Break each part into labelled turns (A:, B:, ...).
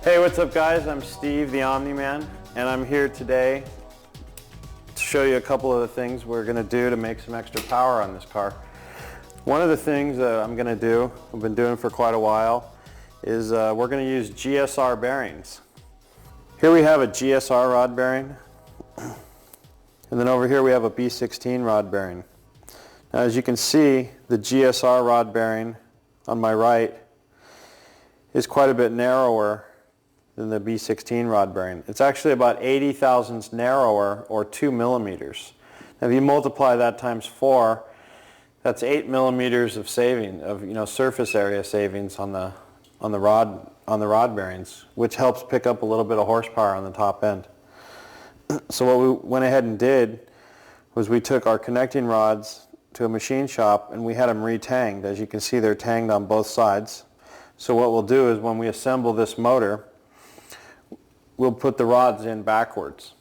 A: Hey, what's up guys? I'm Steve, the Omniman, and I'm here today to show you a couple of the things we're going to do to make some extra power on this car. One of the things that I'm going to do, I've been doing for quite a while, is we're going to use GSR bearings. Here we have a GSR rod bearing, and then over here we have a B16 rod bearing. Now as you can see, the GSR rod bearing on my right is quite a bit narrower than the B16 rod bearing. It's actually about 80 thousandths narrower, or 2 millimeters. Now if you multiply that times 4, that's 8 millimeters of saving, of surface area savings on the rod bearings, which helps pick up a little bit of horsepower on the top end. So what we went ahead and did was we took our connecting rods to a machine shop and we had them retanged. As you can see, they're tanged on both sides. So what we'll do is when we assemble this motor, we'll put the rods in backwards.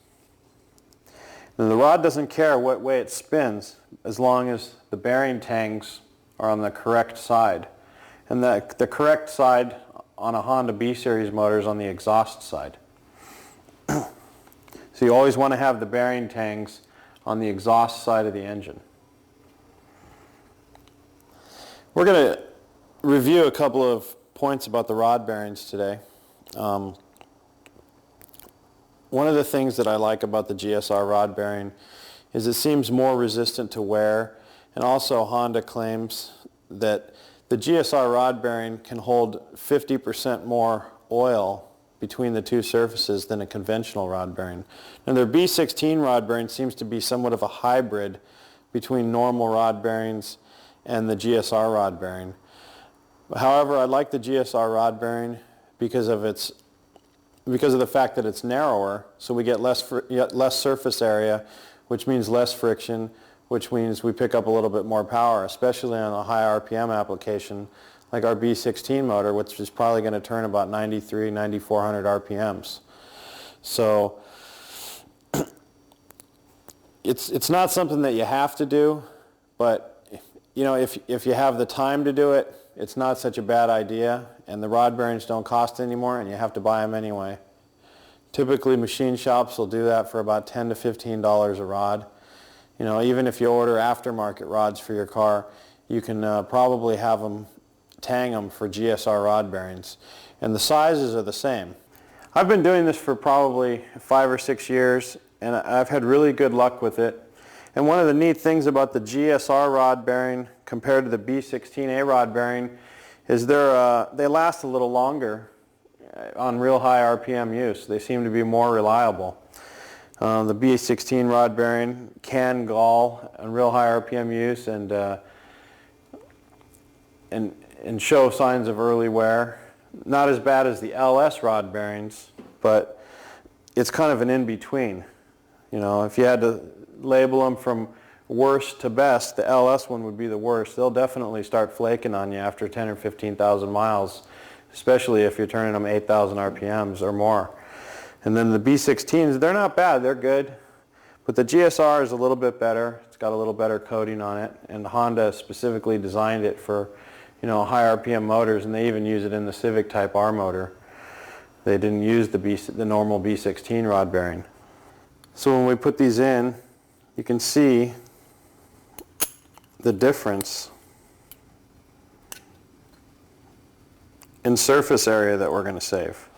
A: And the rod doesn't care what way it spins as long as the bearing tangs are on the correct side. And the correct side on a Honda B-Series motor is on the exhaust side. So you always want to have the bearing tangs on the exhaust side of the engine. We're going to review a couple of points about the rod bearings today. One of the things that I like about the GSR rod bearing is it seems more resistant to wear, and also Honda claims that the GSR rod bearing can hold 50% more oil between the two surfaces than a conventional rod bearing. Now their B16 rod bearing seems to be somewhat of a hybrid between normal rod bearings and the GSR rod bearing. However, I like the GSR rod bearing because of the fact that it's narrower, so we get less surface area, which means less friction, which means we pick up a little bit more power, especially on a high RPM application like our B16 motor, which is probably going to turn about 9,400 RPMs. So it's not something that you have to do, but if you have the time to do it, it's not such a bad idea, and the rod bearings don't cost anymore and you have to buy them anyway. Typically machine shops will do that for about $10 to $15 a rod. Even if you order aftermarket rods for your car, you can probably have them tang them for GSR rod bearings, and the sizes are the same. I've been doing this for probably 5 or 6 years, and I've had really good luck with it. And one of the neat things about the GSR rod bearing compared to the B16A rod bearing is they last a little longer on real high RPM use. They seem to be more reliable. The B16 rod bearing can gall on real high RPM use and show signs of early wear. Not as bad as the LS rod bearings, but it's kind of an in-between. If you had to label them from worst to best, the LS one would be the worst. They'll definitely start flaking on you after 10 or 15,000 miles, especially if you're turning them 8,000 RPMs or more. And then the B16s, they're not bad, they're good. But the GSR is a little bit better. It's got a little better coating on it, and Honda specifically designed it for high RPM motors, and they even use it in the Civic Type R motor. They didn't use the normal B16 rod bearing. So when we put these in, you can see the difference in surface area that we're going to save.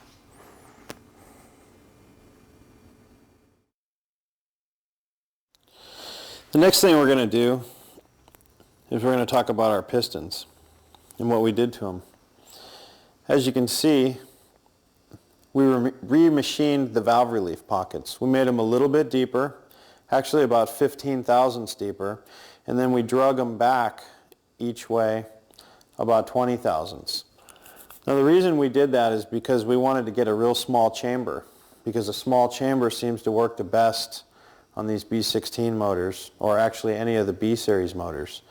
A: The next thing we're going to do is we're going to talk about our pistons and what we did to them. As you can see, we remachined the valve relief pockets. We made them a little bit deeper, actually about 15 thousandths deeper, and then we drug them back each way about 20 thousandths. Now the reason we did that is because we wanted to get a real small chamber, because a small chamber seems to work the best on these B16 motors, or actually any of the B-Series motors.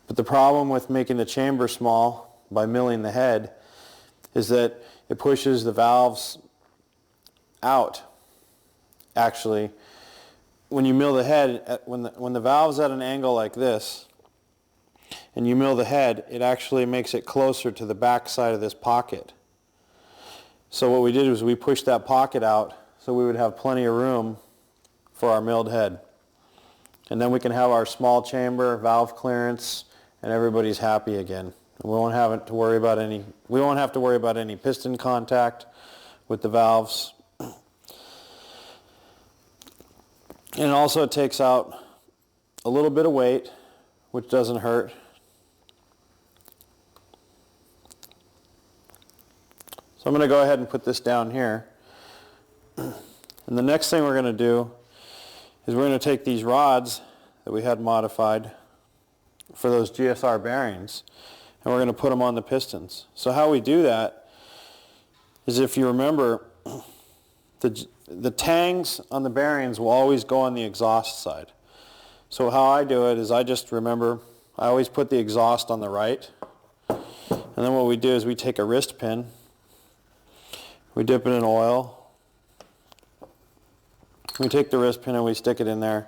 A: But the problem with making the chamber small by milling the head is that it pushes the valves out. Actually, when you mill the head, when the valve's at an angle like this, and you mill the head, it actually makes it closer to the back side of this pocket. So what we did was we pushed that pocket out so we would have plenty of room for our milled head. And then we can have our small chamber, valve clearance, and everybody's happy again. We won't have to worry about any piston contact with the valves. And also it takes out a little bit of weight, which doesn't hurt. So I'm going to go ahead and put this down here. And the next thing we're going to do is we're going to take these rods that we had modified for those GSR bearings, and we're going to put them on the pistons. So how we do that is, if you remember, the tangs on the bearings will always go on the exhaust side. So how I do it is I just remember, I always put the exhaust on the right, and then what we do is we take a wrist pin, we dip it in oil, we take the wrist pin and we stick it in there,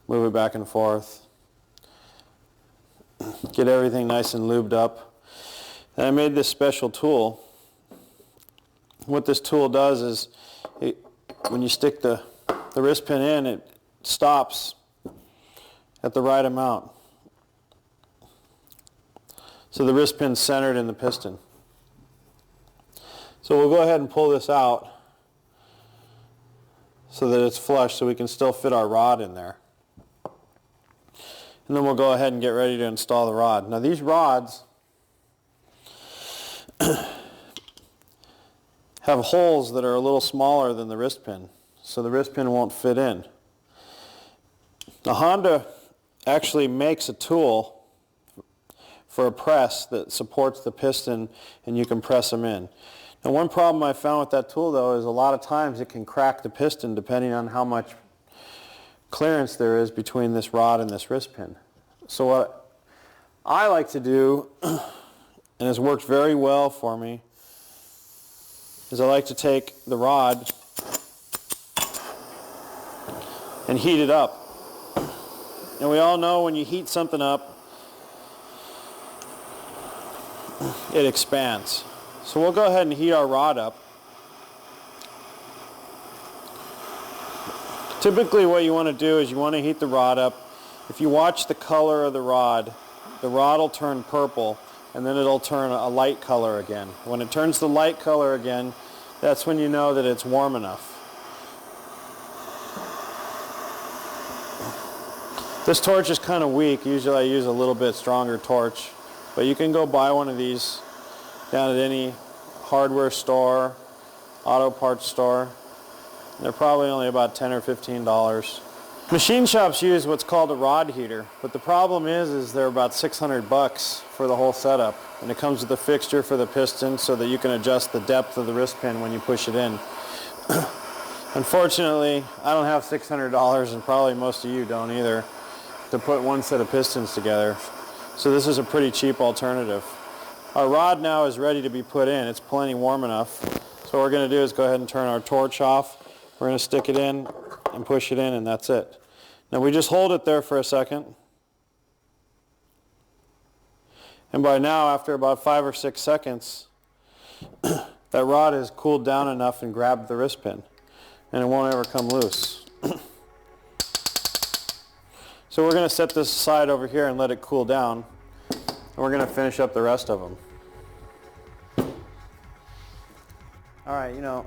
A: move it back and forth, get everything nice and lubed up. And I made this special tool. What this tool does is, when you stick the wrist pin in, it stops at the right amount. So the wrist pin's centered in the piston. So we'll go ahead and pull this out so that it's flush, so we can still fit our rod in there. And then we'll go ahead and get ready to install the rod. Now these rods have holes that are a little smaller than the wrist pin, so the wrist pin won't fit in. The Honda actually makes a tool for a press that supports the piston, and you can press them in. Now one problem I found with that tool, though, is a lot of times it can crack the piston depending on how much clearance there is between this rod and this wrist pin. So what I like to do, and it's worked very well for me, is I like to take the rod and heat it up. And we all know when you heat something up, it expands. So we'll go ahead and heat our rod up. Typically what you want to do is you want to heat the rod up. If you watch the color of the rod will turn purple, and then it'll turn a light color again. When it turns the light color again, that's when you know that it's warm enough. This torch is kind of weak. Usually I use a little bit stronger torch, but you can go buy one of these down at any hardware store, auto parts store. They're probably only about $10 or $15. Machine shops use what's called a rod heater, but the problem is they're about $600 for the whole setup, and it comes with a fixture for the piston so that you can adjust the depth of the wrist pin when you push it in. Unfortunately, I don't have $600, and probably most of you don't either, to put one set of pistons together. So this is a pretty cheap alternative. Our rod now is ready to be put in. It's plenty warm enough. So what we're going to do is go ahead and turn our torch off. We're going to stick it in and push it in, and that's it. Now we just hold it there for a second. And by now, after about 5 or 6 seconds, that rod has cooled down enough and grabbed the wrist pin, and it won't ever come loose. So we're going to set this aside over here and let it cool down, and we're going to finish up the rest of them. All right, you know,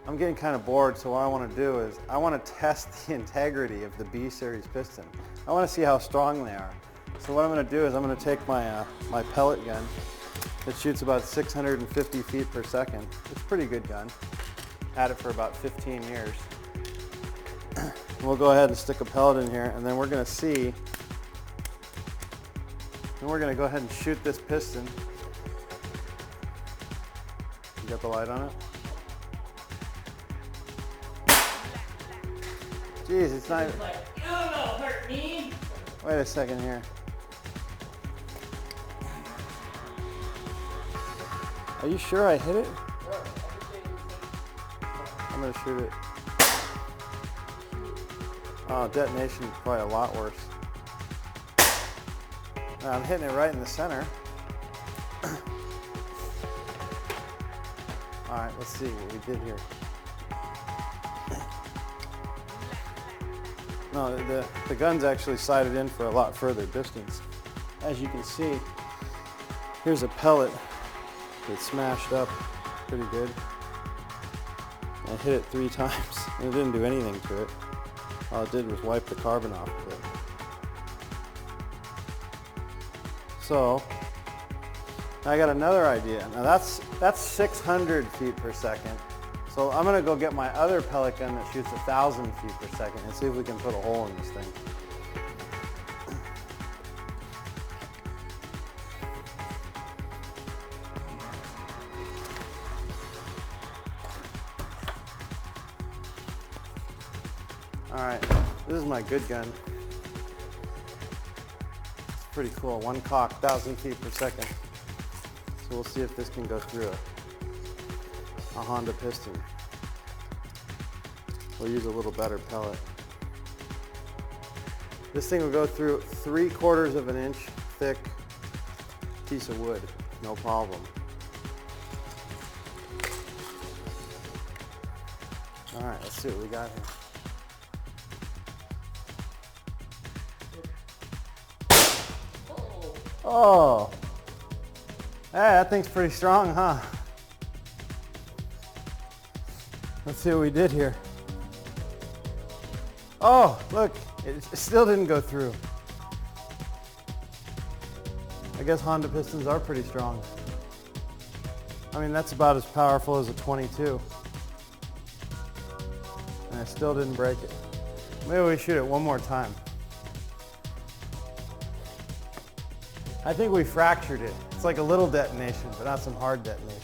A: I'm getting kind of bored, so what I want to do is I want to test the integrity of the B series piston. I want to see how strong they are. So what I'm going to do is I'm going to take my my pellet gun. It shoots about 650 feet per second. It's a pretty good gun. Had it for about 15 years. We'll go ahead and stick a pellet in here, and then we're going to see. And we're going to go ahead and shoot this piston. You got the light on it? Jeez, it's not. It's like, oh no, hurt me. Wait a second here. Are you sure I hit it? I'm gonna shoot it. Oh, detonation is probably a lot worse. I'm hitting it right in the center. Alright, let's see what we did here. No, the gun's actually sighted in for a lot further distance. As you can see, here's a pellet that smashed up pretty good. I hit it 3 times and it didn't do anything to it. All it did was wipe the carbon off of it. So, I got another idea. Now that's 600 feet per second. So I'm gonna go get my other pellet gun that shoots 1,000 feet per second and see if we can put a hole in this thing. Alright, this is my good gun. It's pretty cool. One cock, 1,000 feet per second. So we'll see if this can go through a Honda piston. We'll use a little better pellet. This thing will go through 3/4 of an inch thick piece of wood, no problem. Alright, let's see what we got here. Oh, hey, that thing's pretty strong, huh? Let's see what we did here. Oh, look, it still didn't go through. I guess Honda pistons are pretty strong. I mean, that's about as powerful as a 22. And I still didn't break it. Maybe we shoot it one more time. I think we fractured it. It's like a little detonation, but not some hard detonation.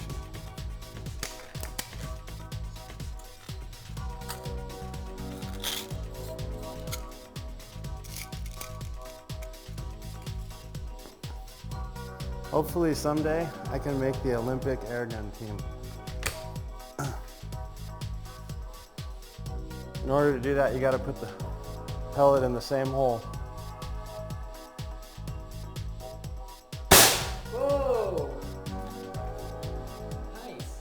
A: Hopefully someday I can make the Olympic airgun team. In order to do that, you got to put the pellet in the same hole.
B: Whoa! Nice.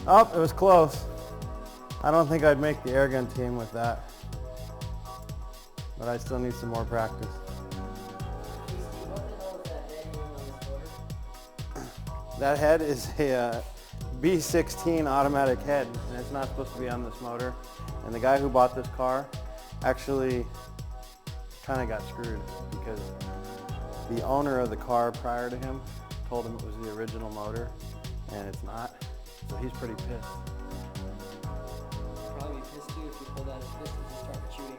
A: Oh, it was close. I don't think I'd make the airgun team with that. But I still need some more practice. That head is a B16 automatic head, and it's not supposed to be on this motor. And the guy who bought this car actually kind of got screwed because the owner of the car prior to him told him it was the original motor, and it's not. So he's pretty pissed.
B: Probably be pissed too if you pulled out his pistons and started shooting.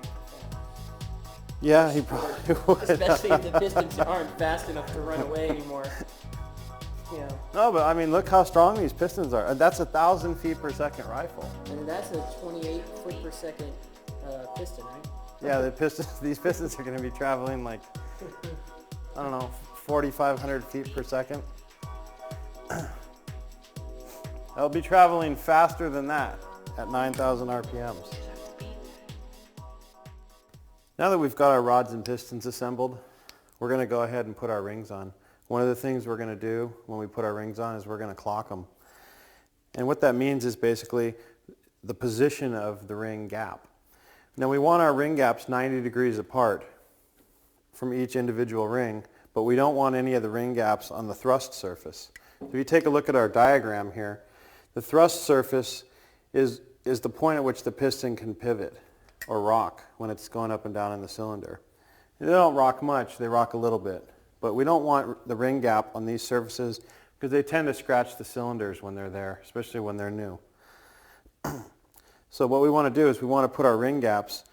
A: Yeah, he probably would.
B: Especially if the pistons aren't fast enough to run away anymore. You know.
A: No, but I mean, look how strong these pistons are. That's 1,000 feet per second rifle.
B: And that's a 28 foot per second piston, right?
A: Yeah, these pistons are going to be traveling like, I don't know, 4,500 feet per second. They'll be traveling faster than that at 9,000 RPMs. Now that we've got our rods and pistons assembled, we're going to go ahead and put our rings on. One of the things we're going to do when we put our rings on is we're going to clock them. And what that means is basically the position of the ring gap. Now we want our ring gaps 90 degrees apart from each individual ring, but we don't want any of the ring gaps on the thrust surface. If you take a look at our diagram here, the thrust surface is the point at which the piston can pivot or rock when it's going up and down in the cylinder. They don't rock much, they rock a little bit. But we don't want the ring gap on these surfaces because they tend to scratch the cylinders when they're there, especially when they're new. So what we want to do is we want to put our ring gaps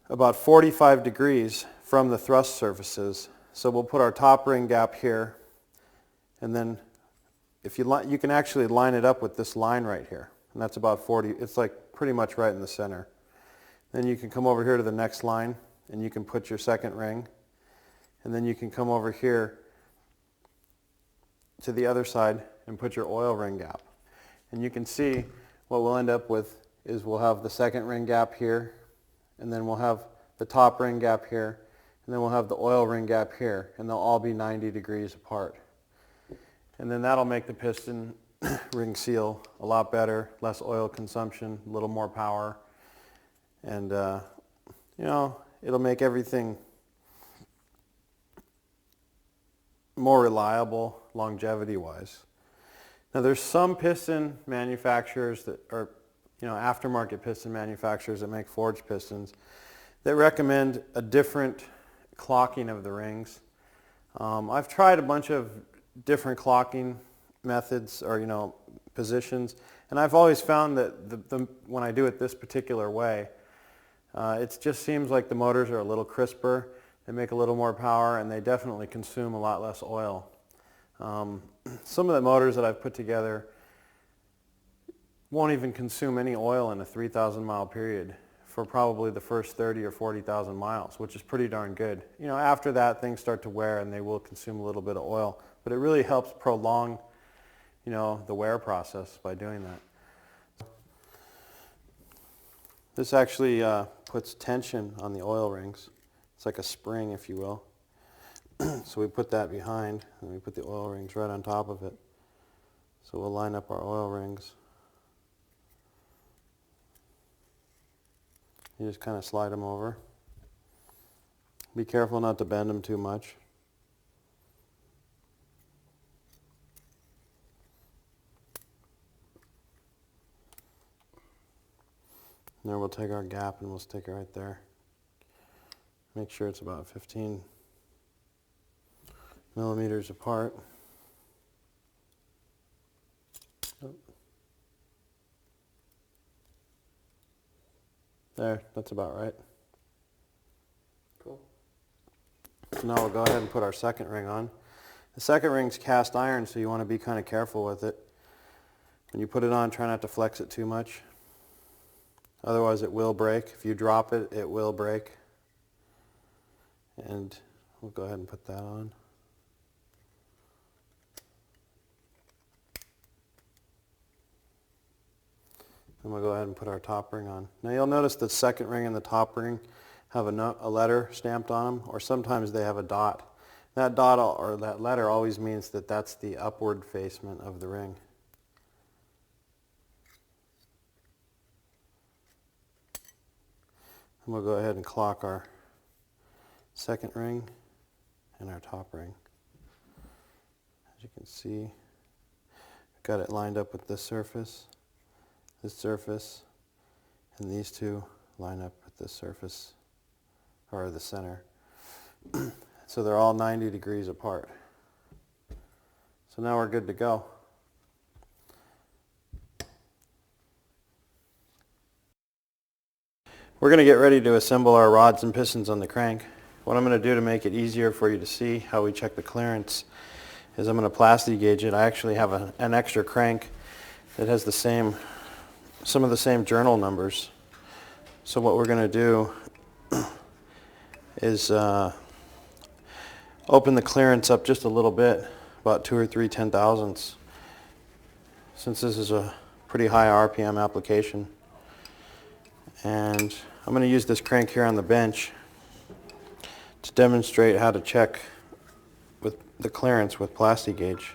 A: about 45 degrees from the thrust surfaces. So we'll put our top ring gap here, and then if you can actually line it up with this line right here, and that's about 40. It's like pretty much right in the center. Then you can come over here to the next line, and you can put your second ring. And then you can come over here to the other side and put your oil ring gap. And you can see what we'll end up with is we'll have the second ring gap here, and then we'll have the top ring gap here, and then we'll have the oil ring gap here, and they'll all be 90 degrees apart. And then that'll make the piston ring seal a lot better, less oil consumption, a little more power, and you know, it'll make everything more reliable longevity-wise. Now there's some piston manufacturers that are, you know, aftermarket piston manufacturers that make forged pistons that recommend a different clocking of the rings. I've tried a bunch of different clocking methods, or you know, positions, and I've always found that when I do it this particular way, it just seems like the motors are a little crisper, they make a little more power, and they definitely consume a lot less oil. Some of the motors that I've put together won't even consume any oil in a 3,000 mile period for probably the first 30 or 40,000 miles, which is pretty darn good. You know, after that things start to wear and they will consume a little bit of oil, but it really helps prolong, you know, the wear process by doing that. This actually puts tension on the oil rings. It's like a spring, if you will. So we put that behind, and we put the oil rings right on top of it. So we'll line up our oil rings. You just kind of slide them over. Be careful not to bend them too much. And then we'll take our gap and we'll stick it right there. Make sure it's about 15 millimeters apart. Oh. There, that's about right.
B: Cool.
A: So now we'll go ahead and put our second ring on. The second ring's cast iron, so you want to be kind of careful with it. When you put it on, try not to flex it too much. Otherwise it will break. If you drop it, it will break. And we'll go ahead and put that on. And we'll go ahead and put our top ring on. Now you'll notice the second ring and the top ring have a letter stamped on them, or sometimes they have a dot. That dot or that letter always means that that's the upward facement of the ring. And we'll go ahead and clock our second ring and our top ring. As you can see, I've got it lined up with this surface, and these two line up with this surface, or the center. So they're all 90 degrees apart. So now we're good to go. We're going to get ready to assemble our rods and pistons on the crank. What I'm going to do to make it easier for you to see how we check the clearance is I'm going to plastic gauge it. I actually have an extra crank that has some of the same journal numbers. So what we're going to do is open the clearance up just a little bit, about 2 or 3 10,000ths, since this is a pretty high RPM application. And I'm going to use this crank here on the bench to demonstrate how to check with the clearance with plastic gauge.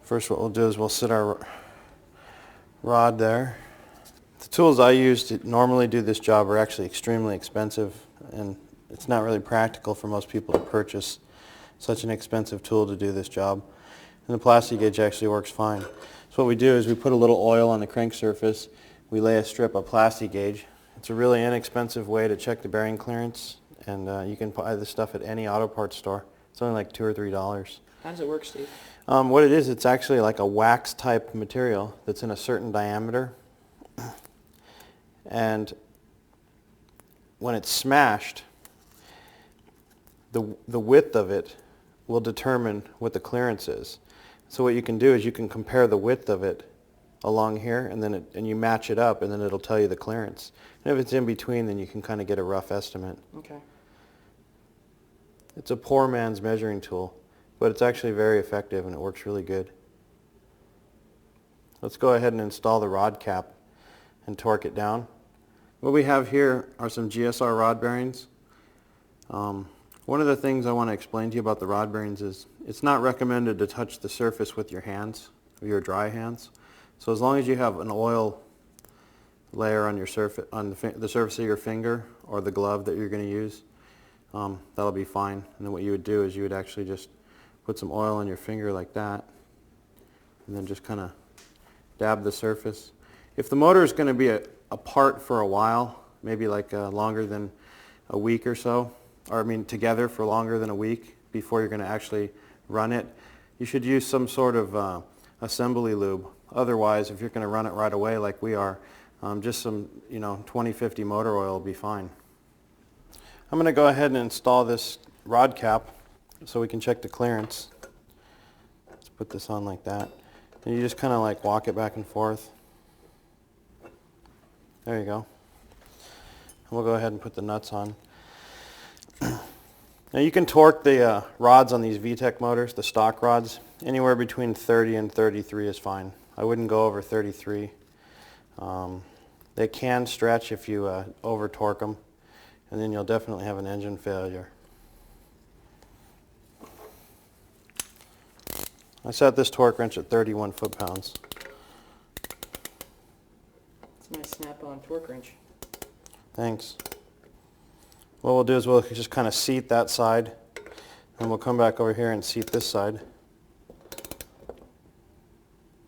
A: First what we'll do is we'll sit our rod there. The tools I use to normally do this job are actually extremely expensive, and it's not really practical for most people to purchase such an expensive tool to do this job. And the plastic gauge actually works fine. So what we do is we put a little oil on the crank surface, we lay a strip of plastic gauge. It's a really inexpensive way to check the bearing clearance, and you can buy this stuff at any auto parts store. It's only like $2 or $3.
B: How does it work, Steve?
A: What it is, it's actually like a wax type material that's in a certain diameter, and when it's smashed, the width of it will determine what the clearance is. So what you can do is you can compare the width of it along here, and then you match it up, and then it'll tell you the clearance. And if it's in between, then you can kind of get a rough estimate.
B: Okay.
A: It's a poor man's measuring tool, but it's actually very effective and it works really good. Let's go ahead and install the rod cap, and torque it down. What we have here are some GSR rod bearings. One of the things I want to explain to you about the rod bearings is it's not recommended to touch the surface with your hands, or your dry hands. So as long as you have an oil layer on your surface, on the surface of your finger or the glove that you're going to use, that'll be fine. And then what you would do is you would actually just put some oil on your finger like that, and then just kind of dab the surface. If the motor is going to be apart for a while, maybe like longer than a week or so, or I mean together for longer than a week before you're going to actually run it, you should use some sort of assembly lube. Otherwise, if you're going to run it right away like we are, just some 2050 motor oil will be fine. I'm going to go ahead and install this rod cap so we can check the clearance. Let's put this on like that. And you just kind of like walk it back and forth. There you go. And we'll go ahead and put the nuts on. Now you can torque the rods on these VTEC motors, the stock rods, anywhere between 30 and 33 is fine. I wouldn't go over 33. They can stretch if you over torque them, and then you'll definitely have an engine failure. I set this torque wrench at 31 foot-pounds.
B: It's a nice snap-on torque wrench.
A: Thanks. What we'll do is we'll just kind of seat that side, and we'll come back over here and seat this side.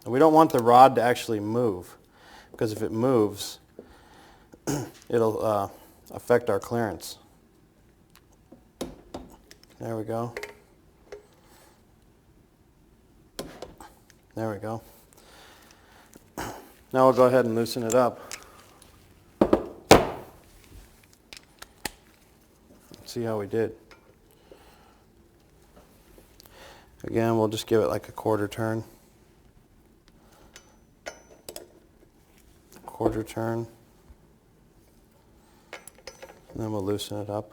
A: And we don't want the rod to actually move, because if it moves, it'll affect our clearance. There we go. There we go. Now we'll go ahead and loosen it up. See how we did. Again, we'll just give it like a quarter turn. Quarter turn. And then we'll loosen it up.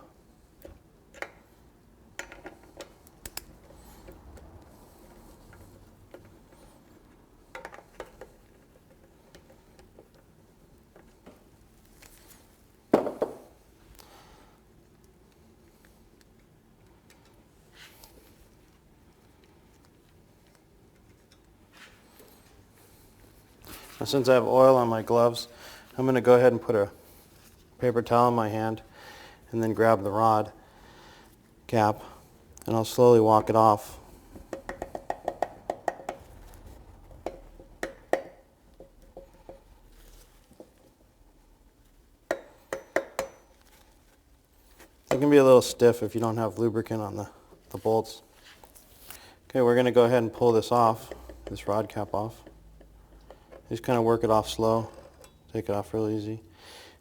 A: Now, since I have oil on my gloves, I'm going to go ahead and put a paper towel in my hand and then grab the rod cap, and I'll slowly walk it off. It can be a little stiff if you don't have lubricant on the bolts. Okay, we're going to go ahead and pull this off, this rod cap off. Just kind of work it off slow, take it off real easy.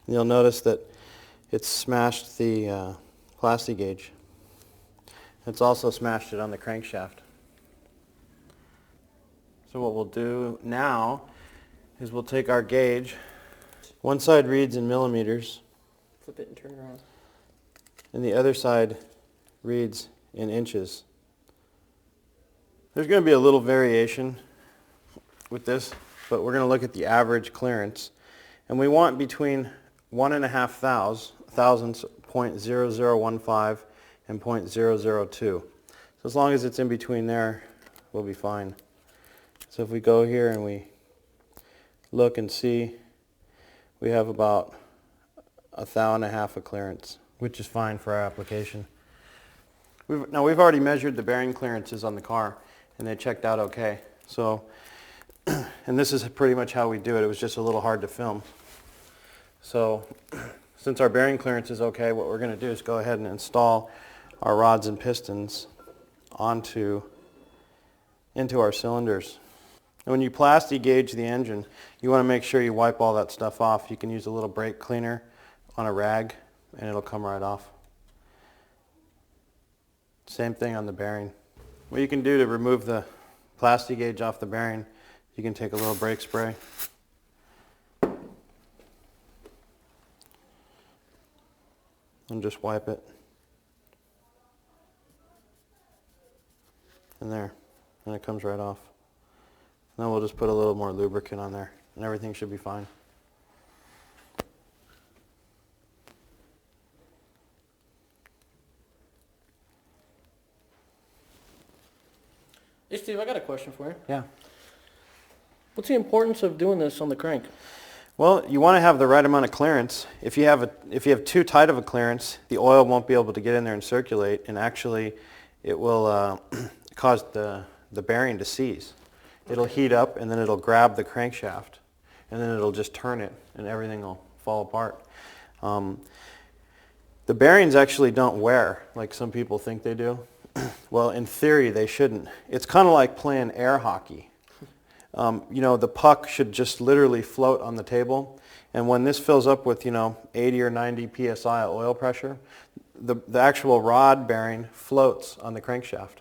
A: And you'll notice that it's smashed the plasti gauge. It's also smashed it on the crankshaft. So what we'll do now is we'll take our gauge. One side reads in millimeters.
B: Flip it and turn it around.
A: And the other side reads in inches. There's going to be a little variation with this, but we're going to look at the average clearance. And we want between 1.5 thousandths, 0.0015 and 0.002. So as long as it's in between there, we'll be fine. So if we go here and we look and see, we have about 1.5 thou of clearance, which is fine for our application. Now we've already measured the bearing clearances on the car, and they checked out okay. So, and this is pretty much how we do it. It was just a little hard to film. So, since our bearing clearance is okay, what we're going to do is go ahead and install our rods and pistons into our cylinders. And when you plasti gauge the engine, you want to make sure you wipe all that stuff off. You can use a little brake cleaner on a rag, and it'll come right off. Same thing on the bearing. What you can do to remove the plasti gauge off the bearing, you can take a little brake spray. And just wipe it. And there. And it comes right off. Then we'll just put a little more lubricant on there, and everything should be fine.
C: Steve, I got a question for you.
A: Yeah.
C: What's the importance of doing this on the crank?
A: Well, you want to have the right amount of clearance. If you have too tight of a clearance, the oil won't be able to get in there and circulate, and actually it will cause the bearing to seize. It'll heat up, and then it'll grab the crankshaft, and then it'll just turn it, and everything will fall apart. The bearings actually don't wear like some people think they do. Well, in theory, they shouldn't. It's kind of like playing air hockey. You know, the puck should just literally float on the table, and when this fills up with, 80 or 90 psi oil pressure, the actual rod bearing floats on the crankshaft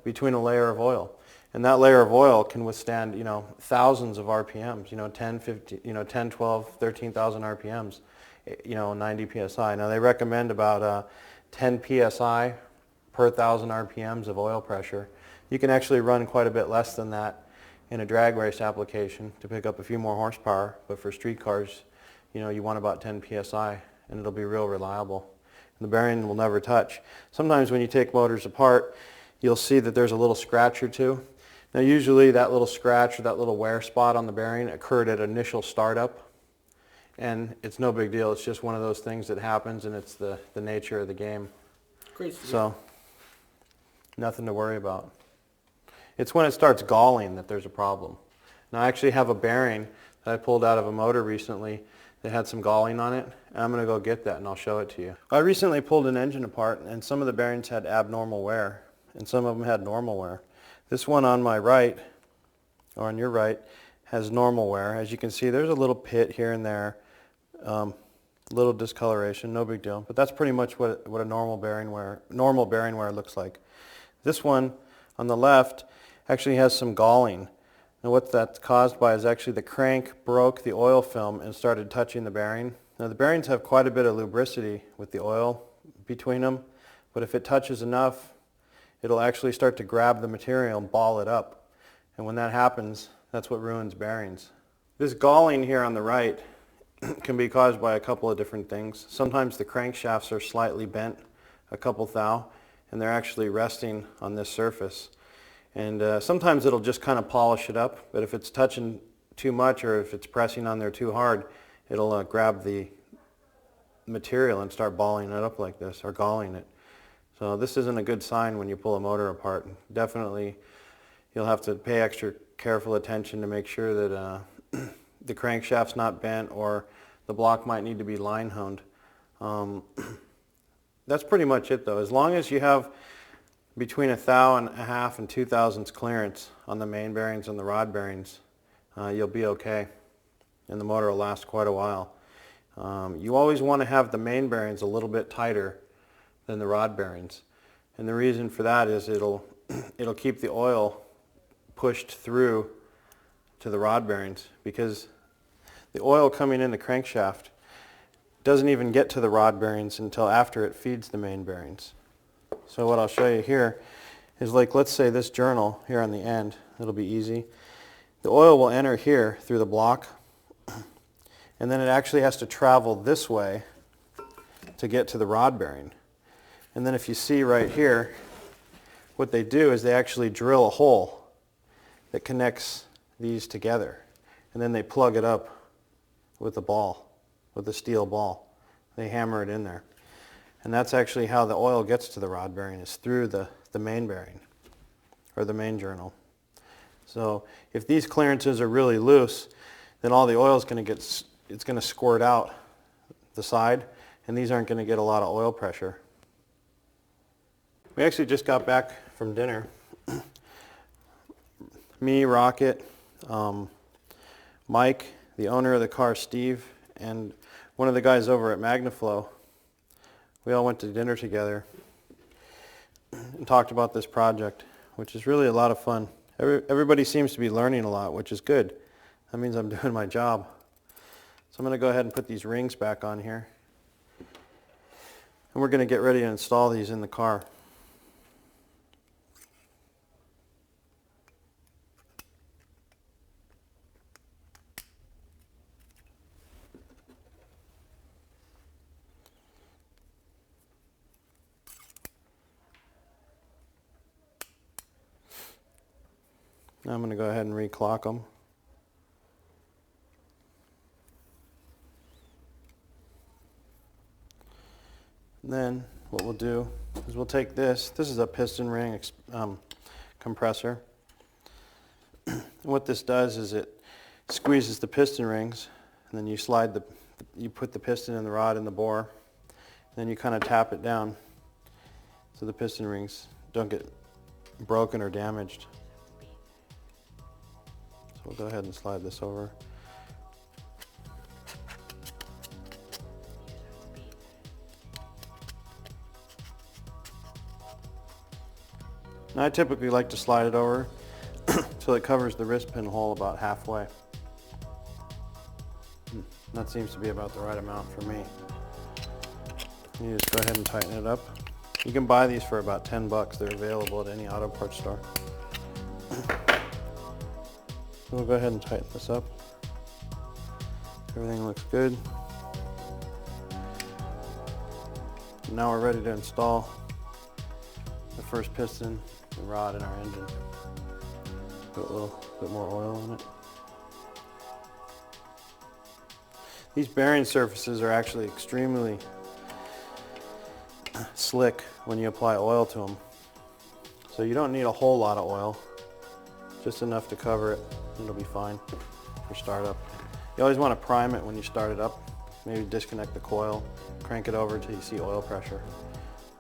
A: between a layer of oil. And that layer of oil can withstand, thousands of RPMs, 10, 15, 10, 12, 13,000 RPMs, 90 psi. Now they recommend about 10 psi per 1,000 RPMs of oil pressure. You can actually run quite a bit less than that in a drag race application to pick up a few more horsepower, but for street cars, you want about 10 psi, and it'll be real reliable. And the bearing will never touch. Sometimes when you take motors apart, you'll see that there's a little scratch or two. Now usually that little scratch or that little wear spot on the bearing occurred at initial startup, and it's no big deal. It's just one of those things that happens, and it's the nature of the game.
C: Great.
A: So nothing to worry about. It's when it starts galling that there's a problem. Now I actually have a bearing that I pulled out of a motor recently that had some galling on it, and I'm going to go get that and I'll show it to you. I recently pulled an engine apart, and some of the bearings had abnormal wear and some of them had normal wear. This one on my right, or on your right, has normal wear. As you can see, there's a little pit here and there, little discoloration, no big deal, but that's pretty much what a normal bearing wear looks like. This one on the left actually has some galling. And what that's caused by is actually the crank broke the oil film and started touching the bearing. Now the bearings have quite a bit of lubricity with the oil between them, but if it touches enough, it'll actually start to grab the material and ball it up. And when that happens, that's what ruins bearings. This galling here on the right can be caused by a couple of different things. Sometimes the crankshafts are slightly bent, a couple thou, and they're actually resting on this surface. And sometimes it'll just kind of polish it up, but if it's touching too much or if it's pressing on there too hard, it'll grab the material and start balling it up like this, or galling it. So this isn't a good sign when you pull a motor apart. Definitely you'll have to pay extra careful attention to make sure that the crankshaft's not bent, or the block might need to be line honed. That's pretty much it though. As long as you have between 1,500 and 2 thousandths clearance on the main bearings and the rod bearings, you'll be okay, and the motor will last quite a while. You always want to have the main bearings a little bit tighter than the rod bearings, and the reason for that is it'll keep the oil pushed through to the rod bearings, because the oil coming in the crankshaft doesn't even get to the rod bearings until after it feeds the main bearings. So what I'll show you here is, like, let's say this journal here on the end, it'll be easy. The oil will enter here through the block, and then it actually has to travel this way to get to the rod bearing. And then if you see right here, what they do is they actually drill a hole that connects these together, and then they plug it up with a ball, with a steel ball. They hammer it in there. And that's actually how the oil gets to the rod bearing, is through the main bearing, or the main journal. So if these clearances are really loose, then all the oil is going to squirt out the side, and these aren't going to get a lot of oil pressure. We actually just got back from dinner. Me, Rocket, Mike, the owner of the car, Steve, and one of the guys over at Magnaflow. We all went to dinner together and talked about this project, which is really a lot of fun. Everybody seems to be learning a lot, which is good. That means I'm doing my job. So I'm going to go ahead and put these rings back on here. And we're going to get ready to install these in the car. I'm going to go ahead and reclock them. And then what we'll do is we'll take this is a piston ring compressor. And what this does is it squeezes the piston rings, and then you put the piston in the rod in the bore, and then you kind of tap it down so the piston rings don't get broken or damaged. So we'll go ahead and slide this over. Now I typically like to slide it over so it covers the wrist pin hole about halfway. That seems to be about the right amount for me. You just go ahead and tighten it up. You can buy these for about 10 bucks. They're available at any auto parts store. We'll go ahead and tighten this up. Everything looks good. Now we're ready to install the first piston and rod in our engine. Put a little bit more oil in it. These bearing surfaces are actually extremely slick when you apply oil to them. So you don't need a whole lot of oil, just enough to cover it. It'll be fine for startup. You always want to prime it when you start it up. Maybe disconnect the coil, crank it over until you see oil pressure,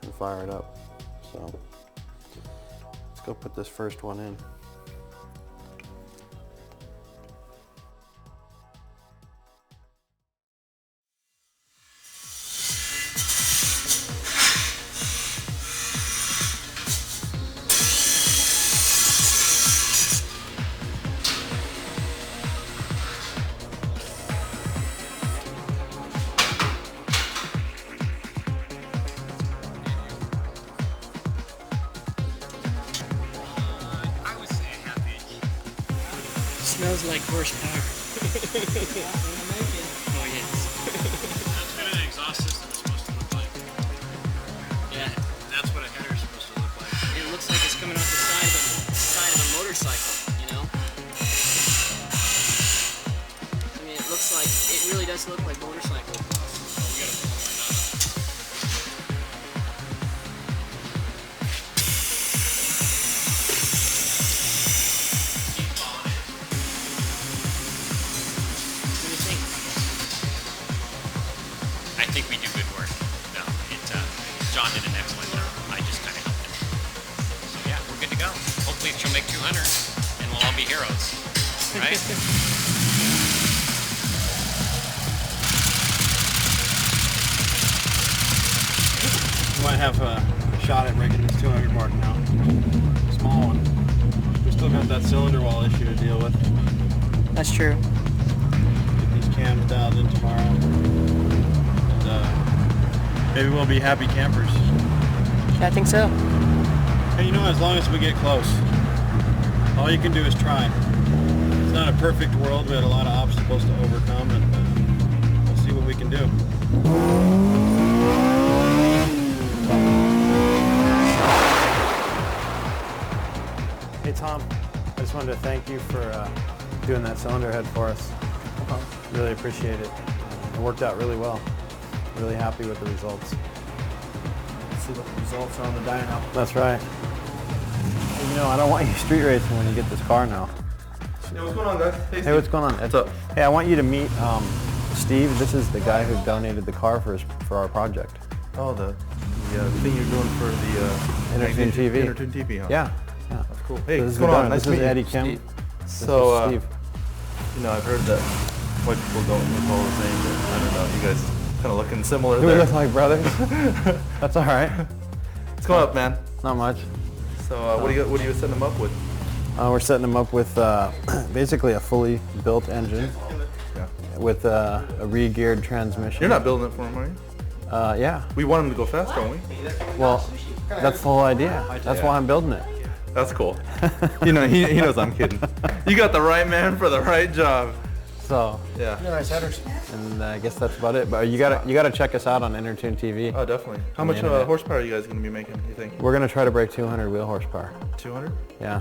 A: and fire it up. So let's go put this first one in.
B: Smells like horsepower. Oh yes.
D: That's what an exhaust system is supposed to look like.
B: Yeah.
D: That's what a header is supposed to look like.
B: It looks like it's coming off the side of a motorcycle, you know? I mean, it looks like, it really does look like motorcycle exhaust.
D: I think we do good work. No, John did an excellent job. I just kind of helped him. So yeah, we're good to go. Hopefully she'll make 200 and we'll all be heroes, right?
A: We might have a shot at breaking this 200 mark now. Small one. We still got that cylinder wall issue to deal with.
B: That's true.
A: Get these cams dialed in tomorrow. Maybe we'll be happy campers.
B: I think so.
A: Hey, you know, as long as we get close, all you can do is try. It's not a perfect world. We had a lot of obstacles to overcome, and we'll see what we can do. Hey, Tom. I just wanted to thank you for doing that cylinder head for us. Really appreciate it. It worked out really well. Really happy with the results.
C: Let's see what the results are on the dyno.
A: That's right. You know, I don't want you street racing when you get this car now.
E: Hey, what's going on, guys?
A: Hey, what's going on?
E: What's up?
A: Hey, I want you to meet Steve. This is the guy who donated the car for our project.
E: Oh, the thing you're doing for the
A: InterTuneTV.
E: InterTuneTV, huh?
A: Yeah.
E: That's cool. Hey,
A: So
E: what's going on?
A: This is Eddie Kim.
E: Steve.
A: This
E: So,
A: is Steve.
E: you know, I've heard that white people don't look all the same, but I don't know. You guys kind of looking similar
A: Do we
E: there.
A: look like brothers? That's all right.
E: What's going up, man?
A: Not much.
E: So, what are you setting them up with?
A: We're setting them up with basically a fully built engine
E: Yeah.
A: with a re-geared transmission.
E: You're not building it for them, are you?
A: Yeah.
E: We want them to go fast, don't we?
A: Well, that's the whole idea. That's why I'm building it.
E: That's cool. You know, he knows I'm kidding. You got the right man for the right job.
A: So,
E: Yeah.
C: Nice headers.
A: and I guess that's about it. But you gotta check us out on InterTuneTV.
E: Oh, definitely. How
A: On the
E: much
A: internet.
E: horsepower are you guys going to be making, do you think?
A: We're gonna try to break 200 wheel horsepower.
E: 200?
A: Yeah.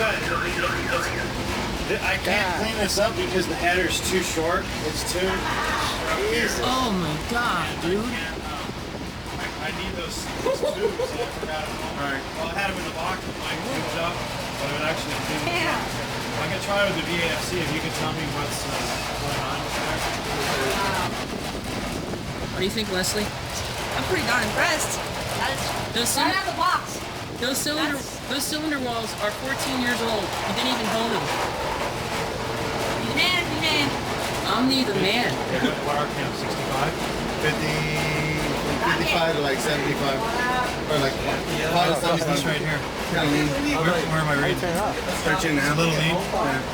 A: I can't clean this up because the header's too short. It's too...
B: Oh my god, dude.
A: I need those tubes. I forgot them. Right. Well, I had them in the box with my tubes up, but it would actually do. I can try with the VAFC if you can tell me what's going on there.
B: What do you think, Leslie?
F: I'm pretty darn impressed.
B: Those
F: Right out of the box.
B: Those cylinder walls are 14 years old. You didn't even hone them.
F: You man.
B: Omni the man.
A: What RPM? 65?
C: 55 to like 75. Or like 5 to
A: This right here. Where am I reading?
C: 13 and a half.
A: A little lean.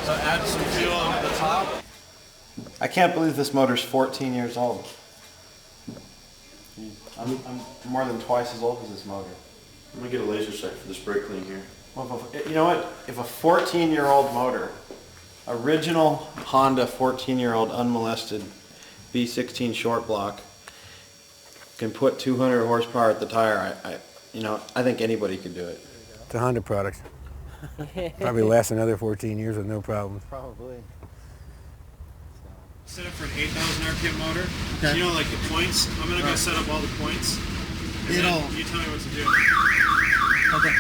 A: So add some fuel on the top. I can't believe this motor's 14 years old. I'm more than twice as old as this motor.
C: I'm gonna get a laser sight for this brake clean here.
A: Well, you know what? If a 14-year-old motor, original Honda 14-year-old unmolested B16 short block, can put 200 horsepower at the tire, I think anybody could do it.
G: It's a Honda product. Probably last another 14 years with no problems.
A: Probably. Set up for an 8,000 RPM motor. Okay. So you know, like the points. I'm gonna go set up all the points. And then you tell me what to do.
B: Okay.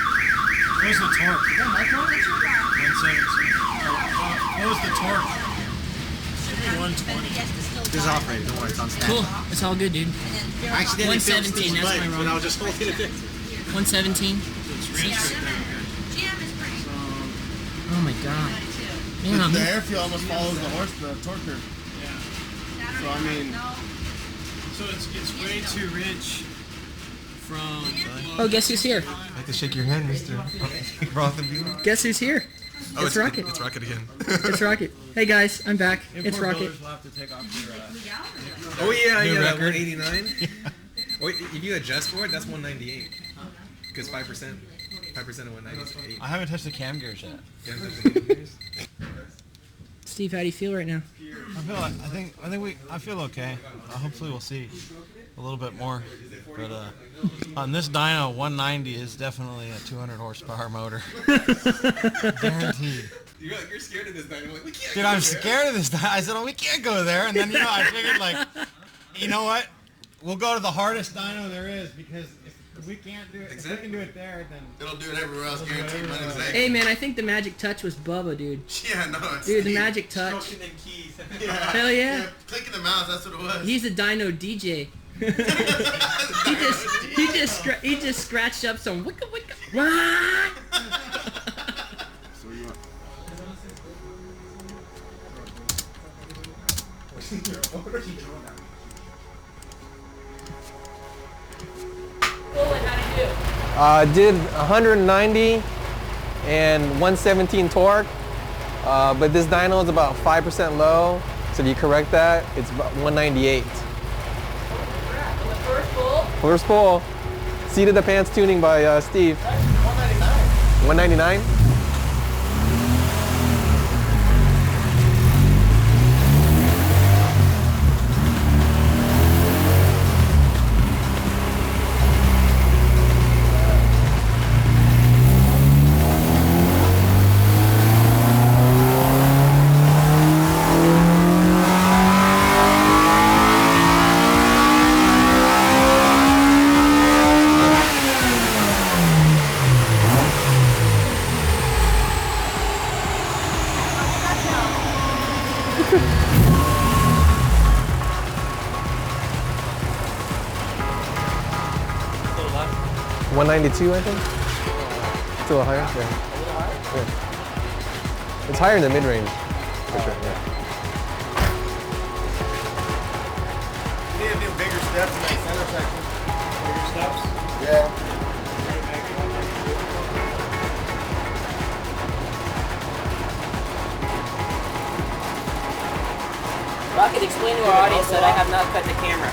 A: Where's the torque? 117. What was the torque? Should be 120.
C: This is operating, don't worry, it's on stand.
B: Cool. It's all good, dude.
C: I accidentally
B: 117, that's my wrong.
C: but I'll just hold it at
B: 117.
A: It's rich right there.
B: Oh my god. Man,
C: The airfield almost follows the torque curve.
A: Yeah.
C: So I mean,
A: So it's way too rich from...
B: Oh, guess who's here?
E: I like to shake your hand, Mr. Rothenbuehler.
B: Guess who's here?
E: Oh,
B: it's Rocket.
E: It's Rocket again.
B: It's Rocket. Hey guys, I'm back. It's Rocket.
A: Builders will have to take off your,
E: Oh yeah,
A: New
E: that
A: record.
E: 189. Wait, if you adjust for it, that's 198. Because 5% of 198.
A: I haven't touched the cam gears yet.
B: Steve, how do you feel right now?
A: I feel okay. Hopefully we'll see a little bit more. But on this dyno, 190 is definitely a 200 horsepower motor. Guaranteed.
E: You're scared of this dyno. Like, we can't.
A: Dude, I'm scared of this dyno. I said, well, we can't go there. And then, I figured, like, you know what? We'll go to the hardest dyno there is, because if we can't do it, if we can do it there, then...
C: it'll do it everywhere else, guaranteed.
B: Hey man, I think the magic touch was Bubba, dude.
C: Yeah, no, it's
B: Dude, the magic touch. Hell yeah.
C: Clicking the mouse, that's what it was.
B: He's a dyno DJ. he just scratched up some wicka wicka. What?
H: Did 190 and 117 torque, but this dyno is about 5% low, so if you correct that, it's about 198. First pull. Seat of the Pants tuning by Steve. 199. 199? $192, I think. Still higher? Yeah. It's higher in the mid-range, for sure, yeah.
C: You need to do bigger steps in that center section.
A: Bigger steps?
C: Yeah.
B: Rocket, explain to our audience that I have not cut the camera.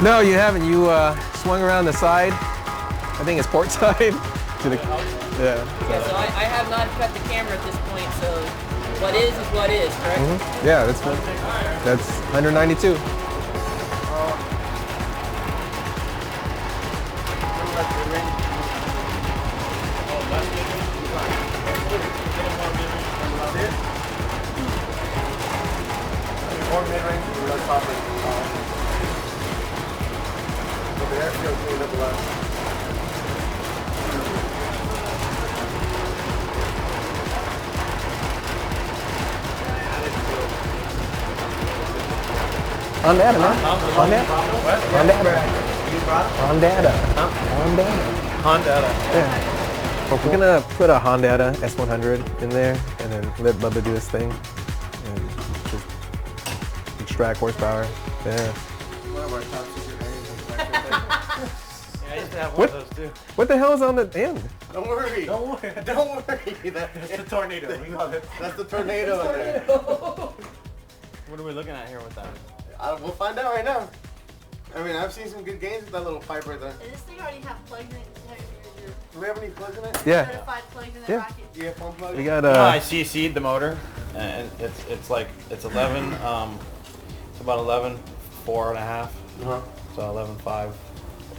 H: No, you haven't. You swung around the side. I think it's port side. To the, yeah.
B: Yeah, so I have not cut the camera at this point, so what is what is, correct?
H: Mm-hmm. Yeah, that's 192. On data, man. On data. On data. On data. On data.
A: Honda.
H: Yeah. We're gonna put a Honda S100 in there and then let Bubba do his thing and just extract horsepower. Yeah.
I: One of our top secret
A: I used to have
H: What?
A: one of those too.
H: What the hell is on the end?
I: Don't worry. Don't worry. Don't worry.
A: It's a tornado. We call it.
I: That's the tornado in there.
A: What are we looking at here with that?
I: We'll find out right now. I mean, I've seen some good games with that little pipe right there.
J: Does this thing already have plugs in it?
I: Do we have any plugs in it?
H: Yeah.
J: Certified plugs in the
H: Yeah.
J: rocket?
I: Yeah, phone plugs.
H: We got
A: No, I CC'd the motor, and it's like it's 11. It's about 11, 4.5.
I: Uh-huh.
A: So 11.5.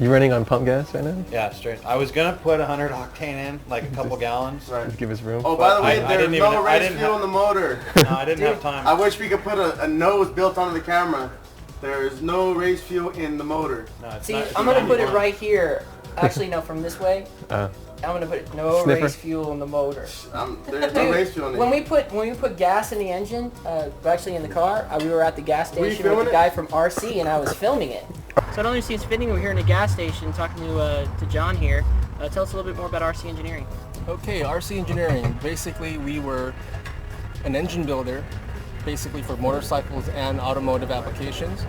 H: You running on pump gas right now?
A: Yeah, straight. I was gonna put 100 octane in, like a couple gallons.
I: Right.
H: Just give us room.
I: Oh, by the way,
A: I
I: there's
A: didn't
I: no
A: even- I
I: race
A: didn't
I: fuel
A: have-
I: in the motor.
A: No, I didn't have time.
I: I wish we could put a nose built onto the camera. There is no race fuel in the motor.
A: No, it's
B: See,
A: not, it's
B: I'm gonna put it
A: 91.
B: right here. Actually, no, from this way. I'm gonna put no
H: Sniffer.
B: race fuel in the motor.
I: There's no race fuel in it.
B: When we put gas in the engine, actually in the car, we were at the gas
I: Were you
B: station with
I: filming
B: the
I: it?
B: guy from RC, and I was filming it. So I don't understand spinning. We're here in a gas station talking to John here. Tell us a little bit more about RC engineering.
K: Okay, RC Engineering. Basically, we were an engine builder, basically for motorcycles and automotive applications.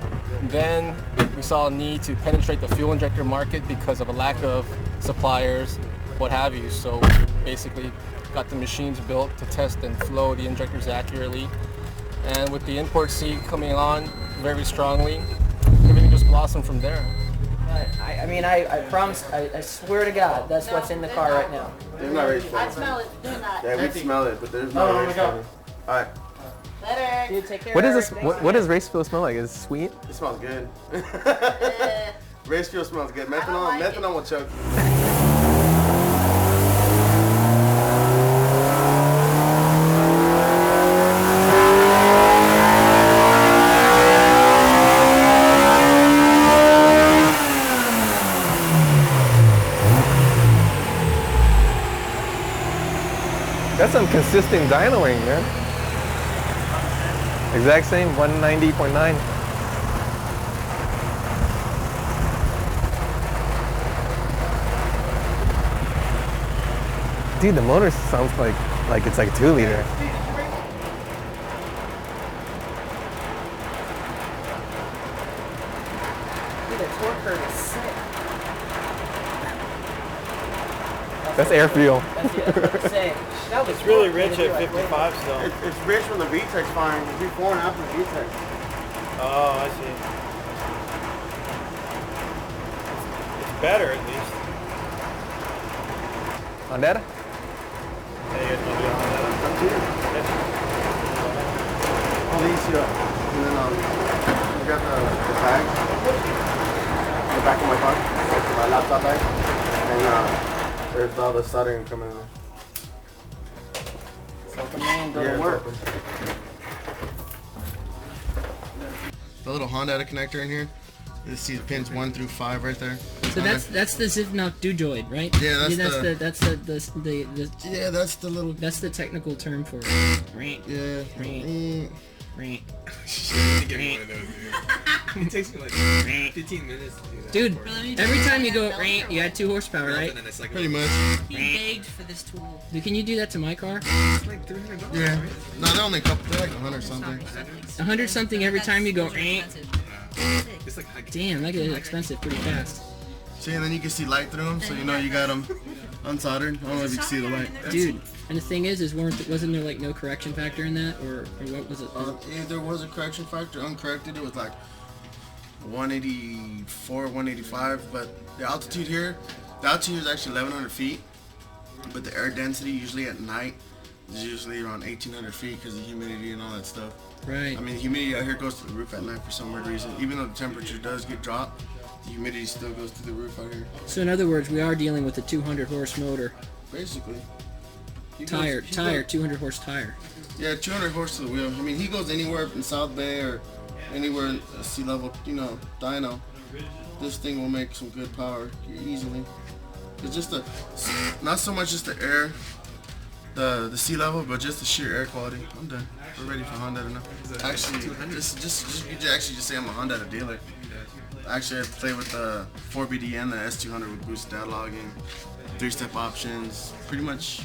K: Then we saw a need to penetrate the fuel injector market because of a lack of suppliers, what have you. So basically got the machines built to test and flow the injectors accurately. And with the import seat coming on very strongly, everything just blossomed from there.
B: I promise, I swear to God, that's what's in the car right now.
I: There's no race fuel.
J: I smell it doing that.
I: Yeah, we smell it, but there's no race fuel. Alright,
J: Better.
B: Dude, take care.
H: What is
B: Eric.
H: this?
B: Thanks,
H: What does race fuel smell like? Is it sweet?
I: it smells good.
J: Uh,
I: Race fuel smells good.
J: don't
I: Methanol,
J: like it.
I: methanol will choke.
H: That's some consistent dynoing, man. Exact same, 190.9. Dude, the motor sounds like it's like 2 liter.
B: Dude, the torque curve is sick.
H: That's air fuel.
B: That's what I'm saying. That was
A: It's really
B: torque
A: rich
B: to do
A: at
B: it.
A: 55 still.
I: It's rich when the VTEC's firing. It's before and after the VTEC.
A: Oh, I see. It's better at least.
H: On data?
A: Yeah, you guys want to do it on that?
I: Up to you. Alicia. And then we got the bag. In the back of my car. Like my laptop bag. And there's all the soldering coming in there.
B: Open man, go
I: Yeah,
B: to
I: it's
B: work.
I: open. The little Honda connector in here. You see pins 1 through 5 right there.
B: So that's the Zipnock Dujoid, right?
I: Yeah, that's
B: the
I: yeah, that's the little.
B: that's the technical term for it. Right.
I: Yeah.
B: Right.
E: Get me one of those, dude. It takes me like 15 minutes to do that.
B: Dude,
E: for me.
B: every time you go, you add 2 horsepower, right?
E: And then it's like
I: Pretty much.
F: He begged for this tool.
B: Dude, can you do that to my car?
E: It's like $300.
I: Yeah.
E: Right?
I: No, they're only a couple. They're like 100 something.
B: 100 something every time you go.
E: It's like high.
B: Damn, that gets expensive pretty fast.
I: See, and then you can see light through them, so you know you got them unsoldered. I don't know if you can see the light.
B: Dude, and the thing is wasn't there like no correction factor in that, or what was it?
I: Yeah, there was a correction factor. Uncorrected, it was like 184, 185. But the altitude here is actually 1,100 feet. But the air density usually at night is usually around 1,800 feet because of the humidity and all that stuff.
B: Right.
I: I mean, the humidity out here goes to the roof at night for some weird reason. Even though the temperature does get dropped, the humidity still goes to the roof out here.
B: So in other words, we are dealing with a 200 horse motor.
I: Basically. He
B: Tire,
I: goes-
B: 200 horse tire.
I: Yeah, 200 horse to the wheel. I mean, he goes anywhere in South Bay or anywhere in sea level, dyno. This thing will make some good power easily. It's just not so much just the air the sea level, but just the sheer air quality. I'm done. We're ready for Honda now. Actually, you could actually just say I'm a Honda dealer. Actually, I play with the 4BD and the S200 with boosted data logging, 3-step options, pretty much.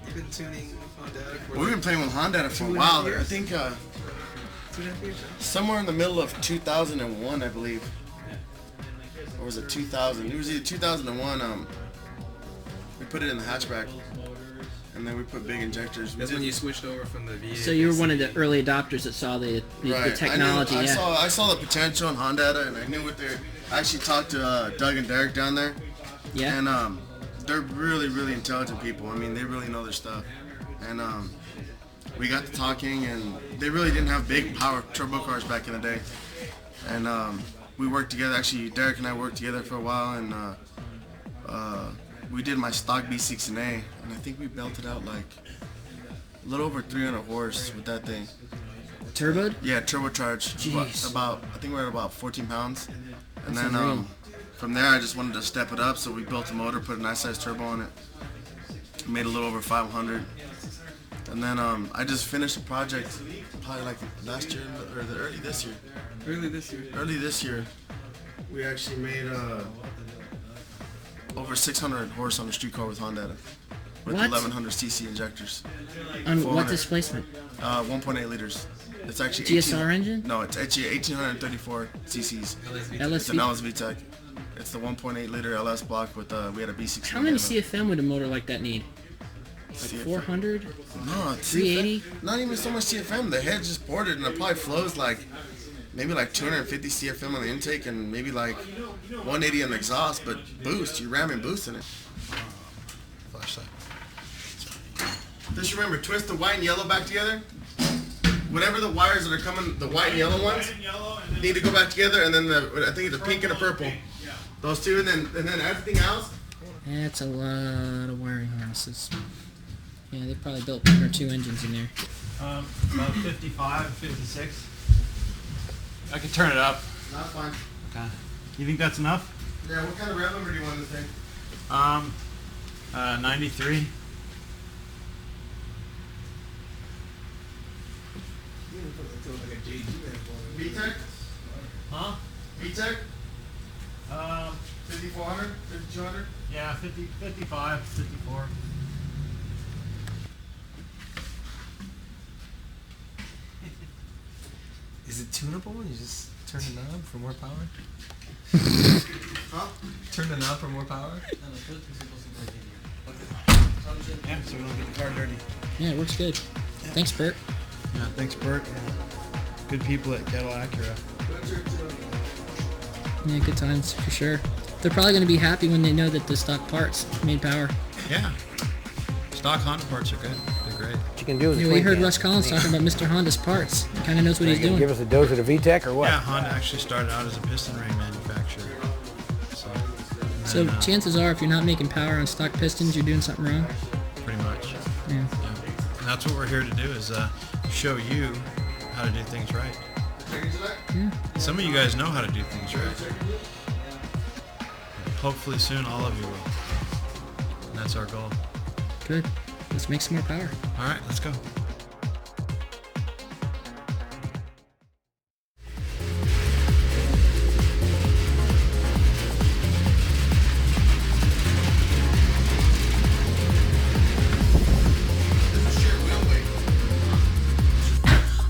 E: You've been tuning Honda for
I: We've been playing with Honda for a while there. I think
E: 2.5 years?
I: somewhere in the middle of 2001, I believe. Or was it 2000? It was either 2001. We put it in the hatchback, and then we put big injectors.
E: That's when you switched over from the V8.
B: So you were one of the early adopters that saw the technology.
I: I saw the potential in Honda, and I knew what they're. I actually talked to Doug and Derek down there.
B: Yeah.
I: And they're really, really intelligent people. I mean, they really know their stuff. And we got to talking, and they really didn't have big power turbo cars back in the day. And we worked together. Actually, Derek and I worked together for a while, and we did my stock B16A, and I think we belted out like a little over 300 horse with that thing.
B: Turboed?
I: Yeah, turbocharged.
B: Jeez.
I: I think we're at about 14 pounds. And then from there, I just wanted to step it up, so we built a motor, put a nice size turbo on it, made a little over 500. And then I just finished a project probably like last year or early this year.
E: Early this year.
I: Early this year, we actually made over 600 horse on the street car with Honda with
B: What?
I: 1100 cc injectors.
B: On
I: 400.
B: what displacement?
I: 1.8 liters. It's actually
B: GSR engine?
I: No, it's actually 1834 cc's. It's an LS VTEC. It's the 1.8 liter LS block with we had a B16.
B: How many CFM would a motor like that need? Like 400?
I: No,
B: 380?
I: Not even so much CFM. The head just ported, and it probably flows like maybe like 250 CFM on the intake and maybe like 180 on the exhaust. But boost, you're ramming boost in it. Flashlight. Just remember, twist the white and yellow back together. Whatever the wires that are coming, the white and yellow ones, need to go back together, and then I think it's the pink and the purple. Those two, and then everything else.
B: That's a lot of wiring harnesses. Yeah, they probably built 1 or 2 engines in there.
C: About 55, 56. I can turn it up.
I: That's fine.
C: Okay. You think that's enough?
I: Yeah, what kind of rev number do you want this thing?
C: 93.
I: VTEC?
C: Huh?
I: VTEC? 5400? 5200?
C: Yeah, 50, 55, 54.
E: Is it tunable? You just turn the knob for more power?
I: Huh?
E: Turn the knob for more power?
C: Yeah, so we don't get the car dirty.
B: Yeah, it works good. Thanks, Bert.
C: Yeah, thanks, Bert. Good people at Kettle Acura.
B: Yeah, good times, for sure. They're probably going to be happy when they know that the stock parts made power.
D: Yeah. Stock Honda parts are good. They're great.
G: What you can do is
B: Yeah, we heard Russ Collins talking about Mr. Honda's parts. He kind of knows what he's doing.
G: Give us a dose of the VTEC or what?
D: Yeah, Honda actually started out as a piston ring manufacturer.
B: So chances are, if you're not making power on stock pistons, you're doing something wrong.
D: Pretty much.
B: Yeah.
D: And that's what we're here to do, is show you how to do things right.
B: Yeah.
D: Some of you guys know how to do things right. Hopefully soon all of you will. And that's our goal.
B: Good. Let's make some more power.
D: All right, let's go.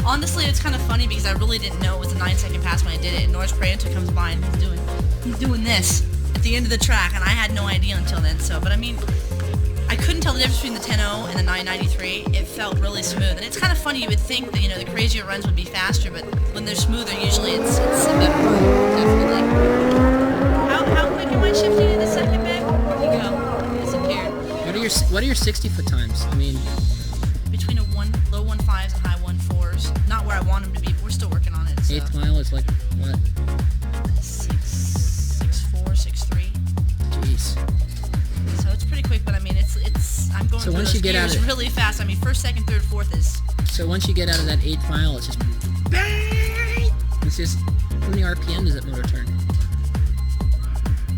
F: Honestly, it's kind of funny because I really didn't know it was a 9-second pass when I did it, and Norris Prieto comes by and he's doing this at the end of the track, and I had no idea until then. So, but I mean, I couldn't tell the difference between the 10.0 and the 993. It felt really smooth, and it's kind of funny. You would think that, you know, the crazier runs would be faster, but when they're smoother, usually it's a better run. Definitely. How quick am I shifting in the second back? Where'd you go? It disappeared.
B: What are your 60-foot times? I mean,
F: between low 1.5s and high 1.4s. Not where I want them to be, but we're still working on it. So.
B: 8th mile is like what?
F: 6.4, 6.3.
B: Jeez.
F: So it's pretty quick, but I mean, I'm going
B: So
F: through
B: once
F: those
B: you get out
F: gears
B: of it-
F: really fast. I mean, 1st, 2nd, 3rd, 4th is.
B: So once you get out of that 8th mile, it's just bang. It's just, how many RPM does that motor turn?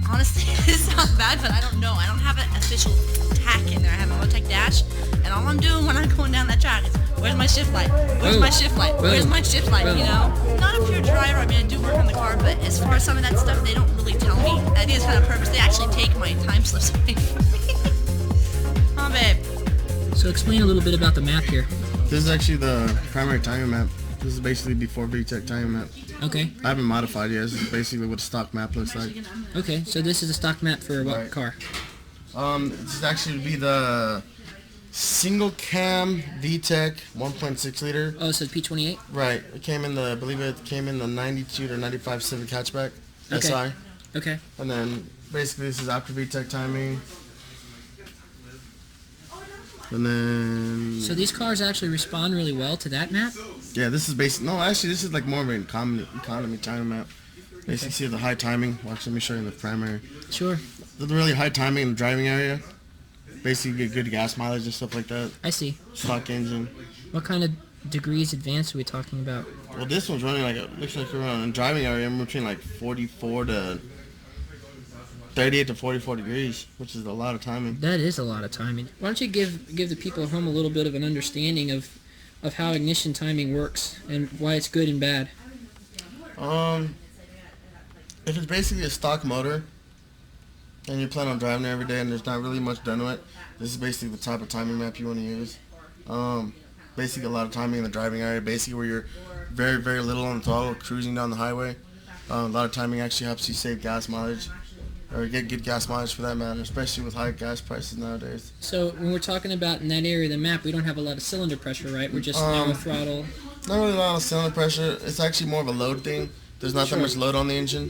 F: Honestly, it's not bad, but I don't know. I don't have an official tack in there. I have a Motec dash, and all I'm doing when I'm going down that track is, where's my shift light? Where's my shift light? Where's my shift light? You know? Not a pure driver. I mean, I do work on the car, but as far as some of that stuff, they don't really tell me. I think it's kind of purpose. They actually take my time slips away from me. Oh, babe.
B: So explain a little bit about the map here.
I: This is actually the primary timing map. This is basically before VTEC timing map.
B: Okay.
I: I haven't modified yet. This is basically what a stock map looks like.
B: Okay, so this is a stock map for what car?
I: This is actually be the single cam VTEC 1.6 liter.
B: Oh, so P28?
I: Right. It came in the, I believe it came in the 92 or 95 Civic hatchback.
B: Okay.
I: SI.
B: Okay.
I: And then basically this is after VTEC timing. And then...
B: So these cars actually respond really well to that map?
I: Yeah, this is basic. No, actually, this is like more of an economy timing map. Basically, see the high timing. Watch, let me show you the primary.
B: Sure.
I: The really high timing in the driving area. Basically, get good gas mileage and stuff like that.
B: I see.
I: Stock engine.
B: What kind of degrees advanced are we talking about?
I: Well, this one's running like looks like around in driving area. I'm between like 44 to 38 to 44 degrees, which is a lot of timing.
B: That is a lot of timing. Why don't you give the people at home a little bit of an understanding of how ignition timing works and why it's good and bad?
I: If it's basically a stock motor and you plan on driving it every day and there's not really much done to it, this is basically the type of timing map you want to use. Basically a lot of timing in the driving area, basically where you're very, very little on the throttle, cruising down the highway. A lot of timing actually helps you save gas mileage, or get good gas mileage for that matter, especially with high gas prices nowadays.
B: So when we're talking about in that area of the map, we don't have a lot of cylinder pressure, right? We're just narrow throttle.
I: Not really a lot of cylinder pressure. It's actually more of a load thing. There's not that much load on the engine.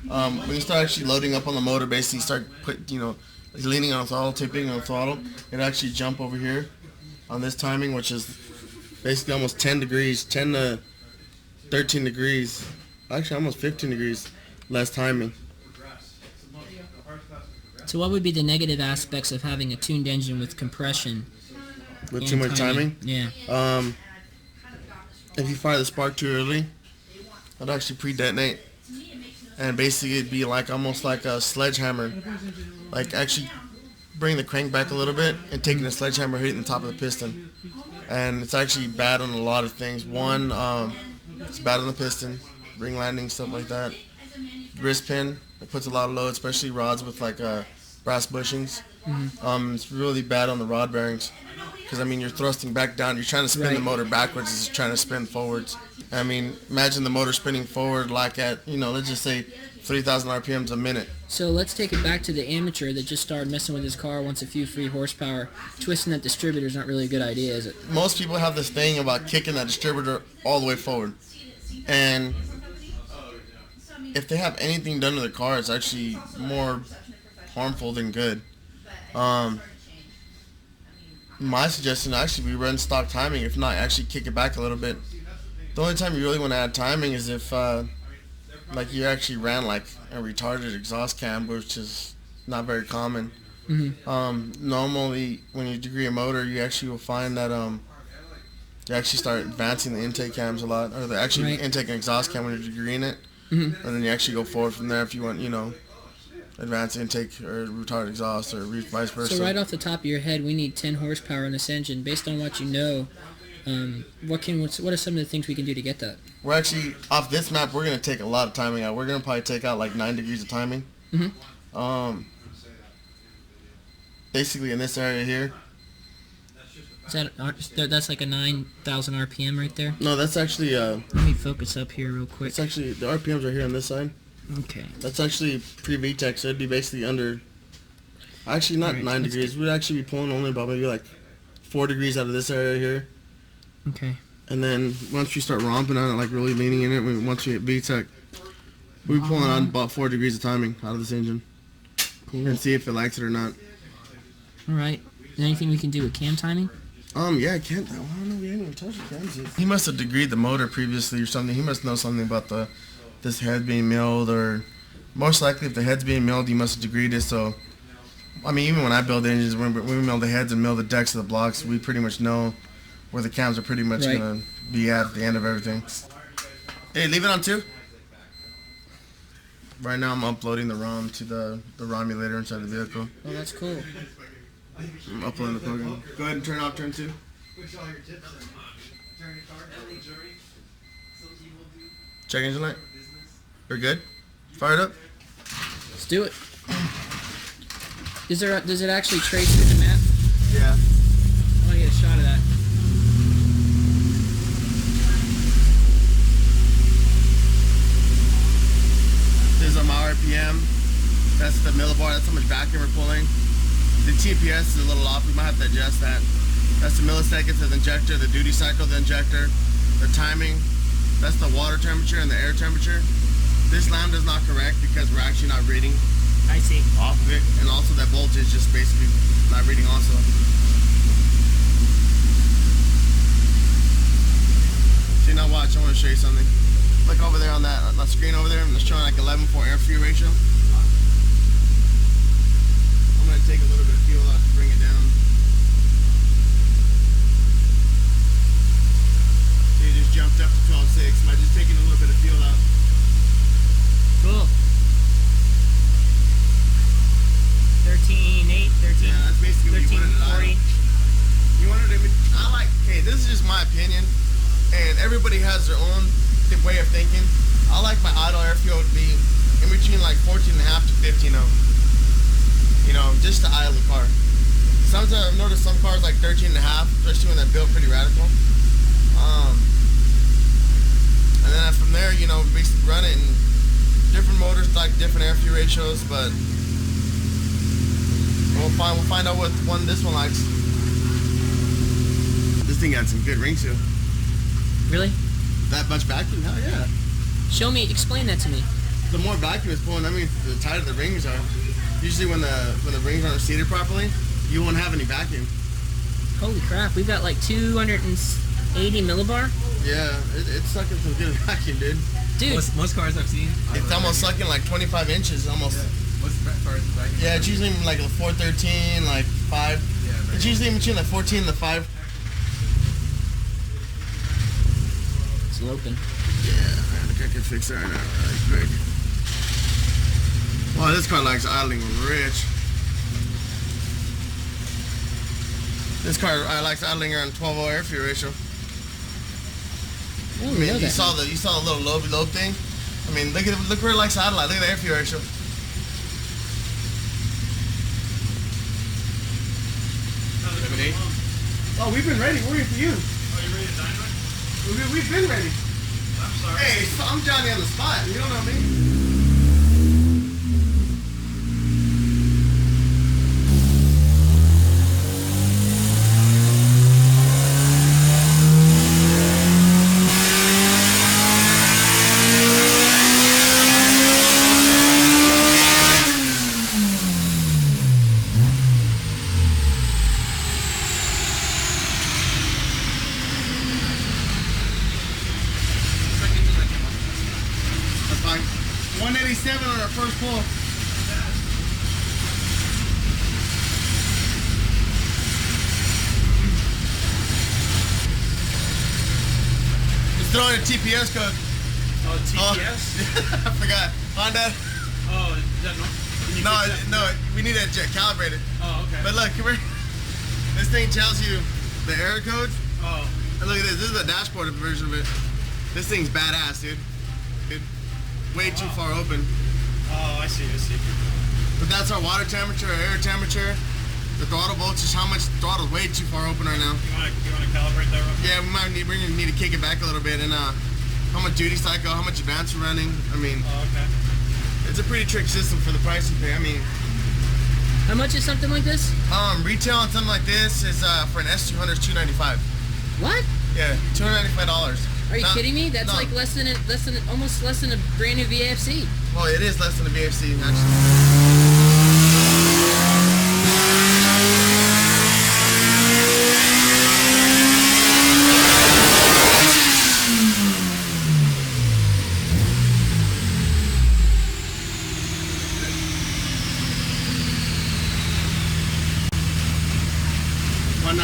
I: When you start actually loading up on the motor, basically start leaning on the throttle, tipping on the throttle, it actually jump over here on this timing, which is basically almost 10 degrees, 10 to 13 degrees, actually almost 15 degrees less timing.
B: So what would be the negative aspects of having a tuned engine with compression?
I: With too much timing?
B: Yeah.
I: If you fire the spark too early, it'll actually pre-detonate. And basically it'd be like almost like a sledgehammer. Like actually bring the crank back a little bit and taking the sledgehammer hitting the top of the piston. And it's actually bad on a lot of things. One, it's bad on the piston, ring landing, stuff like that. Wrist pin, it puts a lot of load, especially rods with like brass bushings. It's really bad on the rod bearings because I mean you're thrusting back down. You're trying to spin the motor backwards. It's trying to spin forwards. I mean, imagine the motor spinning forward like at let's just say 3,000 RPMs a minute.
B: So let's take it back to the amateur that just started messing with his car, wants a few free horsepower. Twisting that distributor is not really a good idea, is it?
I: Most people have this thing about kicking that distributor all the way forward, and if they have anything done to the car, it's actually more harmful than good. My suggestion actually we run stock timing. If not, actually kick it back a little bit. The only time you really want to add timing is if like you actually ran like a retarded exhaust cam, which is not very common. Normally when you degree a motor, you actually will find that you actually start advancing the intake cams a lot, or the actually intake and exhaust cam when you're degreeing it. And then you actually go forward from there if you want, advanced intake or retarded exhaust or vice versa.
B: So right off the top of your head, we need 10 horsepower in this engine. Based on what you know, what are some of the things we can do to get that?
I: We're actually, off this map, we're going to take a lot of timing out. We're going to probably take out like 9 degrees of timing. Basically in this area here.
B: Is that's like a 9,000 RPM right there?
I: No, that's actually...
B: Let me focus up here real quick.
I: It's actually, the RPMs are here on this side.
B: Okay.
I: That's actually pre-VTEC, so it'd be basically under... Actually, not 9 degrees. We'd actually be pulling only about maybe like 4 degrees out of this area here.
B: Okay.
I: And then once you start romping on it, like really leaning in it, once you hit VTEC, we'll be pulling on about 4 degrees of timing out of this engine. Cool. And see if it likes it or not.
B: Alright. Anything we can do with cam timing?
I: Yeah, I can't. I don't know. We ain't even touched the cams yet. He must have degreed the motor previously or something. He must know something about this head being milled, or most likely if the head's being milled, he must have degreed it. So, I mean, even when I build engines, when we mill the heads and mill the decks of the blocks, we pretty much know where the cams are pretty much gonna be at the end of everything. Hey, leave it on too. Right now, I'm uploading the ROM to the ROM emulator inside the vehicle.
B: Oh, that's cool.
I: I'm uploading the program. Go ahead and turn off turn 2. Check engine light. We're good? Fire it up.
B: Let's do it. Does it actually trace through the map?
I: Yeah.
B: I want to get a shot of that.
I: This is my RPM. That's the millibar. That's how much vacuum we're pulling. The TPS is a little off. We might have to adjust that. That's the milliseconds of the injector, the duty cycle of the injector, the timing. That's the water temperature and the air temperature. This lambda is not correct because we're actually not reading.
B: I see.
I: Off of it, and also that voltage just basically not reading also. See, now watch, I want to show you something. Look over there on that screen over there, and it's showing like 11:4 air-fuel ratio. I'm going to take a little bit of fuel out to bring it down. So you just jumped up to 12.6 by just taking a little bit of fuel out.
B: Cool. 13.8, 13.
I: Yeah, that's basically
B: 13.40.
I: You wanted to, I like, hey, this is just my opinion, and everybody has their own way of thinking. I like my idle air fuel to be in between like 14.5 to 15 of. You know, just to idle the car. Sometimes I've noticed some cars like 13.5, especially when they're built pretty radical. And then from there, you know, basically run it, and different motors like different air fuel ratios, but we'll find out what this one likes. This thing had some good rings too.
B: Really?
I: That much vacuum? Hell yeah.
B: Show me, explain that to me.
I: The more vacuum is pulling, I mean, the tighter the rings are. Usually when the rings aren't seated properly, you won't have any vacuum.
B: Holy crap, we've got like 280 millibar?
I: Yeah, it's sucking some good vacuum, dude.
B: Dude.
E: Most cars I've seen.
I: It's almost sucking like 25 inches, almost.
E: Yeah. Most cars vacuum.
I: Yeah, it's usually like a 413, like 5.
E: Yeah,
I: it's usually in between the 14 and the 5.
B: It's open.
I: Yeah, I think I can fix that right now really quick. Wow, this car likes idling rich. This car likes idling around 12.0 air fuel ratio. I mean, you saw the little lobe thing. I mean, look where it likes idle. Look at the air fuel ratio. Oh, we've been ready. We're waiting for you.
E: Oh, you ready to Dyno?
I: We've been ready.
E: I'm sorry.
I: Hey, I'm Johnny on the spot. You don't know me. That's fine. 187 on our first pull. Just throw in a TPS code.
E: Oh, TPS?
I: I forgot. Honda.
E: Oh, is that
I: No, we need to calibrate it.
E: Oh, okay.
I: But look, come here. This thing tells you the error codes.
E: Oh.
I: And look at this. This is the dashboard version of it. This thing's badass, dude. Way too far open.
E: Oh, I see.
I: But that's our water temperature, our air temperature, the throttle voltage. How much throttle? Way too far open right now.
E: You want to calibrate that real quick?
I: Yeah, we're gonna need to kick it back a little bit, and how much duty cycle, how much advance we're running. I mean,
E: Oh, okay.
I: it's a pretty trick system for the price you pay. I mean,
B: How much is something like this?
I: retail on something like this is for an S200 is $295.
B: What?
I: Yeah, $295.
B: Are you kidding me? That's like almost less than a brand new VFC.
I: Well, it is less than a VFC actually.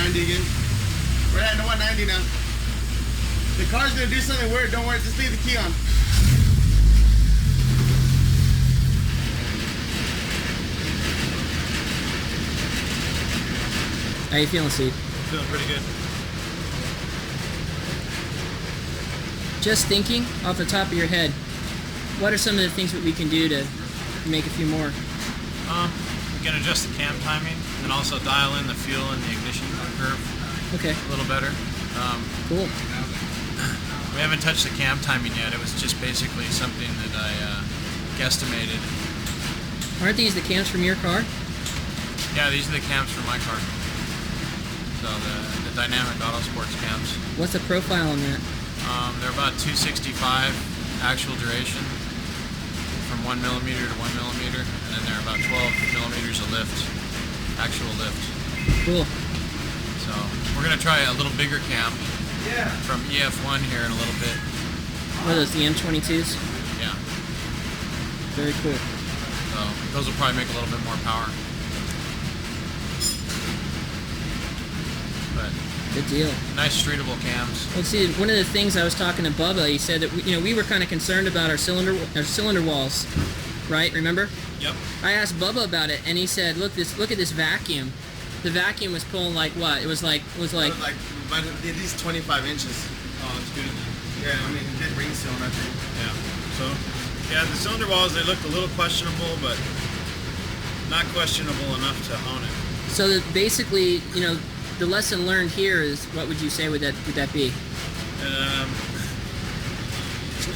I: Again. We're heading to 190 now. The car's gonna do something weird. Don't worry, just leave the key on.
B: How you feeling, Steve?
C: Feeling pretty good.
B: Just thinking off the top of your head, what are some of the things that we can do to make a few more?
C: We can adjust the cam timing and also dial in the fuel and the ignition curve
B: Okay.
C: a little better.
B: Cool.
C: We haven't touched the cam timing yet. It was just basically something that I guesstimated.
B: Aren't these the cams from your car?
C: Yeah, these are the cams for my car. So the dynamic auto sports cams.
B: What's the profile on that?
C: They're about 265 actual duration from 1 millimeter to 1 millimeter, and then they're about 12 millimeters of lift, actual lift.
B: Cool.
C: So we're gonna try a little bigger cam from EF1 here in a little bit.
B: What are those, the M22s?
C: Yeah.
B: Very cool.
C: So those will probably make a little bit more power. But
B: Good deal.
C: nice streetable cams.
B: Well, see, one of the things I was talking to Bubba, he said that we were kind of concerned about our cylinder walls, right? Remember?
C: Yep.
B: I asked Bubba about it, and he said, "Look at this vacuum. The vacuum was pulling like what? It was like
I: at least 25 inches.
C: Oh, that's good.
I: Yeah, I mean, it did ring seal, I think.
C: Yeah. So, yeah, the cylinder walls, they looked a little questionable, but not questionable enough to own it.
B: So that basically, the lesson learned here is, what would you say would that be?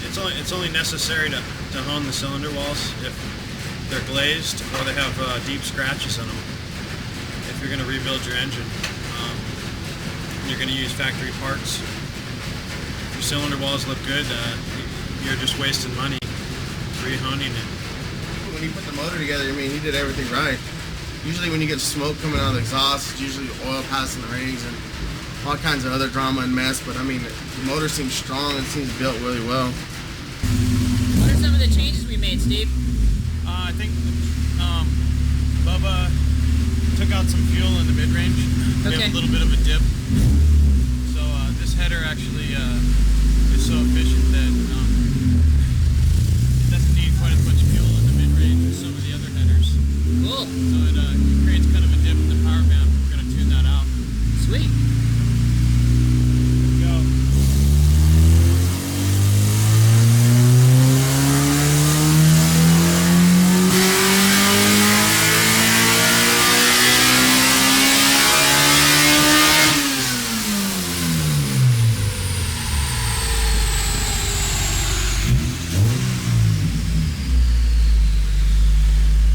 C: It's only necessary to hone the cylinder walls if they're glazed or they have deep scratches in them. If you're going to rebuild your engine, you're going to use factory parts. If your cylinder walls look good, you're just wasting money rehoning it.
I: When he put the motor together, I mean, he did everything right. Usually when you get smoke coming out of the exhaust, it's usually oil passing the rings and all kinds of other drama and mess, but I mean, the motor seems strong and seems built really well.
B: What are some of the changes we made, Steve?
C: I think Bubba took out some fuel in the mid-range. We
B: Okay.
C: have a little bit of a dip. So this header actually is so efficient that it doesn't need quite as much fuel in the mid-range as some of the other headers.
B: Cool.
C: So it creates kind of a dip in the power band. We're going to tune that out.
B: Sweet.
C: Go.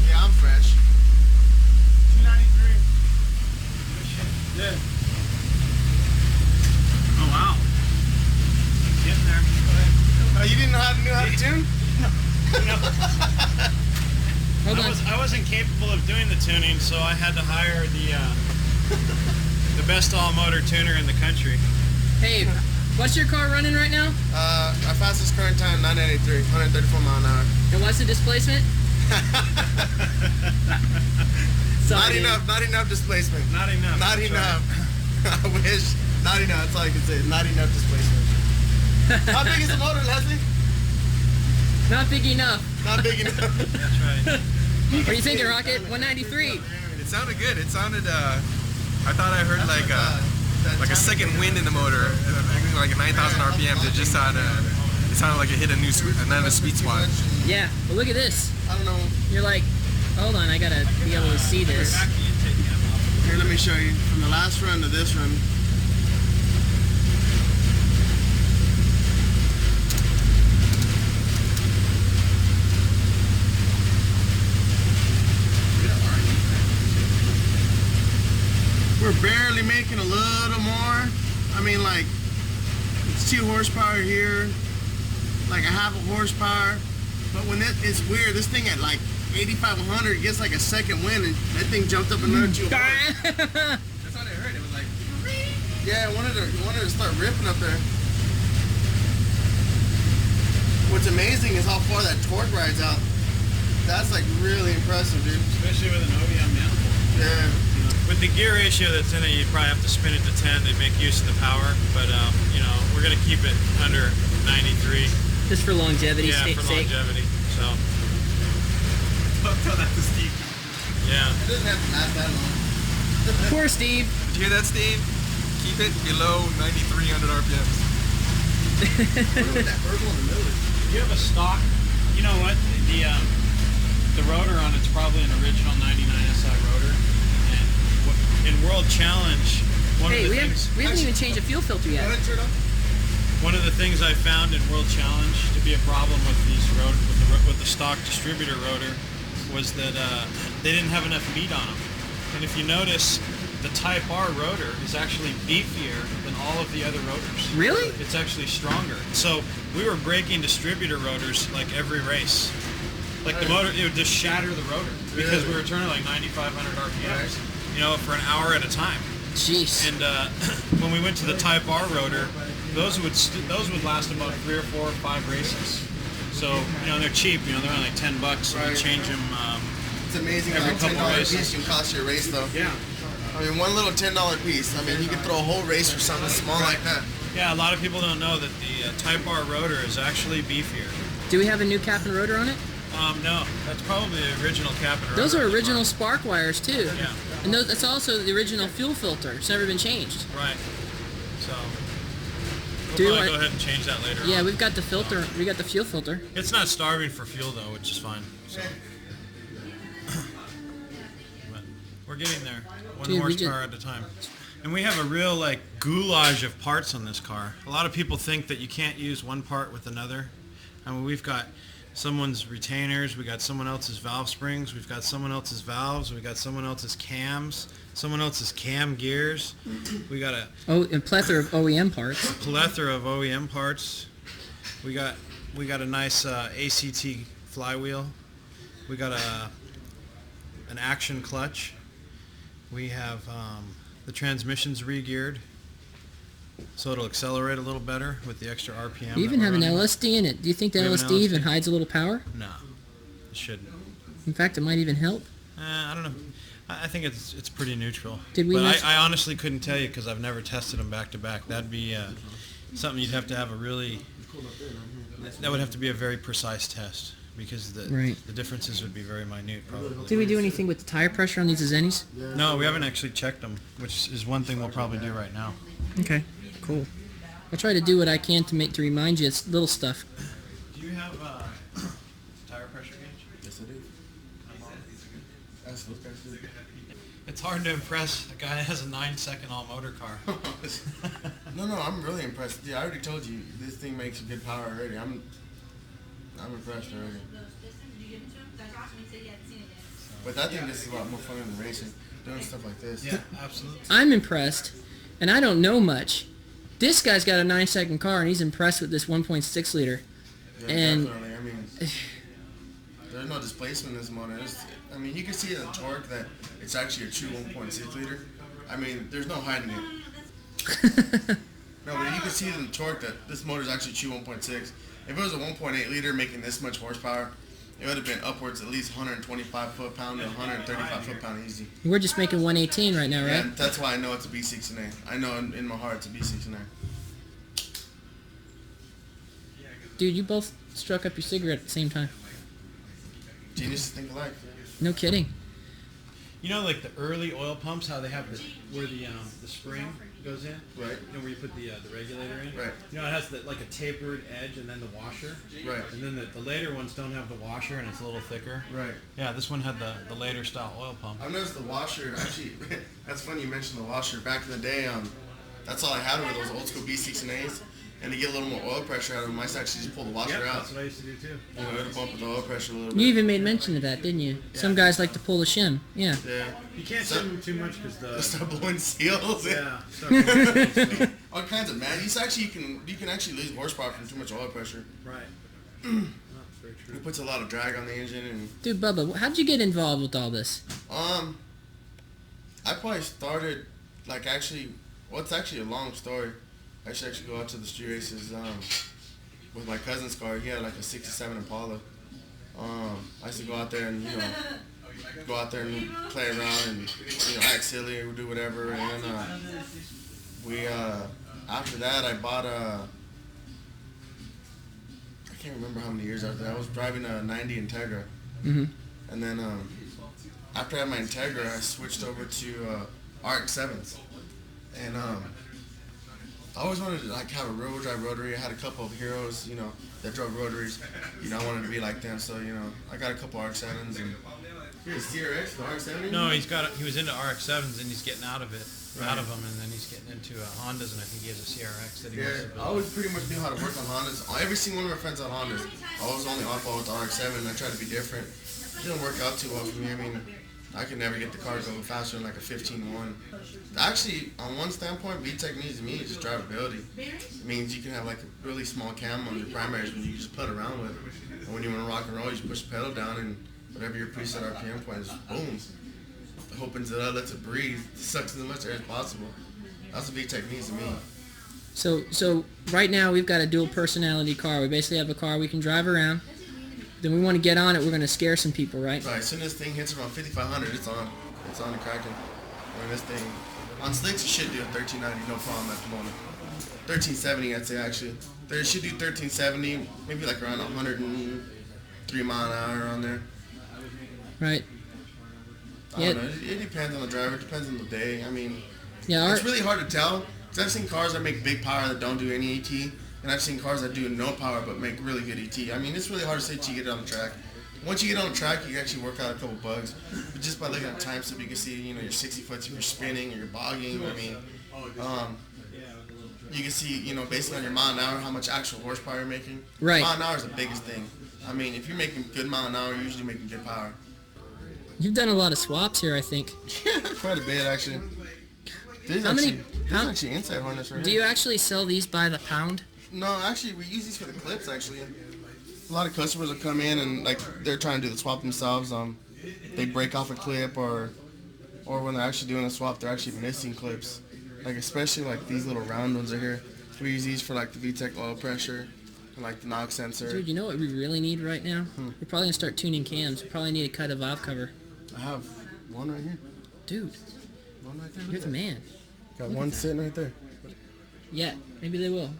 I: Yeah, I'm fresh. 293.
C: Yeah. Oh wow. Getting there.
I: Oh, you didn't know how to tune?
B: Hold on.
C: I wasn't capable of doing the tuning, so I had to hire the best all motor tuner in the country.
B: Hey, what's your car running right now?
I: Our fastest current time, 983, 134 mile an hour.
B: And what's the displacement?
I: Not enough displacement.
C: Not enough.
I: Not
C: That's
I: enough. I wish. Not enough. That's all I can say. Not enough displacement. How big is the motor, Leslie?
B: Not big enough.
I: Not big enough.
C: That's right.
B: What are you thinking, Rocket? 193.
E: It sounded good. It sounded. I thought I heard like a second wind in the motor, like a 9,000 RPMs. It just sounded. It sounded like it hit another sweet spot.
B: Yeah, but look at this.
I: I don't know.
B: You're like, hold on, I gotta be able to see this.
I: Here, let me show you. From the last run to this run. We're barely making a little more. I mean, like, it's 2 horsepower here, like a half a horsepower. But when it's weird, this thing at like 8,500 gets like a second wind, and that thing jumped up another 2 horsepower.
E: That's what I heard. It was like.
I: Yeah, I wanted to start ripping up there. What's amazing is how far that torque rides out. That's like really impressive, dude.
C: Especially with an OEM manifold.
I: Yeah.
C: With the gear ratio that's in it, you probably have to spin it to 10 to make use of the power. But we're gonna keep it under 93.
B: Just for longevity's
C: Yeah, for
B: sake.
C: longevity. So.
E: Tell that to Steve.
C: Yeah.
I: It doesn't have to last that long.
B: Poor Steve.
E: you hear that, Steve? Keep it below 9,300 RPMs.
C: If you have a stock, you know what? The rotor on it's probably an original 99 SI rotor. And in World Challenge,
B: Hey, we haven't even changed a fuel filter yet.
C: One of the things I found in World Challenge to be a problem with these with the stock distributor rotor was that they didn't have enough meat on them. And if you notice, the Type R rotor is actually beefier than all of the other rotors.
B: Really?
C: It's actually stronger. So we were breaking distributor rotors like every race. Like the motor, it would just shatter the rotor because we were turning like 9,500 RPMs, you know, for an hour at a time.
B: Jeez.
C: And when we went to the Type R rotor, those would last about 3 or 4 or 5 races. So, you know, they're cheap. You know, they're only like $10. So we change them.
I: It's amazing
C: every
I: how
C: couple
I: $10
C: races.
I: piece can cost you a race, though.
C: Yeah.
I: I mean, one little $10 piece. I mean, you can throw a whole race for something small like that.
C: Yeah, a lot of people don't know that the Type R rotor is actually beefier.
B: Do we have a new cap and rotor on it?
C: No, that's probably the original cap and rotor.
B: Those are original spark wires too.
C: Yeah.
B: And that's also the original fuel filter. It's never been changed.
C: Right. So we'll
B: Do
C: probably
B: I-
C: go ahead and change that later.
B: Yeah,
C: on.
B: we've got the filter. We got the fuel filter.
C: It's not starving for fuel though, which is fine. So. But we're getting there, one
B: Dude, we
C: horsepower at a time. And we have a real like goulash of parts on this car. A lot of people think that you can't use one part with another. I mean, we've got someone's retainers, we got someone else's valve springs, we've got someone else's valves, we got someone else's cams, someone else's cam gears. We got a
B: plethora of OEM parts.
C: plethora of OEM parts. We got a nice ACT flywheel. We got an action clutch. We have the transmission's re-geared, so it'll accelerate a little better with the extra RPM.
B: You even
C: that
B: have
C: we're
B: an
C: running.
B: LSD in it. Do you think the
C: We have an
B: LSD
C: LSD.
B: even hides a little power?
C: No, it shouldn't.
B: In fact, it might even help.
C: I don't know. I think it's pretty neutral.
B: Did we
C: But
B: miss-
C: I honestly couldn't tell you because I've never tested them back to back. That'd be something you'd have to have that would have to be a very precise test because
B: Right.
C: the differences would be very minute probably.
B: Did we do anything with the tire pressure on these Zennies?
C: No, we haven't actually checked them, which is one thing we'll probably do right now.
B: Okay, cool. I'll try to do what I can to remind you. It's little stuff.
C: Do you have tire pressure gauge?
I: Yes, I do. That's what guys do.
C: It's hard to impress a guy that has a 9-second all-motor car.
I: No, I'm really impressed. Yeah, I already told you this thing makes good power already. I'm impressed already. But I think this is a lot more fun than racing, doing stuff like this.
C: Yeah, absolutely.
B: I'm impressed, and I don't know much. This guy's got a 9-second car, and he's impressed with this 1.6 liter.
I: Yeah,
B: And
I: definitely. I mean, there's no displacement in this motor. I mean, you can see in the torque that it's actually a true 1.6 liter. I mean, there's no hiding it. No, but you can see in the torque that this motor is actually true 1.6. If it was a 1.8 liter making this much horsepower, it would have been upwards at least 125 foot-pound to 135 foot-pound easy.
B: We're just making 118 right now, right?
I: And that's why I know it's a B16A. I know in my heart it's a B16A.
B: Dude, you both struck up your cigarette at the same time.
I: Geniuses think alike.
B: No kidding.
C: You know, like the early oil pumps, how they have where the spring goes in,
I: Right.
C: You know, where you put the regulator in.
I: Right.
C: You know, it has like a tapered edge and then the washer.
I: Right.
C: And then the later ones don't have the washer and it's a little thicker.
I: Right.
C: Yeah, this one had the later style oil pump.
I: I've noticed the washer, actually, that's funny you mentioned the washer. Back in the day, that's all I had were those old school B16As. And to get a little more oil pressure out of them, I used to actually just pull the washer
C: Yep,
I: out.
C: that's what I used to do too.
I: You know, it'll bump with the oil pressure a little
B: You
I: bit.
B: even made mention of that, didn't you? Some guys like to pull the shim. Yeah.
I: Yeah.
C: You can't
I: So-
C: shim them too much because
I: They'll start blowing seals.
C: yeah. Start blowing seals, so-
I: All kinds of man. You can actually lose horsepower from too much oil pressure.
C: Right. That's very true.
I: It puts a lot of drag on the engine and
B: Dude, Bubba, how'd you get involved with all this?
I: I probably started it's actually a long story. I should actually go out to the street races with my cousin's car. He had like a 67 Impala. I used to go out there and play around and act silly or do whatever. And then after that I bought I can't remember how many years after that. I was driving a 90 Integra.
B: Mm-hmm.
I: And then after I had my Integra, I switched over to RX-7s. And I always wanted to like have a real drive rotary. I had a couple of heroes, you know, that drove rotaries. You know, I wanted to be like them. So, you know, I got a couple RX-7s and here's CRX, the RX-7.
C: No, he was into RX-7s and he's getting out of them, and then he's getting into Hondas, and I think he has a CRX that he wants to build.
I: I always pretty much knew how to work on Hondas. Every single one of my friends had Hondas. I was only off with the RX-7, and I tried to be different. It didn't work out too well for me. I mean, I could never get the car going faster than like a 15.1. Actually, on one standpoint, VTEC needs to me is just drivability. It means you can have like a really small cam on your primaries when you just put around with. And when you want to rock and roll, you just push the pedal down, and whatever your preset RPM point is, boom. Opens it up, lets it breathe, sucks as much air as possible. That's what VTEC needs to me.
B: So right now we've got a dual personality car. We basically have a car we can drive around. Then we want to get on it. We're going to scare some people, right?
I: Right. As soon as this thing hits around 5,500, it's on. It's on and cracking. When this thing on slicks, you should do a 1390, no problem at the moment. 1370, I'd say actually. There should do 1370, maybe like around 103 mile an hour on there.
B: Right.
I: I don't know. It depends on the driver. It depends on the day. I mean,
B: yeah,
I: it's really hard to tell. Because I've seen cars that make big power that don't do any ET, and I've seen cars that do no power but make really good ET. I mean, it's really hard to say till you get it on the track. Once you get on the track, you can actually work out a couple bugs. But just by looking at time stuff, you can see, you know, your 60 foot, if you're spinning or you're bogging. I mean, you can see, you know, based on your mile an hour, how much actual horsepower you're making.
B: Right.
I: Mile an hour is the biggest thing. I mean, if you're making good mile an hour, you're usually making good power.
B: You've done a lot of swaps here, I think.
I: Yeah, quite a bit actually. There's actually inside harness right
B: Do
I: here.
B: you actually sell these by the pound?
I: No, actually, we use these for the clips, actually. A lot of customers will come in and, like, they're trying to do the swap themselves. They break off a clip, or when they're actually doing a swap, they're actually missing clips. Like, especially, like, these little round ones are here. We use these for, like, the VTEC oil pressure and, like, the knock sensor.
B: Dude, you know what we really need right now? We're probably going to start tuning cams. We probably need to cut a valve cover.
I: I have one right here.
B: Dude.
I: One right there.
B: You're the man.
I: Got one sitting right there.
B: Yeah, maybe they will.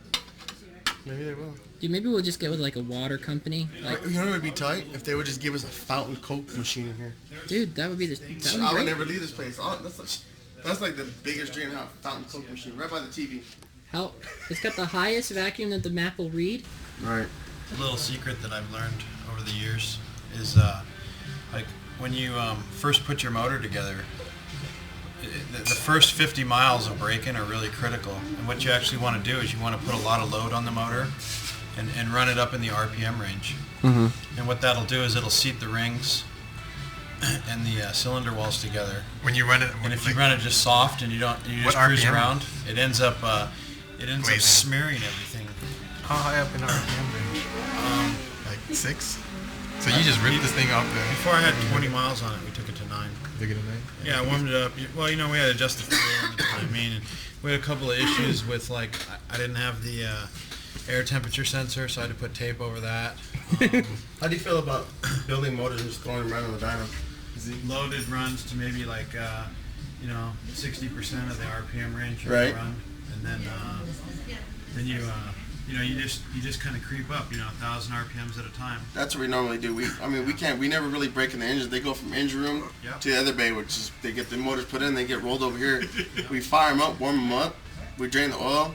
I: Maybe they will.
B: Dude, maybe we'll just get with like a water company. Like,
I: you know what would be tight? If they would just give us a fountain Coke machine in here.
B: Dude, that would be
I: I would never leave this place. That's like the biggest dream, have a fountain Coke machine right by the TV.
B: It's got the highest vacuum that the map will read.
I: Right.
C: A little secret that I've learned over the years is like when you first put your motor together, the first 50 miles of braking are really critical. And what you actually want to do is you want to put a lot of load on the motor and run it up in the RPM range. And what that'll do is it'll seat the rings and the cylinder walls together.
E: When you run it,
C: and if you run it just soft and you just cruise
E: RPM?
C: around, it ends up smearing everything.
E: How high up in RPM range? Like 6? So you just ripped this thing off there.
C: Before I had 20 miles on it, we took it to 9.
E: Took it to 9?
C: Yeah, I warmed it up. Well, you know, we had to adjust the fuel and the timing, and we had a couple of issues with, like, I didn't have the air temperature sensor, so I had to put tape over that.
I: How do you feel about building motors and just throwing them right on the dyno?
C: Loaded runs to maybe like 60% of the RPM range you
I: Right.
C: run, and then you just kind of creep up, 1,000 RPMs at a time.
I: That's what we normally do. We never really break in the engines. They go from engine room to the other bay, which is they get the motors put in, they get rolled over here. We fire them up, warm them up, we drain the oil,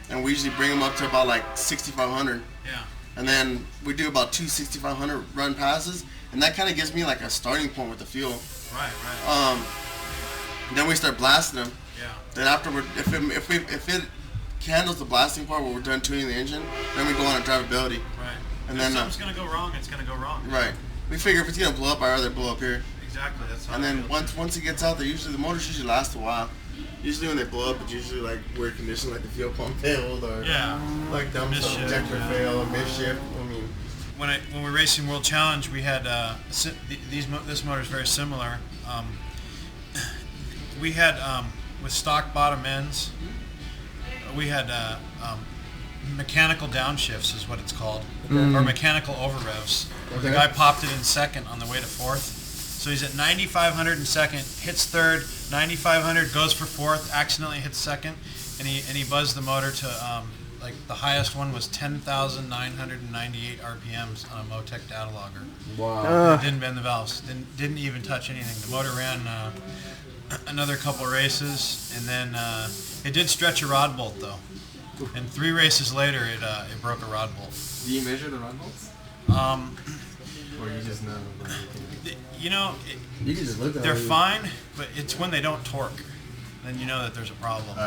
I: and we usually bring them up to about like 6,500.
C: Yeah.
I: And then we do about 2 6,500 run passes, and that kind of gives me like a starting point with the fuel.
C: Right.
I: Then we start blasting them.
C: Yeah.
I: Then afterward, if it handles the blasting part where we're done tuning the engine, then we go on to drivability.
C: Right.
I: And
C: if
I: then
C: something's gonna go wrong, it's gonna go wrong.
I: Right. We figure if it's gonna blow up, I'd rather blow up here.
C: Exactly. That's how.
I: And then once it gets out there, usually the motors usually last a while. Usually when they blow up, it's usually like weird condition, like the fuel pump failed, or like dumb injector fail, or misshift. I mean,
C: when we're racing World Challenge, we had this motor is very similar. We had with stock bottom ends, we had mechanical downshifts is what it's called, or mechanical over revs. The guy popped it in second on the way to fourth. So he's at 9,500 in second, hits third, 9,500, goes for fourth, accidentally hits second, and he buzzed the motor to like the highest one was 10,998 RPMs on a Motec data logger.
I: Wow.
C: Didn't bend the valves. Didn't even touch anything. The motor ran another couple races, and then it did stretch a rod bolt though. And 3 races later, it broke a rod bolt.
E: Do you measure the rod bolts? Or you just know?
C: You know,
E: You can just look at
C: they're
E: it.
C: fine, but it's when they don't torque, then you know that there's a problem.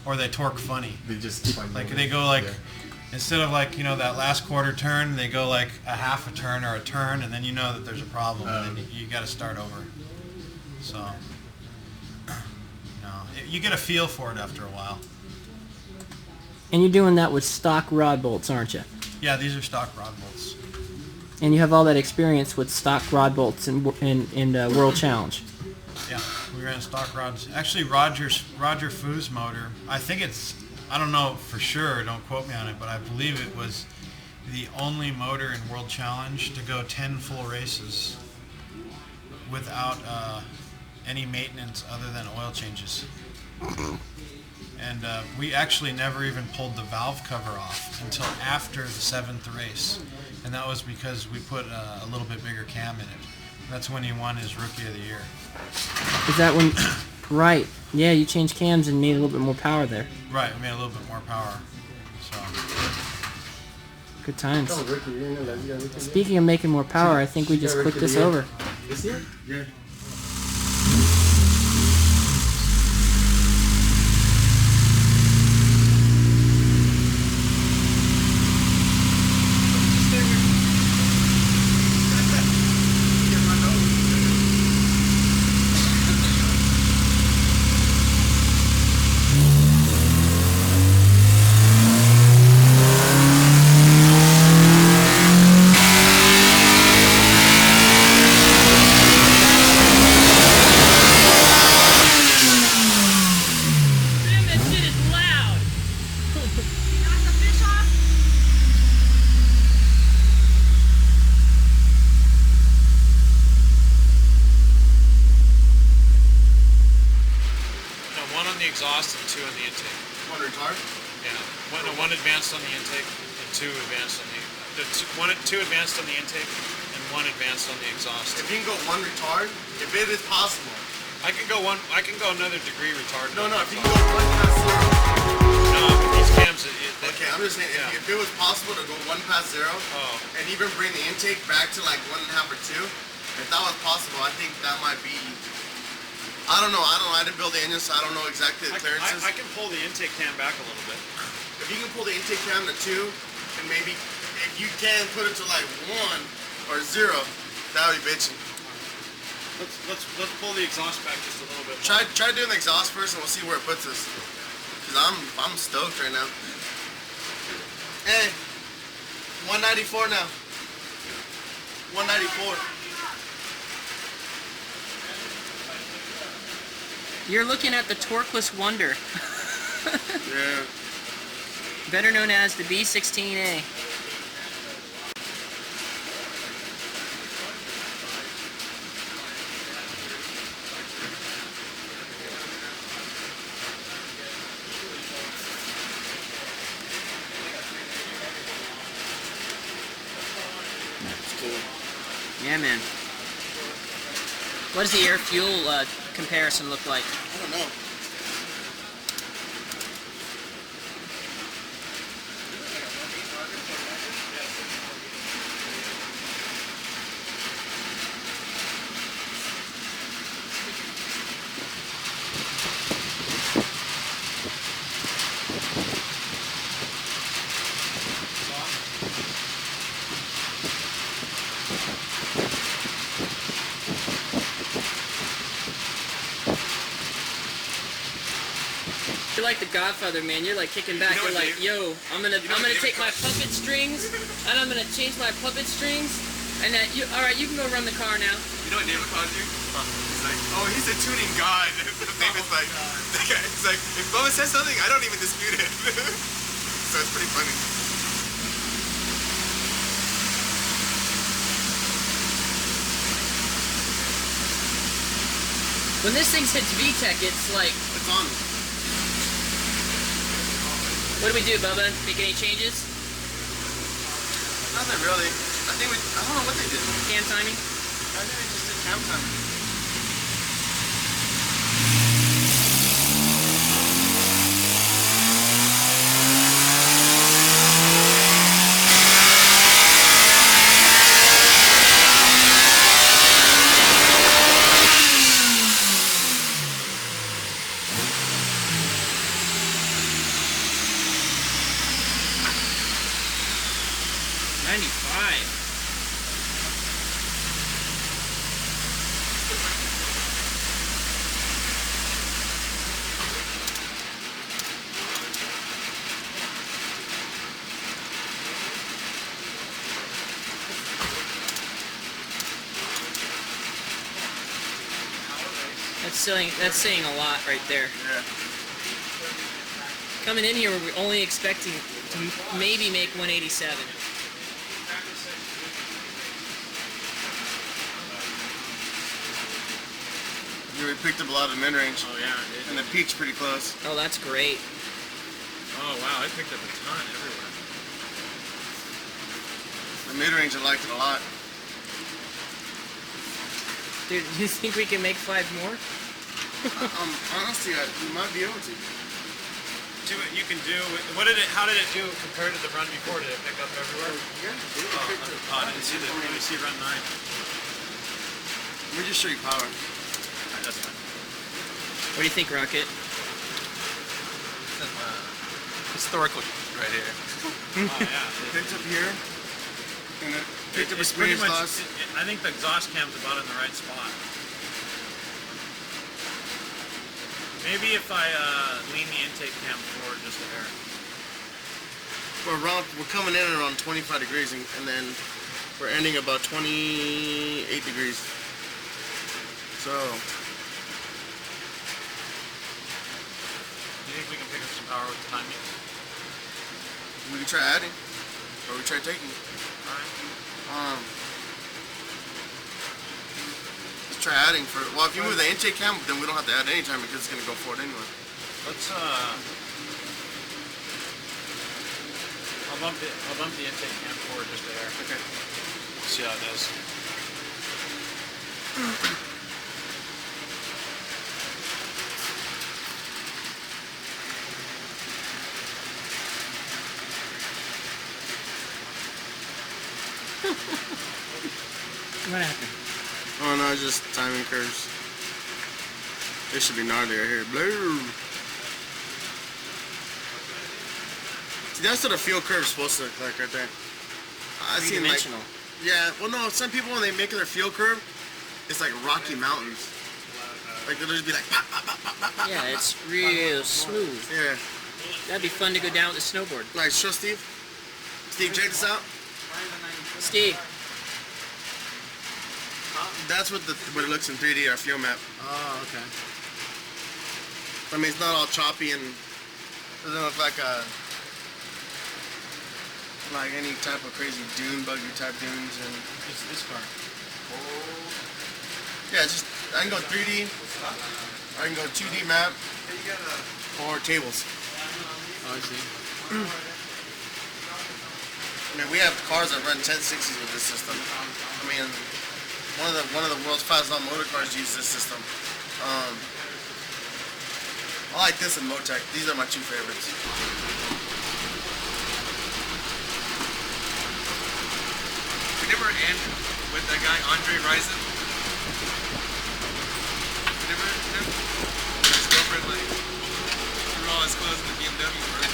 C: Or they torque funny.
E: They just keep on
C: Like
E: moving.
C: they go like, instead of like, you know, that last quarter turn, they go like a half a turn or a turn, and then you know that there's a problem, and then you got to start over. So, you get a feel for it after a while.
B: And you're doing that with stock rod bolts, aren't you?
C: Yeah, these are stock rod bolts.
B: And you have all that experience with stock rod bolts in World Challenge.
C: Yeah, we ran stock rods. Actually, Roger Foo's motor, I think I don't know for sure, don't quote me on it, but I believe it was the only motor in World Challenge to go 10 full races without any maintenance other than oil changes. And we actually never even pulled the valve cover off until after the 7th race. And that was because we put a little bit bigger cam in it. That's when he won his Rookie of the Year.
B: Is that when... Right. Yeah, you changed cams and made a little bit more power there.
C: Right, we made a little bit more power. So.
B: Good times. Speaking of making more power, I think we just clicked this over.
E: This year? Yeah.
C: Exhaust and 2 on the intake.
I: One retard?
C: Yeah. One advanced on the intake and 2 advanced on two advanced on the intake and 1 advanced on the exhaust.
I: If you can go 1 retard, if it is possible.
C: I can go another degree retard.
I: No, if you can go 1 past 0.
C: No, these cams.
I: Okay, I'm just saying, if it was possible to go 1 past 0, and even bring the intake back to like 1.5 or 2, if that was possible, I think that might be. I don't know. I didn't build the engine, so I don't know exactly the clearances.
C: I can pull the intake cam back a little bit.
I: If you can pull the intake cam to 2, and maybe if you can put it to like 1 or 0, that would be bitching.
C: Let's pull the exhaust back just a little bit.
I: Try doing the exhaust first, and we'll see where it puts us. Cause I'm stoked right now. Hey, 194 now. 194.
B: You're looking at the torqueless wonder.
I: Yeah.
B: Better known as the B16A.
I: That's cool.
B: Yeah, man. What does the air-fuel comparison look like?
I: I don't know.
B: You're like the Godfather, man. You're like kicking back. You're like, yo, I'm gonna take my puppet strings and I'm gonna change my puppet strings. And all right, you can go run the car now.
E: You know what David calls you? He's like, oh, he's a tuning god. David's like, he's like, if Bubba says something, I don't even dispute it. So it's pretty funny.
B: When this thing hits VTEC, it's like...
I: It's on.
B: What do we do, Bubba? Make any changes?
I: Nothing really. I don't know what they did.
B: Cam timing?
I: I think they just did cam timing.
B: 95. That's saying a lot right there.
I: Yeah.
B: Coming in here, we're only expecting to maybe make 187.
I: Yeah, we picked up a lot of mid-range.
C: Oh yeah, it,
I: And the peak's pretty close.
B: Oh, that's great.
C: oh wow, I picked up a ton everywhere.
I: The mid-range, I liked it a lot.
B: Dude, do you think we can make 5 more?
I: Honestly, we might be able to.
C: See what you can do. What did it? How did it do compared to the run before? Did it pick up everywhere?
I: Yeah,
C: Oh, I didn't see the. Let me see run 9.
I: Let me just show you power.
C: Alright, that's fine.
B: What do you think, Rocket?
E: Historical right here.
C: Oh yeah.
I: Picked up here, and then picked up a
C: It's pretty
I: squeeze
C: much.
I: loss.
C: I think the exhaust cam's about in the right spot. Maybe if I lean the intake cam forward just a hair.
I: We're coming in around 25 degrees, and then we're ending about 28 degrees. So,
C: Do you think we can pick up some power with the timing?
I: we can try adding, or we try taking.
C: Alright.
I: Let's try adding for. Well, if you move the intake cam, then we don't have to add any time because it's gonna go forward anyway.
C: Let's I'll bump the intake cam forward just a hair.
I: Okay.
C: See how it does.
B: What happened?
I: Oh no, it's just timing curves. They should be gnarly right here. Blue. See, that's what a field curve is supposed to look like right there. I've seen like,
B: Three-dimensional.
I: yeah. Well, no, some people when they make their field curve, it's like Rocky Mountains. Like they'll just be like, pop, pop, pop, pop, pop, pop,
B: Yeah,
I: pop,
B: it's real smooth.
I: yeah.
B: That'd be fun to go down with the snowboard.
I: Nice, show Steve. Steve, check this out.
B: Steve.
I: That's what it looks in 3D, our field map.
C: Oh, okay.
I: I mean, it's not all choppy and doesn't look like any type of crazy dune buggy type dunes and
C: It's this car.
I: yeah, it's just I can go 3D, I can go 2D map, or tables.
C: Oh, I see.
I: I mean, we have cars that run 1060s with this system. I mean, one of the world's fastest motor cars use this system. I like this and Motec. These are my two favorites.
E: We never end with that guy Andre Rison. We never his girlfriend like threw all his clothes in the BMW version.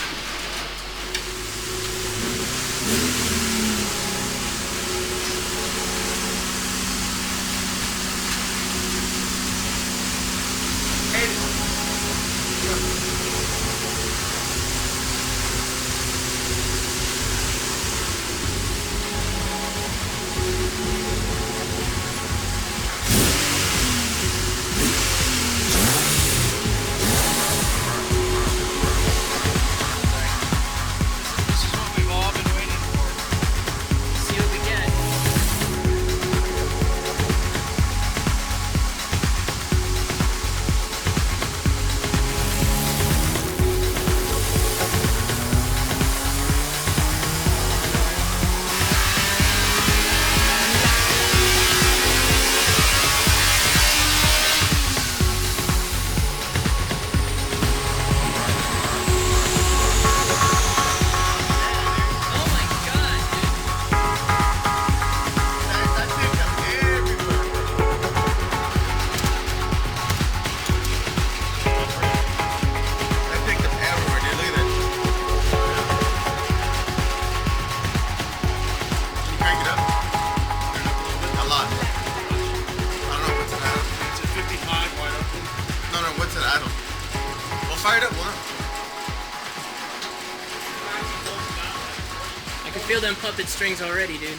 B: I can feel them puppet strings already, dude.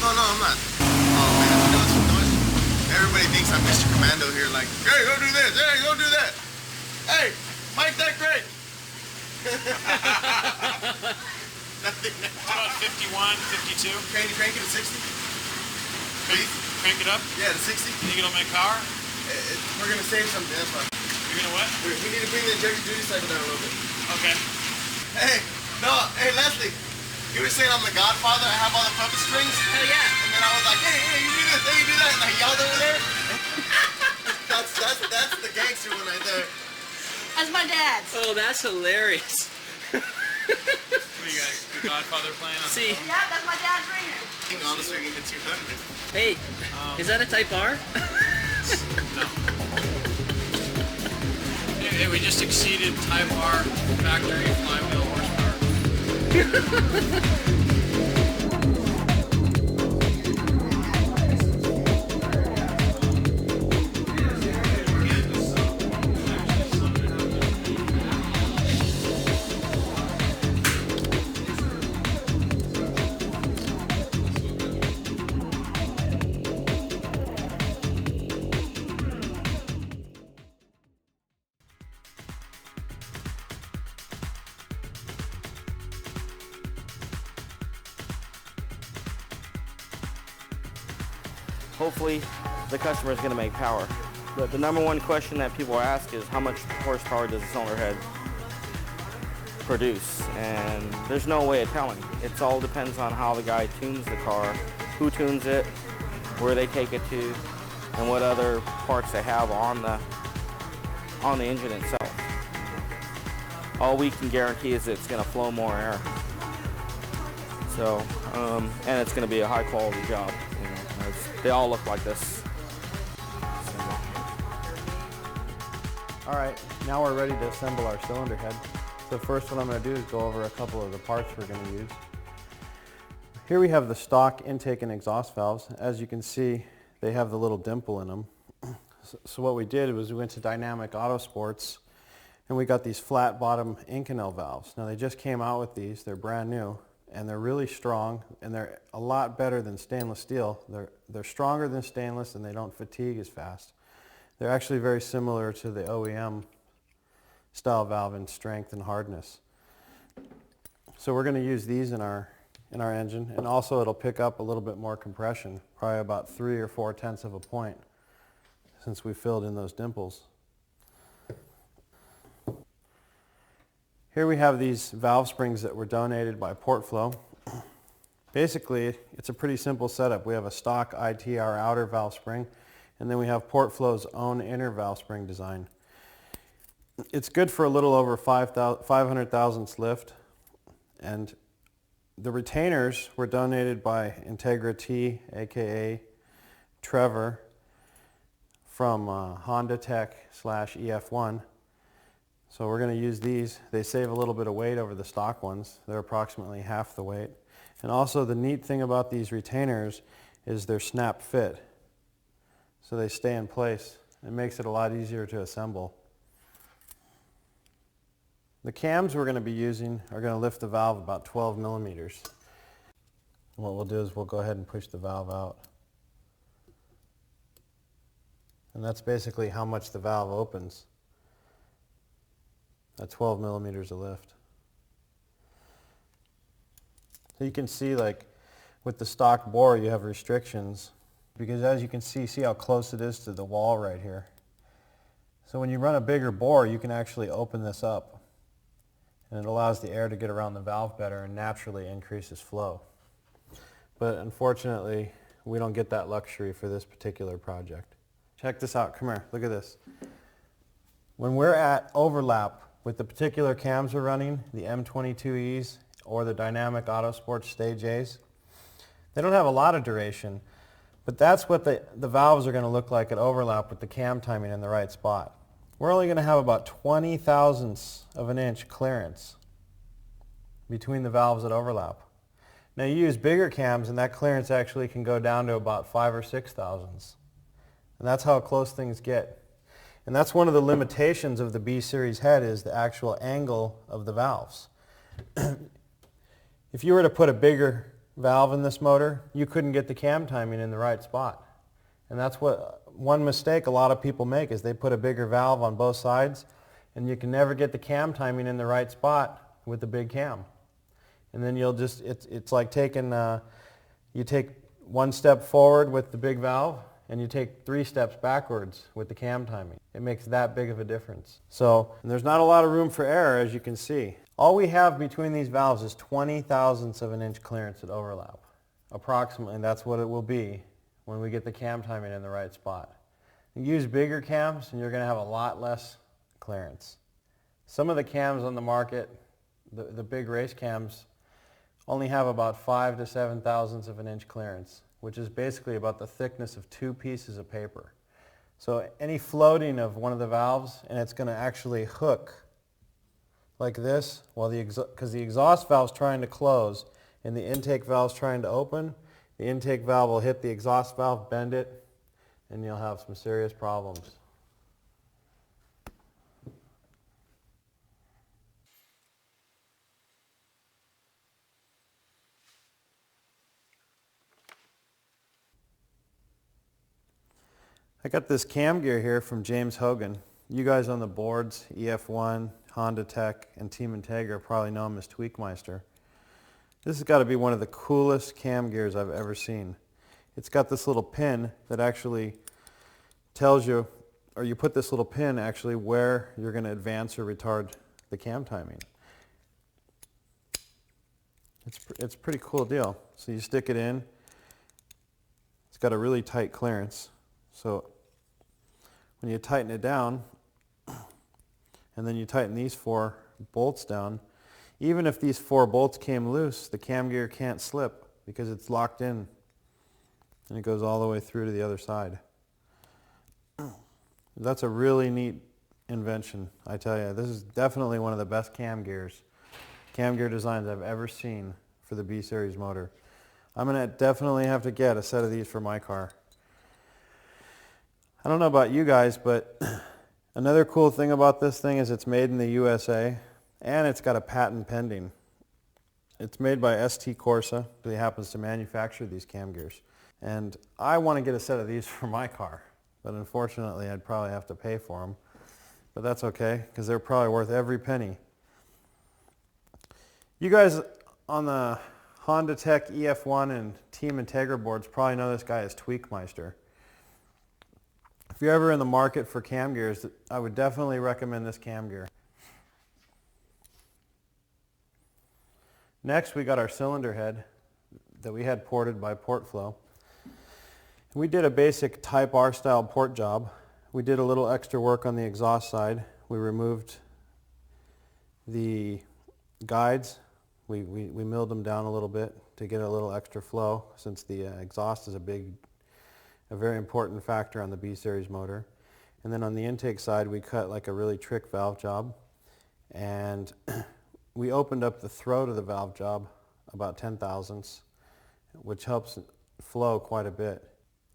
E: No, I'm not. Oh man, everybody thinks I'm Mr. Commando here. Like, hey, go do this. Hey, go do that. Hey, Mike, that great.
C: About 51, 52.
E: Crank it to 60. Please.
C: Crank it up.
E: Yeah, to 60.
C: You think it'll make power?
E: We're gonna save something. That's why.
C: You're gonna what?
E: We need to bring the injector duty cycle down a little bit.
C: Okay.
E: Hey, Leslie. You were saying I'm the Godfather. I have all the puppet strings.
B: Hell yeah.
E: And then I was like, hey, you do this, hey, you do that, and I yelled over there. that's the gangster one right there.
F: That's my dad's.
B: Oh, that's hilarious.
C: What do you guys, the Godfather playing on?
B: See.
F: Yeah, that's my dad's ringer.
E: On the swing into 200.
B: Hey, is that a Type R?
C: No. Hey, we just exceeded Type R factory flywheel horsepower.
L: Hopefully the customer is going to make power. But the number one question that people ask is how much horsepower does the cylinder head produce? And there's no way of telling. It all depends on how the guy tunes the car, who tunes it, where they take it to, and what other parts they have on the engine itself. All we can guarantee is it's going to flow more air. So, and it's going to be a high quality job. You know, they all look like this.
A: All right, now we're ready to assemble our cylinder head. So first what I'm going to do is go over a couple of the parts we're going to use. Here we have the stock intake and exhaust valves. As you can see, they have the little dimple in them. So what we did was we went to Dynamic Auto Sports and we got these flat bottom Inconel valves. Now they just came out with these, they're brand new, and they're really strong, and they're a lot better than stainless steel. They're stronger than stainless and they don't fatigue as fast. They're actually very similar to the OEM style valve in strength and hardness. So we're going to use these in our engine, and also it'll pick up a little bit more compression, probably about 3 or 4/10 of a point, since we filled in those dimples. Here we have these valve springs that were donated by Portflow. Basically, it's a pretty simple setup. We have a stock ITR outer valve spring, and then we have Portflow's own inner valve spring design. It's good for a little over 500 thousandths lift, and the retainers were donated by Integra T, aka Trevor, from Honda Tech / EF1. So we're going to use these. They save a little bit of weight over the stock ones. They're approximately half the weight. And also the neat thing about these retainers is they're snap fit. So they stay in place. It makes it a lot easier to assemble. The cams we're going to be using are going to lift the valve about 12 millimeters. And what we'll do is we'll go ahead and push the valve out. And that's basically how much the valve opens. At 12 millimeters of lift. So you can see, like with the stock bore, you have restrictions, because as you can see how close it is to the wall right here. So when you run a bigger bore, you can actually open this up, and it allows the air to get around the valve better and naturally increases flow. But unfortunately, we don't get that luxury for this particular project. Check this out. Come here. Look at this. When we're at overlap with the particular cams we're running, the M22Es or the Dynamic Auto Sports Stage A's, they don't have a lot of duration, but that's what the valves are going to look like at overlap with the cam timing in the right spot. We're only going to have about 20 thousandths of an inch clearance between the valves at overlap. Now you use bigger cams and that clearance actually can go down to about 5 or 6 thousandths. And that's how close things get. And that's one of the limitations of the B series head, is the actual angle of the valves. If you were to put a bigger valve in this motor, you couldn't get the cam timing in the right spot. And that's one mistake a lot of people make, is they put a bigger valve on both sides, and you can never get the cam timing in the right spot with the big cam. And then you'll just, it's like taking, you take one step forward with the big valve, and you take 3 steps backwards with the cam timing. It makes that big of a difference. So there's not a lot of room for error, as you can see. All we have between these valves is 20 thousandths of an inch clearance at overlap. Approximately, and that's what it will be when we get the cam timing in the right spot. You use bigger cams and you're going to have a lot less clearance. Some of the cams on the market, the big race cams, only have about 5 to 7 thousandths of an inch clearance, which is basically about the thickness of 2 pieces of paper. So any floating of one of the valves, and it's going to actually hook like this, because the exhaust valve is trying to close and the intake valve is trying to open, the intake valve will hit the exhaust valve, bend it, and you'll have some serious problems. I got this cam gear here from James Hogan. You guys on the boards, EF1, Honda Tech, and Team Integra probably know him as Tweakmeister. This has got to be one of the coolest cam gears I've ever seen. It's got this little pin that actually tells you, or you put this little pin actually where you're going to advance or retard the cam timing. It's a pretty cool deal. So you stick it in. It's got a really tight clearance. So when you tighten it down, and then you tighten these 4 bolts down, even if these 4 bolts came loose, the cam gear can't slip because it's locked in, and it goes all the way through to the other side. That's a really neat invention, I tell you. This is definitely one of the best cam gear designs I've ever seen for the B series motor. I'm going to definitely have to get a set of these for my car. I don't know about you guys, but another cool thing about this thing is it's made in the USA, and it's got a patent pending. It's made by ST Corsa, who happens to manufacture these cam gears. And I want to get a set of these for my car, but unfortunately I'd probably have to pay for them. But that's okay, because they're probably worth every penny. You guys on the Honda Tech EF1 and Team Integra boards probably know this guy as Tweakmeister. If you're ever in the market for cam gears, I would definitely recommend this cam gear. Next, we got our cylinder head that we had ported by Portflow. We did a basic Type R style port job. We did a little extra work on the exhaust side. We removed the guides. We milled them down a little bit to get a little extra flow, since the exhaust is a very important factor on the B series motor. And then on the intake side, we cut like a really trick valve job, and we opened up the throat of the valve job about 10 thousandths, which helps flow quite a bit.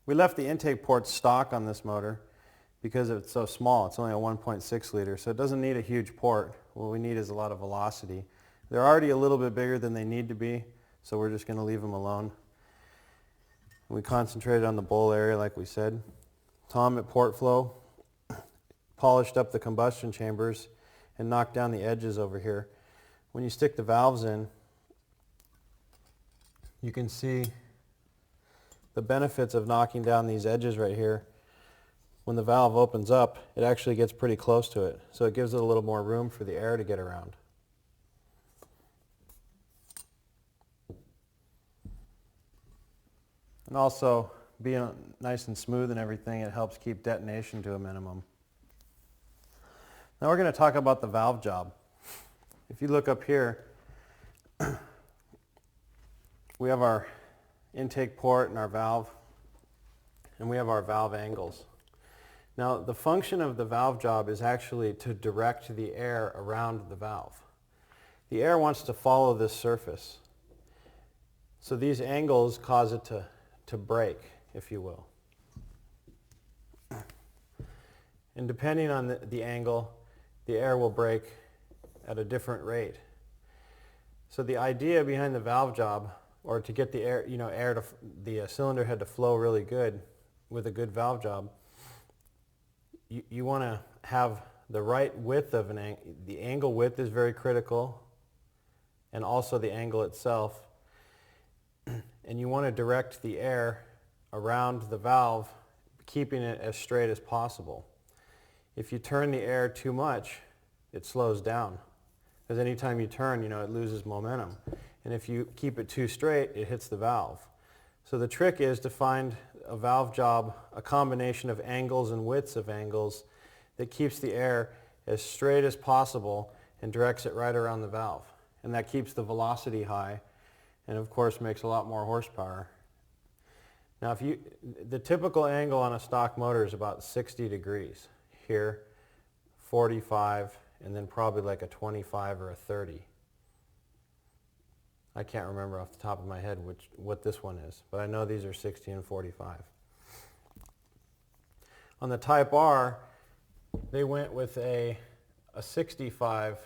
A: We left the intake port stock on this motor because it's so small. It's only a 1.6 liter, so it doesn't need a huge port. What we need is a lot of velocity. They're already a little bit bigger than they need to be, so we're just going to leave them alone. We concentrated on the bowl area, like we said. Tom at Portflow polished up the combustion chambers and knocked down the edges over here. When you stick the valves in, you can see the benefits of knocking down these edges right here. When the valve opens up, it actually gets pretty close to it, so it gives it a little more room for the air to get around. And also, being nice and smooth and everything, it helps keep detonation to a minimum. Now we're going to talk about the valve job. If you look up here, we have our intake port and our valve, and we have our valve angles. Now the function of the valve job is actually to direct the air around the valve. The air wants to follow this surface. So these angles cause it to break, if you will. And depending on the angle, the air will break at a different rate. So the idea behind the valve job, or to get the air, the cylinder head to flow really good with a good valve job, you want to have the right width of an angle. The angle width is very critical, and also the angle itself. And you want to direct the air around the valve, keeping it as straight as possible. If you turn the air too much, it slows down. Because anytime you turn, it loses momentum. And if you keep it too straight, it hits the valve. So the trick is to find a valve job, a combination of angles and widths of angles that keeps the air as straight as possible and directs it right around the valve. And that keeps the velocity high, and of course makes a lot more horsepower. Now the typical angle on a stock motor is about 60 degrees. Here, 45, and then probably like a 25 or a 30. I can't remember off the top of my head what this one is, but I know these are 60 and 45. On the Type R, they went with a 65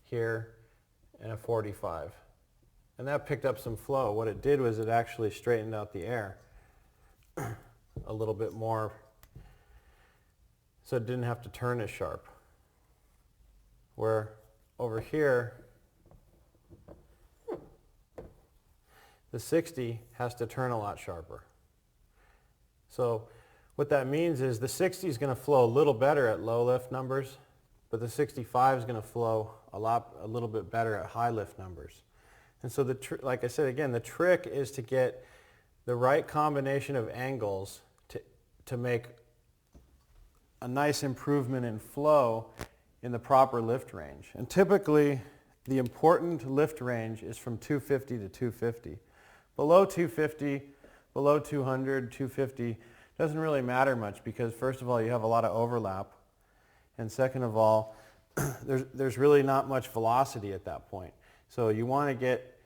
A: here and a 45. And that picked up some flow. What it did was it actually straightened out the air a little bit more, so it didn't have to turn as sharp. Where over here, the 60 has to turn a lot sharper. So what that means is the 60 is going to flow a little better at low lift numbers, but the 65 is going to flow a little bit better at high lift numbers. And so like I said again, the trick is to get the right combination of angles to make a nice improvement in flow in the proper lift range. And typically the important lift range is from 250 to 250. Below 250, below 200, 250 doesn't really matter much, because first of all you have a lot of overlap, and second of all there's really not much velocity at that point. So you want to get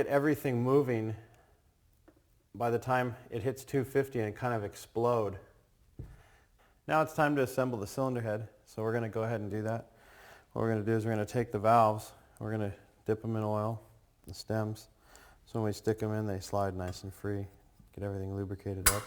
A: everything moving by the time it hits 250 and kind of explode. Now it's time to assemble the cylinder head, so we're going to go ahead and do that. What we're going to do is we're going to take the valves, we're going to dip them in oil, the stems, so when we stick them in they slide nice and free, get everything lubricated up.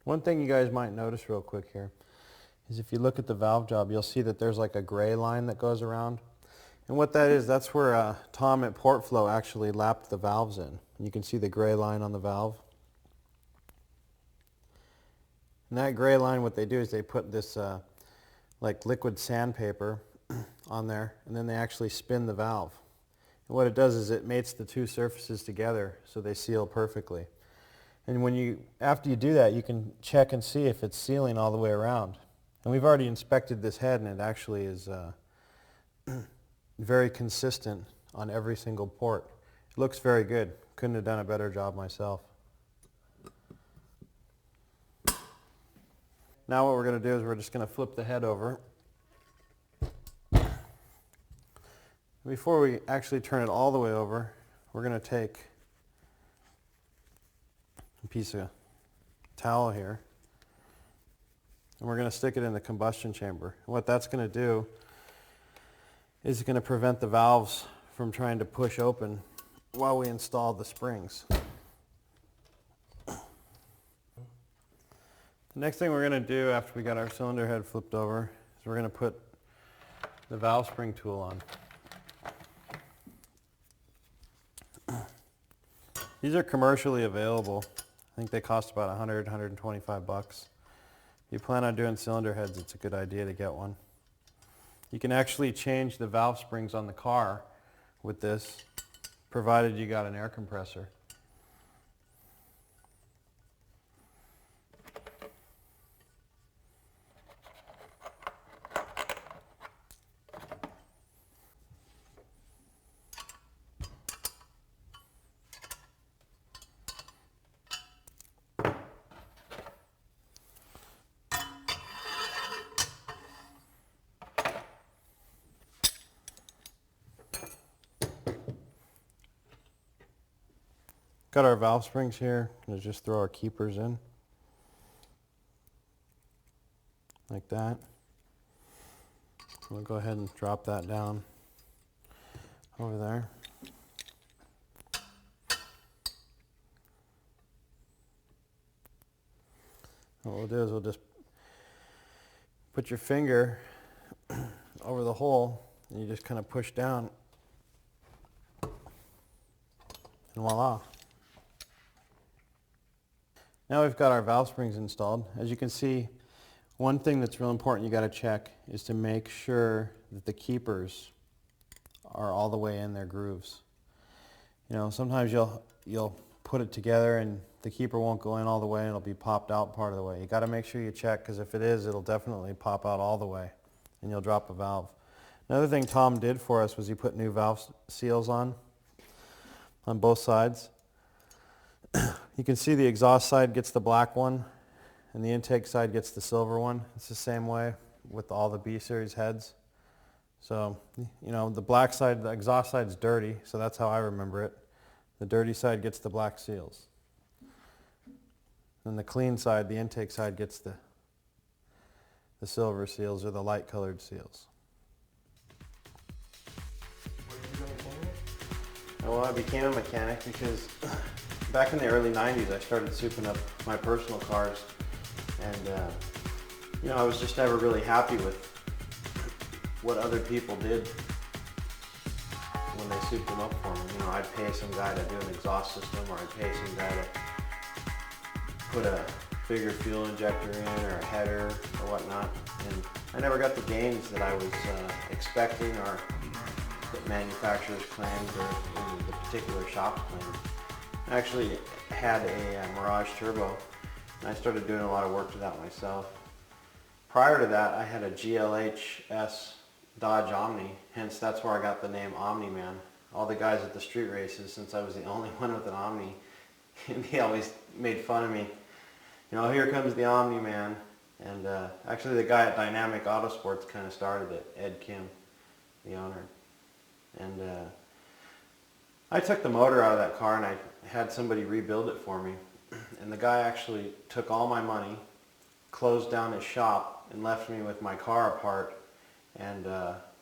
A: One thing you guys might notice real quick here is if you look at the valve job, you'll see that there's like a gray line that goes around. And what that is, that's where Tom at Portflow actually lapped the valves in. You can see the gray line on the valve. And that gray line, what they do is they put this like liquid sandpaper on there, and then they actually spin the valve. And what it does is it mates the two surfaces together so they seal perfectly. And after you do that, you can check and see if it's sealing all the way around. And we've already inspected this head, and it actually is very consistent on every single port. It looks very good. Couldn't have done a better job myself. Now what we're going to do is we're just going to flip the head over. Before we actually turn it all the way over, we're going to take a piece of towel here, and we're going to stick it in the combustion chamber. And what that's going to do is it's going to prevent the valves from trying to push open while we install the springs. The next thing we're going to do after we got our cylinder head flipped over is we're going to put the valve spring tool on. These are commercially available. I think they cost about $100, $125. If you plan on doing cylinder heads, it's a good idea to get one. You can actually change the valve springs on the car with this, provided you got an air compressor. Got our valve springs here. We'll just throw our keepers in. Like that. We'll go ahead and drop that down over there. What we'll do is we'll just put your finger over the hole and you just kind of push down and voila. Now we've got our valve springs installed. As you can see, one thing that's real important you got to check is to make sure that the keepers are all the way in their grooves. You know, sometimes you'll put it together and the keeper won't go in all the way and it'll be popped out part of the way. You got to make sure you check, because if it is, it'll definitely pop out all the way and you'll drop a valve. Another thing Tom did for us was he put new valve seals on both sides. You can see the exhaust side gets the black one and the intake side gets the silver one. It's the same way with all the B series heads. So, you know, the black side, the exhaust side's dirty, so that's how I remember it. The dirty side gets the black seals. And the clean side, the intake side, gets the silver seals or the light colored seals. Well, I became a mechanic because back in the early 90s I started souping up my personal cars, and you know, I was just never really happy with what other people did when they souped them up for me. You know, I'd pay some guy to do an exhaust system, or I'd pay some guy to put a bigger fuel injector in or a header or whatnot, and I never got the gains that I was expecting, or that manufacturers claimed, or the particular shop claimed. I actually had a Mirage Turbo, and I started doing a lot of work to that myself. Prior to that, I had a GLHS Dodge Omni, hence that's where I got the name Omniman. All the guys at the street races, since I was the only one with an Omni, they always made fun of me. You know, here comes the Omniman. And actually the guy at Dynamic Autosports kind of started it, Ed Kim, the owner. And I took the motor out of that car and I had somebody rebuild it for me. And the guy actually took all my money, closed down his shop, and left me with my car apart and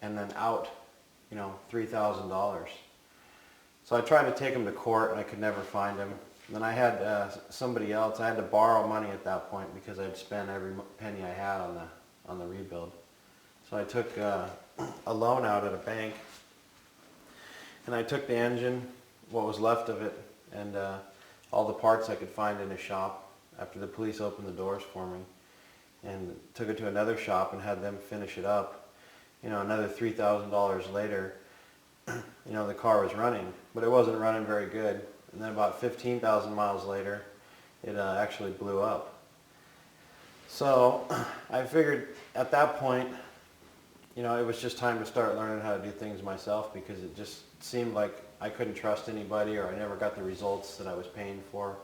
A: then out, you know, $3,000. So I tried to take him to court and I could never find him. And then I had somebody else. I had to borrow money at that point because I'd spent every penny I had on the rebuild. So I took a loan out at a bank, and I took the engine, what was left of it, and all the parts I could find in a shop after the police opened the doors for me, and took it to another shop and had them finish it up. You know, another $3,000 later, you know, the car was running, but it wasn't running very good. And then about 15,000 miles later, it actually blew up. So I figured at that point, you know, it was just time to start learning how to do things myself, because it just seemed like I couldn't trust anybody, or I never got the results that I was paying for.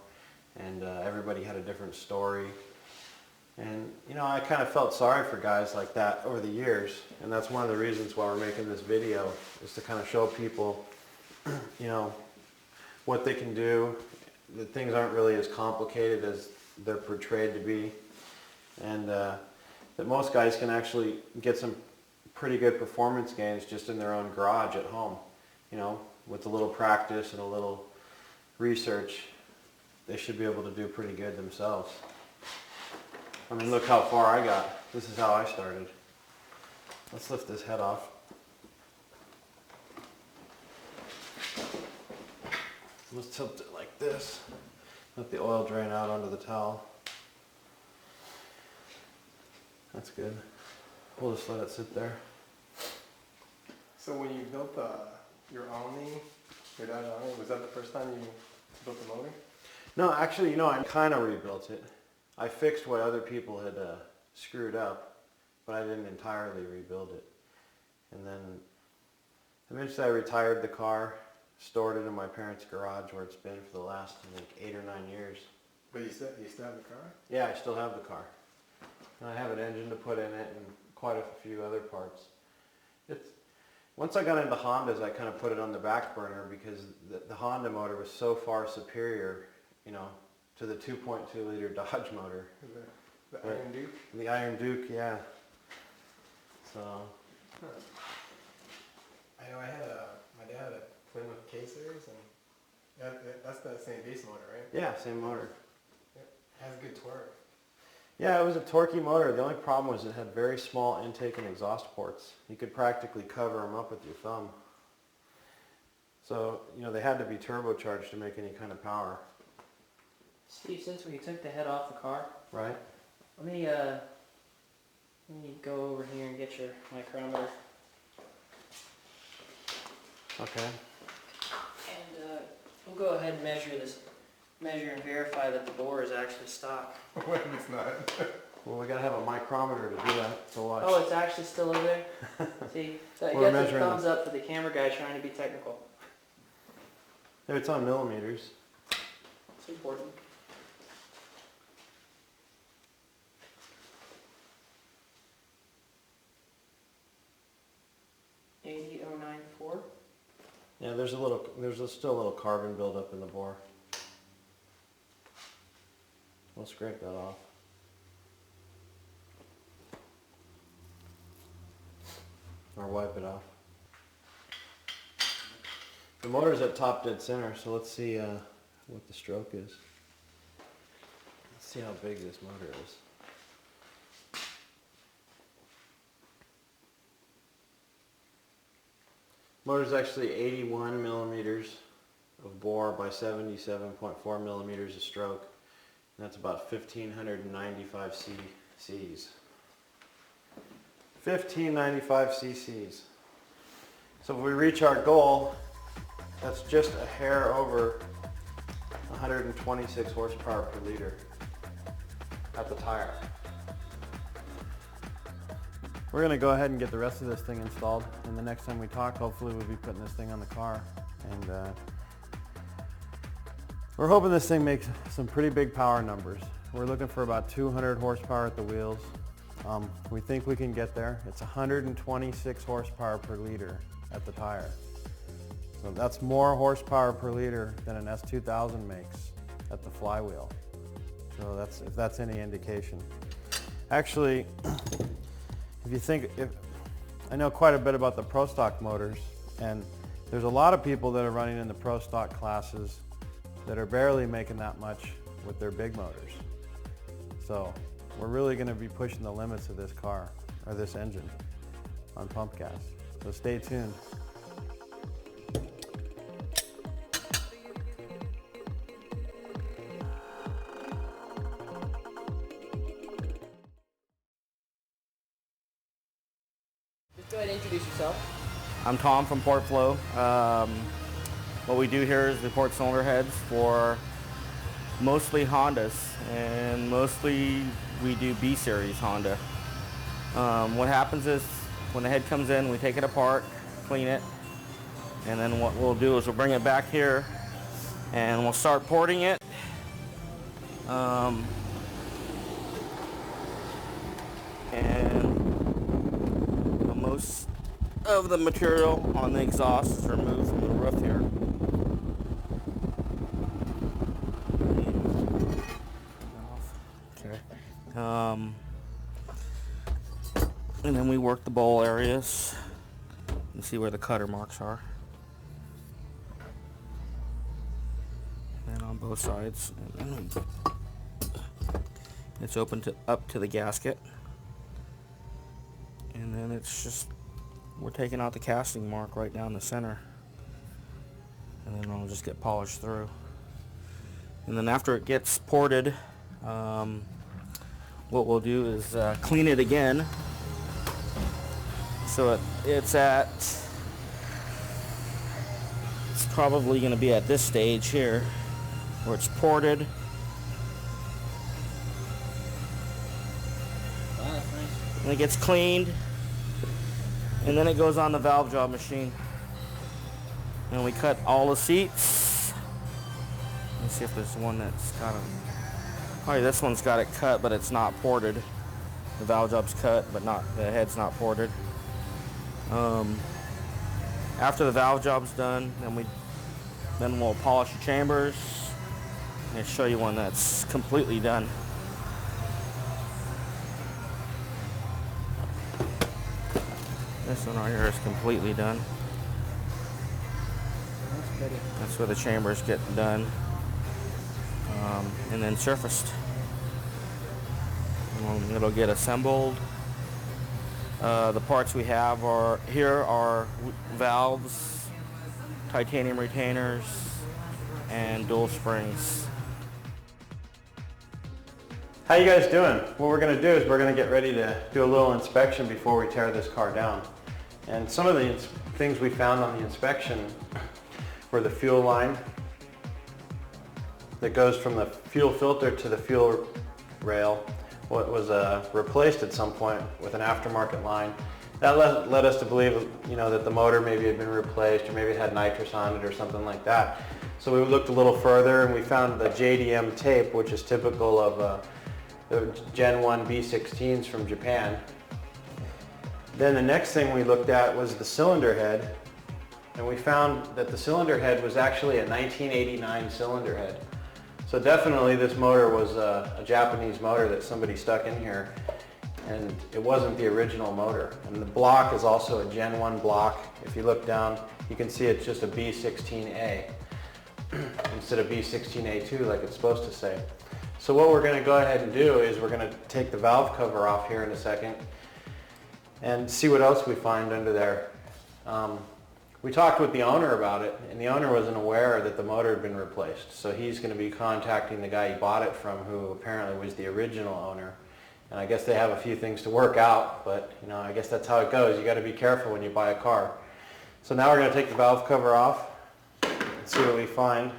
A: And everybody had a different story. And, you know, I kind of felt sorry for guys like that over the years. And that's one of the reasons why we're making this video, is to kind of show people, you know, what they can do, that things aren't really as complicated as they're portrayed to be, and that most guys can actually get some pretty good performance gains just in their own garage at home. You know, with a little practice and a little research, they should be able to do pretty good themselves. I mean, look how far I got. This is how I started. Let's lift this head off. Let's tilt it like this. Let the oil drain out onto the towel. That's good. We'll just let it sit there.
H: So when you built your Omni, your Dodge Omni, was that the first time you built the motor?
A: No, actually, you know, I kind of rebuilt it. I fixed what other people had screwed up, but I didn't entirely rebuild it. And then eventually I retired the car, stored it in my parents' garage, where it's been for the last, I think, 8 or 9 years.
H: But you still have the car?
A: Yeah, I still have the car. And I have an engine to put in it and quite a few other parts. Once I got into Hondas, I kind of put it on the back burner because the Honda motor was so far superior, you know, to the 2.2 liter Dodge motor.
H: The Iron Duke?
A: The Iron Duke, yeah. So.
H: Huh. I know my dad had a Plymouth K-Series, and that's the same base motor, right?
A: Yeah, same motor.
H: It has good torque.
A: Yeah, it was a torquey motor. The only problem was it had very small intake and exhaust ports. You could practically cover them up with your thumb. So, you know, they had to be turbocharged to make any kind of power.
B: Steve, since we took the head off the car,
A: Right?
B: let me go over here and get your micrometer.
A: Okay.
B: And we'll go ahead and measure and verify that the bore is actually stock.
H: What if it's not?
A: Well, we gotta have a micrometer to do that, to watch.
B: Oh, it's actually still over there? See, so I
A: We're
B: guess a
A: measuring
B: thumbs up for the camera guy trying to be technical.
A: It's on millimeters.
B: It's important. $80,094.
A: Yeah, there's still a little carbon buildup in the bore. We'll scrape that off. Or wipe it off. The motor's at top dead center, so let's see what the stroke is. Let's see how big this motor is. Motor's actually 81 millimeters of bore by 77.4 millimeters of stroke. And that's about 1,595 cc's. 1,595 cc's. So if we reach our goal, that's just a hair over 126 horsepower per liter at the tire. We're going to go ahead and get the rest of this thing installed, and the next time we talk, hopefully we'll be putting this thing on the car. And we're hoping this thing makes some pretty big power numbers. We're looking for about 200 horsepower at the wheels. We think we can get there. It's 126 horsepower per liter at the tire. So that's more horsepower per liter than an S2000 makes at the flywheel. So if that's any indication. Actually, I know quite a bit about the Pro Stock motors, and there's a lot of people that are running in the Pro Stock classes that are barely making that much with their big motors. So we're really going to be pushing the limits of this car, or this engine, on pump gas. So stay tuned.
B: Go ahead and introduce yourself.
L: I'm Tom from Port Flow. What we do here is we port cylinder heads for mostly Hondas, and mostly we do B-Series Honda. What happens is when the head comes in, we take it apart, clean it, and then what we'll do is we'll bring it back here and we'll start porting it. And most of the material on the exhaust is removed from the roof here. Okay. And then we work the bowl areas and see where the cutter marks are. And on both sides. And then it's open up to the gasket. And then it's just, we're taking out the casting mark right down the center. And then it'll just get polished through. And then after it gets ported, what we'll do is clean it again. So it's probably going to be at this stage here where it's ported. And it gets cleaned, and then it goes on the valve job machine. And we cut all the seats. Let's see if there's one that's got it. Oh, this one's got it cut, but it's not ported. The valve job's cut, but the head's not ported. After the valve job's done, then we'll polish the chambers and show you one that's completely done. This one right here is completely done. That's where the chambers get done and then surfaced. And it'll get assembled. The parts we have are valves, titanium retainers, and dual springs.
A: How you guys doing? What we're going to do is we're going to get ready to do a little inspection before we tear this car down. And some of the things we found on the inspection were the fuel line that goes from the fuel filter to the fuel rail. What was replaced at some point with an aftermarket line. That led us to believe, that the motor maybe had been replaced, or maybe it had nitrous on it or something like that. So we looked a little further and we found the JDM tape, which is typical of the Gen 1 B16s from Japan. Then the next thing we looked at was the cylinder head, and we found that the cylinder head was actually a 1989 cylinder head. So definitely this motor was a Japanese motor that somebody stuck in here, and it wasn't the original motor. And the block is also a Gen 1 block. If you look down, you can see it's just a B16A instead of B16A2 like it's supposed to say. So what we're going to go ahead and do is we're going to take the valve cover off here in a second and see what else we find under there. We talked with the owner about it, and the owner wasn't aware that the motor had been replaced. So he's going to be contacting the guy he bought it from, who apparently was the original owner. And I guess they have a few things to work out, but I guess that's how it goes. You got to be careful when you buy a car. So now we're going to take the valve cover off and see what we find.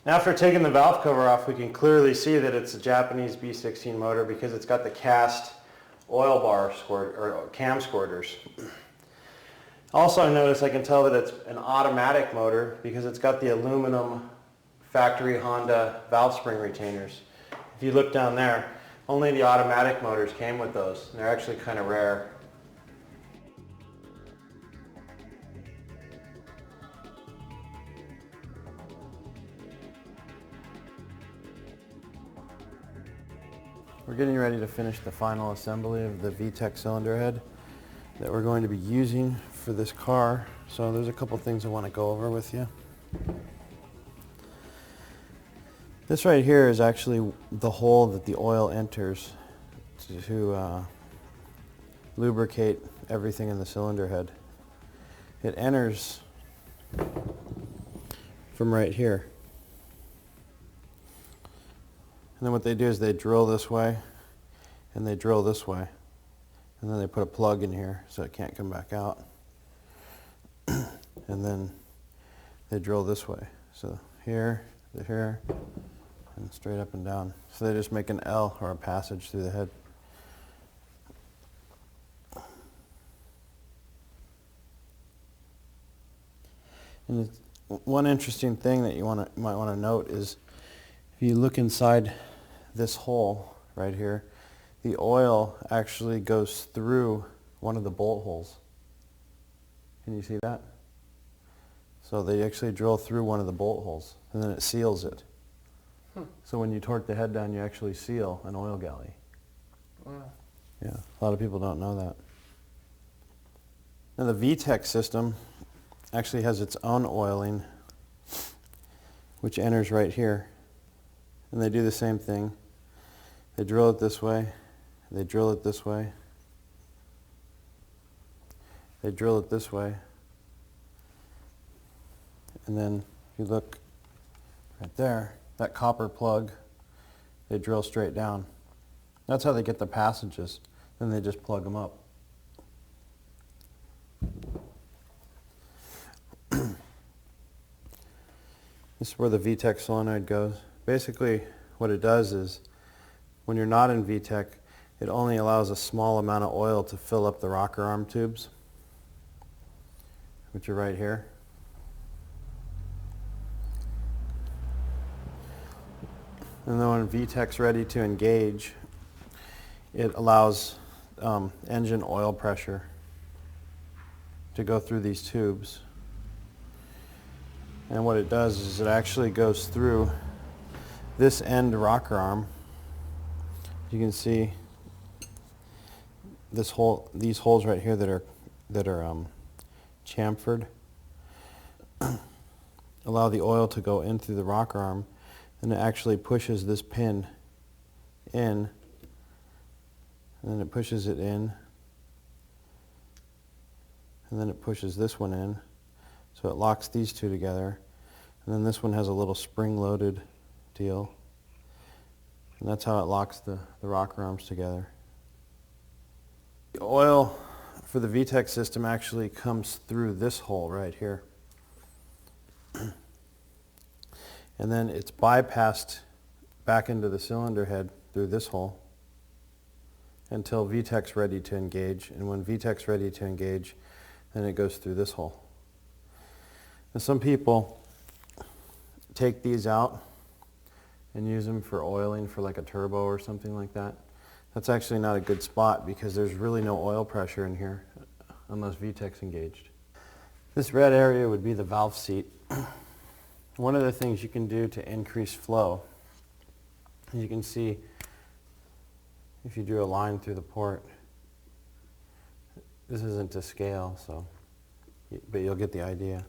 A: Now after taking the valve cover off, we can clearly see that it's a Japanese B16 motor because it's got the cast oil bar or cam squirters. Also I can tell that it's an automatic motor because it's got the aluminum factory Honda valve spring retainers. If you look down there, only the automatic motors came with those, and they're actually kind of rare. We're getting ready to finish the final assembly of the VTEC cylinder head that we're going to be using for this car. So there's a couple things I want to go over with you. This right here is actually the hole that the oil enters to lubricate everything in the cylinder head. It enters from right here. And then what they do is they drill this way and they drill this way, and then they put a plug in here so it can't come back out, and then they drill this way, so here to here and straight up and down. So they just make an L, or a passage, through the head. And one interesting thing that you might want to note is if you look inside this hole right here, the oil actually goes through one of the bolt holes. Can you see that? So they actually drill through one of the bolt holes, and then it seals it. So when you torque the head down, you actually seal an oil galley.
K: Wow.
A: Yeah, a lot of people don't know that. Now the VTEC system actually has its own oiling, which enters right here. And they do the same thing. They drill it this way, they drill it this way, they drill it this way, and then if you look right there, that copper plug, they drill straight down. That's how they get the passages. Then they just plug them up. This is where the VTEC solenoid goes. Basically, what it does is, when you're not in VTEC, it only allows a small amount of oil to fill up the rocker arm tubes, which are right here. And then when VTEC's ready to engage, it allows engine oil pressure to go through these tubes. And what it does is it actually goes through this end rocker arm. You can see this hole, these holes right here that are chamfered, allow the oil to go in through the rocker arm, and it actually pushes this pin in, and then it pushes it in, and then it pushes this one in, so it locks these two together, and then this one has a little spring-loaded deal, and that's how it locks the rocker arms together. The oil for the VTEC system actually comes through this hole right here. And then it's bypassed back into the cylinder head through this hole until VTEC's ready to engage. And when VTEC's ready to engage, then it goes through this hole. And some people take these out and use them for oiling for like a turbo or something like that. That's actually not a good spot because there's really no oil pressure in here unless VTEC's engaged. This red area would be the valve seat. One of the things you can do to increase flow, as you can see, if you drew a line through the port, this isn't to scale, so, but you'll get the idea.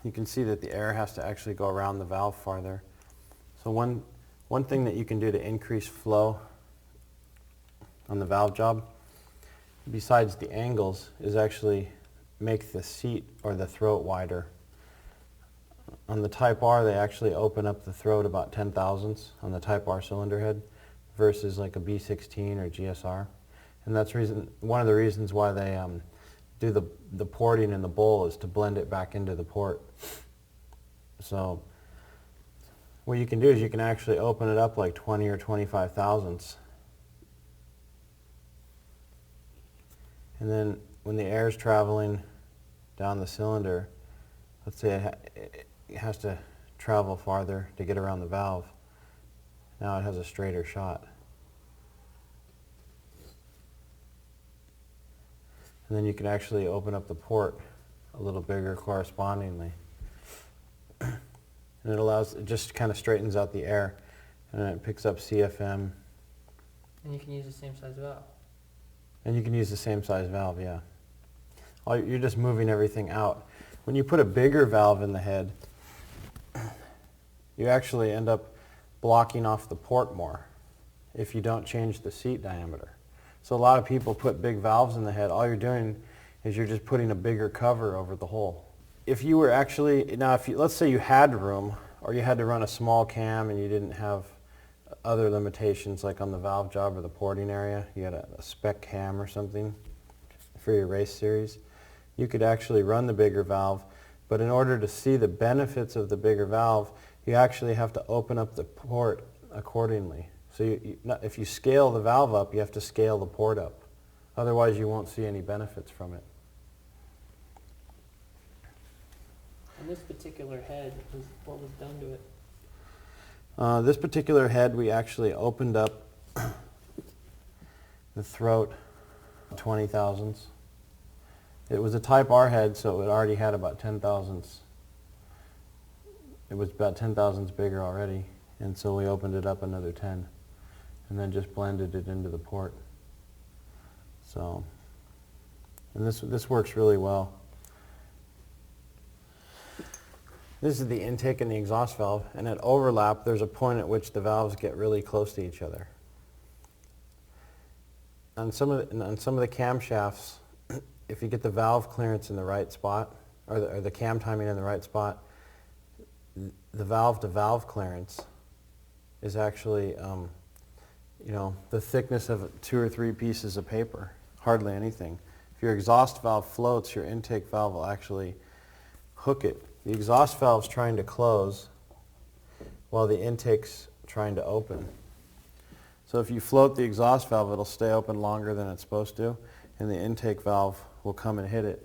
A: You can see that the air has to actually go around the valve farther. So one thing that you can do to increase flow on the valve job, besides the angles, is actually make the seat or the throat wider. On the Type R, they actually open up the throat about 10 thousandths on the Type R cylinder head versus like a B16 or GSR. And that's one of the reasons why they do the porting in the bowl is to blend it back into the port. So what you can do is you can actually open it up like 20 or 25 thousandths. And then when the air is traveling down the cylinder, let's say it has to travel farther to get around the valve. Now it has a straighter shot. And then you can actually open up the port a little bigger correspondingly. And it just kind of straightens out the air, and then it picks up CFM.
B: And you can use the same size valve.
A: And you can use the same size valve, yeah. You're just moving everything out. When you put a bigger valve in the head, you actually end up blocking off the port more if you don't change the seat diameter. So a lot of people put big valves in the head. All you're doing is you're just putting a bigger cover over the hole. If you were actually, now let's say you had room, or you had to run a small cam and you didn't have other limitations like on the valve job or the porting area, you had a spec cam or something for your race series, you could actually run the bigger valve, but in order to see the benefits of the bigger valve, you actually have to open up the port accordingly. So if you scale the valve up, you have to scale the port up. Otherwise, you won't see any benefits from it.
B: And this particular head, what was done to it?
A: This particular head, we actually opened up the throat 20 thousandths. It was a Type R head, so it already had about 10 thousandths. It was about 10 thousandths bigger already, and so we opened it up another 10, and then just blended it into the port. So, and this works really well. This is the intake and the exhaust valve, and at overlap, there's a point at which the valves get really close to each other. On some of the camshafts, if you get the valve clearance in the right spot, or the cam timing in the right spot, the valve-to-valve clearance is actually, the thickness of 2 or 3 pieces of paper, hardly anything. If your exhaust valve floats, your intake valve will actually hook it. The exhaust valve's trying to close while the intake's trying to open. So if you float the exhaust valve, it'll stay open longer than it's supposed to, and the intake valve will come and hit it.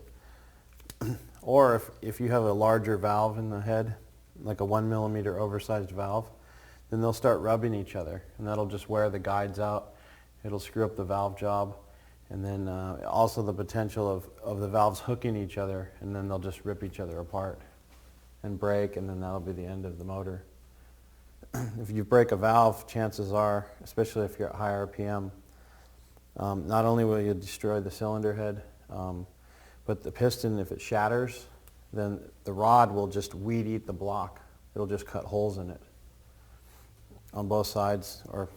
A: Or if you have a larger valve in the head, like a 1 millimeter oversized valve, then they'll start rubbing each other, and that'll just wear the guides out. It'll screw up the valve job, and then also the potential of the valves hooking each other, and then they'll just rip each other apart and break, and then that'll be the end of the motor. If you break a valve, chances are, especially if you're at high RPM, not only will you destroy the cylinder head, but the piston, if it shatters, then the rod will just weed eat the block. It'll just cut holes in it on both sides, or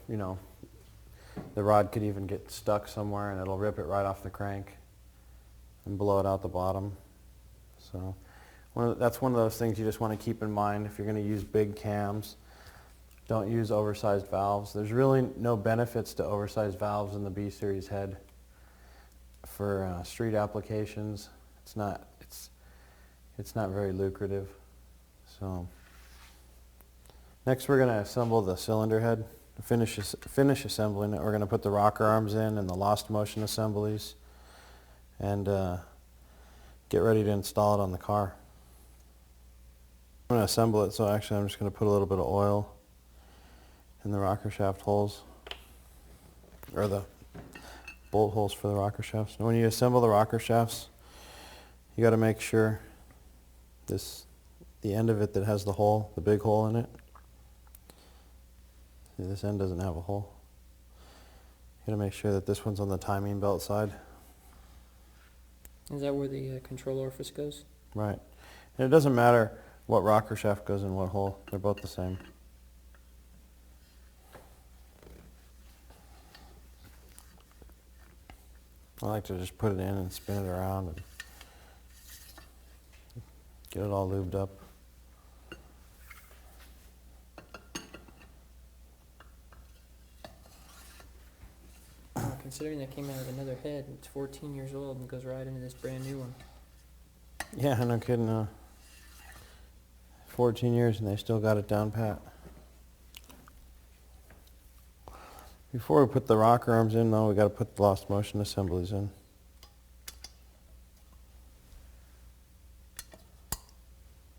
A: the rod could even get stuck somewhere and it'll rip it right off the crank and blow it out the bottom. So that's one of those things you just want to keep in mind if you're going to use big cams. Don't use oversized valves. There's really no benefits to oversized valves in the B series head for street applications. It's not very lucrative. So next we're going to assemble the cylinder head. Finish assembling it. We're going to put the rocker arms in and the lost motion assemblies, and get ready to install it on the car. I'm going to assemble it, so actually I'm just going to put a little bit of oil in the rocker shaft holes, or the bolt holes for the rocker shafts. And when you assemble the rocker shafts, you got to make sure the end of it that has the hole, the big hole in it, see, this end doesn't have a hole. You got to make sure that this one's on the timing belt side.
B: Is that where the control orifice goes?
A: Right. And it doesn't matter what rocker shaft goes in what hole. They're both the same. I like to just put it in and spin it around and get it all lubed up.
B: Considering that came out of another head, it's 14 years old and goes right into this brand new one.
A: Yeah, no kidding. 14 years and they still got it down pat. Before we put the rocker arms in, though, we got to put the lost motion assemblies in.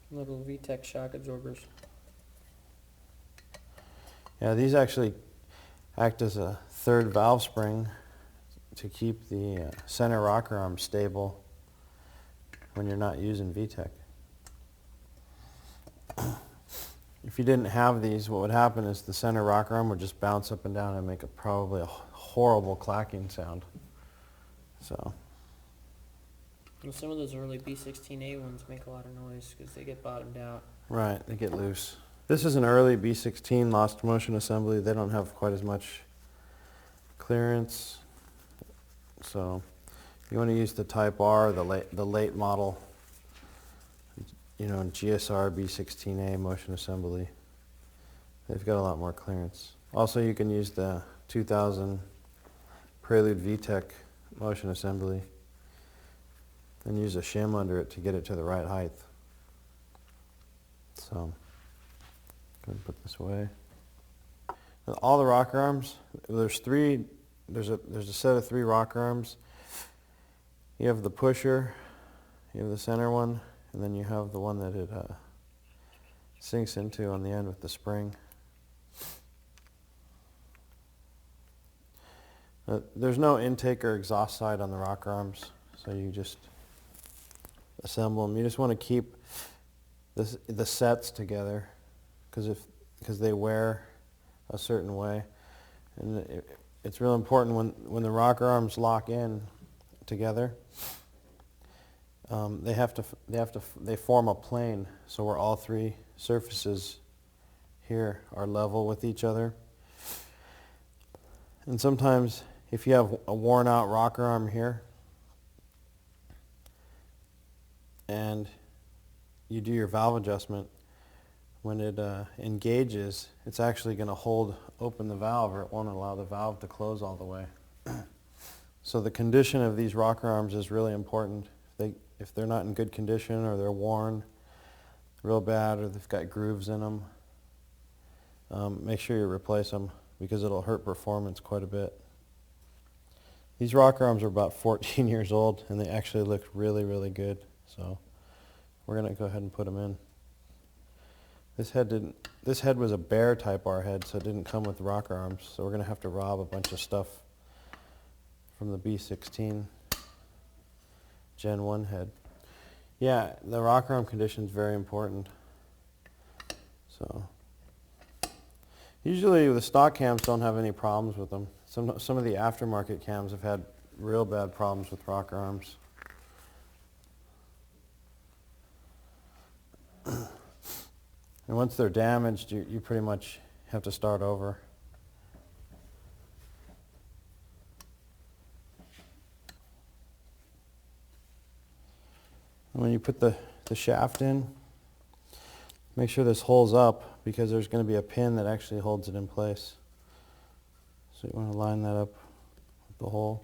B: Little VTEC shock absorbers.
A: Yeah, these actually act as a third valve spring to keep the center rocker arm stable when you're not using VTEC. If you didn't have these, what would happen is the center rocker arm would just bounce up and down and make probably a horrible clacking sound. So.
B: Well, some of those early B16A ones make a lot of noise because they get bottomed out.
A: Right, they get loose. This is an early B16 lost motion assembly. They don't have quite as much clearance. So you want to use the Type R, the late model, GSR B16A motion assembly. They've got a lot more clearance. Also, you can use the 2000 Prelude VTEC motion assembly and use a shim under it to get it to the right height. So, go ahead and put this away. Now, all the rocker arms, there's a set of 3 rocker arms. You have the pusher, you have the center one, and then you have the one that it sinks into on the end with the spring. There's no intake or exhaust side on the rocker arms, so you just assemble them. You just want to keep the sets together because they wear a certain way, and it's real important when the rocker arms lock in together. They form a plane, so where all 3 surfaces here are level with each other. And sometimes if you have a worn out rocker arm here and you do your valve adjustment, when it engages, it's actually going to open the valve, or it won't allow the valve to close all the way. So the condition of these rocker arms is really important. If they're not in good condition or they're worn, real bad or they've got grooves in them, make sure you replace them because it'll hurt performance quite a bit. These rocker arms are about 14 years old and they actually look really, really good. So we're going to go ahead and put them in. This head was a Bear Type R head, so it didn't come with rocker arms. So we're going to have to rob a bunch of stuff from the B16 Gen 1 head. Yeah, the rocker arm condition is very important. So usually the stock cams don't have any problems with them. Some of the aftermarket cams have had real bad problems with rocker arms. And once they're damaged, you pretty much have to start over. And when you put the shaft in, make sure this hole's up because there's going to be a pin that actually holds it in place. So you want to line that up with the hole.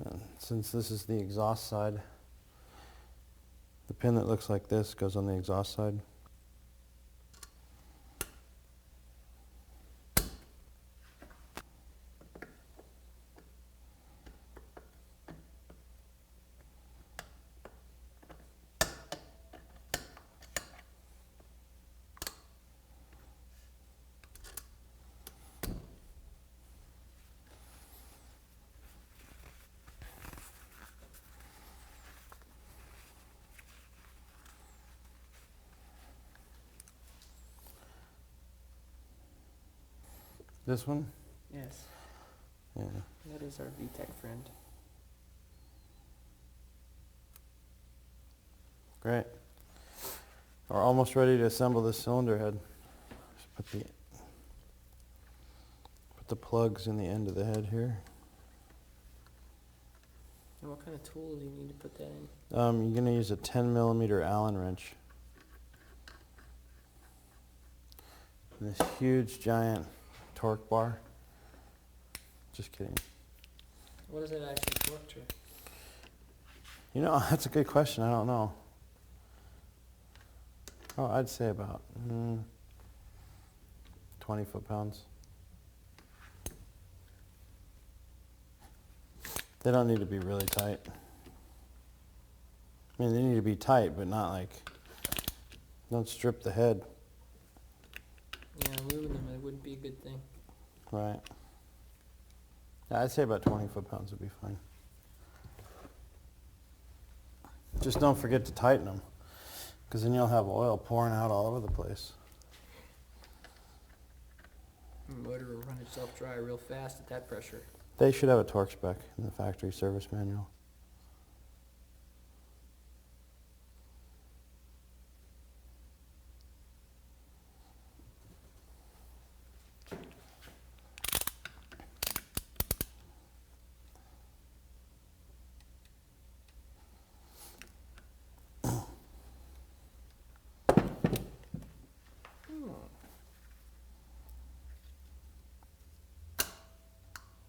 A: And since this is the exhaust side, the pin that looks like this goes on the exhaust side. This one?
B: Yes.
A: Yeah.
B: That is our VTech friend.
A: Great. We're almost ready to assemble this cylinder head. Just put the plugs in the end of the head here.
B: And what kind of tool do you need to put that in?
A: You're going to use a 10mm Allen wrench. And this huge giant torque bar. Just kidding.
B: What does it actually torque to?
A: You know, that's a good question. I don't know. Oh, I'd say about 20 foot-pounds. They don't need to be really tight. I mean, they need to be tight, but not like, don't strip the head.
B: Yeah, aluminum, it wouldn't be a good thing.
A: Right. Yeah, I'd say about 20 foot-pounds would be fine. Just don't forget to tighten them, because then you'll have oil pouring out all over the place.
B: The motor will run itself dry real fast at that pressure.
A: They should have a torque spec in the factory service manual.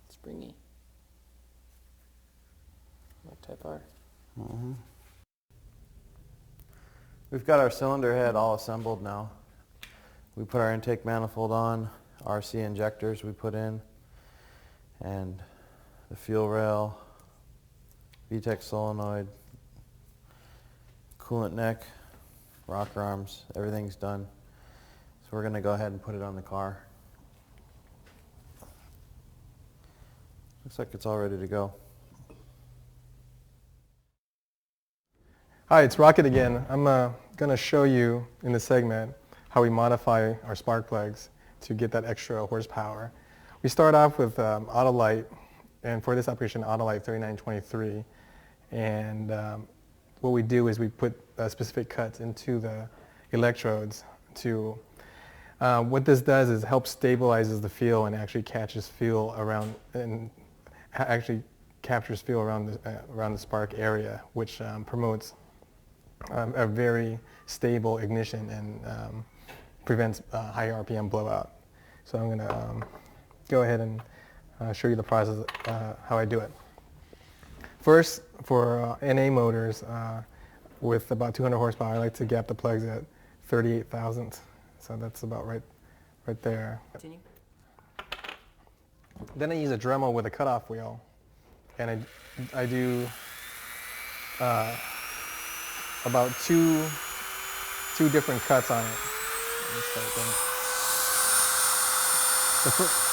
B: Springy. Like Type R.
A: Mm-hmm. We've got our cylinder head all assembled now. We put our intake manifold on, RC injectors we put in, and the fuel rail, VTech solenoid, coolant neck, rocker arms, everything's done. So we're going to go ahead and put it on the car. Looks like it's all ready to go.
H: Hi, it's Rocket again. I'm going to show you in this segment how we modify our spark plugs to get that extra horsepower. We start off with Autolite, and for this operation, Autolite 3923. And what we do is we put specific cuts into the electrodes to, what this does is help stabilizes the fuel and actually catches fuel around, and actually captures fuel around the spark area, which promotes a very stable ignition and prevents high RPM blowout. So I'm going to go ahead and show you the process, how I do it. First, for NA motors with about 200 horsepower, I like to gap the plugs at 38 thousandths. So that's about right there.
B: Continue.
H: Then I use a Dremel with a cutoff wheel, and I do about two different cuts on it. The first,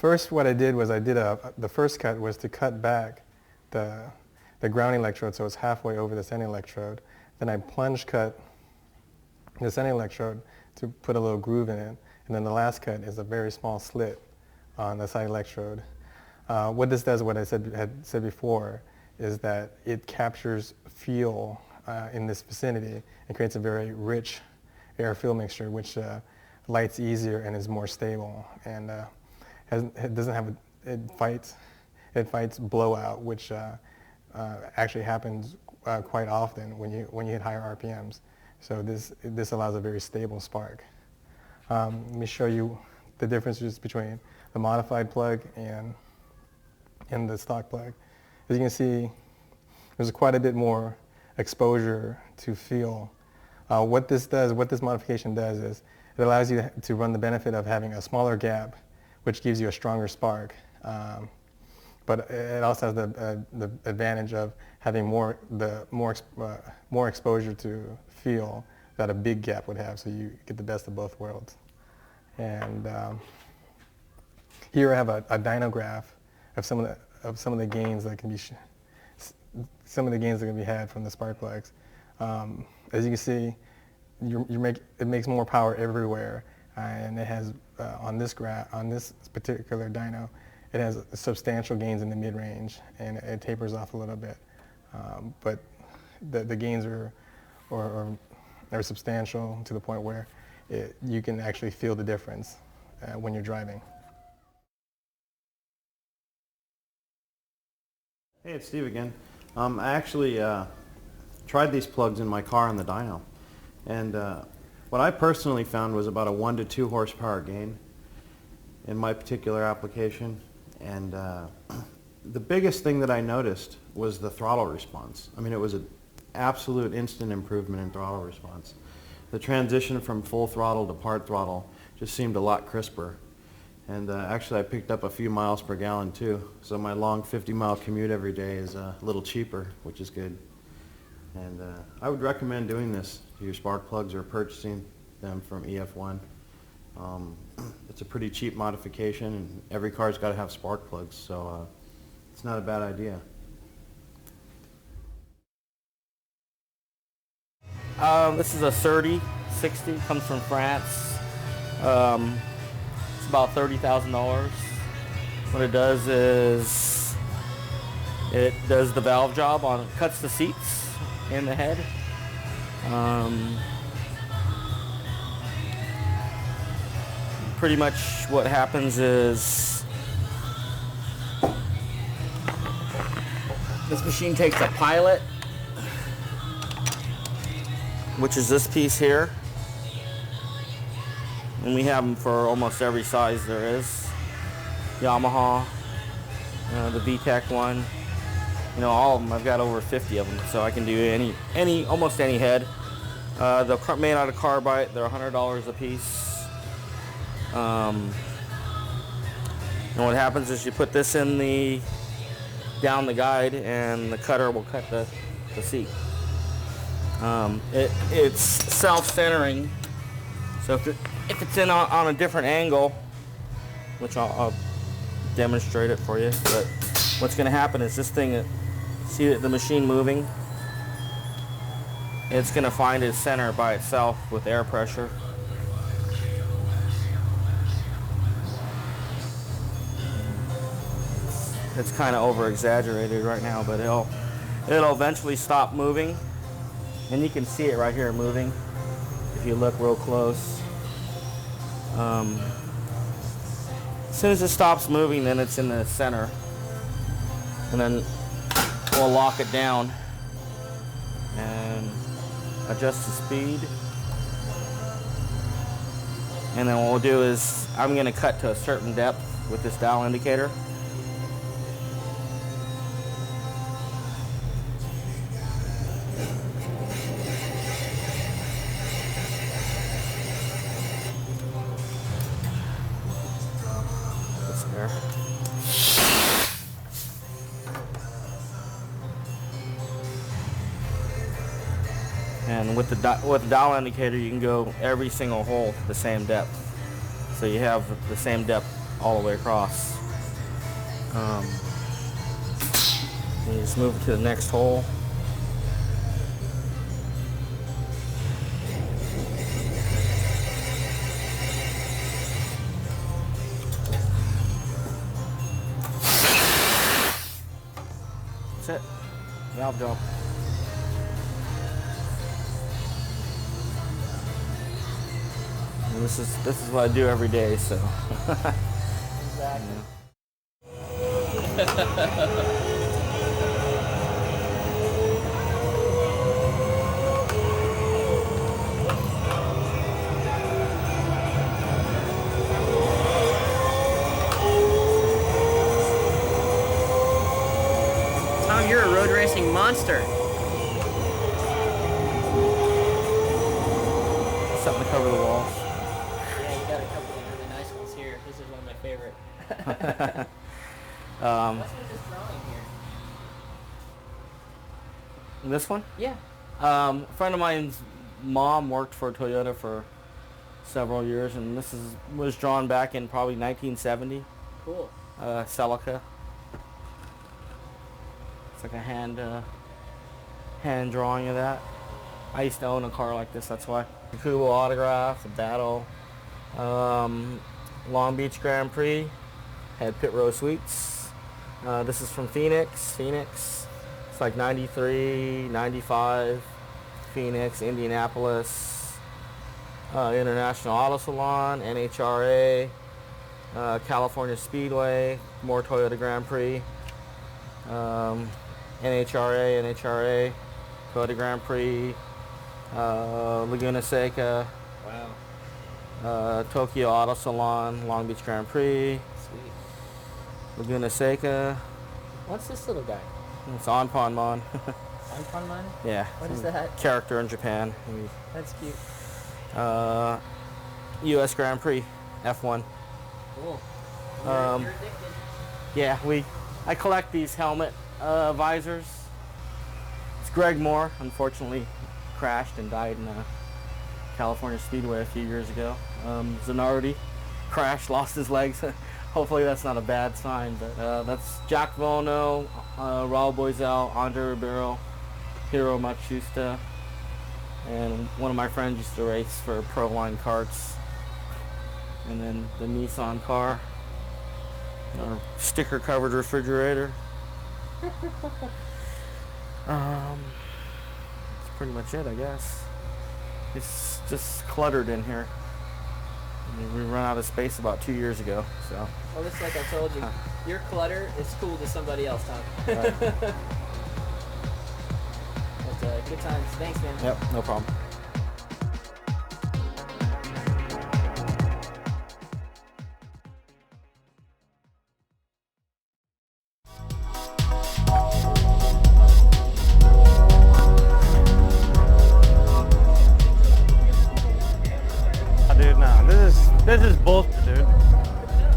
H: First, what I did was the first cut was to cut back the ground electrode so it's halfway over the sending electrode. Then I plunge cut the sending electrode to put a little groove in it. And then the last cut is a very small slit on the side electrode. What this does, what I had said before, is that it captures feel in this vicinity and creates a very rich air-fuel mixture, which lights easier and is more stable. And it fights blowout, which actually happens quite often when you hit higher RPMs. So this allows a very stable spark. Let me show you the differences between the modified plug and the stock plug. As you can see, there's quite a bit more exposure to feel. What this modification does is it allows you to run the benefit of having a smaller gap, which gives you a stronger spark. But it also has the advantage of having more exposure to feel that a big gap would have, so you get the best of both worlds. And here I have a dyno graph of some of the gains that can be had from the spark plugs. As you can see, it makes more power everywhere, and it has on this particular dyno, it has substantial gains in the mid-range, and it tapers off a little bit. But the gains are substantial to the point where you can actually feel the difference when you're driving.
A: Hey, it's Steve again. I actually tried these plugs in my car on the dyno, and what I personally found was about a 1 to 2 horsepower gain in my particular application. And the biggest thing that I noticed was the throttle response. I mean, it was an absolute instant improvement in throttle response. The transition from full throttle to part throttle just seemed a lot crisper. And actually I picked up a few miles per gallon too, so my long 50-mile commute every day is a little cheaper, which is good. And I would recommend doing this to your spark plugs or purchasing them from EF1. It's a pretty cheap modification, and every car's got to have spark plugs, so it's not a bad idea.
L: This is a 3060, comes from France. It's about $30,000. What it does is it does the valve job on, cuts the seats in the head. Pretty much what happens is this machine takes a pilot, which is this piece here, and we have them for almost every size there is. Yamaha, the VTEC one, all of them. I've got over 50 of them, so I can do almost any head. They're made out of carbide. They're $100 a piece. And what happens is you put this in down the guide, and the cutter will cut the seat. It's self-centering, so if it's in on a different angle, which I'll demonstrate it for you, but what's going to happen is this thing, see the machine moving? It's going to find its center by itself with air pressure. It's kind of over-exaggerated right now, but it'll eventually stop moving. And you can see it right here moving if you look real close. As soon as it stops moving, then it's in the center. And then we'll lock it down and adjust the speed. And then what we'll do is I'm going to cut to a certain depth with this dial indicator. That's there. And with the dial indicator, you can go every single hole the same depth. So you have the same depth all the way across. You just move it to the next hole. That's it. Valve job. And this is what I do every day, so.
B: Exactly. Tom, you're a road racing monster.
L: Something to cover the walls.
B: Yeah, you got a couple of really nice ones here. This is one of my favorite. What's with this drawing here?
L: This one?
B: Yeah.
L: A friend of mine's mom worked for Toyota for several years, and this was drawn back in probably 1970.
B: Cool.
L: Celica. It's like a hand drawing of that. I used to own a car like this, that's why. The Kubo autograph, the battle. Long Beach Grand Prix had pit row suites. This is from Phoenix. It's like 93, 95. Phoenix, Indianapolis, International Auto Salon, NHRA, California Speedway, more Toyota Grand Prix. NHRA, Toyota Grand Prix, Laguna Seca,
B: Wow.
L: Tokyo Auto Salon, Long Beach Grand Prix,
B: Sweet.
L: Laguna Seca.
B: What's this little guy?
L: It's Onponmon.
B: Onponman?
L: Yeah.
B: What is that?
L: Character in Japan.
B: That's cute.
L: U.S. Grand Prix, F1.
B: Cool.
L: Um,
B: You're addicted.
L: Yeah, I collect these helmet visors. It's Greg Moore, unfortunately crashed and died in California Speedway a few years ago. Zanardi crashed, lost his legs. Hopefully that's not a bad sign, but that's Jack Volno, Raul Boisel, Andre Ribeiro, Hiro Matsushita, and one of my friends used to race for Pro Line Karts. And then the Nissan car, our sticker covered refrigerator. That's pretty much it, I guess. It's just cluttered in here. I mean, we ran out of space about 2 years ago, so.
B: Well, just like I told you, your clutter is cool to somebody else, Tom.
L: Right.
B: But good times. Thanks, man.
L: Yep, no problem.
A: Dude, no, this is bullshit, dude.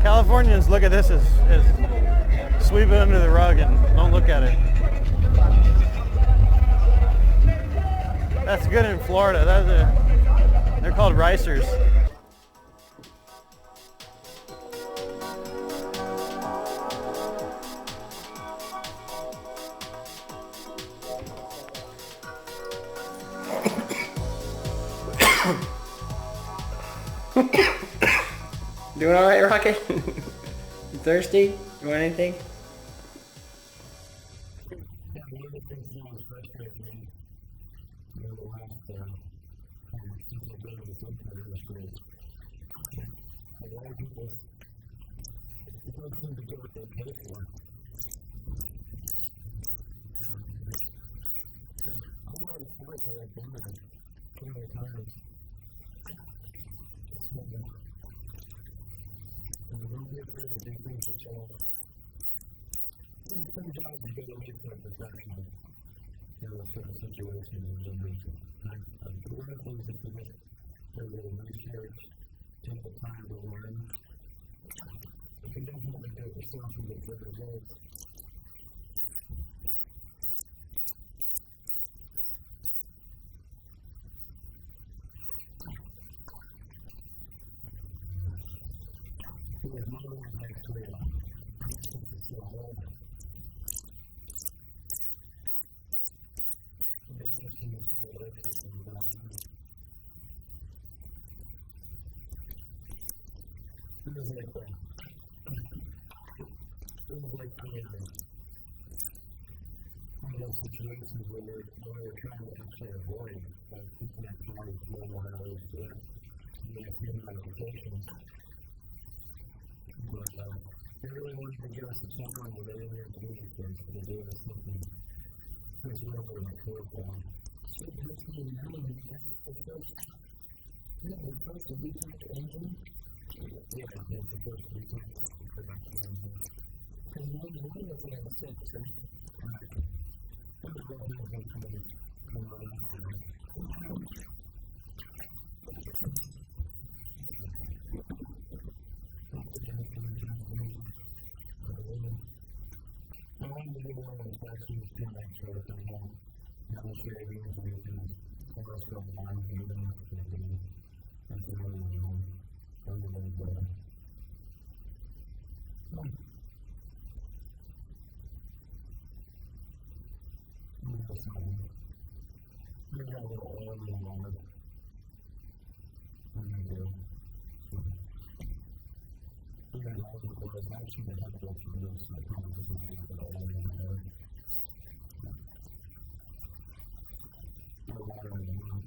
A: Californians look at this as sweep it under the rug and don't look at it. That's good in Florida. They're called ricers.
B: Doing all right, Rocket? You thirsty? You want anything?
G: always frustrates me in the last since I've been in the subcommittee industry. A lot of people don't seem to get what they pay for. I'm not a fight for that government. Too many times. And you don't get rid of the big things yourself. Some jobs you gotta make for protection. Certain situations and then one of the things that you get to research, take the time to learn. You can definitely do it yourself and get good results. There's another one actually, it's a whole This is like one of those situations where you're trying to actually avoid keeping that car as low miles and making modifications. But they really wanted to give us a chance on the earlier in the movie first, so they gave us something that's a little bit of a curveball. That's really nice. The first V-Tech engine. Yeah, the first V-Tech production engine. Because one that's only the 6, right? What the hell is that come on after that? I wanted to do one of the sections to make sure that they won't have a share of information or else go blind and then that's a really long everybody better. We got a little oil in the moment. We got a lot of oil. Actually, they have to go through this so the problem doesn't have the oil in there. The water in the room.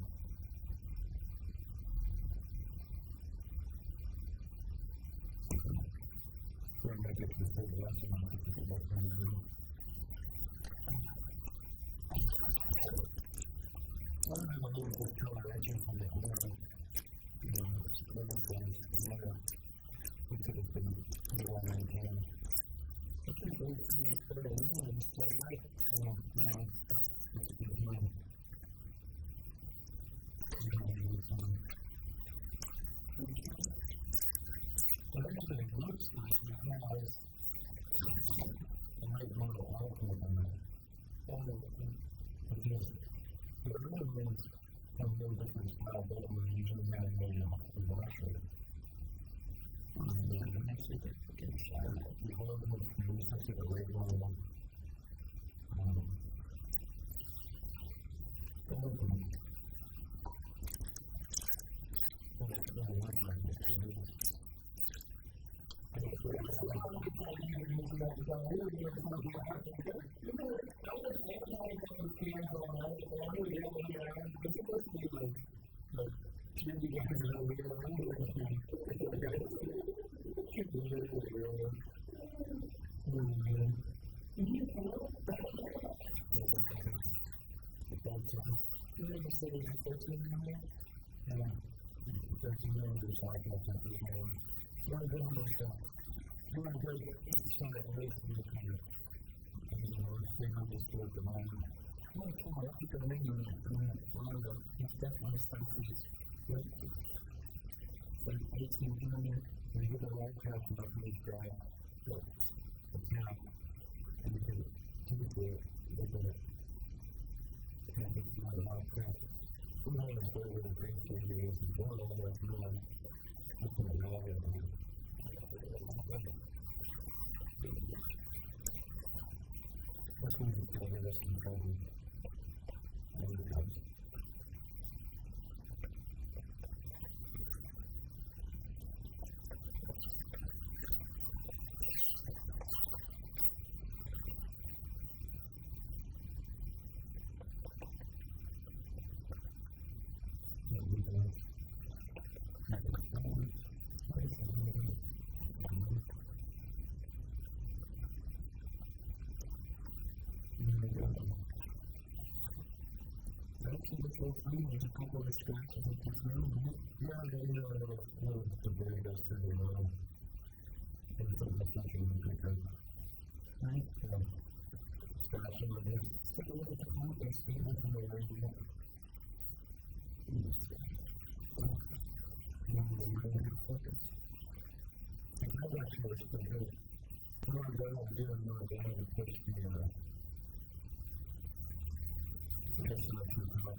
G: We're going to get this big lesson on it to what's in the room. I don't have a little bit of coloration from the horn. We could have been more maintained. I think it's very long and it's quite light. It's a good time. But everything looks like it has a right model output on it. Because the early ones have a little different style, but we're usually not really a washer. And actually, we hold them and we set to the right one. see this little thing, there's a couple of scratches and things around it. Yeah, the very best thing in the world. And it's like the future because, right? Scratching like this. Stick a little bit out there, stay with the way you get. That actually looks pretty good. What I'm going to do is I'm going to go ahead and push the piston up to the top.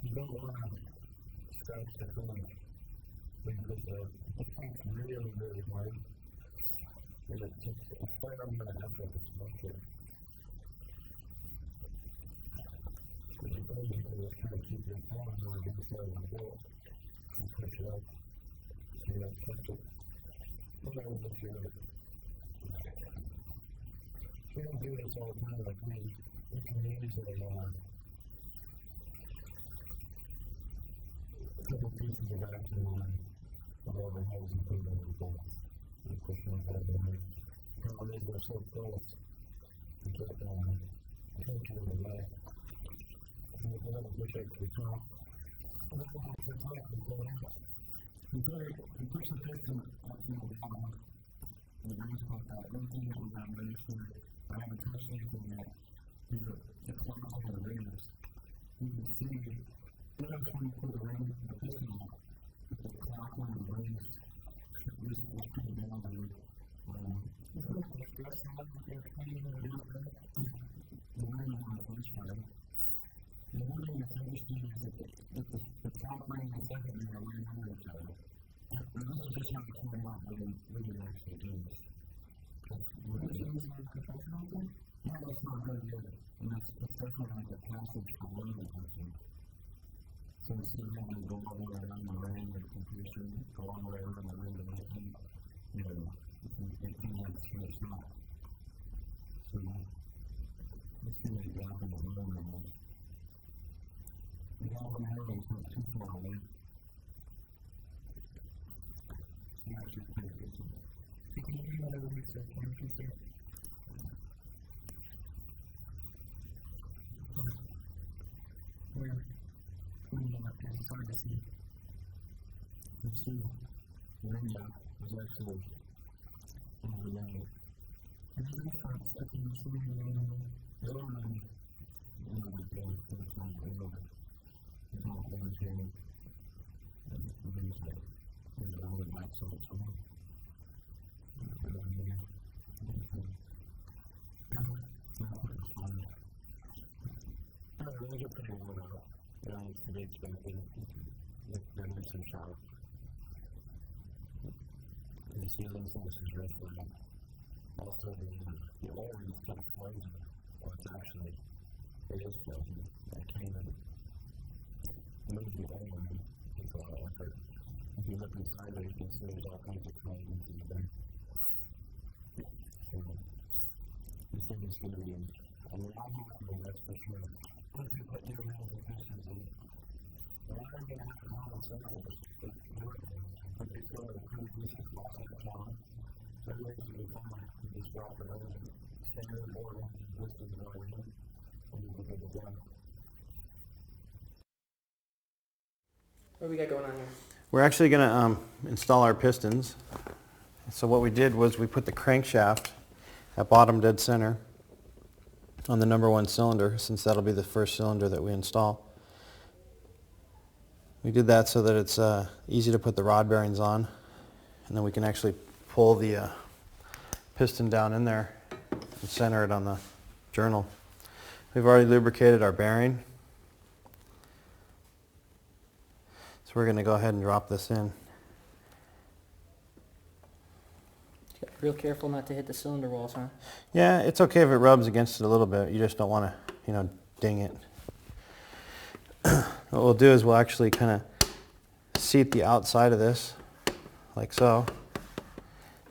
G: You don't want to scratch the coolant when you push it up. It's really, really hard. And it takes a fair amount of effort to push it. But you don't need to try to keep your palms on the inside of the bolt and push it up. So you don't touch it. But that was what you do. If you don't do this all the time like me, you can usually put the pieces of action on whatever holes you put in the bolt. You push them ahead and then the problem is they're so close. You get tension in the way. And you can never push up to the top. And then once you push up, you pull it out. You push the piston up to the bottom. The grease pump out. Everything that was out there, so I haven't touched anything yet. It closes on the rings. You can see every time you put the ring in the piston out, it's a clock on the rings. Just pretty down there. The ring on the first time. The one thing that's interesting is that the top ring and the second ring are right under each other. And this is just how it came out when it actually is. Would you use it as a professional thing? Yeah, that's not very good. And it's definitely like a passage for one of the person. So instead of having to go all the way around the ring and completion, go all the way around the ring and everything, you know, it can like stretch out. So let's see what gap in the room is. The gap in the room is not too far away. It's actually pretty good. So can you do that over here, can you see? Where? It's hard to see. Let's see. The ring gap is actually over there. And there's a front stuck in this ring around the other ring. You know, like that. That's not over. It's not over here. And there's the other back side as well. Right over here. Those are pretty worn out. It's to be expected. They're nice and sharp. And the ceiling force is rough right. Also, the oil is kind of frozen. Well, it is frozen. I can't move the oil with a lot of effort. If you look inside there, you can see there's all kinds of cranes in there. So, this thing is going to be a lot happier, that's for sure. Once you put your wheels and pistons in, they are going to have to hold the circles, but they feel like a pretty decent loss of the power. So everything's going to be fine. You just drop it over and stand in board engine pistons right in, and you'll be good to go.
B: What do we got going on here?
A: We're actually going to install our pistons. So what we did was we put the crankshaft at bottom dead center on the number 1 cylinder, since that'll be the first cylinder that we install. We did that so that it's easy to put the rod bearings on, and then we can actually pull the piston down in there and center it on the journal. We've already lubricated our bearing, so we're going to go ahead and drop this in.
B: Real careful not to hit the cylinder walls, huh?
A: Yeah, it's okay if it rubs against it a little bit. You just don't want to, ding it. What we'll do is we'll actually kind of seat the outside of this, like so.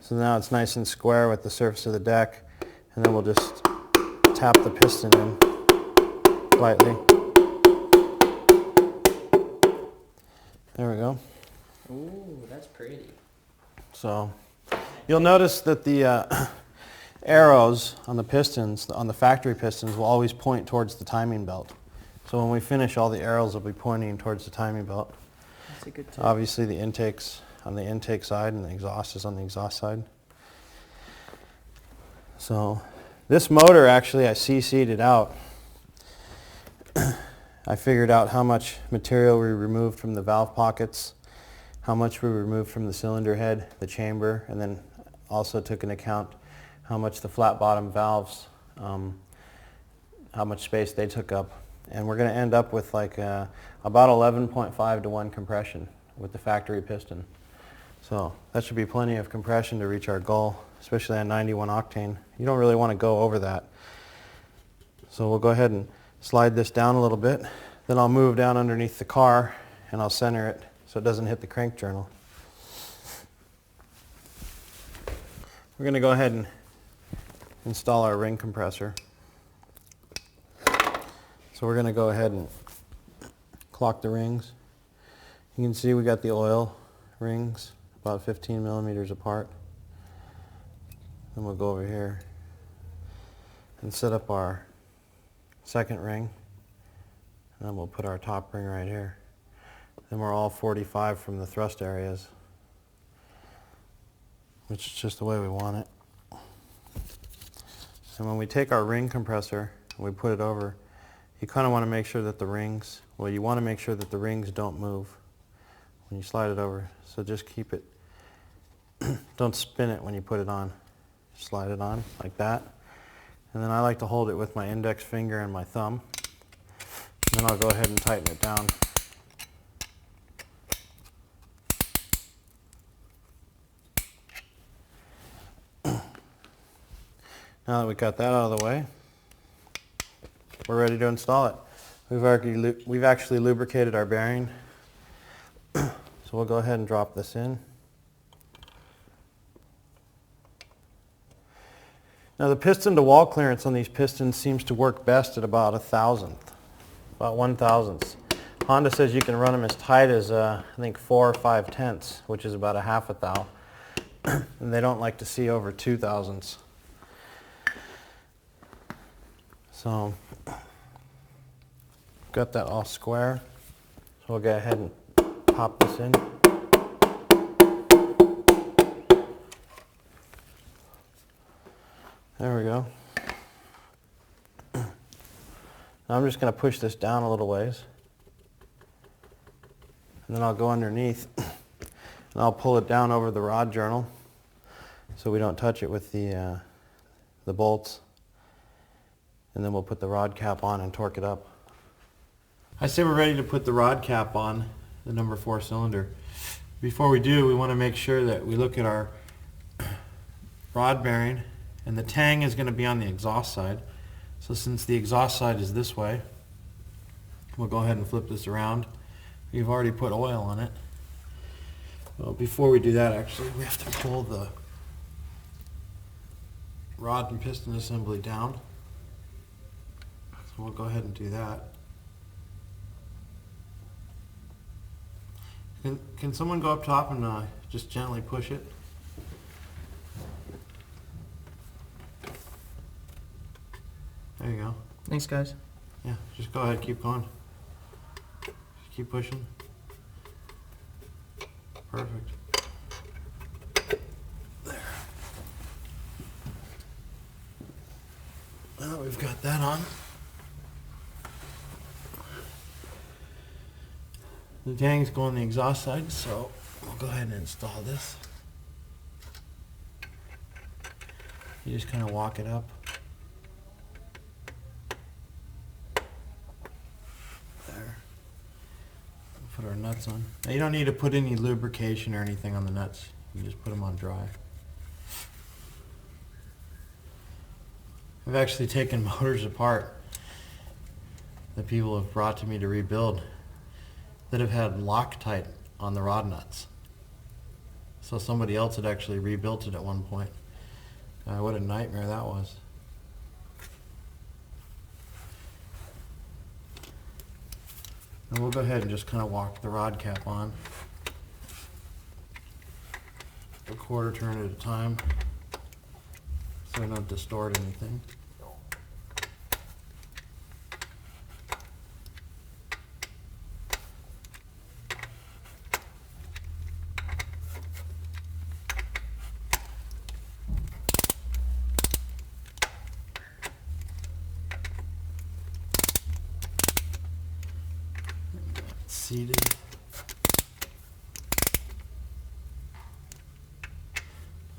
A: So now it's nice and square with the surface of the deck, and then we'll just tap the piston in lightly. There we go.
B: Ooh, that's pretty.
A: So you'll notice that the arrows on the pistons, on the factory pistons, will always point towards the timing belt. So when we finish, all the arrows will be pointing towards the timing belt.
B: That's a good tip.
A: Obviously the intake's on the intake side and the exhaust is on the exhaust side. So this motor, actually, I CC'd it out. I figured out how much material we removed from the valve pockets, how much we removed from the cylinder head, the chamber, and then also took into account how much the flat bottom valves, how much space they took up. And we're going to end up with like about 11.5 to 1 compression with the factory piston. So that should be plenty of compression to reach our goal, especially at 91 octane. You don't really want to go over that. So we'll go ahead and slide this down a little bit. Then I'll move down underneath the car and I'll center it so it doesn't hit the crank journal. We're going to go ahead and install our ring compressor. So we're going to go ahead and clock the rings. You can see we got the oil rings about 15 millimeters apart. Then we'll go over here and set up our second ring, and then we'll put our top ring right here. Then we're all 45 from the thrust areas, which is just the way we want it. And when we take our ring compressor and we put it over, you kind of want to make sure that the rings, well, you want to make sure that the rings don't move when you slide it over. So just keep it, don't spin it when you put it on. Slide it on like that. And then I like to hold it with my index finger and my thumb. And then I'll go ahead and tighten it down. Now that we got that out of the way, we're ready to install it. We've actually lubricated our bearing. So we'll go ahead and drop this in. Now the piston to wall clearance on these pistons seems to work best at about 1,000th, about 1,000th. Honda says you can run them as tight as I think 4 or 5 tenths, which is about a half a thou. And they don't like to see over 2,000ths. So got that all square. So we'll go ahead and pop this in. There we go. Now I'm just going to push this down a little ways. And then I'll go underneath and I'll pull it down over the rod journal so we don't touch it with the bolts. And then we'll put the rod cap on and torque it up. I say we're ready to put the rod cap on the number 4 cylinder. Before we do, we want to make sure that we look at our rod bearing, and the tang is going to be on the exhaust side. So since the exhaust side is this way, we'll go ahead and flip this around. We've already put oil on it. Well, before we do that, actually, we have to pull the rod and piston assembly down. So we'll go ahead and do that. Can someone go up top and just gently push it? There you go.
B: Thanks, guys.
A: Yeah, just go ahead, keep going. Just keep pushing. Perfect. There. Now that we've got that on, the tang's going on the exhaust side, so we'll go ahead and install this. You just kind of walk it up. There. Put our nuts on. Now you don't need to put any lubrication or anything on the nuts. You just put them on dry. I've actually taken motors apart that people have brought to me to rebuild that have had Loctite on the rod nuts. So somebody else had actually rebuilt it at one point. What a nightmare that was. And we'll go ahead and just kind of walk the rod cap on. A quarter turn at a time. sure not to distort anything. Seated.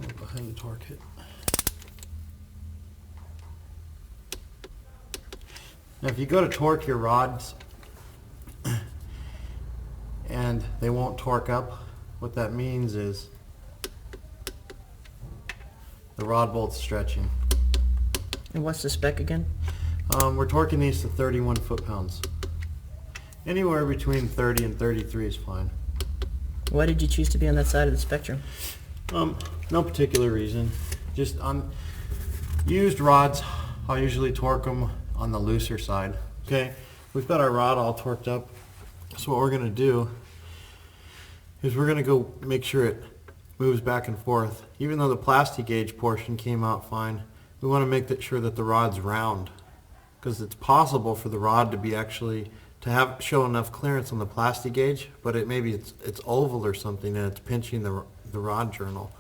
A: I'll go ahead and torque it. Now if you go to torque your rods and they won't torque up, what that means is the rod bolt's stretching.
B: And what's the spec again?
A: We're torquing these to 31 foot-pounds. Anywhere between 30 and 33 is fine.
B: Why did you choose to be on that side of the spectrum?
A: No particular reason. Just on used rods, I'll usually torque them on the looser side. Okay, we've got our rod all torqued up. So what we're going to do is we're going to go make sure it moves back and forth. Even though the plastic gauge portion came out fine, we want to make sure that the rod's round, because it's possible for the rod to be actually to show enough clearance on the plastic gauge, but maybe it's oval or something and it's pinching the rod journal.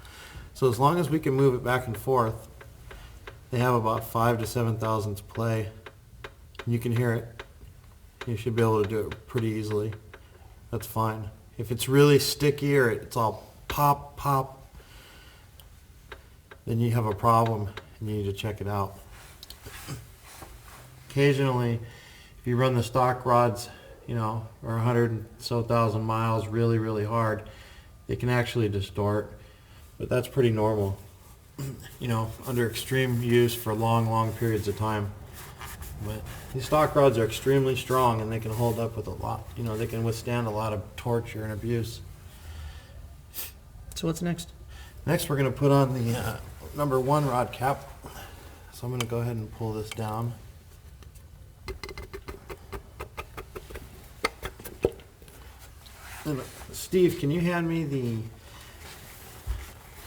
A: So as long as we can move it back and forth, they have about 5 to 7 thousandths play. You can hear it. You should be able to do it pretty easily. That's fine. If it's really sticky or it's all pop, pop, then you have a problem and you need to check it out. Occasionally, if you run the stock rods, you know, or 100 and so thousand miles really, really hard, it can actually distort, but that's pretty normal, you know, under extreme use for long, long periods of time. But these stock rods are extremely strong and they can hold up with a lot, you know, they can withstand a lot of torture and abuse.
B: So what's next?
A: Next we're going to put on the number 1 rod cap. So I'm going to go ahead and pull this down. Steve, can you hand me the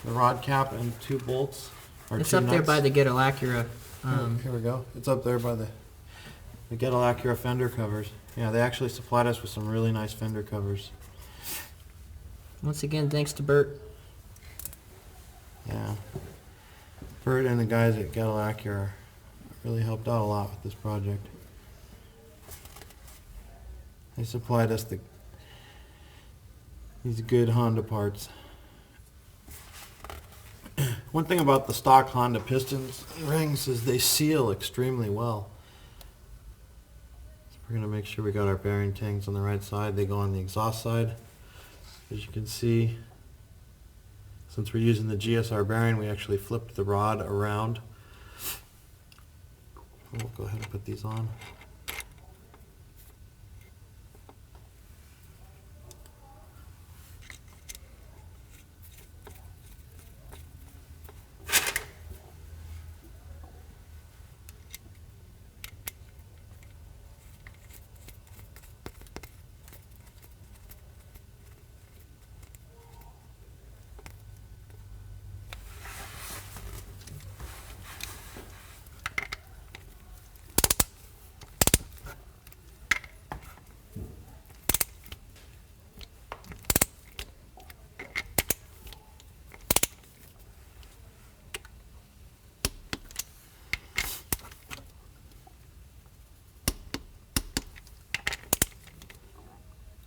A: rod cap and 2 bolts? Or
B: It's
A: 2
B: up there
A: nuts?
B: by the Gettle Acura.
A: Here we go. It's up there by the Gettle Acura fender covers. Yeah, they actually supplied us with some really nice fender covers.
B: Once again, thanks to Bert.
A: Yeah. Bert and the guys at Gettle Acura really helped out a lot with this project. They supplied us these good Honda parts. One thing about the stock Honda pistons and rings is they seal extremely well. So we're going to make sure we got our bearing tangs on the right side. They go on the exhaust side. As you can see, since we're using the GSR bearing, we actually flipped the rod around. We'll go ahead and put these on.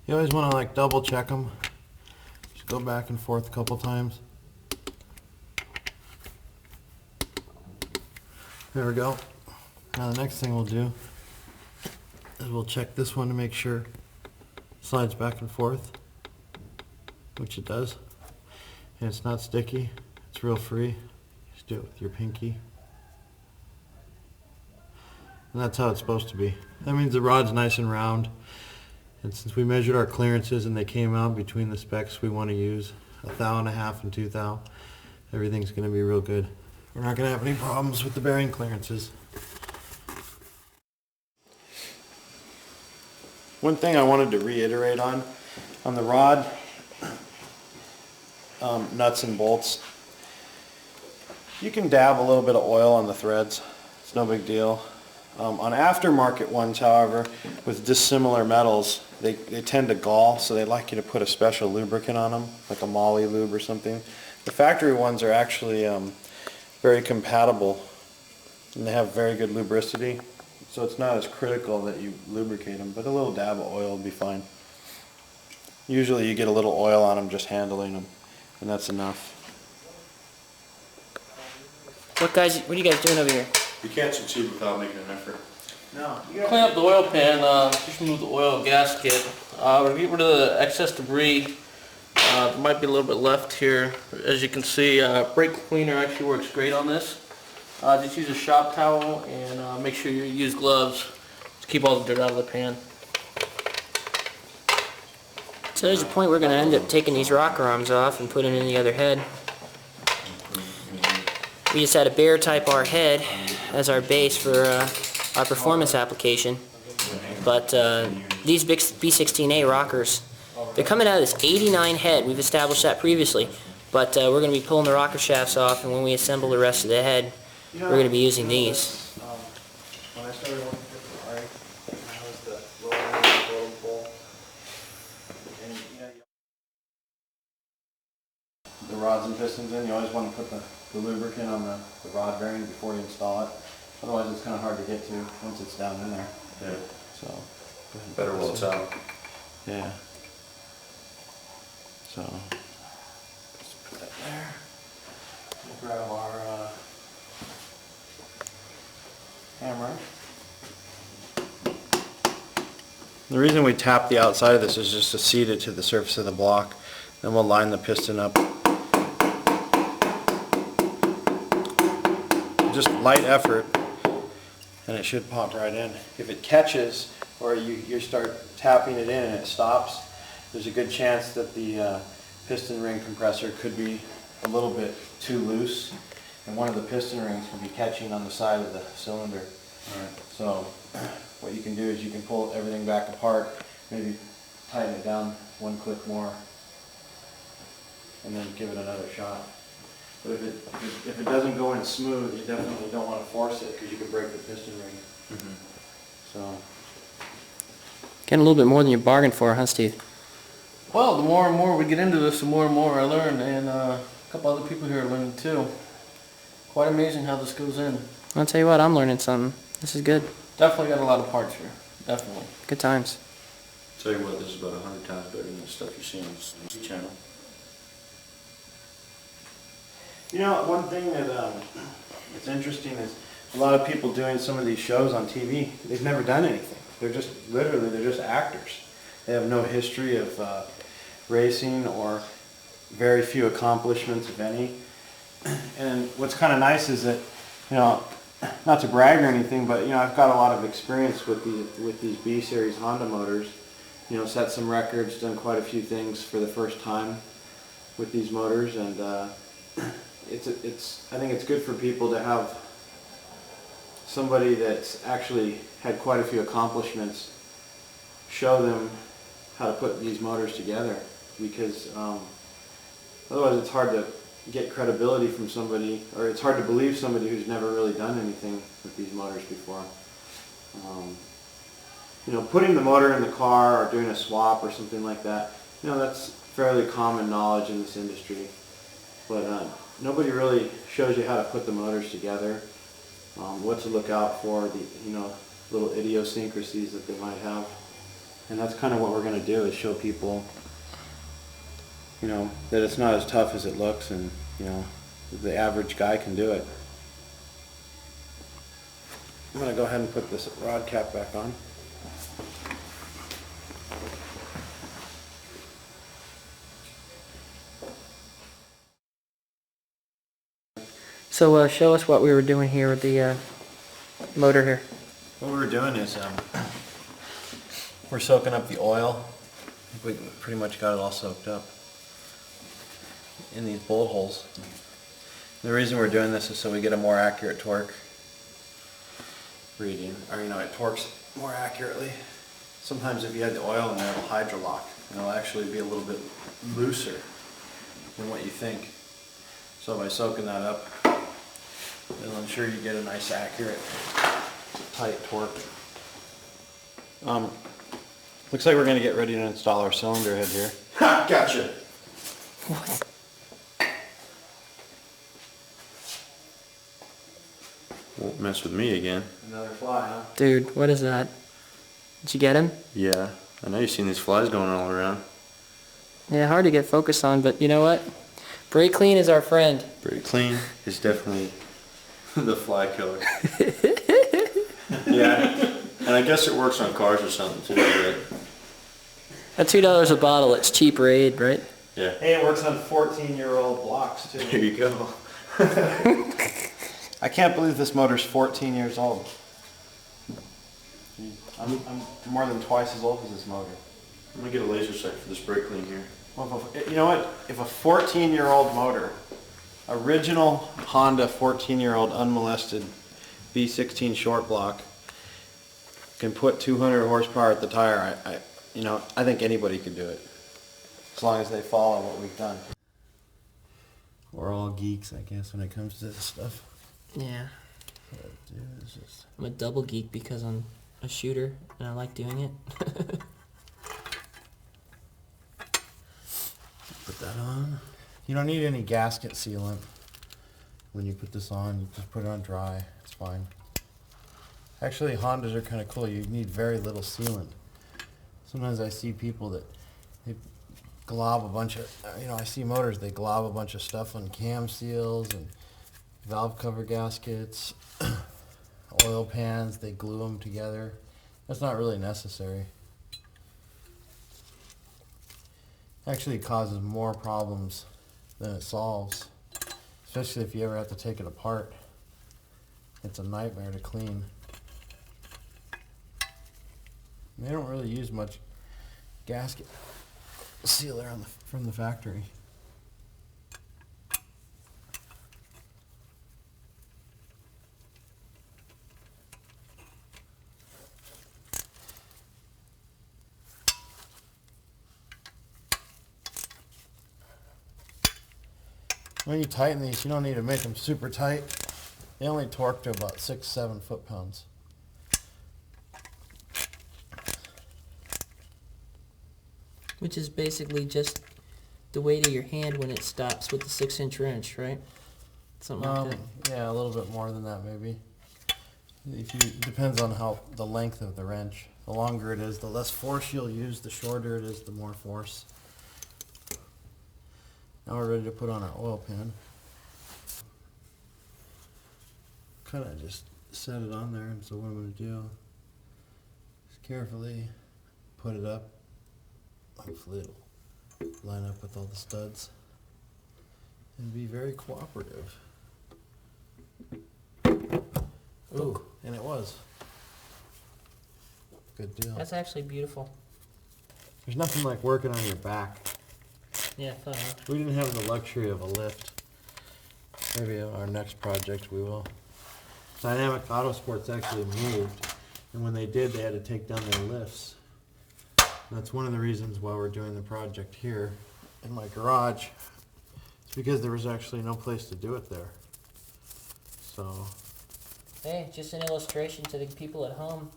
A: You always want to like double check them. Just go back and forth a couple times. There we go. Now the next thing we'll do is we'll check this one to make sure it slides back and forth, which it does. And it's not sticky. It's real free. Just do it with your pinky. And that's how it's supposed to be. That means the rod's nice and round. And since we measured our clearances and they came out between the specs we want to use, 1.5 thou and 2 thou, everything's going to be real good. We're not going to have any problems with the bearing clearances. One thing I wanted to reiterate on the rod nuts and bolts, You can dab a little bit of oil on the threads. It's no big deal. On aftermarket ones, however, with dissimilar metals, they tend to gall, so they like you to put a special lubricant on them, like a Moly lube or something. The factory ones are actually very compatible, and they have very good lubricity, so it's not as critical that you lubricate them, but a little dab of oil will be fine. Usually you get a little oil on them just handling them, and that's enough.
B: What are you guys doing over here?
M: You can't succeed without making an effort.
A: No.
N: Clean up the oil pan, just remove the oil gasket. We'll get rid of the excess debris. There might be a little bit left here. As you can see, brake cleaner actually works great on this. Just use a shop towel and make sure you use gloves to keep all the dirt out of the pan.
B: So there's a point we're going to end up taking these rocker arms off and putting in the other head. We just had a Bear Type R head as our base for our performance application. But these B16A rockers, they're coming out of this 89 head. We've established that previously. But we're going to be pulling the rocker shafts off, and when we assemble the rest of the head, we're going to be using these.
A: When I started working for Ari, I was the lower end of the totem pole. And the rods and pistons in, you always want to put the lubricant on the rod bearing before you install it. Otherwise it's kind of hard to get to once it's down in there.
M: Yeah.
A: So
M: Better while it's out.
A: Yeah. So let's put that there. We'll grab our hammer. The reason we tap the outside of this is just to seat it to the surface of the block. Then we'll line the piston up. Just light effort, and it should pop right in. If it catches, or you start tapping it in and it stops, there's a good chance that the piston ring compressor could be a little bit too loose, and one of the piston rings could be catching on the side of the cylinder.
M: Alright.
A: So what you can do is you can pull everything back apart, maybe tighten it down one click more, and then give it another shot. But if it doesn't go in smooth, you definitely don't want to force it because you could break the piston ring.
M: Mm-hmm.
A: So.
B: Getting a little bit more than you bargained for, huh, Steve?
N: Well, the more and more we get into this, the more and more I learn, and a couple other people here are learning too. Quite amazing how this goes in.
B: I'll tell you what, I'm learning something. This is good.
N: Definitely got a lot of parts here. Definitely.
B: Good times.
M: Tell you what, this is about 100 times better than the stuff you see on this channel.
A: You know, one thing that it's interesting is a lot of people doing some of these shows on TV, they've never done anything. They're just, literally, they're just actors. They have no history of racing or very few accomplishments, if any. And what's kind of nice is that, you know, not to brag or anything, but, you know, I've got a lot of experience with these B-Series Honda motors. You know, set some records, done quite a few things for the first time with these motors, and I think it's good for people to have somebody that's actually had quite a few accomplishments show them how to put these motors together, because otherwise it's hard to get credibility from somebody, or it's hard to believe somebody who's never really done anything with these motors before. You know, putting the motor in the car or doing a swap or something like that, you know, that's fairly common knowledge in this industry. But nobody really shows you how to put the motors together, what to look out for, the, you know, little idiosyncrasies that they might have. And that's kind of what we're going to do, is show people, you know, that it's not as tough as it looks, and, you know, the average guy can do it. I'm going to go ahead and put this rod cap back on.
B: So show us what we were doing here with the motor here.
A: What we were doing is we're soaking up the oil. I think we pretty much got it all soaked up in these bolt holes. The reason we're doing this is so we get a more accurate torque reading, or, you know, it torques more accurately. Sometimes if you had the oil in there, it'll hydrolock, and it'll actually be a little bit looser than what you think. So by soaking that up, It'll ensure you get a nice, accurate, tight torque. Looks like we're going to get ready to install our cylinder head here.
I: Ha! Gotcha.
B: What?
M: Won't mess with me again.
A: Another fly, huh?
B: Dude, what is that? Did you get him?
M: Yeah, I know you've seen these flies going all around.
B: Yeah, hard to get focused on, but you know what? Brake clean is our friend.
M: Brake clean is definitely the fly killer. Yeah, and I guess it works on cars or something too, right?
B: At $2 a bottle, it's cheap Raid, right?
M: Yeah.
A: Hey, it works on 14-year-old blocks too.
M: There you go.
A: I can't believe this motor's 14 years old. I'm more than twice as old as this motor.
M: I'm gonna get a laser sight for this brake clean here.
A: Well, you know what? If a 14-year-old motor, original Honda 14-year-old unmolested B16 short block, can put 200 horsepower at the tire, I think anybody could do it, as long as they follow what we've done. We're all geeks, I guess, when it comes to this stuff.
B: Yeah.
A: What I do is just...
B: I'm a double geek because I'm a shooter and I like doing it.
A: Put that on. You don't need any gasket sealant when you put this on. You just put it on dry. It's fine. Actually, Hondas are kind of cool. You need very little sealant. Sometimes I see people that they glob a bunch of, I see motors, they glob a bunch of stuff on cam seals and valve cover gaskets, oil pans, they glue them together. That's not really necessary. Actually, it causes more problems than it solves, especially if you ever have to take it apart. It's a nightmare to clean. They don't really use much gasket sealer from the factory. When you tighten these, you don't need to make them super tight. They only torque to about 6-7 foot-pounds.
B: Which is basically just the weight of your hand when it stops with the 6-inch wrench, right? Something like that.
A: Yeah, a little bit more than that maybe. Depends on the length of the wrench. The longer it is, the less force you'll use. The shorter it is, the more force. Now we're ready to put on our oil pan. Kind of just set it on there, and so what I'm going to do is carefully put it up. Hopefully it'll line up with all the studs and be very cooperative. Ooh, and it was. Good deal.
B: That's actually beautiful.
A: There's nothing like working on your back.
B: Yeah, fun, huh?
A: We didn't have the luxury of a lift. Maybe our next project we will. Dynamic Autosports actually moved, and when they did, they had to take down their lifts. That's one of the reasons why we're doing the project here in my garage. It's because there was actually no place to do it there. So.
B: Hey, just an illustration to the people at home.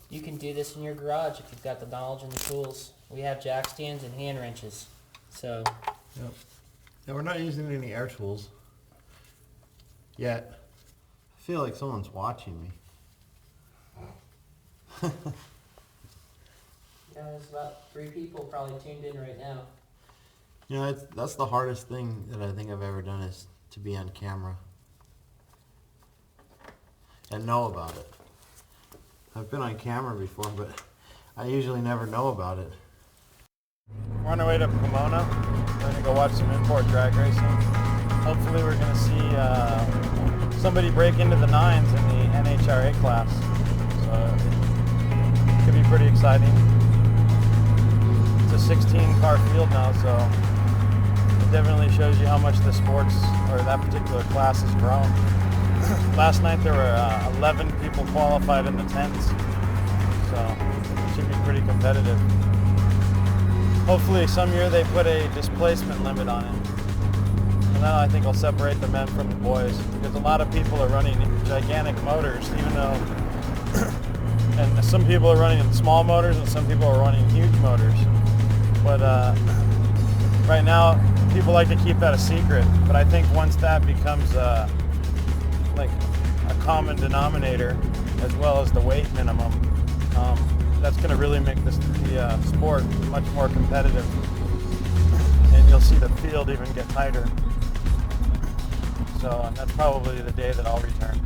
B: You can do this in your garage if you've got the knowledge and the tools. We have jack stands and hand wrenches. So.
A: Yep. And we're not using any air tools yet. I feel like someone's watching me.
B: Yeah, there's about 3 people probably tuned in right now.
A: You know, that's the hardest thing that I think I've ever done, is to be on camera and know about it. I've been on camera before, but I usually never know about it. We're on our way to Pomona. We're going to go watch some import drag racing. Hopefully we're going to see somebody break into the 9s in the NHRA class. So it could be pretty exciting. It's a 16-car field now, so it definitely shows you how much the sports, or that particular class, has grown. Last night there were 11 people qualified in the 10s, so it should be pretty competitive. Hopefully some year they put a displacement limit on it.
C: And then I think I'll separate the men from the boys, because a lot of people are running gigantic motors, even though, and some people are running small motors and some people are running huge motors. But right now, people like to keep that a secret. But I think once that becomes like a common denominator, as well as the weight minimum, that's going to really make the sport much more competitive. And you'll see the field even get tighter. So that's probably the day that I'll return.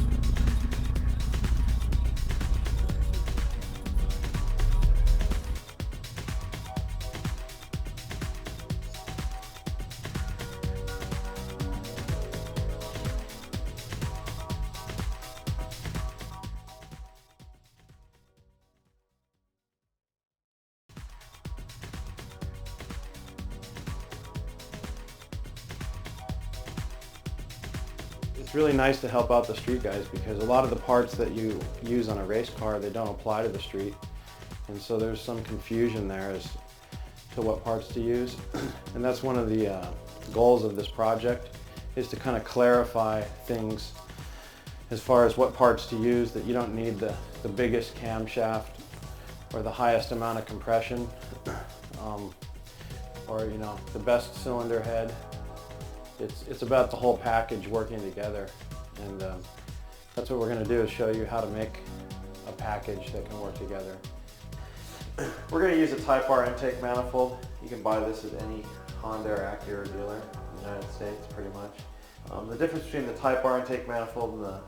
C: It's really nice to help out the street guys, because a lot of the parts that you use on a race car, they don't apply to the street. And so there's some confusion there as to what parts to use. And that's one of the goals of this project, is to kind of clarify things as far as what parts to use, that you don't need the biggest camshaft or the highest amount of compression or the best cylinder head. It's about the whole package working together, and that's what we're going to do, is show you how to make a package that can work together. We're going to use a Type R intake manifold. You can buy this at any Honda or Acura dealer in the United States, pretty much. The difference between the Type R intake manifold and the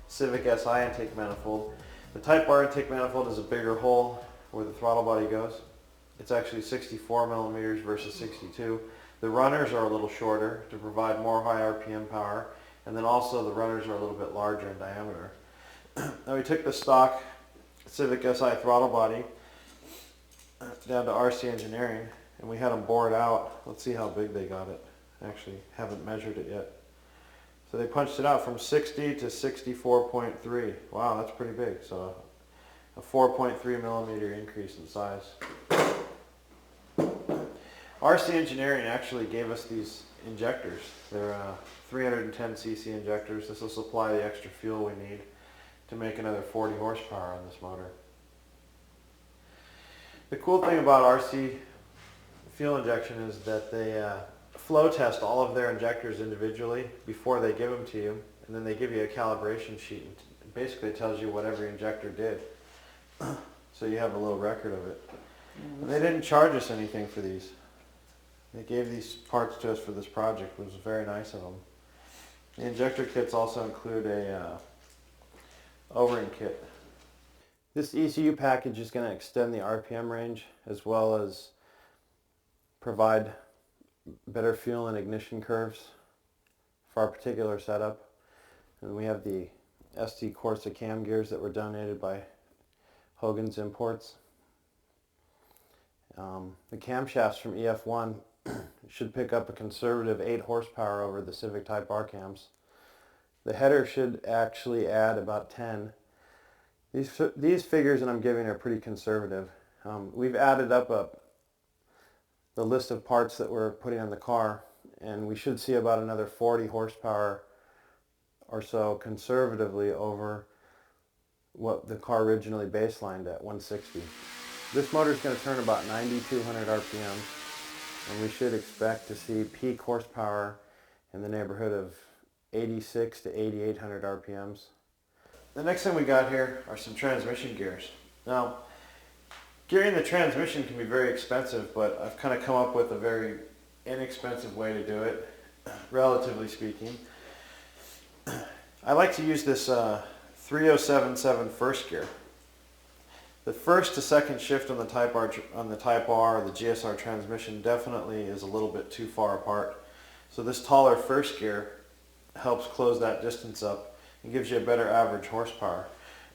C: Civic SI intake manifold: the Type R intake manifold is a bigger hole where the throttle body goes. It's actually 64 millimeters versus 62. The runners are a little shorter to provide more high RPM power, and then also the runners are a little bit larger in diameter. Now we took the stock Civic SI throttle body down to RC Engineering, and we had them bored out. Let's see how big they got it. Actually, haven't measured it yet. So they punched it out from 60 to 64.3. Wow, that's pretty big. So a 4.3 millimeter increase in size. RC Engineering actually gave us these injectors. They're 310cc injectors. This will supply the extra fuel we need to make another 40 horsepower on this motor. The cool thing about RC fuel injection is that they flow test all of their injectors individually before they give them to you, and then they give you a calibration sheet, and it basically tells you what every injector did. So you have a little record of it. And they didn't charge us anything for these. They gave these parts to us for this project, which was very nice of them. The injector kits also include a O-ring kit. This ECU package is going to extend the RPM range, as well as provide better fuel and ignition curves for our particular setup. And we have the ST Corsa cam gears that were donated by Hogan's Imports. The camshafts from EF1 should pick up a conservative 8 horsepower over the Civic Type R cams. The header should actually add about 10. These figures that I'm giving are pretty conservative. We've added up the list of parts that we're putting on the car, and we should see about another 40 horsepower or so conservatively over what the car originally baselined at 160. This motor is going to turn about 9,200 RPM, and we should expect to see peak horsepower in the neighborhood of 86 to 8,800 RPMs. The next thing we got here are some transmission gears. Now, gearing the transmission can be very expensive, but I've kind of come up with a very inexpensive way to do it, relatively speaking. I like to use this 3077 first gear. The first to second shift on the Type R or the GSR transmission definitely is a little bit too far apart. So this taller first gear helps close that distance up and gives you a better average horsepower.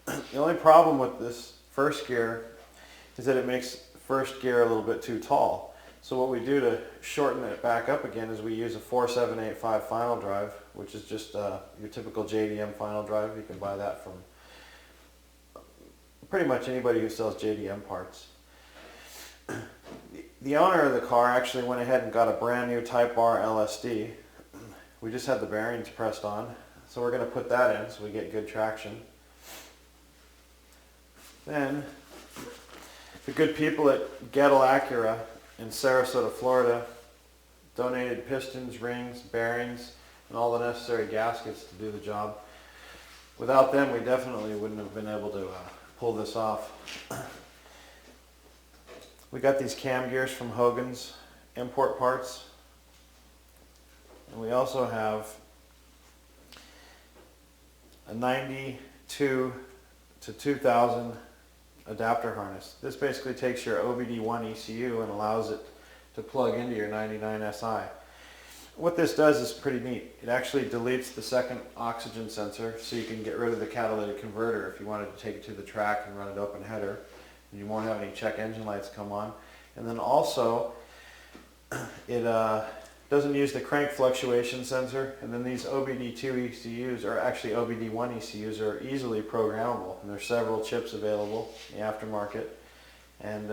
C: The only problem with this first gear is that it makes first gear a little bit too tall. So what we do to shorten it back up again is we use a 4785 final drive, which is just your typical JDM final drive. You can buy that from pretty much anybody who sells JDM parts. The owner of the car actually went ahead and got a brand new Type R LSD,
A: We just had the bearings pressed on, so we're going to put that in so we get good traction. Then the good people at Gettle Acura in Sarasota, Florida donated pistons, rings, bearings, and all the necessary gaskets to do the job. Without them, we definitely wouldn't have been able to pull this off. We got these cam gears from Hogan's Import Parts. And we also have a 92 to 2000 adapter harness. This basically takes your OBD1 ECU and allows it to plug into your 99 SI. What this does is pretty neat. It actually deletes the second oxygen sensor so you can get rid of the catalytic converter if you wanted to take it to the track and run it open header. You won't have any check engine lights come on. And then also it doesn't use the crank fluctuation sensor, and then these OBD2 ECUs, or actually OBD1 ECUs, are easily programmable, and there's several chips available in the aftermarket. And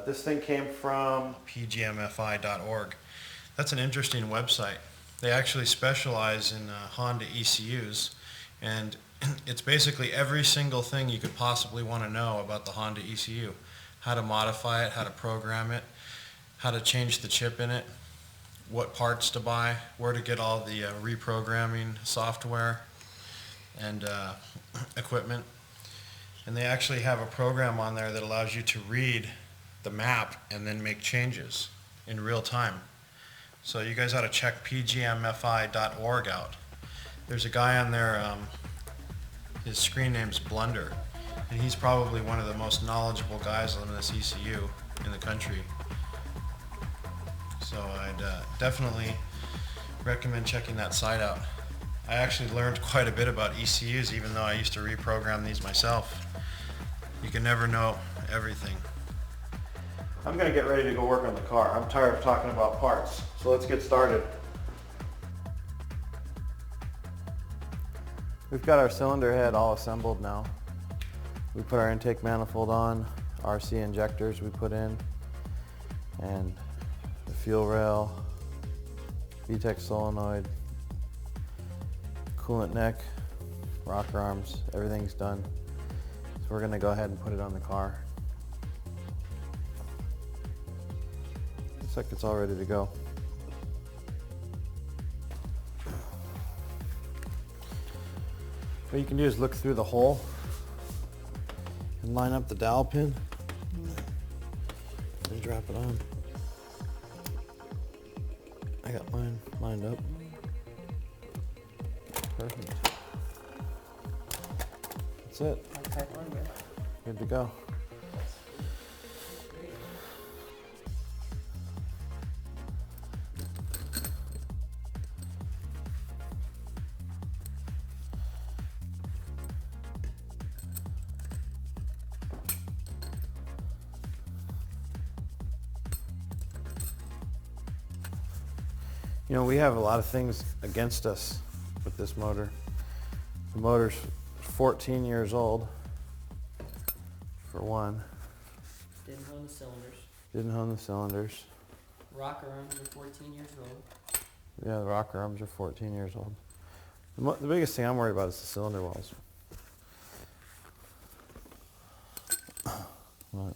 A: this thing came from pgmfi.org. That's an interesting website. They actually specialize in Honda ECUs, and it's basically every single thing you could possibly want to know about the Honda ECU. How to modify it, how to program it, how to change the chip in it, what parts to buy, where to get all the reprogramming software and equipment. And they actually have a program on there that allows you to read the map and then make changes in real time. So you guys ought to check pgmfi.org out. There's a guy on there, his screen name's Blunder, and he's probably one of the most knowledgeable guys on this ECU in the country. So I'd definitely recommend checking that site out. I actually learned quite a bit about ECUs, even though I used to reprogram these myself. You can never know everything. I'm going to get ready to go work on the car. I'm tired of talking about parts, so let's get started. We've got our cylinder head all assembled now. We put our intake manifold on, RC injectors we put in, and the fuel rail, VTEC solenoid, coolant neck, rocker arms, everything's done. So we're going to go ahead and put it on the car. Looks like it's all ready to go. What you can do is look through the hole and line up the dowel pin and drop it on. I got mine lined up. Perfect. That's it. Good to go. You know, we have a lot of things against us with this motor. The motor's 14 years old, for one.
B: Didn't hone the cylinders.
A: Didn't hone the cylinders.
B: Rocker arms are 14 years old.
A: Yeah, the rocker arms are 14 years old. The biggest thing I'm worried about is the cylinder walls. What?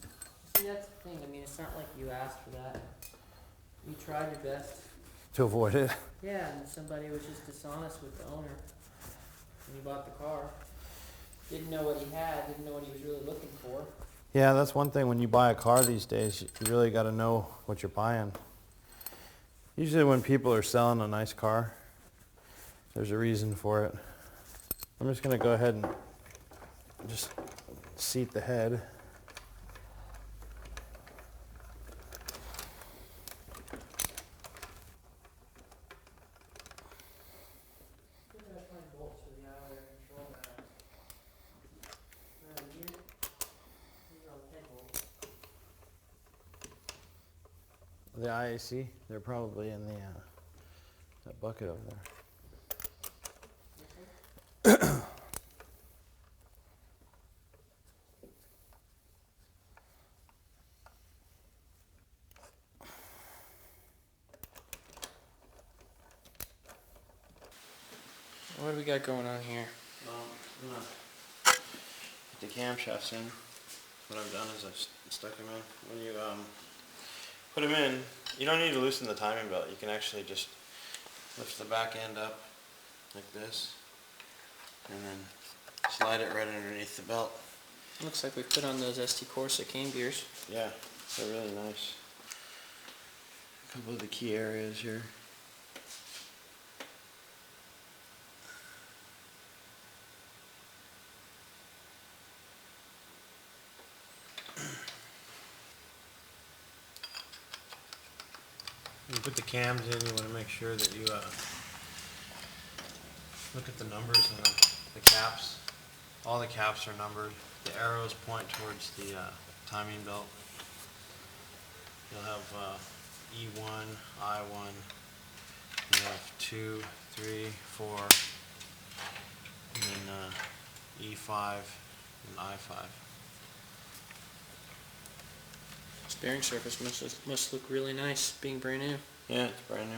B: See, that's the thing. I mean, it's not like you asked for that. You tried your best.
A: To avoid it.
B: Yeah, and somebody was just dishonest with the owner when he bought the car. Didn't know what he had, didn't know what he was really looking for.
A: Yeah, that's one thing when you buy a car these days, you really got to know what you're buying. Usually when people are selling a nice car, there's a reason for it. I'm just going to go ahead and just seat the head. The IAC, they're probably in the that bucket over there.
B: what do we got going on here?
A: I'm gonna put the camshafts in. What I've done is I've stuck them in. When you put them in, you don't need to loosen the timing belt. You can actually just lift the back end up like this, and then slide it right underneath the belt.
B: Looks like we put on those ST Corsa cam gears.
A: Yeah, they're really nice. A couple of the key areas here. When you put the cams in, you want to make sure that you look at the numbers on the caps. All the caps are numbered. The arrows point towards the timing belt. You'll have E1, I1, you have 2, 3, 4, and then E5 and I5.
B: This bearing surface must look really nice, being brand new.
A: Yeah, it's brand new.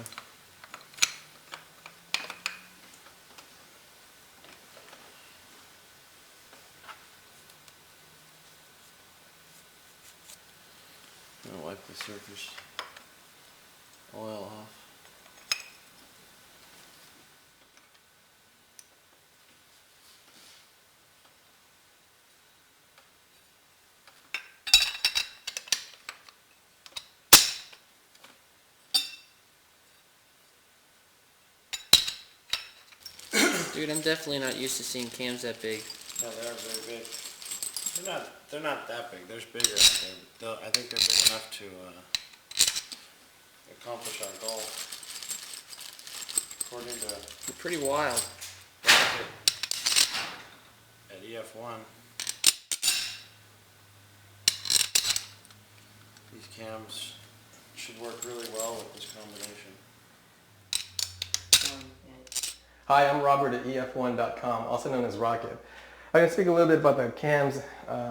A: I'm gonna wipe the surface oil off.
B: Dude, I'm definitely not used to seeing cams that big.
A: Yeah, they are very big. They're not that big. There's bigger out there. I think they're big enough to accomplish our goal. According to
B: They're pretty wild.
A: at EF1, these cams should work really well with this combination.
H: Hi, I'm Robert at ef1.com, also known as Rocket. I'm going to speak a little bit about the cams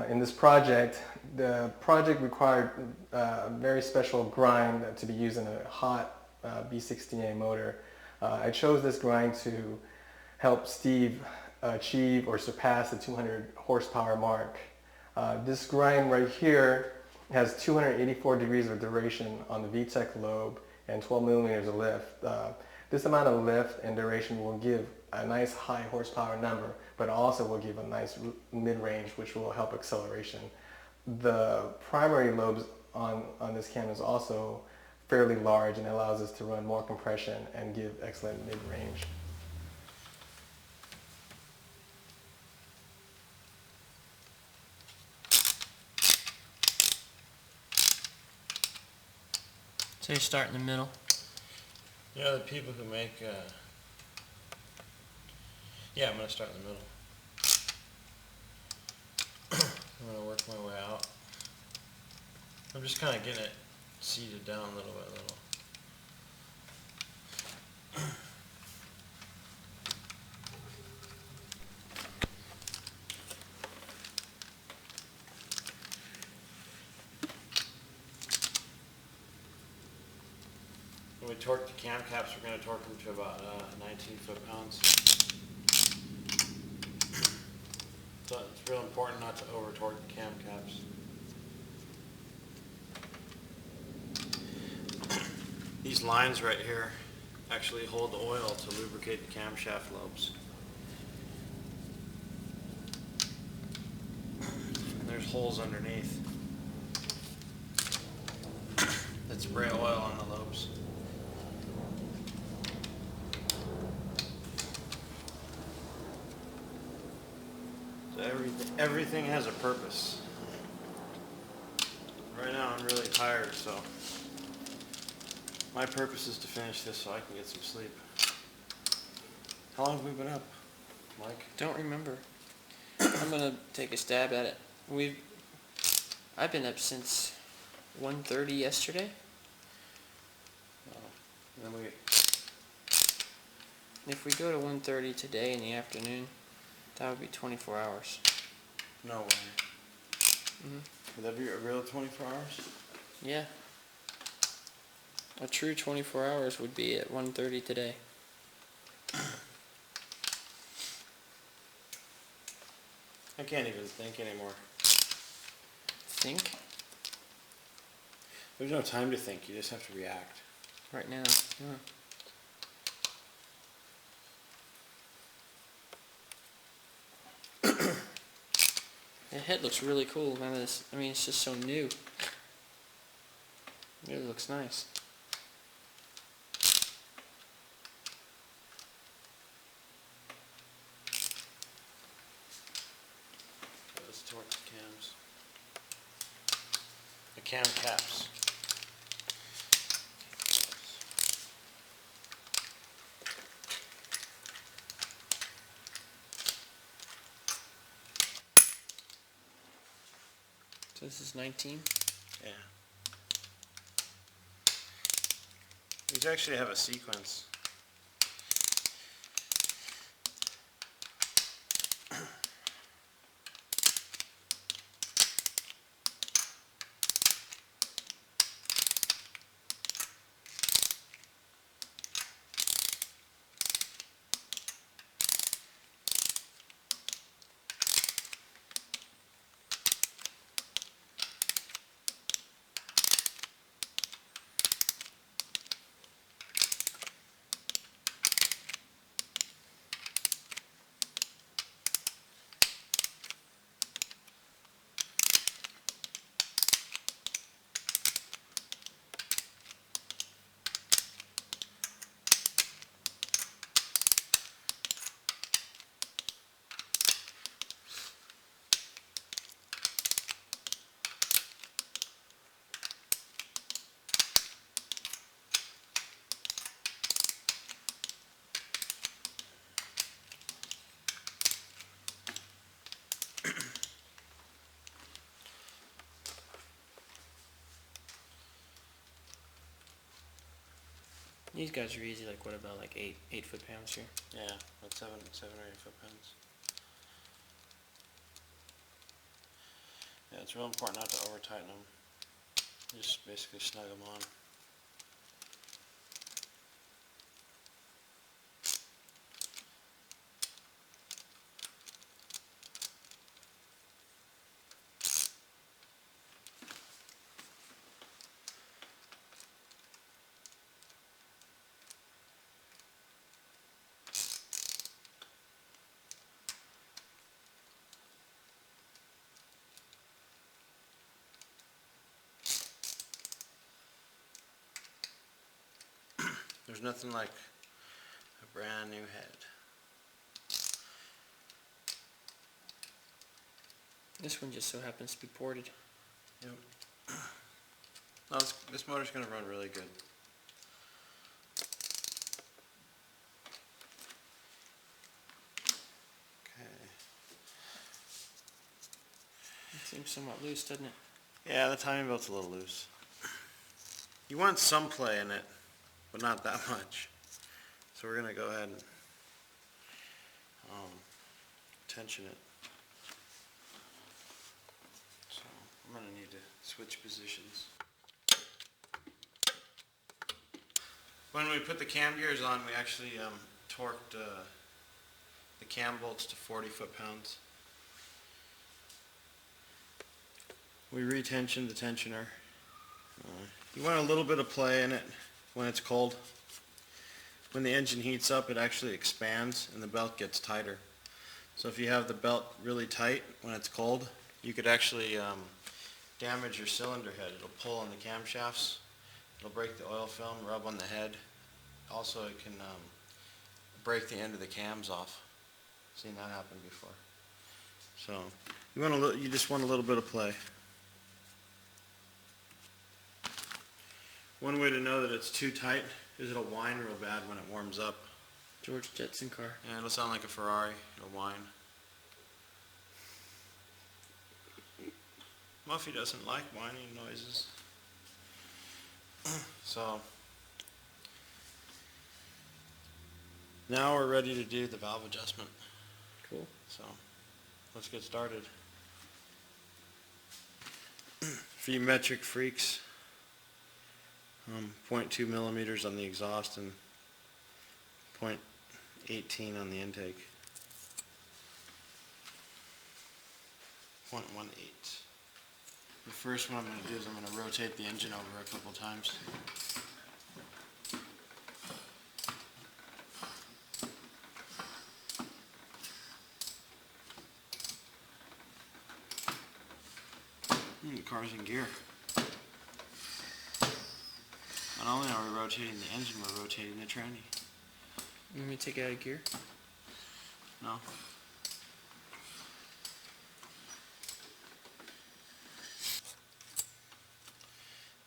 H: in this project. The project required a very special grind to be used in a hot B16A motor. I chose this grind to help Steve achieve or surpass the 200 horsepower mark. This grind right here has 284 degrees of duration on the VTEC lobe and 12 millimeters of lift. This amount of lift and duration will give a nice high horsepower number, but also will give a nice mid-range, which will help acceleration. The primary lobes on this cam is also fairly large and allows us to run more compression and give excellent mid-range.
B: So you start in the middle.
A: You know, the people who make, yeah, I'm going to start in the middle. I'm going to work my way out. I'm just kind of getting it seated down little by little. When we torque the cam caps, we're going to torque them to about 19 foot-pounds. So it's real important not to over-torque the cam caps. These lines right here actually hold the oil to lubricate the camshaft lobes. And there's holes underneath that spray oil on the lobes. So everything has a purpose. Right now I'm really tired, so my purpose is to finish this so I can get some sleep. How long have we been up, Mike?
B: Don't remember. I'm gonna take a stab at it. I've been up since 1:30 yesterday.
A: And then
B: If we go to 1:30 today in the afternoon, that would be 24 hours.
A: no way. Would that be a real 24 hours?
B: Yeah. A true 24 hours would be at 1:30 today.
A: I can't even think anymore.
B: Think?
A: There's no time to think, you just have to react.
B: Right now. Yeah. The head looks really cool. Man, I mean, it's just so new. It really looks nice.
A: Let's torque the cams. The cam caps.
B: So this is 19?
A: Yeah. These actually have a sequence.
B: These guys are easy, like what about like 8 foot-pounds here?
A: Yeah, about 7 or 8 foot-pounds. Yeah, it's real important not to over-tighten them. Just basically snug them on. There's nothing like a brand new head.
B: This one just so happens to be ported.
A: Yep. No, this motor's going to run really good. Okay.
B: It seems somewhat loose, doesn't it?
A: Yeah, the timing belt's a little loose. You want some play in it, but not that much. So we're going to go ahead and tension it. So I'm going to need to switch positions. When we put the cam gears on, we actually torqued the cam bolts to 40 foot-pounds. We retensioned the tensioner. You want a little bit of play in it when it's cold. When the engine heats up, it actually expands and the belt gets tighter. So if you have the belt really tight when it's cold, you could actually damage your cylinder head. It'll pull on the camshafts, it'll break the oil film, rub on the head. Also it can break the end of the cams off. Seen that happen before. So you just want a little bit of play. One way to know that it's too tight is it'll whine real bad when it warms up.
B: George Jetson car.
A: Yeah, it'll sound like a Ferrari. It'll whine. Muffy doesn't like whining noises. So now we're ready to do the valve adjustment.
B: Cool.
A: So let's get started. For you metric freaks, 0.2 millimeters on the exhaust and 0.18 on the intake. 0.18. The first one I'm going to do is I'm going to rotate the engine over a couple times. The car's in gear. Not only are we rotating the engine, we're rotating the tranny.
B: You want me to take it out of gear?
A: No.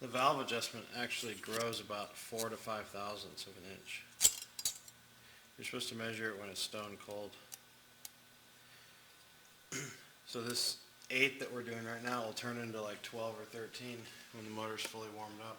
A: The valve adjustment actually grows about 4 to 5 thousandths of an inch. You're supposed to measure it when it's stone cold. So this 8 that we're doing right now will turn into like 12 or 13 when the motor's fully warmed up.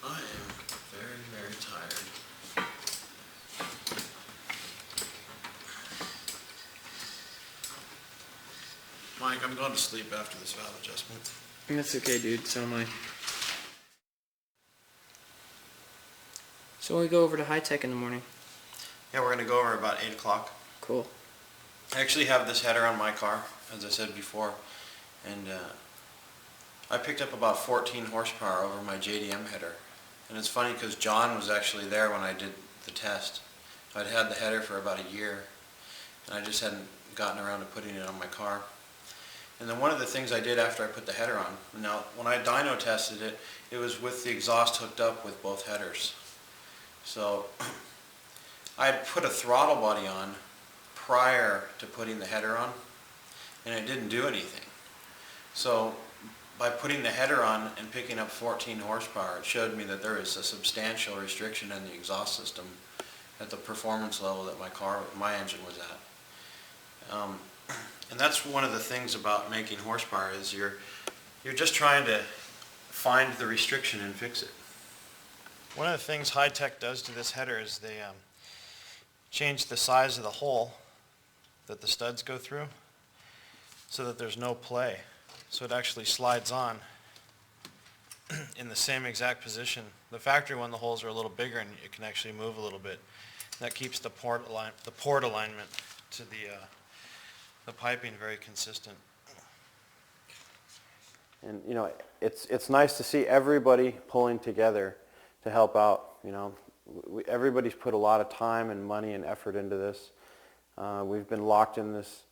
A: I am very, very tired. Mike, I'm going to sleep after this valve adjustment.
B: That's okay, dude. So am I. So when we go over to high tech in the morning.
A: Yeah, we're going to go over about 8 o'clock.
B: Cool.
A: I actually have this header on my car, as I said before, and I picked up about 14 horsepower over my JDM header. And it's funny because John was actually there when I did the test. I'd had the header for about a year, and I just hadn't gotten around to putting it on my car. And then one of the things I did after I put the header on, now when I dyno tested it, it was with the exhaust hooked up with both headers. So I had put a throttle body on prior to putting the header on, and it didn't do anything. So by putting the header on and picking up 14 horsepower, it showed me that there is a substantial restriction in the exhaust system at the performance level that my engine was at. And that's one of the things about making horsepower is you're just trying to find the restriction and fix it. One of the things High Tech does to this header is they change the size of the hole that the studs go through so that there's no play. So it actually slides on in the same exact position. The factory one, the holes are a little bigger and it can actually move a little bit. That keeps the port alignment to the piping very consistent. And you know, it's nice to see everybody pulling together to help out. You know, everybody's put a lot of time and money and effort into this. We've been locked in this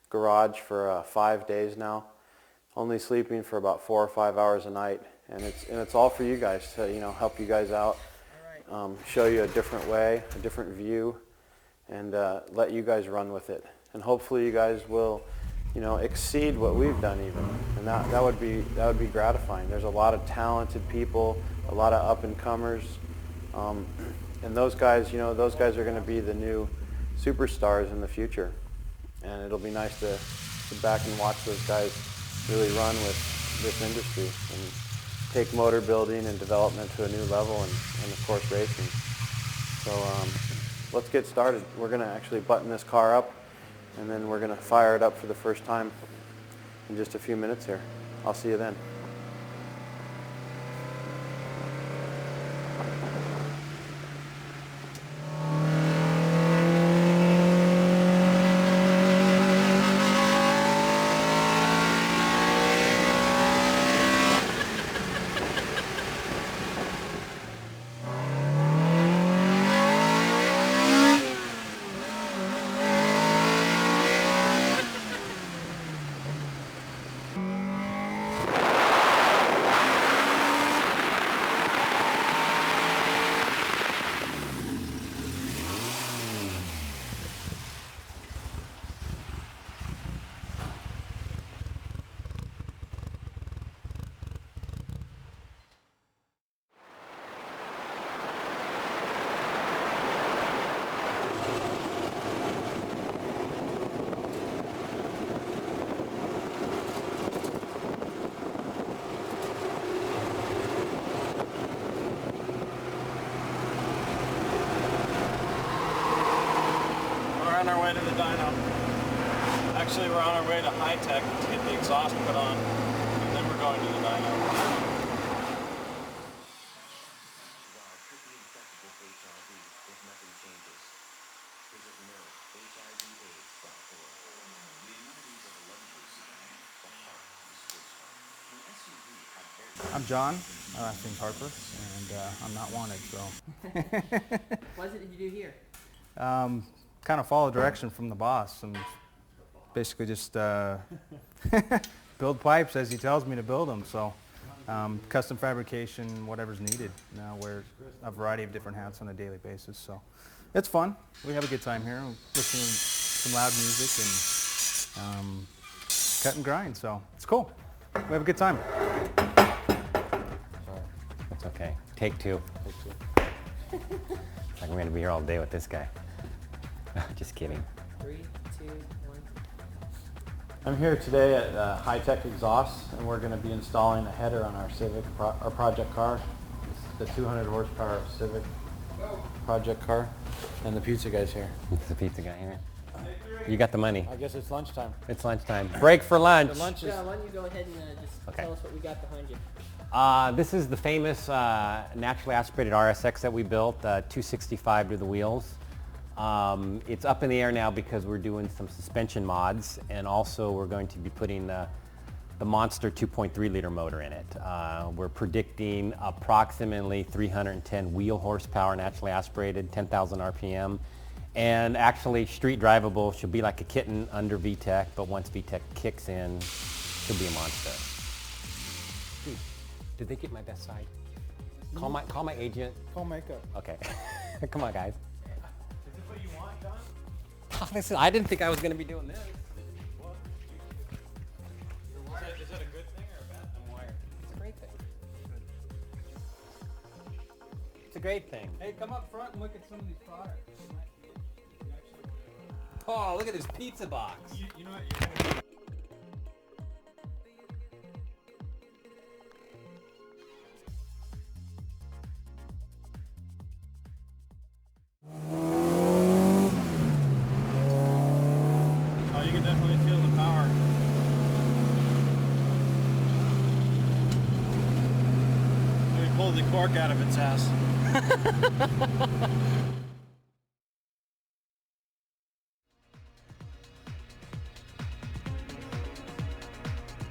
A: garage for 5 days now, only sleeping for about 4 or 5 hours a night, and it's all for you guys to, you know, help you guys out, show you a different way, a different view, and let you guys run with it. And hopefully you guys will, you know, exceed what we've done even, and that would be gratifying. There's a lot of talented people, a lot of up and comers, and those guys, you know, those guys are going to be the new superstars in the future, and it'll be nice to sit back and watch those guys really run with this industry and take motor building and development to a new level, and of course racing. So let's get started. We're going to actually button this car up, and then we're going to fire it up for the first time in just a few minutes here. I'll see you then.
C: Actually, we're on our way to High Tech to get the exhaust put on, and then we're going to the dyno.
O: I'm John, my last name's Harper, and I'm not wanted, so.
B: What did you do here?
O: Kind of follow direction from the boss and basically just build pipes as he tells me to build them. So custom fabrication, whatever's needed. Now wear a variety of different hats on a daily basis. So it's fun. We have a good time here. Listening to some loud music and cut and grind. So it's cool. We have a good time.
P: That's okay. Take two. It's like I'm going to be here all day with this guy. Just kidding.
B: 3, 2, 1.
A: I'm here today at High Tech Exhaust, and we're going to be installing a header on our Civic, our project car. It's the 200 horsepower Civic project car, and the pizza guy's here.
P: It's the pizza guy here. You got the money.
A: I guess it's lunchtime.
P: It's lunchtime. Break for lunch.
A: The lunch is...
B: Yeah, why don't you go ahead and just tell us what we got behind you.
P: This is the famous naturally aspirated RSX that we built, 265 to the wheels. It's up in the air now because we're doing some suspension mods, and also we're going to be putting the monster 2.3 liter motor in it. We're predicting approximately 310 wheel horsepower naturally aspirated, 10,000 RPM, and actually street drivable. She'll be like a kitten under VTEC, but once VTEC kicks in, she'll be a monster. Dude, did they get my best side? Call my agent.
O: Call makeup.
P: Okay. Come on, guys.
C: What you want, John?
P: Listen, I didn't think I was going to be doing this.
C: Is that a good thing or a bad thing? I'm wired.
P: It's a great thing. It's a great thing.
O: Hey, come up front and look at some of these products.
P: Oh, look at this pizza box.
C: You know what? You're gonna... Oh, you can definitely feel the power. We pulled the cork out of its ass.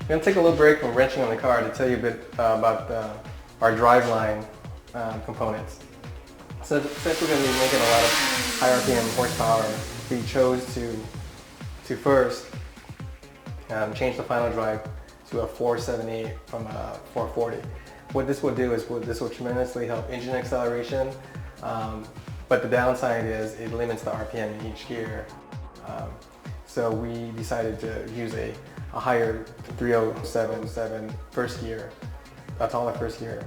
H: I'm going to take a little break from wrenching on the car to tell you a bit about our driveline components. So since we're going to be making a lot of high RPM horsepower, we chose to first change the final drive to a 478 from a 440. What this will do is this will tremendously help engine acceleration, but the downside is it limits the RPM in each gear. So we decided to use a higher 3077 first gear, a taller first gear,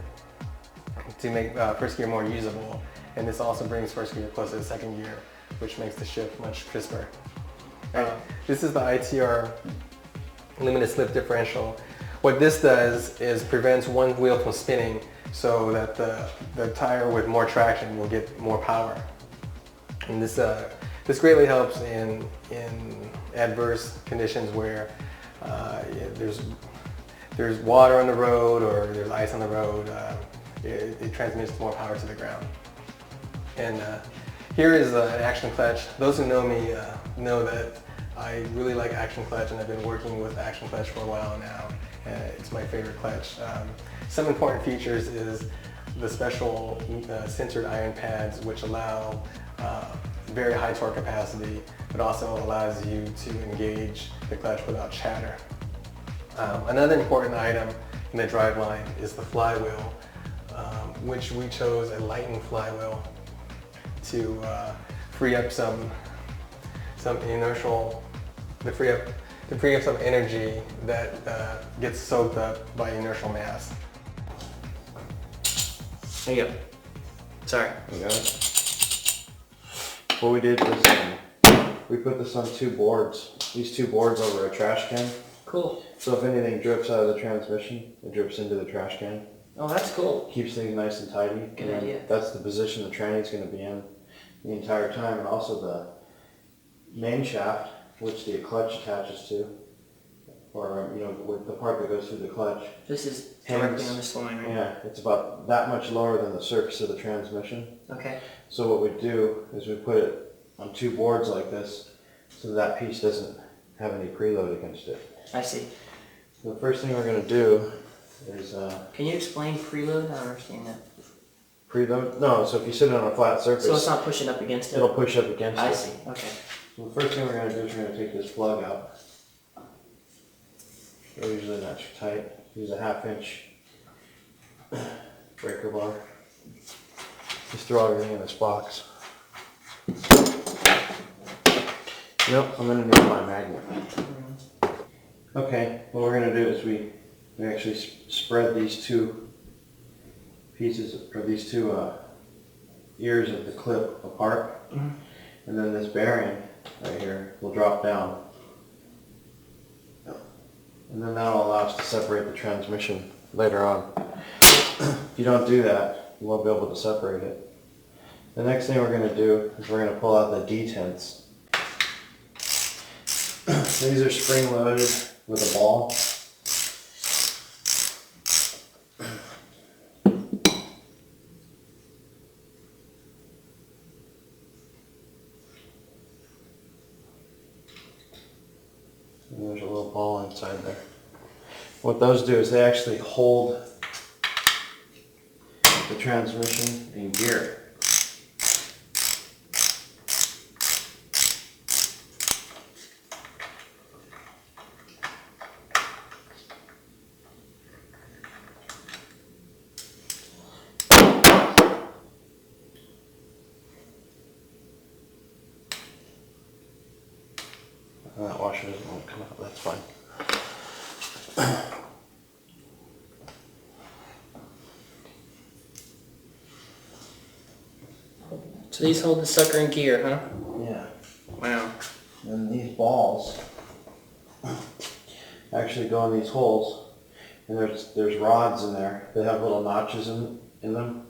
H: to make first gear more usable. And this also brings first gear closer to second gear, which makes the shift much crisper. This is the ITR limited slip differential. What this does is prevents one wheel from spinning so that the tire with more traction will get more power. And this greatly helps in adverse conditions where there's water on the road or there's ice on the road. It transmits more power to the ground. And here is an action clutch. Those who know me know that I really like action clutch, and I've been working with action clutch for a while now. It's my favorite clutch. Some important features is the special sensored iron pads, which allow very high torque capacity, but also allows you to engage the clutch without chatter. Another important item in the driveline is the flywheel, which we chose a Lighten flywheel to free up some inertial, to free up some energy that gets soaked up by inertial mass.
B: There you go. Sorry.
A: You got it? What we did was we put this on two boards. These two boards over a trash can.
B: Cool.
A: So if anything drips out of the transmission, it drips into the trash can.
B: Oh, that's cool.
A: Keeps things nice and tidy.
B: Good idea.
A: That's the position the tranny's going to be in the entire time. And also the main shaft which the clutch attaches to, or with the part that goes through the clutch.
B: This is directly on this line, right?
A: Yeah, it's about that much lower than the surface of the transmission.
B: Okay.
A: So what we do is we put it on two boards like this, so that piece doesn't have any preload against it.
B: I see.
A: So the first thing we're going to do is...
B: Can you explain preload? I don't understand that.
A: Preload? No, so if you sit it on a flat surface...
B: So it's not pushing up against it?
A: It'll push up against it.
B: I see, okay.
A: So the first thing we're going to do is we're going to take this plug out. They're usually not too tight. Use a 1/2 inch breaker bar. Just throw everything in this box. Nope, I'm going to need my magnet. Okay, what we're going to do is we actually spread these two pieces, or these two ears of the clip apart, and then this bearing right here will drop down. And then that will allow us to separate the transmission later on. If you don't do that, you won't be able to separate it. The next thing we're going to do is we're going to pull out the detents. These are spring loaded with a ball. And there's a little ball inside there. What those do is they actually hold the transmission in gear. That washer doesn't come out, that's fine.
B: So these hold the sucker in gear, huh?
A: Yeah.
B: Wow.
A: And these balls actually go in these holes, and there's rods in there that have little notches in them,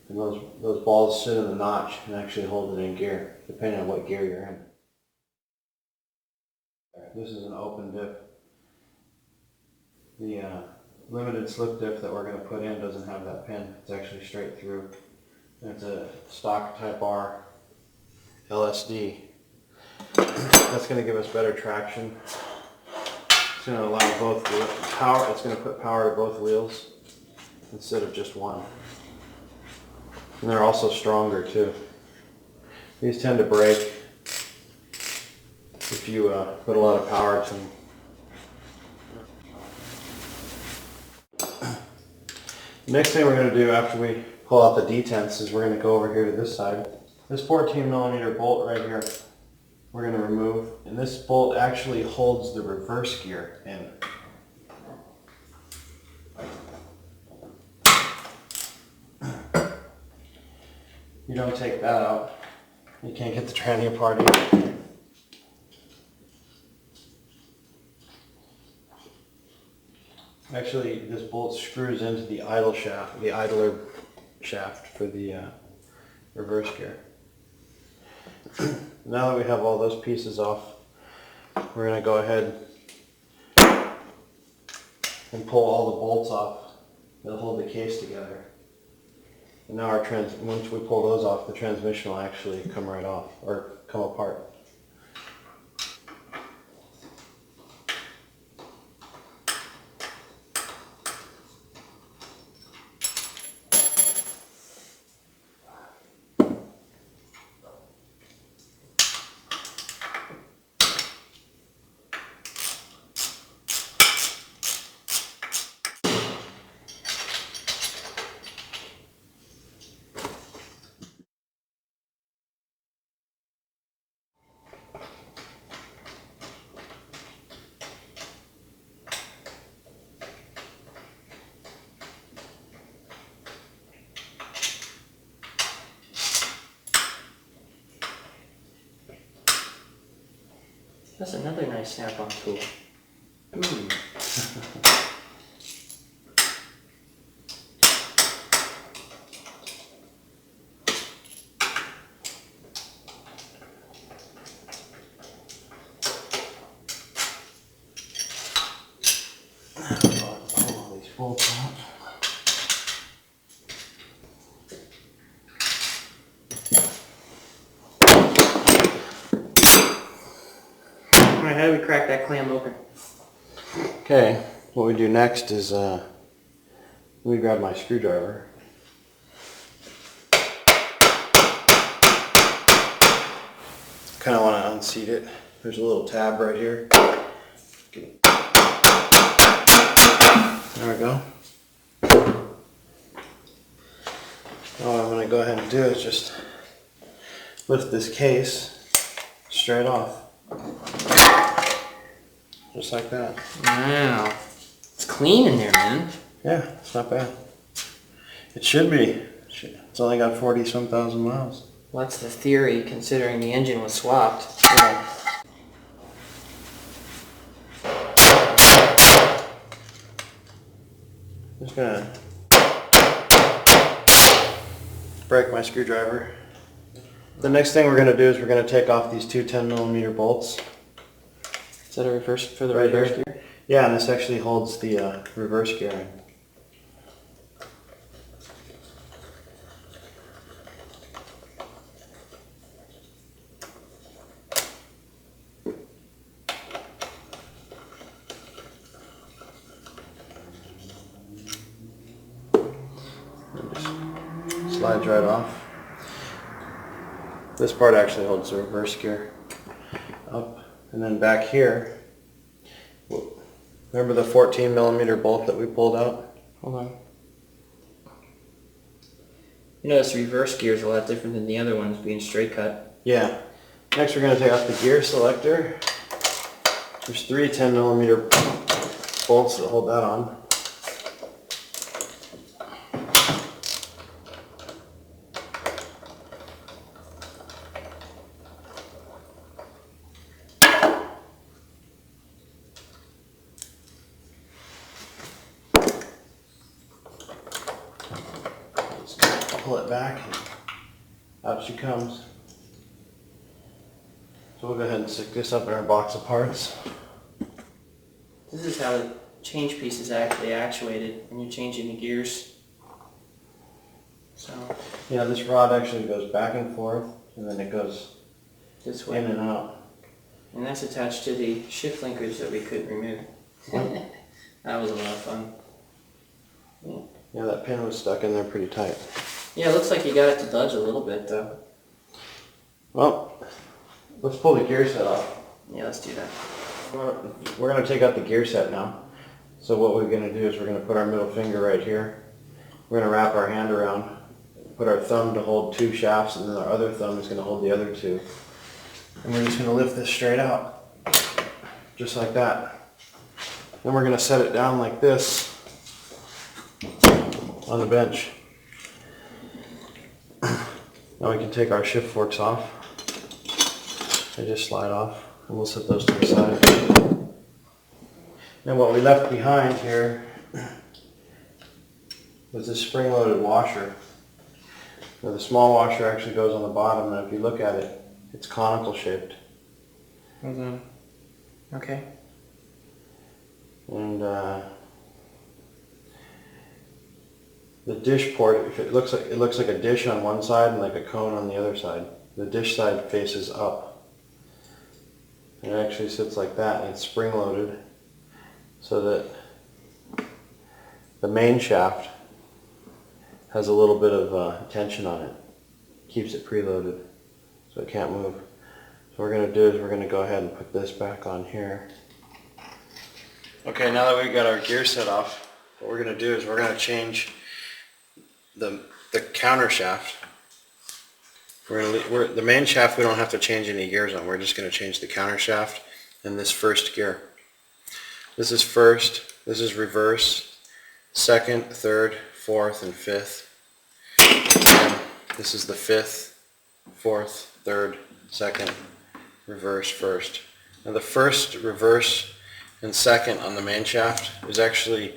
A: and those balls sit in the notch and actually hold it in gear, depending on what gear you're in. This is an open diff. The limited slip diff that we're going to put in doesn't have that pin. It's actually straight through. It's a stock Type R LSD. That's going to give us better traction. It's going to allow both power. It's going to put power to both wheels instead of just one. And they're also stronger too. These tend to break if you put a lot of power to them. Next thing we're going to do after we pull out the detents is we're going to go over here to this side. This 14mm bolt right here we're going to remove, and this bolt actually holds the reverse gear in. You don't take that out, you can't get the tranny apart either. Actually, this bolt screws into the idler shaft for the reverse gear. Now that we have all those pieces off, we're going to go ahead and pull all the bolts off that hold the case together. And now once we pull those off, the transmission will actually come right off, or come apart.
B: That's another nice snap-on tool. Ooh.
A: bolts out.
B: Alright, how do we crack that clam open?
A: Okay, what we do next is let me grab my screwdriver. Kind of want to unseat it. There's a little tab right here. There we go. What I'm going to go ahead and do is just lift this case straight off. Just like that.
B: Wow. It's clean in there, man.
A: Yeah, it's not bad. It should be. It's only got 40-some thousand miles.
B: Well, that's the theory, considering the engine was swapped.
A: Yeah. Just gonna break my screwdriver. The next thing we're gonna do is we're gonna take off these two 10mm bolts.
B: Is that a reverse for the
A: Right
B: reverse
A: here.
B: gear?
A: Yeah, and this actually holds the reverse gear in. Slides right off. This part actually holds the reverse gear up, and then back here, remember the 14mm bolt that we pulled out?
B: Hold on. You notice the reverse gear is a lot different than the other ones being straight cut.
A: Yeah. Next we're going to take off the gear selector. There's three 10mm bolts that hold that on. Pull it back, and out she comes. So we'll go ahead and stick this up in our box of parts.
B: This is how the change piece is actually actuated when you're changing the gears. So
A: Yeah, this rod actually goes back and forth, and then it goes
B: this way.
A: in and out.
B: And that's attached to the shift linkers that we couldn't remove. That was a lot of fun.
A: Yeah, that pin was stuck in there pretty tight.
B: Yeah, it looks like you got it to dodge a little bit though.
A: Well, let's pull the gear set off.
B: Yeah, let's do that.
A: We're going to take out the gear set now. So what we're going to do is we're going to put our middle finger right here. We're going to wrap our hand around, put our thumb to hold two shafts, and then our other thumb is going to hold the other two. And we're just going to lift this straight out, just like that. Then we're going to set it down like this on the bench. Now we can take our shift forks off. They just slide off, and we'll set those to the side. Then what we left behind here was this spring-loaded washer. Now the small washer actually goes on the bottom, and if you look at it, it's conical shaped.
B: Hold on. Okay.
A: And the dish port, if it looks like a dish on one side and like a cone on the other side. The dish side faces up. It actually sits like that, and it's spring-loaded so that the main shaft has a little bit of tension on it. Keeps it preloaded so it can't move. So what we're going to do is we're going to go ahead and put this back on here. Okay, now that we've got our gear set off, what we're going to do is we're going to change the counter shaft. The main shaft we don't have to change any gears on. We're just going to change the counter shaft and this first gear. This is first, this is reverse, second, third, fourth, and fifth. And this is the fifth, fourth, third, second, reverse, first. Now the first, reverse, and second on the main shaft is actually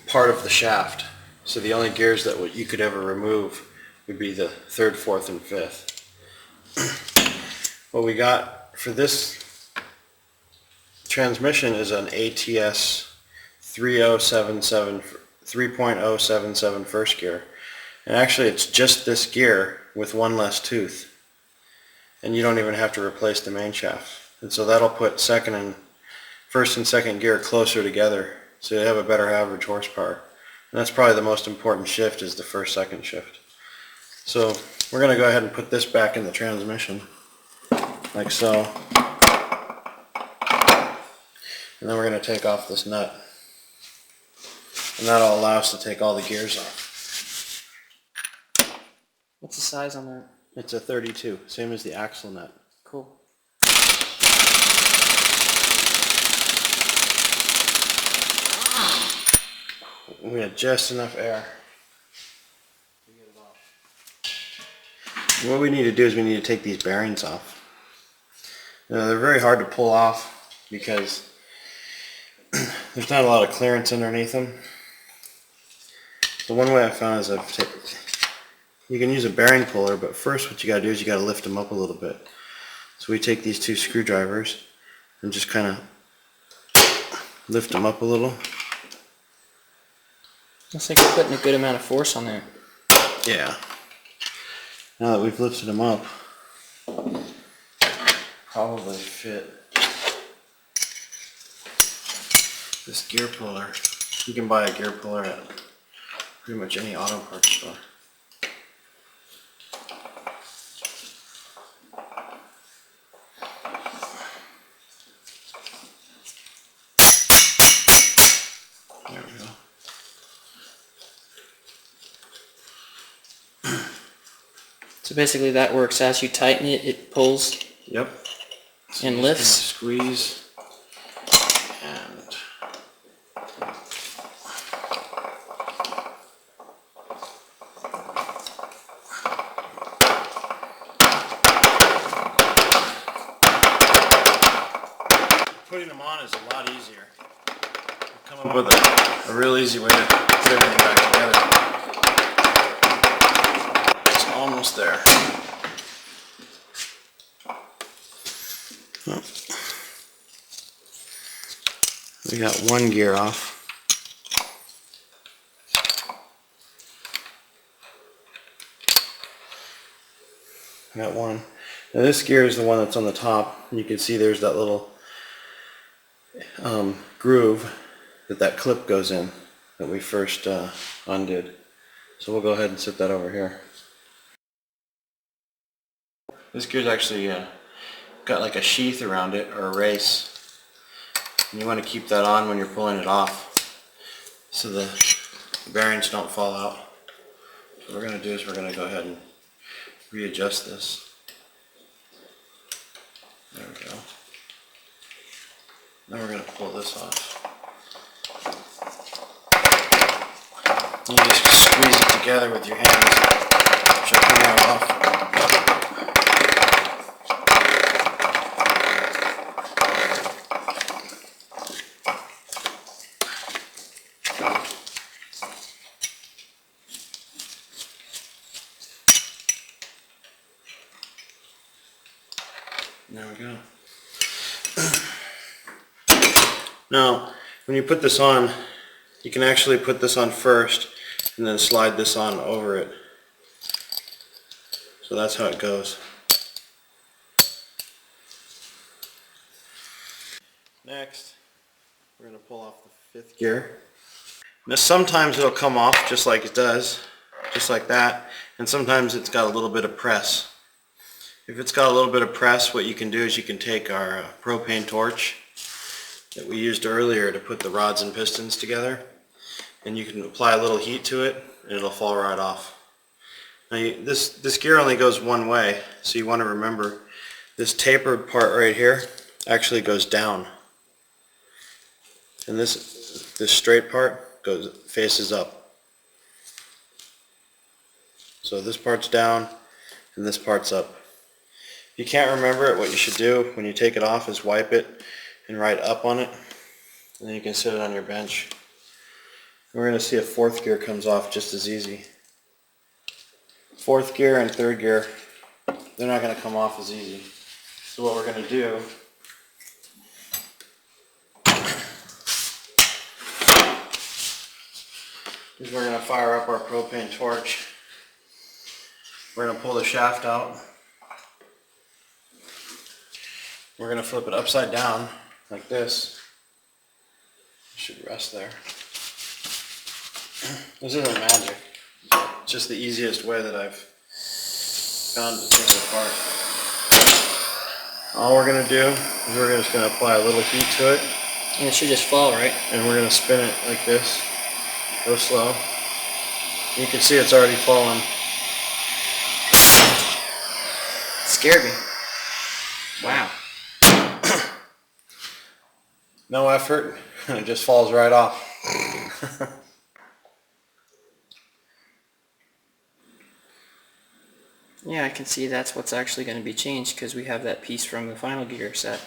A: part of the shaft. So the only gears that you could ever remove would be the third, fourth, and fifth. What we got for this transmission is an ATS 3.077 first gear. And actually it's just this gear with one less tooth. And you don't even have to replace the main shaft. And so that'll put first and second gear closer together, so you have a better average horsepower. And that's probably the most important shift, is the first second shift. So we're going to go ahead and put this back in the transmission, like so. And then we're going to take off this nut. And that'll allow us to take all the gears off.
B: What's the size on that?
A: It's a 32, same as the axle nut.
B: Cool.
A: We had just enough air. What we need to do is we need to take these bearings off. Now, they're very hard to pull off because there's not a lot of clearance underneath them. So one way I found is you can use a bearing puller, but first what you gotta do is you gotta lift them up a little bit. So we take these two screwdrivers and just kind of lift them up a little.
B: Looks like we're putting a good amount of force on there.
A: Yeah. Now that we've lifted them up, probably fit this gear puller. You can buy a gear puller at pretty much any auto parts store. There we go.
B: So basically that works. As you tighten it, it pulls.
A: Yep. So
B: and
A: you
B: lifts.
A: just squeeze and putting them on is a lot easier. Come up with a real easy way to put everything back together. It's almost there. Oh. We got one gear off. Got one. Now this gear is the one that's on the top. You can see there's that little groove that clip goes in that we first undid. So we'll go ahead and set that over here. This gear's actually got like a sheath around it, or a race. And you want to keep that on when you're pulling it off so the bearings don't fall out. So what we're going to do is we're going to go ahead and readjust this. There we go. Now we're going to pull this off. You just squeeze it together with your hands. Should come right off. There we go. Now, when you put this on, you can actually put this on first and then slide this on over it. So that's how it goes. Next, we're going to pull off the fifth gear. Now sometimes it'll come off just like it does, just like that, and sometimes it's got a little bit of press. If it's got a little bit of press, what you can do is you can take our propane torch that we used earlier to put the rods and pistons together, and you can apply a little heat to it and it'll fall right off. Now this gear only goes one way, so you want to remember this tapered part right here actually goes down, and this straight part faces up. So this part's down and this part's up. If you can't remember it, what you should do when you take it off is wipe it and write up on it, and then you can sit it on your bench. We're going to see if fourth gear comes off just as easy. Fourth gear and third gear, they're not going to come off as easy. So what we're going to do is we're going to fire up our propane torch. We're going to pull the shaft out. We're going to flip it upside down like this. It should rest there. This isn't magic. It's just the easiest way that I've found to take it apart. All we're going to do is we're just going to apply a little heat to it.
B: And it should just fall, right?
A: And we're going to spin it like this. Go slow. You can see it's already fallen.
B: It scared me. Wow.
A: No effort, and it just falls right off.
B: Yeah, I can see that's what's actually going to be changed because we have that piece from the final gear set.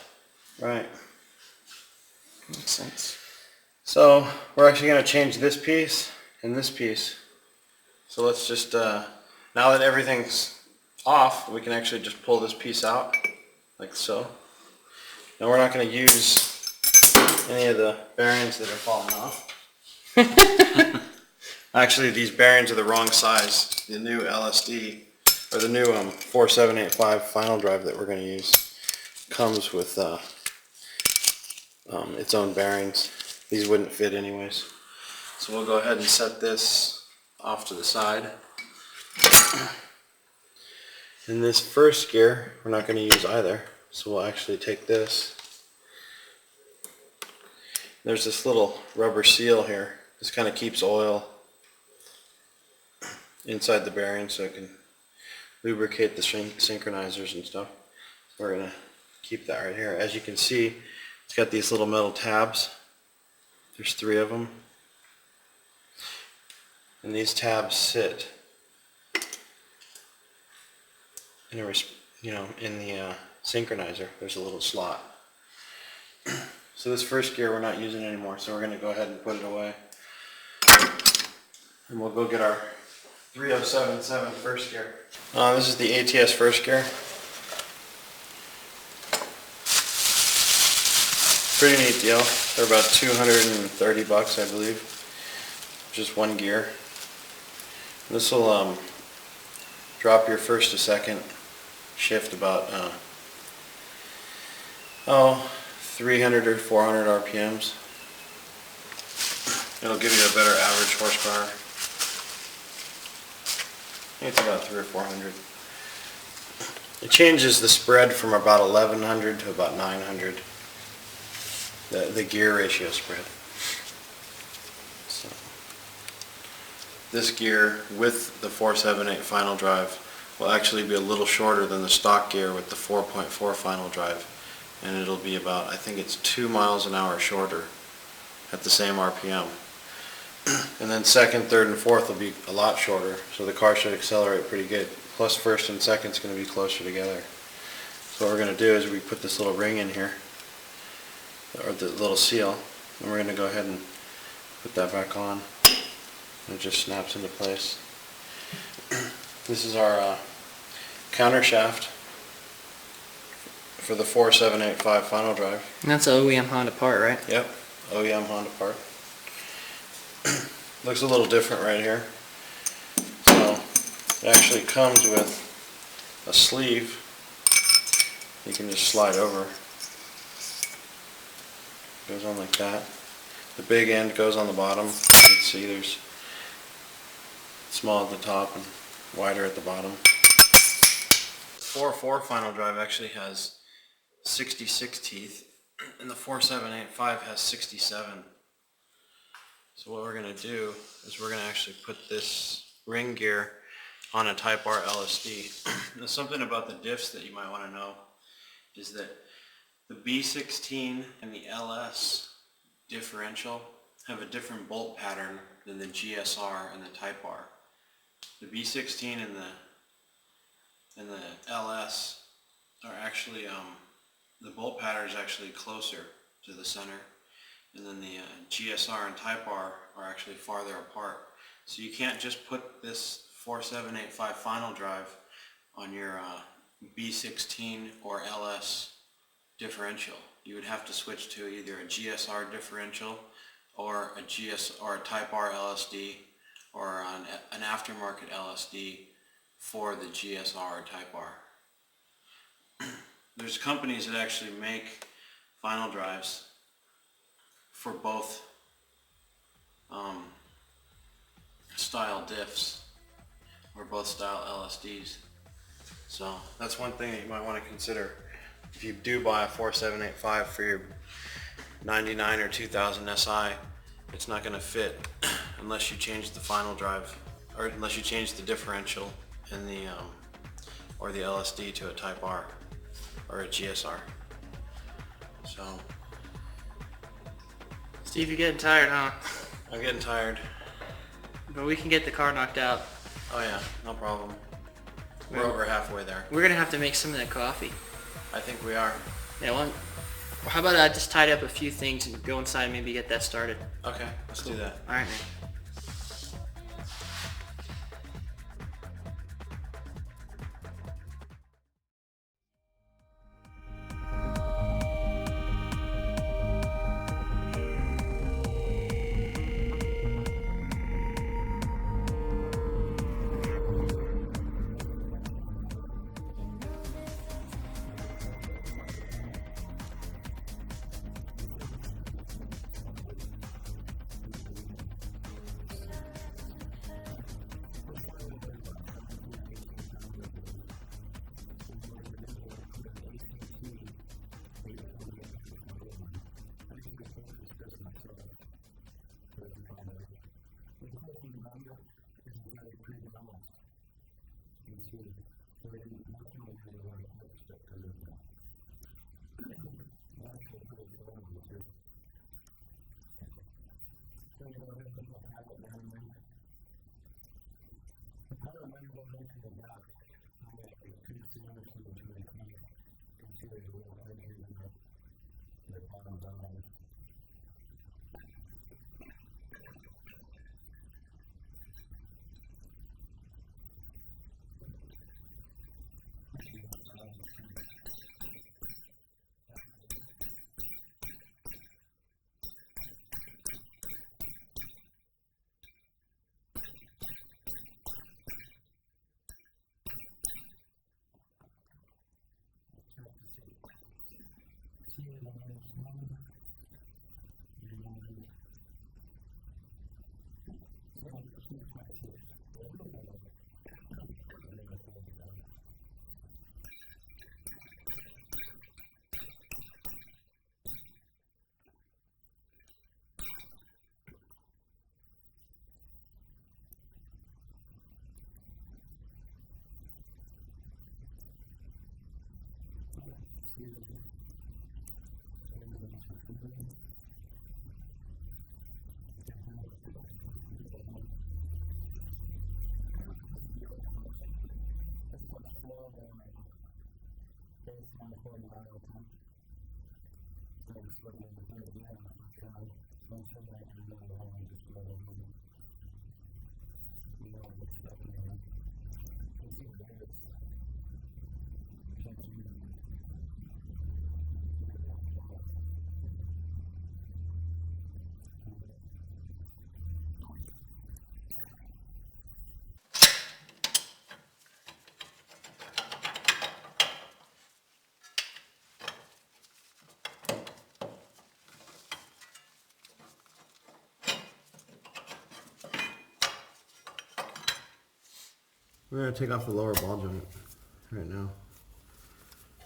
A: Right.
B: Makes sense.
A: So we're actually going to change this piece and this piece. So let's just, now that everything's off, we can actually just pull this piece out, like so. Now we're not going to use any of the bearings that are falling off. Actually, these bearings are the wrong size. The new LSD, or the new 4785 final drive that we're going to use, comes with its own bearings. These wouldn't fit anyways. So we'll go ahead and set this off to the side. In this first gear, we're not going to use either. So we'll actually take this. There's this little rubber seal here. This kind of keeps oil inside the bearing so it can lubricate the synchronizers and stuff. We're going to keep that right here. As you can see, it's got these little metal tabs. There's 3 of them. And these tabs sit in a, in the synchronizer. There's a little slot. So this first gear we're not using anymore, so we're going to go ahead and put it away. And we'll go get our 3077 first gear. This is the ATS first gear. Pretty neat deal. They're about 230 bucks, I believe. Just one gear. This will drop your first to second shift about 300 or 400 RPMs. It'll give you a better average horsepower. I think it's about 300 or 400. It changes the spread from about 1100 to about 900. The gear ratio spread. So, this gear with the 478 final drive will actually be a little shorter than the stock gear with the 4.4 final drive, and it'll be about, I think it's 2 miles an hour shorter at the same RPM. And then second, third, and fourth will be a lot shorter, so the car should accelerate pretty good. Plus first and second is going to be closer together. So what we're going to do is we put this little ring in here, or the little seal, and we're going to go ahead and put that back on. And it just snaps into place. This is our counter shaft for the 4785 final drive.
B: And that's an OEM Honda part, right?
A: Yep, OEM Honda part. Looks a little different right here. So it actually comes with a sleeve you can just slide over. Goes on like that. The big end goes on the bottom. You can see there's small at the top and wider at the bottom. The 4.4 final drive actually has 66 teeth, and the 4785 has 67. So what we're going to do is we're going to actually put this ring gear on a Type R LSD. Now, something about the diffs that you might want to know is that the B16 and the LS differential have a different bolt pattern than the GSR and the Type R. The B16 and the LS are actually, the bolt pattern is actually closer to the center, and then the GSR and Type R are actually farther apart. So you can't just put this 4785 final drive on your B16 or LS differential. You would have to switch to either a GSR differential or a Type R LSD or an aftermarket LSD for the GSR or Type R. There's companies that actually make final drives for both style diffs or both style LSDs. So that's one thing that you might want to consider if you do buy a 4785 for your 99 or 2000 SI. It's not going to fit unless you change the final drive, or unless you change the differential in the or the LSD to a Type R or a GSR. So
B: Steve, you're getting tired, huh?
A: I'm getting tired.
B: But we can get the car knocked out.
A: Oh yeah, no problem. We're over halfway there.
B: We're gonna have to make some of that coffee.
A: I think we are.
B: Yeah, well, how about I just tidy up a few things and go inside and maybe get that started?
A: Okay, let's do that.
B: Alright, man.
A: We're going to take off the lower ball joint right now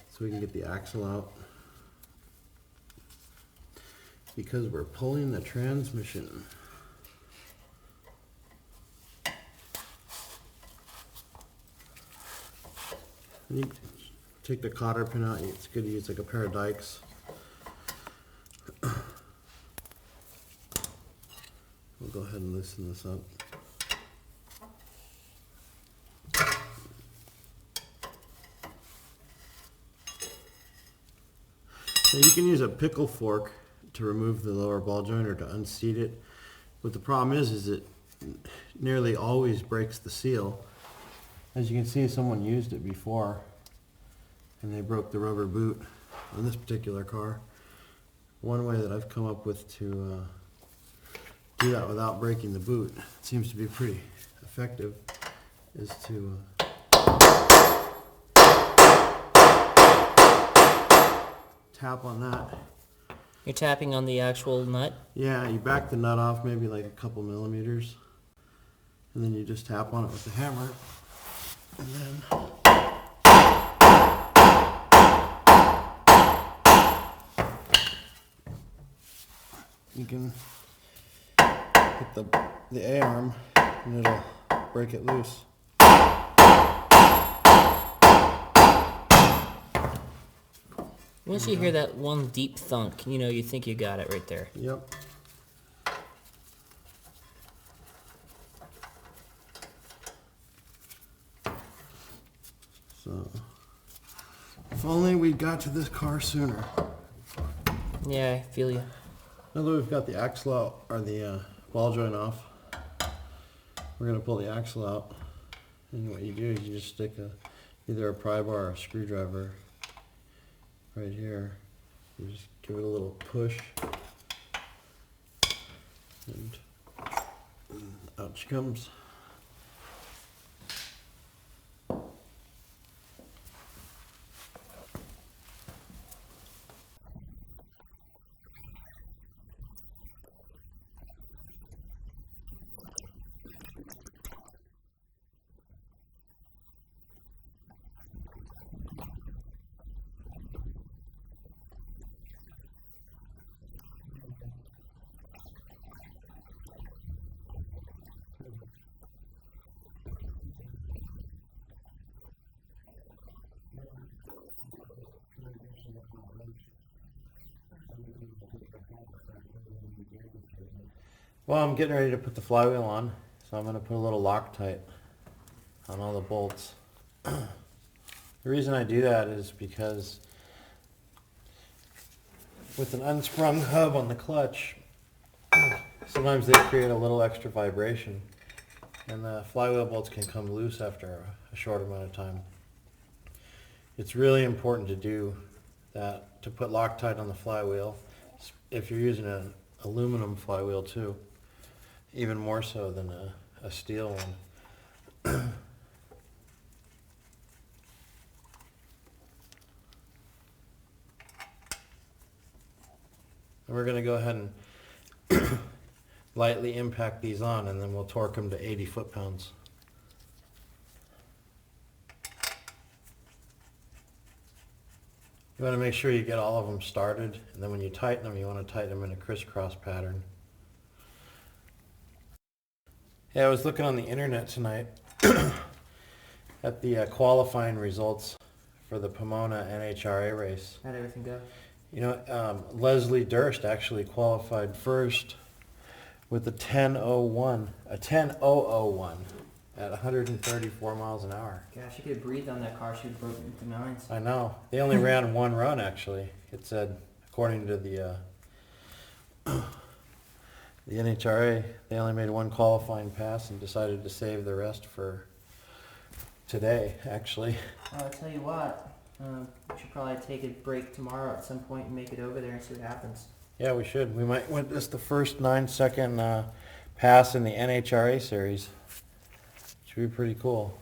A: so we can get the axle out, because we're pulling the transmission. You take the cotter pin out. It's good to use like a pair of dikes. We'll go ahead and loosen this up. So you can use a pickle fork to remove the lower ball joint or to unseat it. But the problem is it nearly always breaks the seal. As you can see, someone used it before and they broke the rubber boot on this particular car. One way that I've come up with to do that without breaking the boot, it seems to be pretty effective, is to tap on that.
B: You're tapping on the actual nut?
A: Yeah, you back the nut off maybe like a couple millimeters, and then you just tap on it with the hammer, and then you can hit the A-arm and it'll break it loose.
B: Once you hear that one deep thunk, you know, you think you got it right there.
A: Yep. So, if only we got to this car sooner.
B: Yeah, I feel you.
A: Now that we've got the axle out, or the ball joint off, we're going to pull the axle out. And what you do is you just stick either a pry bar or a screwdriver right here. You just give it a little push, and out she comes. Well, I'm getting ready to put the flywheel on, so I'm going to put a little Loctite on all the bolts. The reason I do that is because with an unsprung hub on the clutch, sometimes they create a little extra vibration, and the flywheel bolts can come loose after a short amount of time. It's really important to do that, to put Loctite on the flywheel, if you're using an aluminum flywheel too, even more so than a steel one. And we're going to go ahead and lightly impact these on, and then we'll torque them to 80 foot-pounds. You want to make sure you get all of them started, and then when you tighten them, you want to tighten them in a crisscross pattern. Yeah, I was looking on the internet tonight at the qualifying results for the Pomona NHRA race.
B: How'd everything go?
A: You know, Leslie Durst actually qualified first with a 10:01 at 134 miles an hour.
B: Gosh, she could have breathed on that car. She would have broken into nines.
A: I know. They only ran one run, actually. It said, according to the NHRA, they only made one qualifying pass and decided to save the rest for today, actually.
B: I'll tell you what, we should probably take a break tomorrow at some point and make it over there and see what happens.
A: Yeah, we should. We might witness the first 9-second pass in the NHRA series. Should be pretty cool.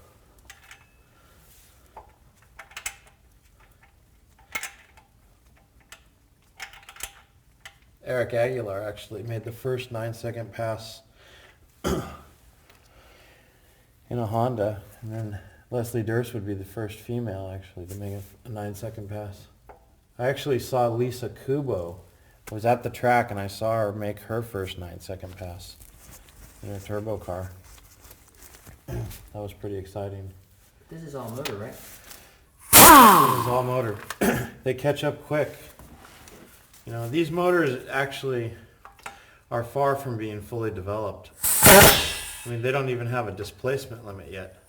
A: Eric Aguilar actually made the first 9-second pass in a Honda, and then Leslie Durst would be the first female actually to make a 9-second pass. I actually saw Lisa Kubo, was at the track, and I saw her make her first 9-second pass in a turbo car. That was pretty exciting.
B: This is all motor, right?
A: This is all motor. They catch up quick. You know, these motors actually are far from being fully developed. I mean, they don't even have a displacement limit yet.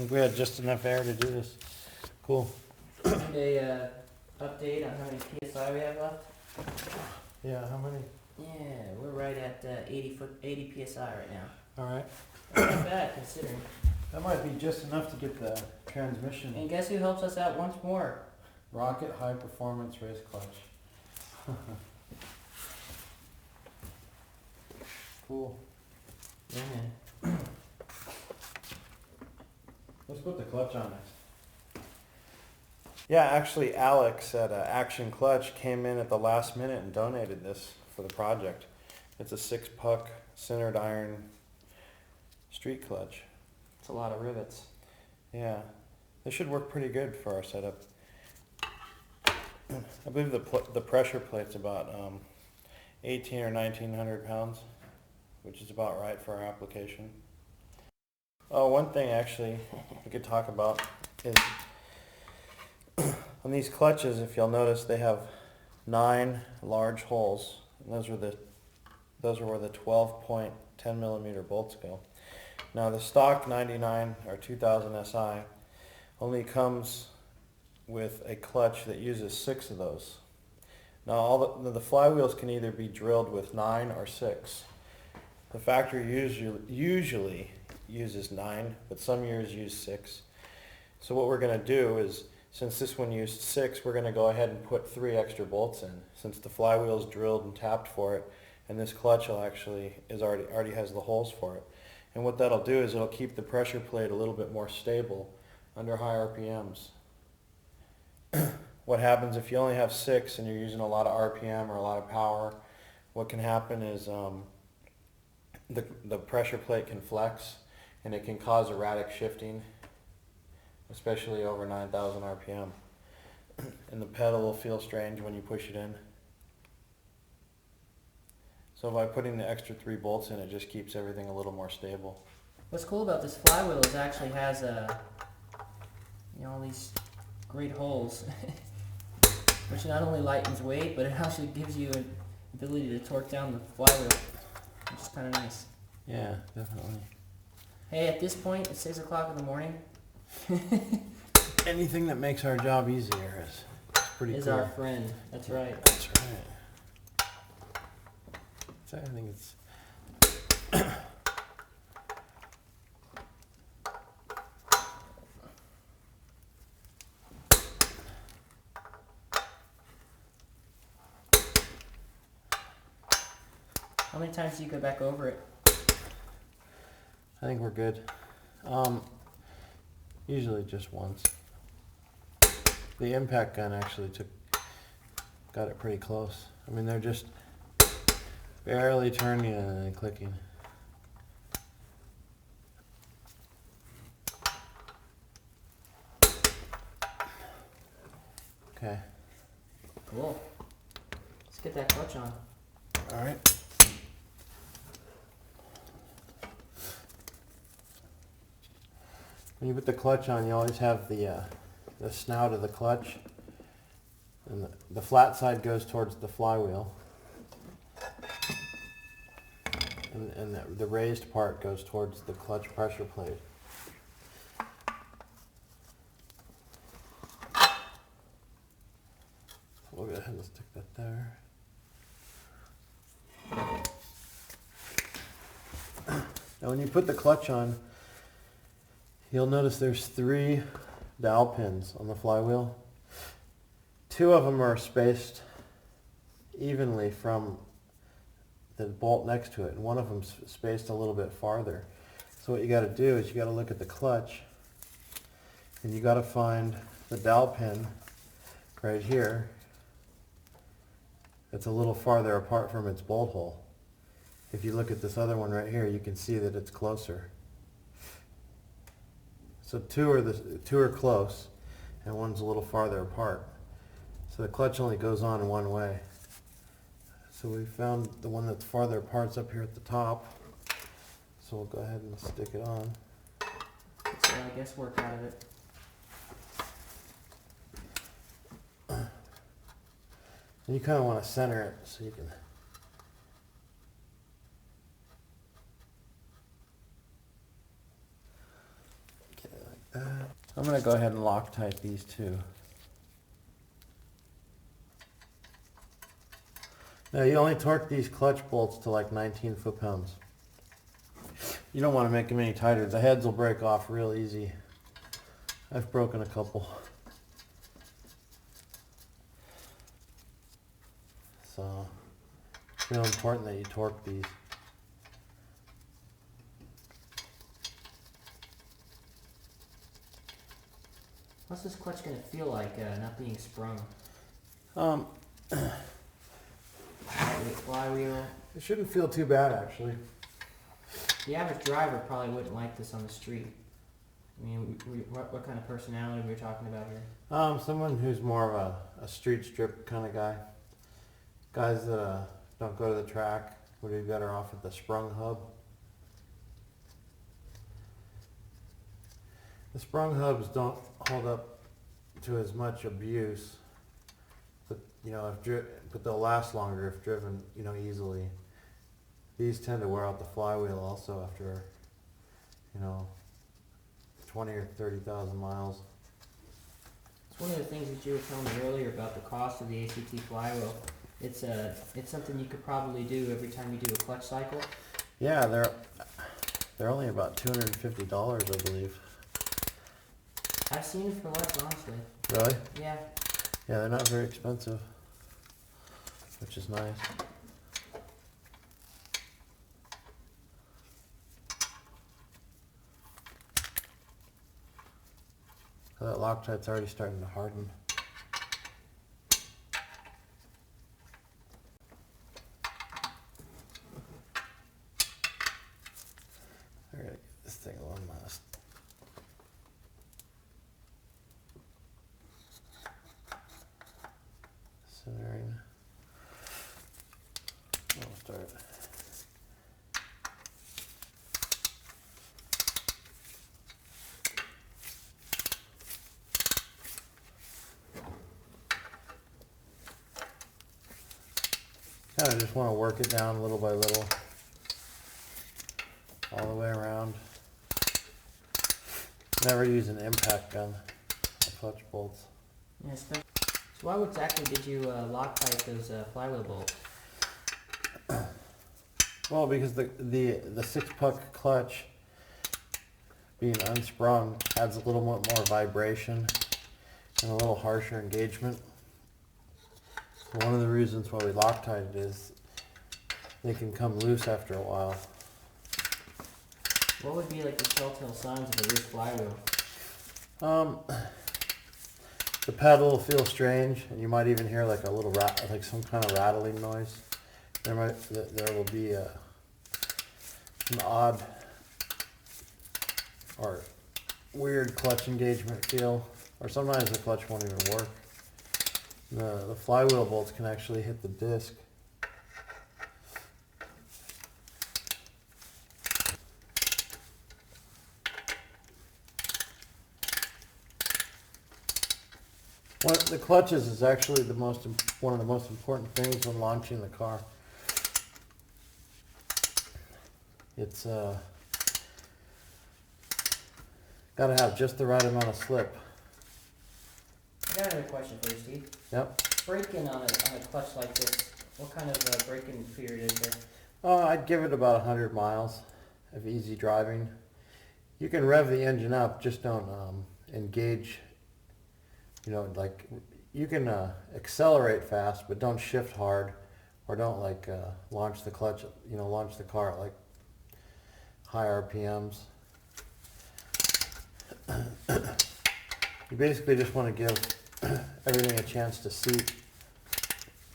A: think we had just enough air to do this. Cool.
B: And a update on how many PSI we have left.
A: Yeah, how many?
B: Yeah, we're right at 80 PSI right now.
A: All right.
B: Not bad considering.
A: That might be just enough to get the transmission.
B: And guess who helps us out once more?
A: Rocket High Performance Race Clutch. Cool.
B: Yeah, man.
A: Let's put the clutch on next. Yeah, actually Alex at Action Clutch came in at the last minute and donated this for the project. It's a 6-puck centered iron street clutch.
B: It's a lot of rivets.
A: Yeah, this should work pretty good for our setup. I believe the pressure plate's about 18 or 1900 pounds, which is about right for our application. Oh, one thing actually we could talk about is on these clutches, if you'll notice, they have 9 large holes, and those are where the 12.10 millimeter bolts go. Now the stock 99 or 2000 SI only comes with a clutch that uses 6 of those. Now all the flywheels can either be drilled with 9 or 6. The factory usually uses 9, but some years use 6. So what we're going to do is, since this one used 6, we're going to go ahead and put 3 extra bolts in, since the flywheel's drilled and tapped for it, and this clutch will already has the holes for it. And what that'll do is it'll keep the pressure plate a little bit more stable under high RPMs. What happens if you only have 6 and you're using a lot of RPM or a lot of power, what can happen is the pressure plate can flex and it can cause erratic shifting, especially over 9,000 RPM. And the pedal will feel strange when you push it in. So by putting the extra 3 bolts in, it just keeps everything a little more stable.
B: What's cool about this flywheel is it actually has all these great holes, which not only lightens weight, but it actually gives you an ability to torque down the flywheel, which is kind of nice.
A: Yeah, definitely.
B: Hey, at this point, it's 6 o'clock in the morning.
A: Anything that makes our job easier is pretty cool.
B: Is our friend. That's right.
A: That's right. So I think it's
B: How many times do you go back over it?
A: I think we're good. Usually just once. The impact gun actually got it pretty close. I mean, they're just barely turning and clicking. Okay.
B: Cool. Let's get that clutch on.
A: All right. When you put the clutch on, you always have the snout of the clutch, and the flat side goes towards the flywheel, and the raised part goes towards the clutch pressure plate. So we'll go ahead and stick that there. Now when you put the clutch on, you'll notice there's 3 dowel pins on the flywheel. 2 of them are spaced evenly from the bolt next to it, and one of them's spaced a little bit farther. So what you got to do is you got to look at the clutch, and you got to find the dowel pin right here that's a little farther apart from its bolt hole. If you look at this other one right here, you can see that it's closer. So 2 are close, and one's a little farther apart. So the clutch only goes on one way. So we found the one that's farther apart's up here at the top. So we'll go ahead and stick it on.
B: Let's I guess work out of it.
A: And you kind of want to center it so you can. Get it like I'm going to go ahead and Loctite these two. Now you only torque these clutch bolts to like 19 foot-pounds. You don't want to make them any tighter. The heads will break off real easy. I've broken a couple. So it's real important that you torque these.
B: What's this clutch going to feel like not being sprung? Flywheel.
A: It shouldn't feel too bad, actually.
B: The average driver probably wouldn't like this on the street. I mean, what kind of personality we're talking about here?
A: Someone who's more of a street strip kind of guy. Guys that don't go to the track would be better off with the sprung hub. The sprung hubs don't hold up to as much abuse, but you know, but they'll last longer if driven, you know, easily. These tend to wear out the flywheel also after, you know, 20 or 30,000 miles.
B: It's one of the things that you were telling me earlier about the cost of the ACT flywheel. It's something you could probably do every time you do a clutch cycle.
A: Yeah, they're only about $250, I believe.
B: I've seen it for less, honestly.
A: Really?
B: Yeah.
A: Yeah, they're not very expensive, which is nice. So that Loctite's already starting to harden. I gotta get this thing one last. Centering. We'll start. Kind of just want to work it down little by little, all the way around. Never use an impact gun, or clutch bolts.
B: Yeah, so why exactly did you Loctite those flywheel bolts?
A: Well, because the 6-puck clutch, being unsprung, adds a little more vibration and a little harsher engagement. One of the reasons why we Loctite it is they can come loose after a while.
B: What would be like the telltale signs of a loose flywheel?
A: The pedal will feel strange, and you might even hear like a little like some kind of rattling noise. There will be an odd or weird clutch engagement feel, or sometimes the clutch won't even work. The flywheel bolts can actually hit the disc. The clutches is actually one of the most important things when launching the car. It's got to have just the right amount of slip.
B: I got another question for you, Steve.
A: Yep.
B: Break-in on a clutch like this, what kind of break-in period is there?
A: I'd give it about 100 miles of easy driving. You can rev the engine up, just don't engage. You know, like you can accelerate fast, but don't shift hard, or don't like launch the clutch. You know, launch the car at like high RPMs. You basically just want to give everything a chance to seat.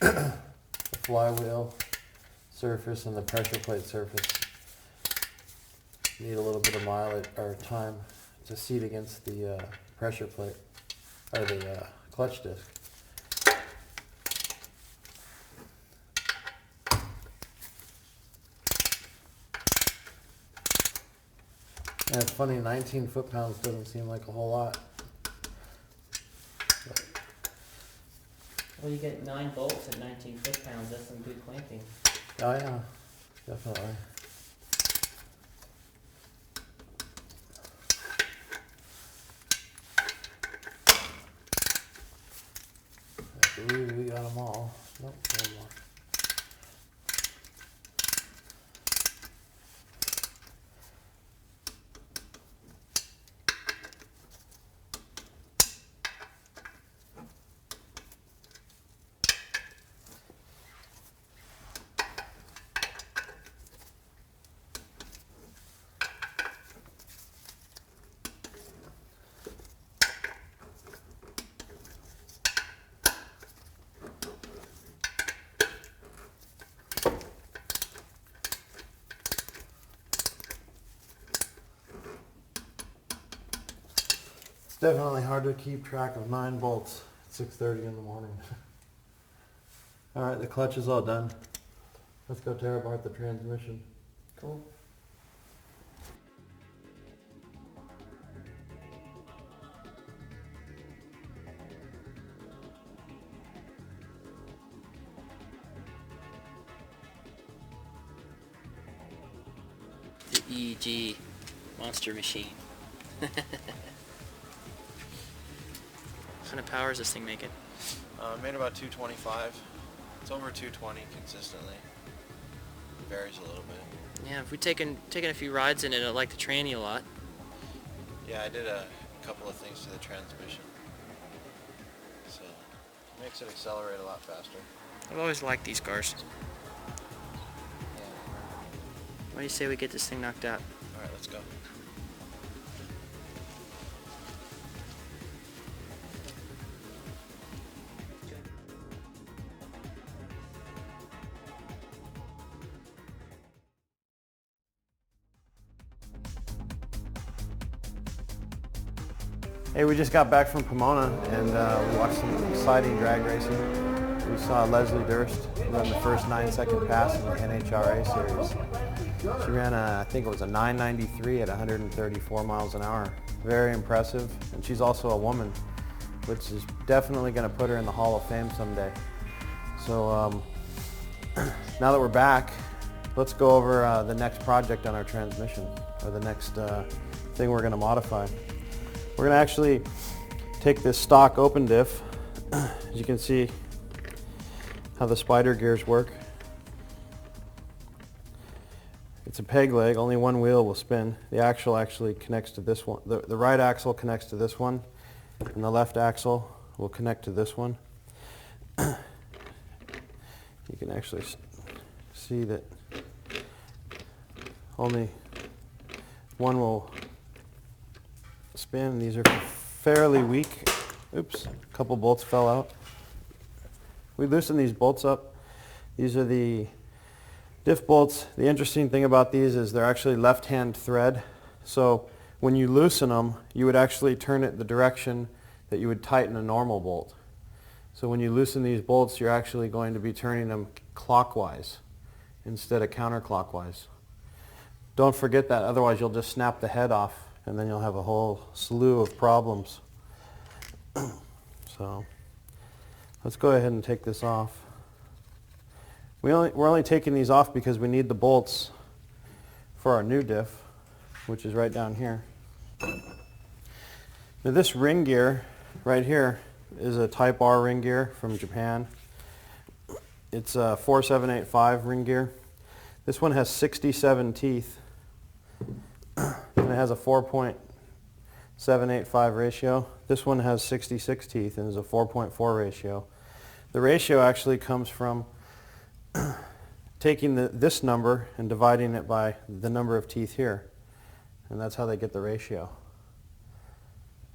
A: The flywheel surface and the pressure plate surface need a little bit of mileage or time to seat against the pressure plate or the clutch disc. And it's funny, 19 foot-pounds doesn't seem like a whole lot.
B: Well, you get 9 bolts at 19 foot-pounds. That's some good clamping.
A: Oh yeah, definitely. believe we got them all. Nope, one more. It's definitely hard to keep track of 9 bolts at 6:30 in the morning. Alright, the clutch is all done. Let's go tear apart the transmission.
B: Cool. The EG monster machine. What kind of power is this thing making?
A: Made about 225. It's over 220 consistently. It varies a little bit.
B: Yeah, if we've taken a few rides in it, I like the tranny a lot.
A: Yeah, I did a couple of things to the transmission. So, it makes it accelerate a lot faster.
B: I've always liked these cars. Why do you say we get this thing knocked out?
A: Alright, let's go. Hey, we just got back from Pomona and we watched some exciting drag racing. We saw Leslie Durst run the first 9-second pass in the NHRA series. She ran I think it was a 993 at 134 miles an hour. Very impressive, and she's also a woman, which is definitely going to put her in the Hall of Fame someday. So now that we're back, let's go over the next project on our transmission, or the next thing we're going to modify. We're going to actually take this stock open diff. As you can see how the spider gears work. It's a peg leg, only one wheel will spin. The axle actually connects to this one. The right axle connects to this one, and the left axle will connect to this one. You can actually see that only one will spin. These are fairly weak. Oops, a couple bolts fell out. We loosen these bolts up. These are the diff bolts. The interesting thing about these is they're actually left-hand thread. So when you loosen them, you would actually turn it the direction that you would tighten a normal bolt. So when you loosen these bolts, you're actually going to be turning them clockwise instead of counterclockwise. Don't forget that, otherwise you'll just snap the head off and then you'll have a whole slew of problems. So let's go ahead and take this off. We're only taking these off because we need the bolts for our new diff, which is right down here. Now this ring gear right here is a Type R ring gear from Japan. It's a 4785 ring gear. This one has 67 teeth. And it has a 4.785 ratio. This one has 66 teeth and is a 4.4 ratio. The ratio actually comes from taking this number and dividing it by the number of teeth here. And that's how they get the ratio.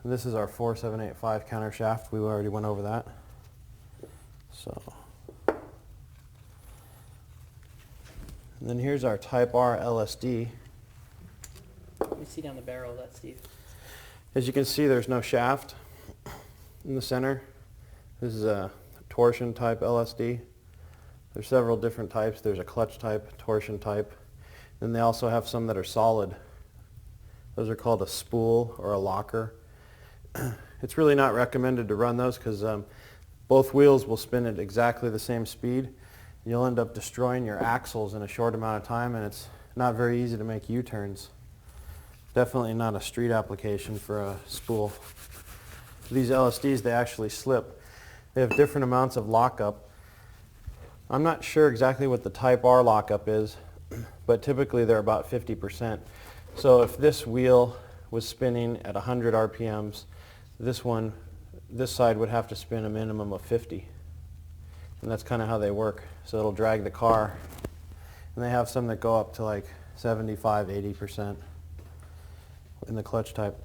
A: And this is our 4785 counter shaft. We already went over that. So, and then here's our Type R LSD.
B: Let me see down the barrel of that, Steve.
A: As you can see, there's no shaft in the center. This is a torsion type LSD. There's several different types. There's a clutch type, torsion type. Then they also have some that are solid. Those are called a spool or a locker. It's really not recommended to run those because both wheels will spin at exactly the same speed. You'll end up destroying your axles in a short amount of time, and it's not very easy to make U-turns. Definitely not a street application for a spool. These LSDs, they actually slip. They have different amounts of lockup. I'm not sure exactly what the Type R lockup is, but typically they're about 50%. So if this wheel was spinning at 100 RPMs, this side would have to spin a minimum of 50. And that's kind of how they work. So it'll drag the car. And they have some that go up to like 75, 80% in the clutch type.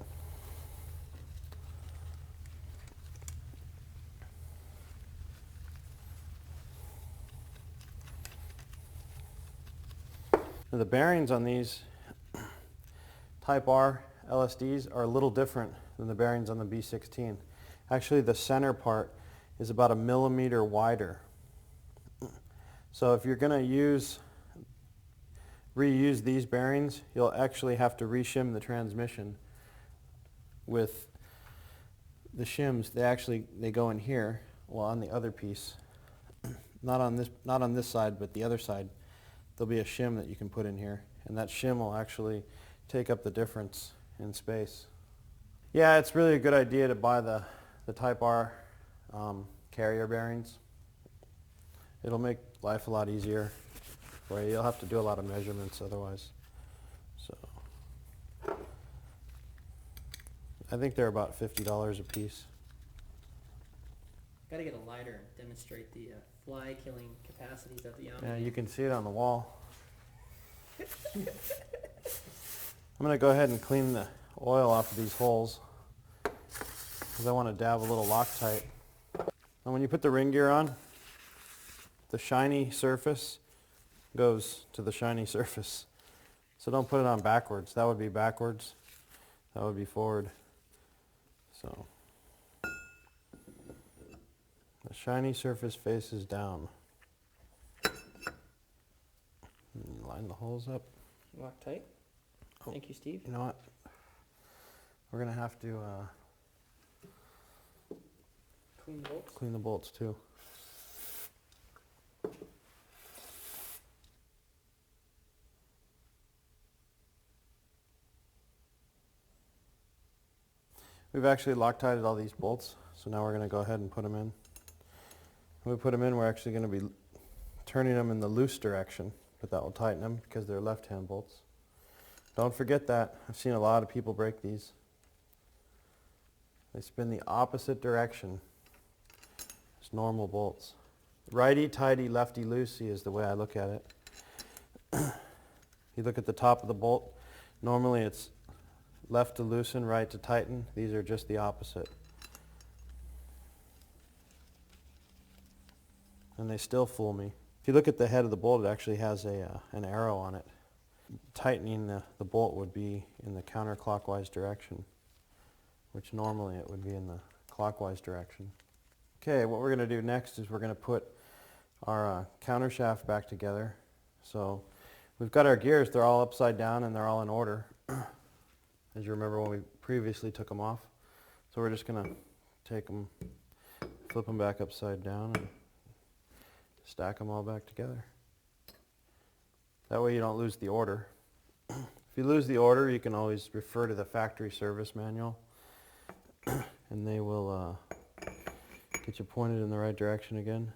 A: Now the bearings on these Type R LSDs are a little different than the bearings on the B16. Actually, the center part is about 1 millimeter wider. So if you're going to reuse these bearings, you'll actually have to reshim the transmission with the shims. They go in here, well, on the other piece. Not on this side, but the other side. There'll be a shim that you can put in here, and that shim will actually take up the difference in space. Yeah, it's really a good idea to buy the Type R carrier bearings. It'll make life a lot easier for you. You'll have to do a lot of measurements otherwise. So I think they're about $50 a piece.
B: Got to get a lighter and demonstrate the fly-killing capacities of the Omniman.
A: Yeah, you can see it on the wall. I'm going to go ahead and clean the oil off of these holes because I want to dab a little Loctite. And when you put the ring gear on, the shiny surface goes to the shiny surface. So don't put it on backwards. That would be backwards. That would be forward. So the shiny surface faces down. And line the holes up.
B: Loctite.
A: Oh,
B: thank you, Steve.
A: You know what? We're going to have to
B: Clean the bolts.
A: clean the bolts too. We've actually Loctited all these bolts, so now we're going to go ahead and put them in. When we put them in, we're actually going to be turning them in the loose direction, but that will tighten them because they're left-hand bolts. Don't forget that. I've seen a lot of people break these. They spin the opposite direction as normal bolts. Righty-tighty, lefty-loosey is the way I look at it. You look at the top of the bolt, normally it's left to loosen, right to tighten. These are just the opposite. And they still fool me. If you look at the head of the bolt, it actually has an arrow on it. Tightening the bolt would be in the counterclockwise direction, which normally it would be in the clockwise direction. Okay, what we're going to do next is we're going to put our counter shaft back together. So we've got our gears, they're all upside down and they're all in order. As you remember when we previously took them off. So we're just going to take them, flip them back upside down and stack them all back together. That way you don't lose the order. If you lose the order, you can always refer to the factory service manual and they will get you pointed in the right direction again.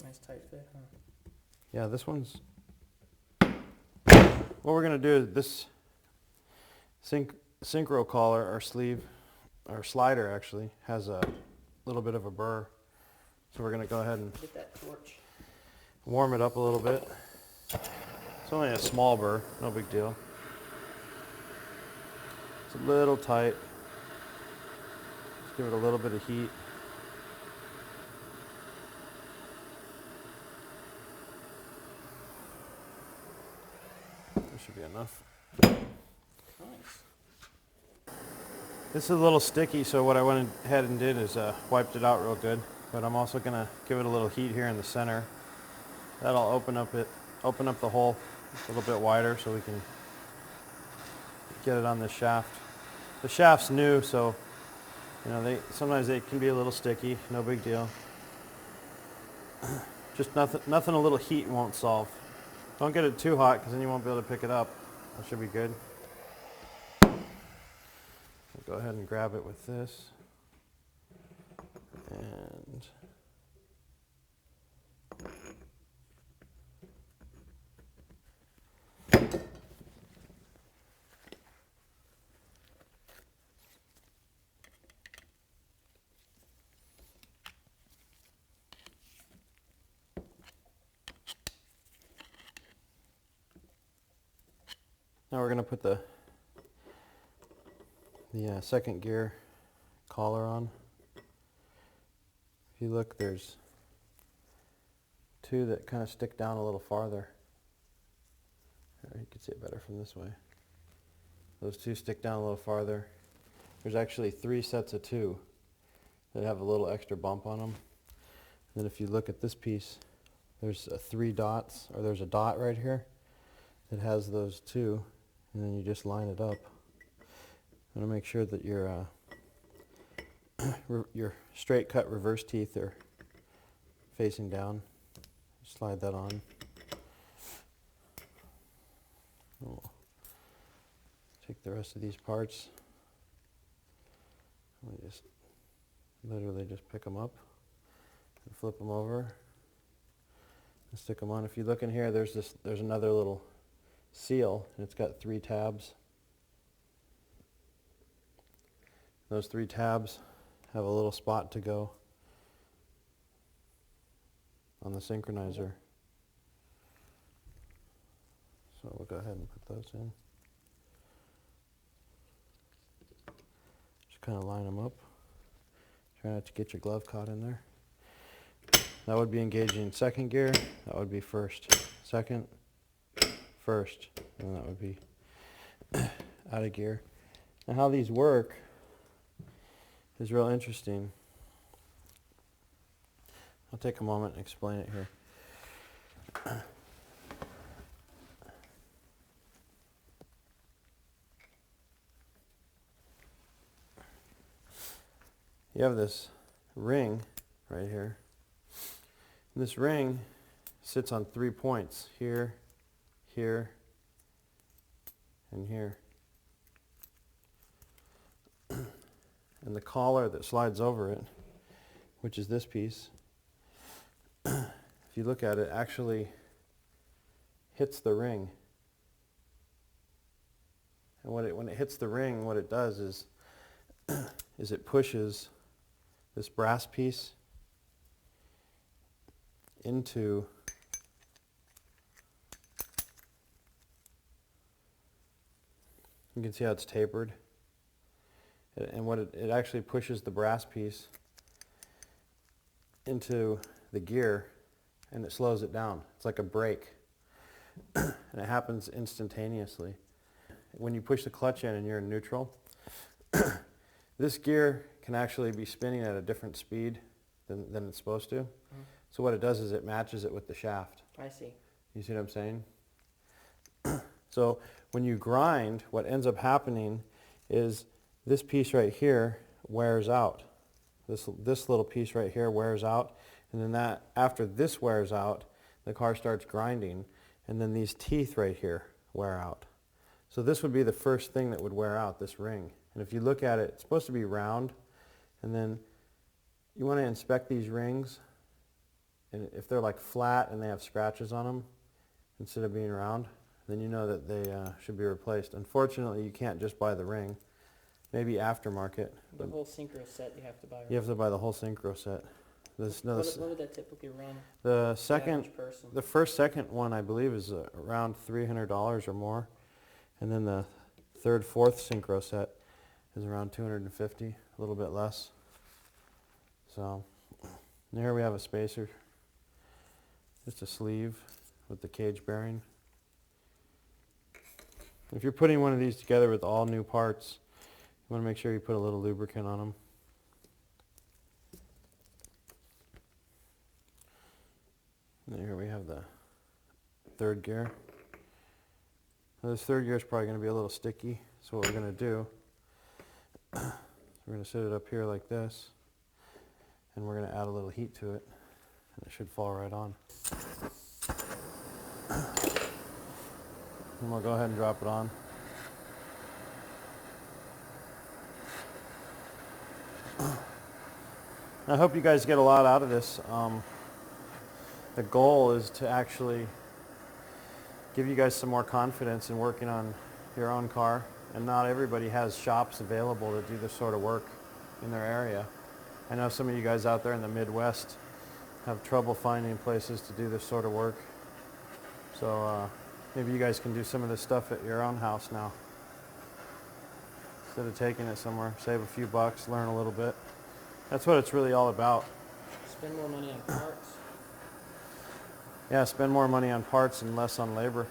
B: Nice tight fit, huh?
A: Yeah, this one's... What we're going to do is this synchro collar, our sleeve, our slider actually, has a little bit of a burr. So we're going to go ahead and
B: get that torch.
A: Warm it up a little bit. It's only a small burr, no big deal. It's a little tight. Just give it a little bit of heat. That should be enough.
B: Nice.
A: This is a little sticky, so what I went ahead and did is wiped it out real good. But I'm also going to give it a little heat here in the center. That'll open up the hole a little bit wider so we can get it on the shaft. The shaft's new, so you know sometimes they can be a little sticky. No big deal. Just nothing a little heat won't solve. Don't get it too hot because then you won't be able to pick it up. That should be good. go ahead and grab it with this. And now we're going to put the second gear collar on. If you look, there's two that kind of stick down a little farther. You can see it better from this way. Those two stick down a little farther. There's actually 3 sets of 2 that have a little extra bump on them. And then if you look at this piece, there's 3 dots, or there's a dot right here that has those 2, and then you just line it up. You want to make sure that your straight cut reverse teeth are facing down. Slide that on. We'll take the rest of these parts. We just literally just pick them up and flip them over and stick them on. If you look in here, there's another little seal, and it's got 3 tabs. Those 3 tabs have a little spot to go on the synchronizer. So we'll go ahead and put those in. Just kind of line them up. Try not to get your glove caught in there. That would be engaging second gear. That would be first. Second, first. And that would be out of gear. Now how these work is real interesting. I'll take a moment and explain it here. You have this ring right here. And this ring sits on 3 points, here, here, and here. And the collar that slides over it, which is this piece, if you look at it, actually hits the ring. And when it hits the ring, what it does is it pushes this brass piece into you can see how it's tapered. And what it actually pushes the brass piece into the gear, and it slows it down. It's like a brake. And it happens instantaneously. When you push the clutch in and you're in neutral, this gear can actually be spinning at a different speed than it's supposed to. So what it does is it matches it with the shaft.
B: I see.
A: You see what I'm saying? So when you grind, what ends up happening is this piece right here wears out. This little piece right here wears out, and then after this wears out, the car starts grinding, and then these teeth right here wear out. So this would be the first thing that would wear out, this ring. And if you look at it, it's supposed to be round, and then you want to inspect these rings, and if they're like flat and they have scratches on them instead of being round, then you know that they should be replaced. Unfortunately, you can't just buy the ring. Maybe aftermarket.
B: The whole synchro set you have to buy. Right?
A: You have to buy the whole synchro set.
B: What would that typically run?
A: The first second one I believe is around $300 or more, and then the third, fourth synchro set is around $250, a little bit less. So here we have a spacer, just a sleeve with the cage bearing. If you're putting one of these together with all new parts, you want to make sure you put a little lubricant on them. And here we have the third gear. Now this third gear is probably going to be a little sticky, so what we're going to do, we're going to set it up here like this, and we're going to add a little heat to it, and it should fall right on. And we'll go ahead and drop it on. I hope you guys get a lot out of this. The goal is to actually give you guys some more confidence in working on your own car, and not everybody has shops available to do this sort of work in their area. I know some of you guys out there in the Midwest have trouble finding places to do this sort of work. So maybe you guys can do some of this stuff at your own house now. Instead of taking it somewhere, save a few bucks, learn a little bit. That's what it's really all about.
B: Spend more money on parts.
A: Yeah, spend more money on parts and less on labor.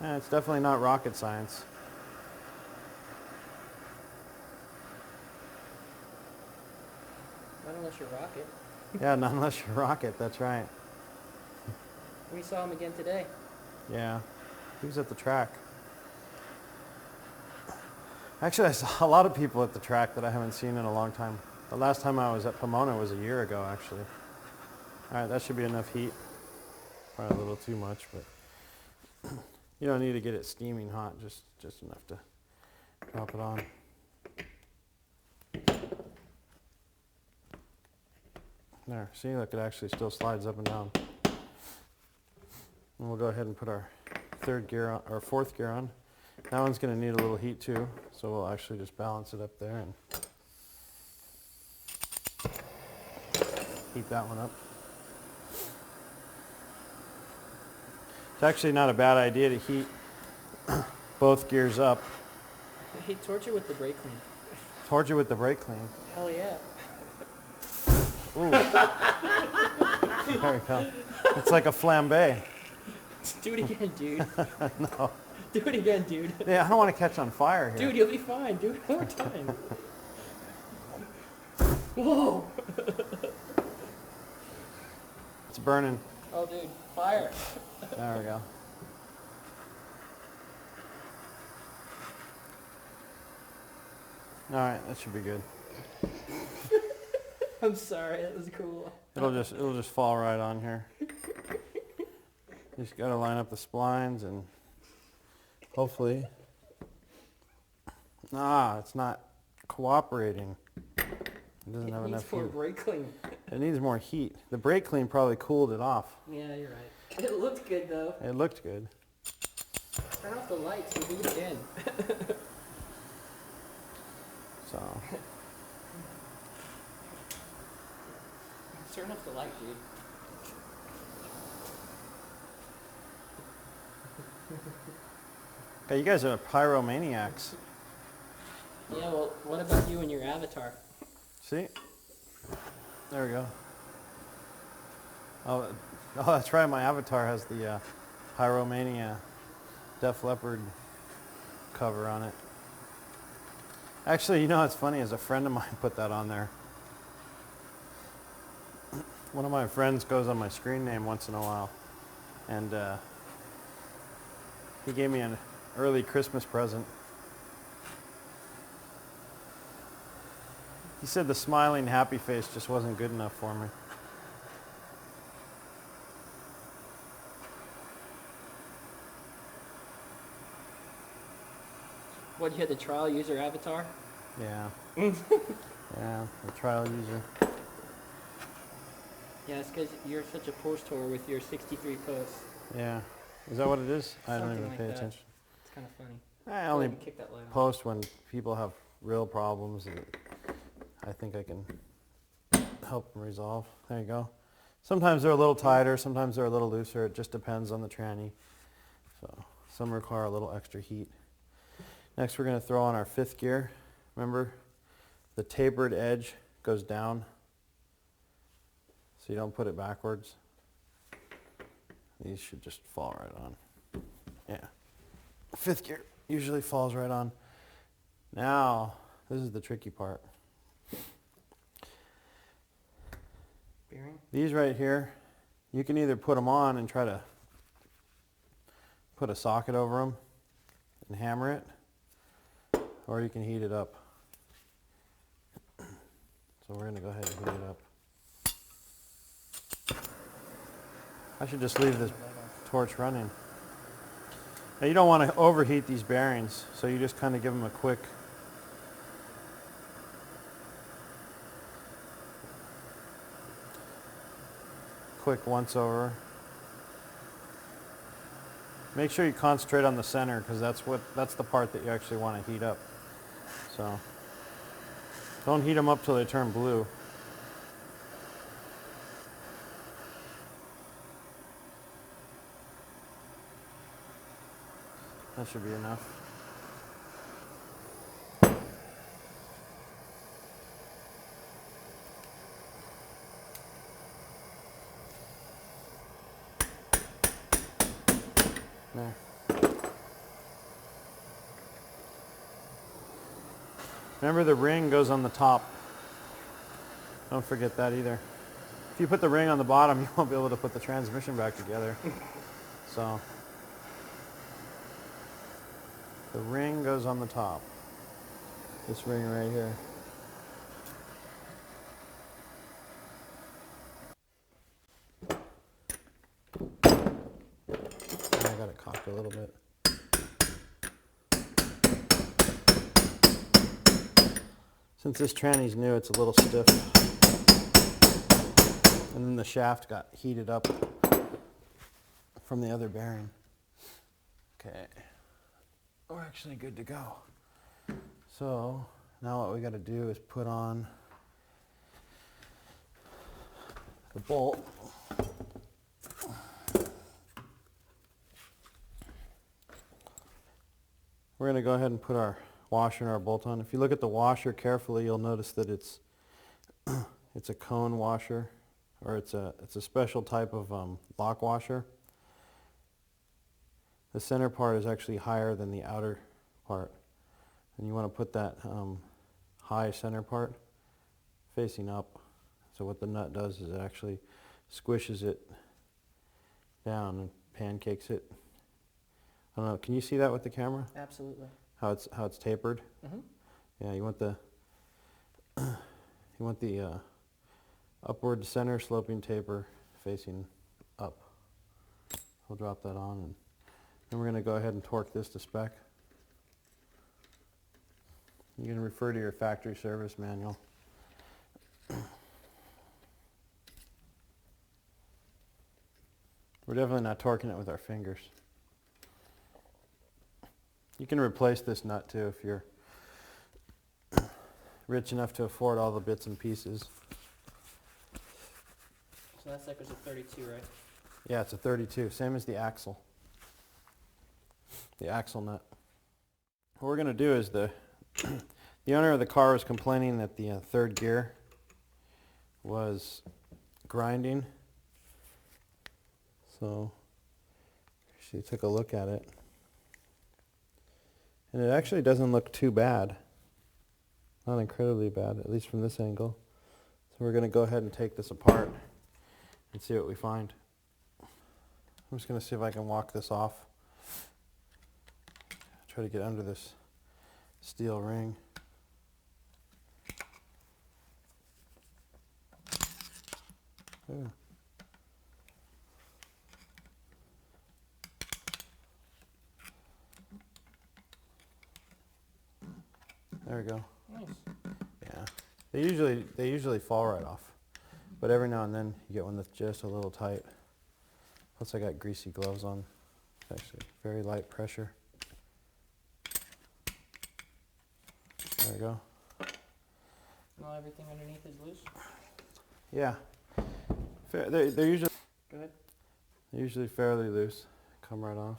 A: Yeah, it's definitely not rocket science.
B: Not unless you're Rocket.
A: Yeah, not unless you're rocket, that's right.
B: We saw him again today.
A: Yeah, he was at the track. Actually, I saw a lot of people at the track that I haven't seen in a long time. The last time I was at Pomona was a year ago, actually. All right, that should be enough heat. Probably a little too much, but you don't need to get it steaming hot, just enough to drop it on. There, see, look, it actually still slides up and down. And we'll go ahead and put our third gear on, or fourth gear on. That one's going to need a little heat too, so we'll actually just balance it up there and heat that one up. It's actually not a bad idea to heat both gears up.
B: Hey, torture with the brake clean.
A: Torture with the brake clean.
B: Hell yeah.
A: Ooh. There we go. It's like a flambe.
B: Do it again, dude.
A: No.
B: Do it again, dude.
A: Yeah, I don't want to catch on fire here.
B: Dude, you'll be fine. Do it one more time. Whoa!
A: It's burning.
B: Oh, dude, fire.
A: There we go. All right, that should be good.
B: I'm sorry, that was cool.
A: It'll just fall right on here. You just got to line up the splines and hopefully. It's not cooperating. It doesn't have enough heat.
B: It needs more brake clean.
A: It needs more heat. The brake clean probably cooled it off.
B: Yeah, you're right. It looked good though.
A: It looked good.
B: Turn off the lights and do it again.
A: So.
B: Turn off the light, dude.
A: Okay, you guys are pyromaniacs.
B: Yeah, well, what about you and your avatar?
A: See? There we go. Oh, that's right. My avatar has the Pyromania Def Leppard cover on it. Actually, you know what's funny is a friend of mine put that on there. One of my friends goes on my screen name once in a while, and he gave me an early Christmas present. He said the smiling happy face just wasn't good enough for me.
B: What, you had the trial user avatar?
A: Yeah. Yeah, the trial user.
B: Yeah, it's because you're such a poster with your 63 posts.
A: Yeah. Is that what it is? I don't
B: Something
A: even
B: like
A: pay
B: that.
A: attention.
B: It's kind of funny.
A: I
B: Go
A: only
B: ahead and kick that light on.
A: post when people have real problems that I think I can help them resolve. There you go. Sometimes they're a little tighter, sometimes they're a little looser. It just depends on the tranny. So some require a little extra heat. Next we're going to throw on our fifth gear. Remember, the tapered edge goes down, so you don't put it backwards. These should just fall right on. Yeah. Fifth gear usually falls right on. Now, this is the tricky part.
B: Bearing?
A: These right here, you can either put them on and try to put a socket over them and hammer it, or you can heat it up. So we're going to go ahead and heat it up. I should just leave this torch running. Now you don't want to overheat these bearings, so you just kind of give them a quick quick once over. Make sure you concentrate on the center because that's the part that you actually want to heat up. So don't heat them up till they turn blue. That should be enough. There. Remember the ring goes on the top. Don't forget that either. If you put the ring on the bottom, you won't be able to put the transmission back together. So the ring goes on the top. This ring right here. I got it cocked a little bit. Since this tranny's new, it's a little stiff. And then the shaft got heated up from the other bearing. Okay, we're actually good to go. So now what we got to do is put on the bolt. We're going to go ahead and put our washer and our bolt on. If you look at the washer carefully, you'll notice that it's a cone washer, or it's a special type of lock washer. The center part is actually higher than the outer part, and you want to put that high center part facing up. So what the nut does is it actually squishes it down and pancakes it. I don't know. Can you see that with the camera?
B: Absolutely.
A: How it's tapered?
B: Mm-hmm.
A: Yeah, you want the upward center sloping taper facing up. We'll drop that on, and then we're going to go ahead and torque this to spec. You can refer to your factory service manual. We're definitely not torquing it with our fingers. You can replace this nut too if you're rich enough to afford all the bits and pieces.
B: So that sucker's a 32, right?
A: Yeah, it's a 32, same as the axle. The axle nut. What we're going to do is the owner of the car was complaining that the third gear was grinding. So she took a look at it. And it actually doesn't look too bad. Not incredibly bad, at least from this angle. So we're going to go ahead and take this apart and see what we find. I'm just going to see if I can walk this off. Try to get under this steel ring. Ooh. There we go.
B: Nice.
A: Yeah. They usually fall right off. But every now and then you get one that's just a little tight. Plus I got greasy gloves on. It's actually very light pressure. There we go.
B: Now everything underneath is loose?
A: Yeah. They're usually
B: Go ahead.
A: They're usually fairly loose. Come right off.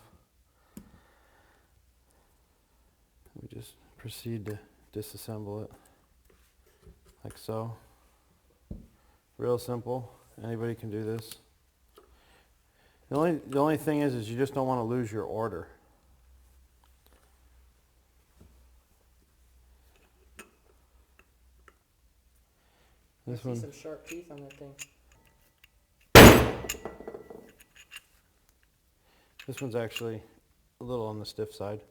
A: We just proceed to disassemble it like so. Real simple. Anybody can do this. The only thing is you just don't want to lose your order. This
B: I
A: one.
B: see some sharp teeth on that thing.
A: This one's actually a little on the stiff side.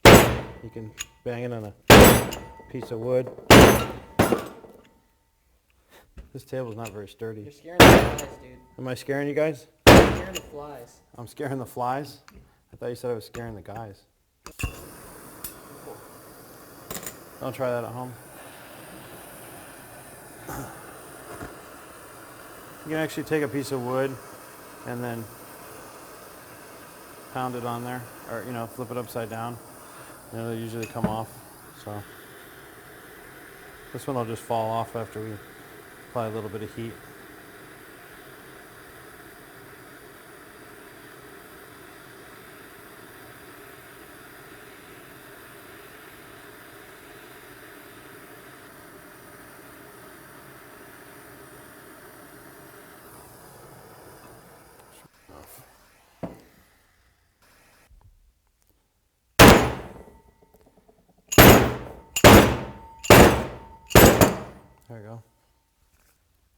A: You can bang it on a piece of wood. This table's not very sturdy.
B: You're scaring the flies, dude.
A: Am I scaring you guys?
B: You're scaring the flies.
A: I'm scaring the flies? I thought you said I was scaring the guys. Don't try that at home. You can actually take a piece of wood and then pound it on there, or you know, flip it upside down, and it'll usually come off. So this one will just fall off after we apply a little bit of heat. There you go.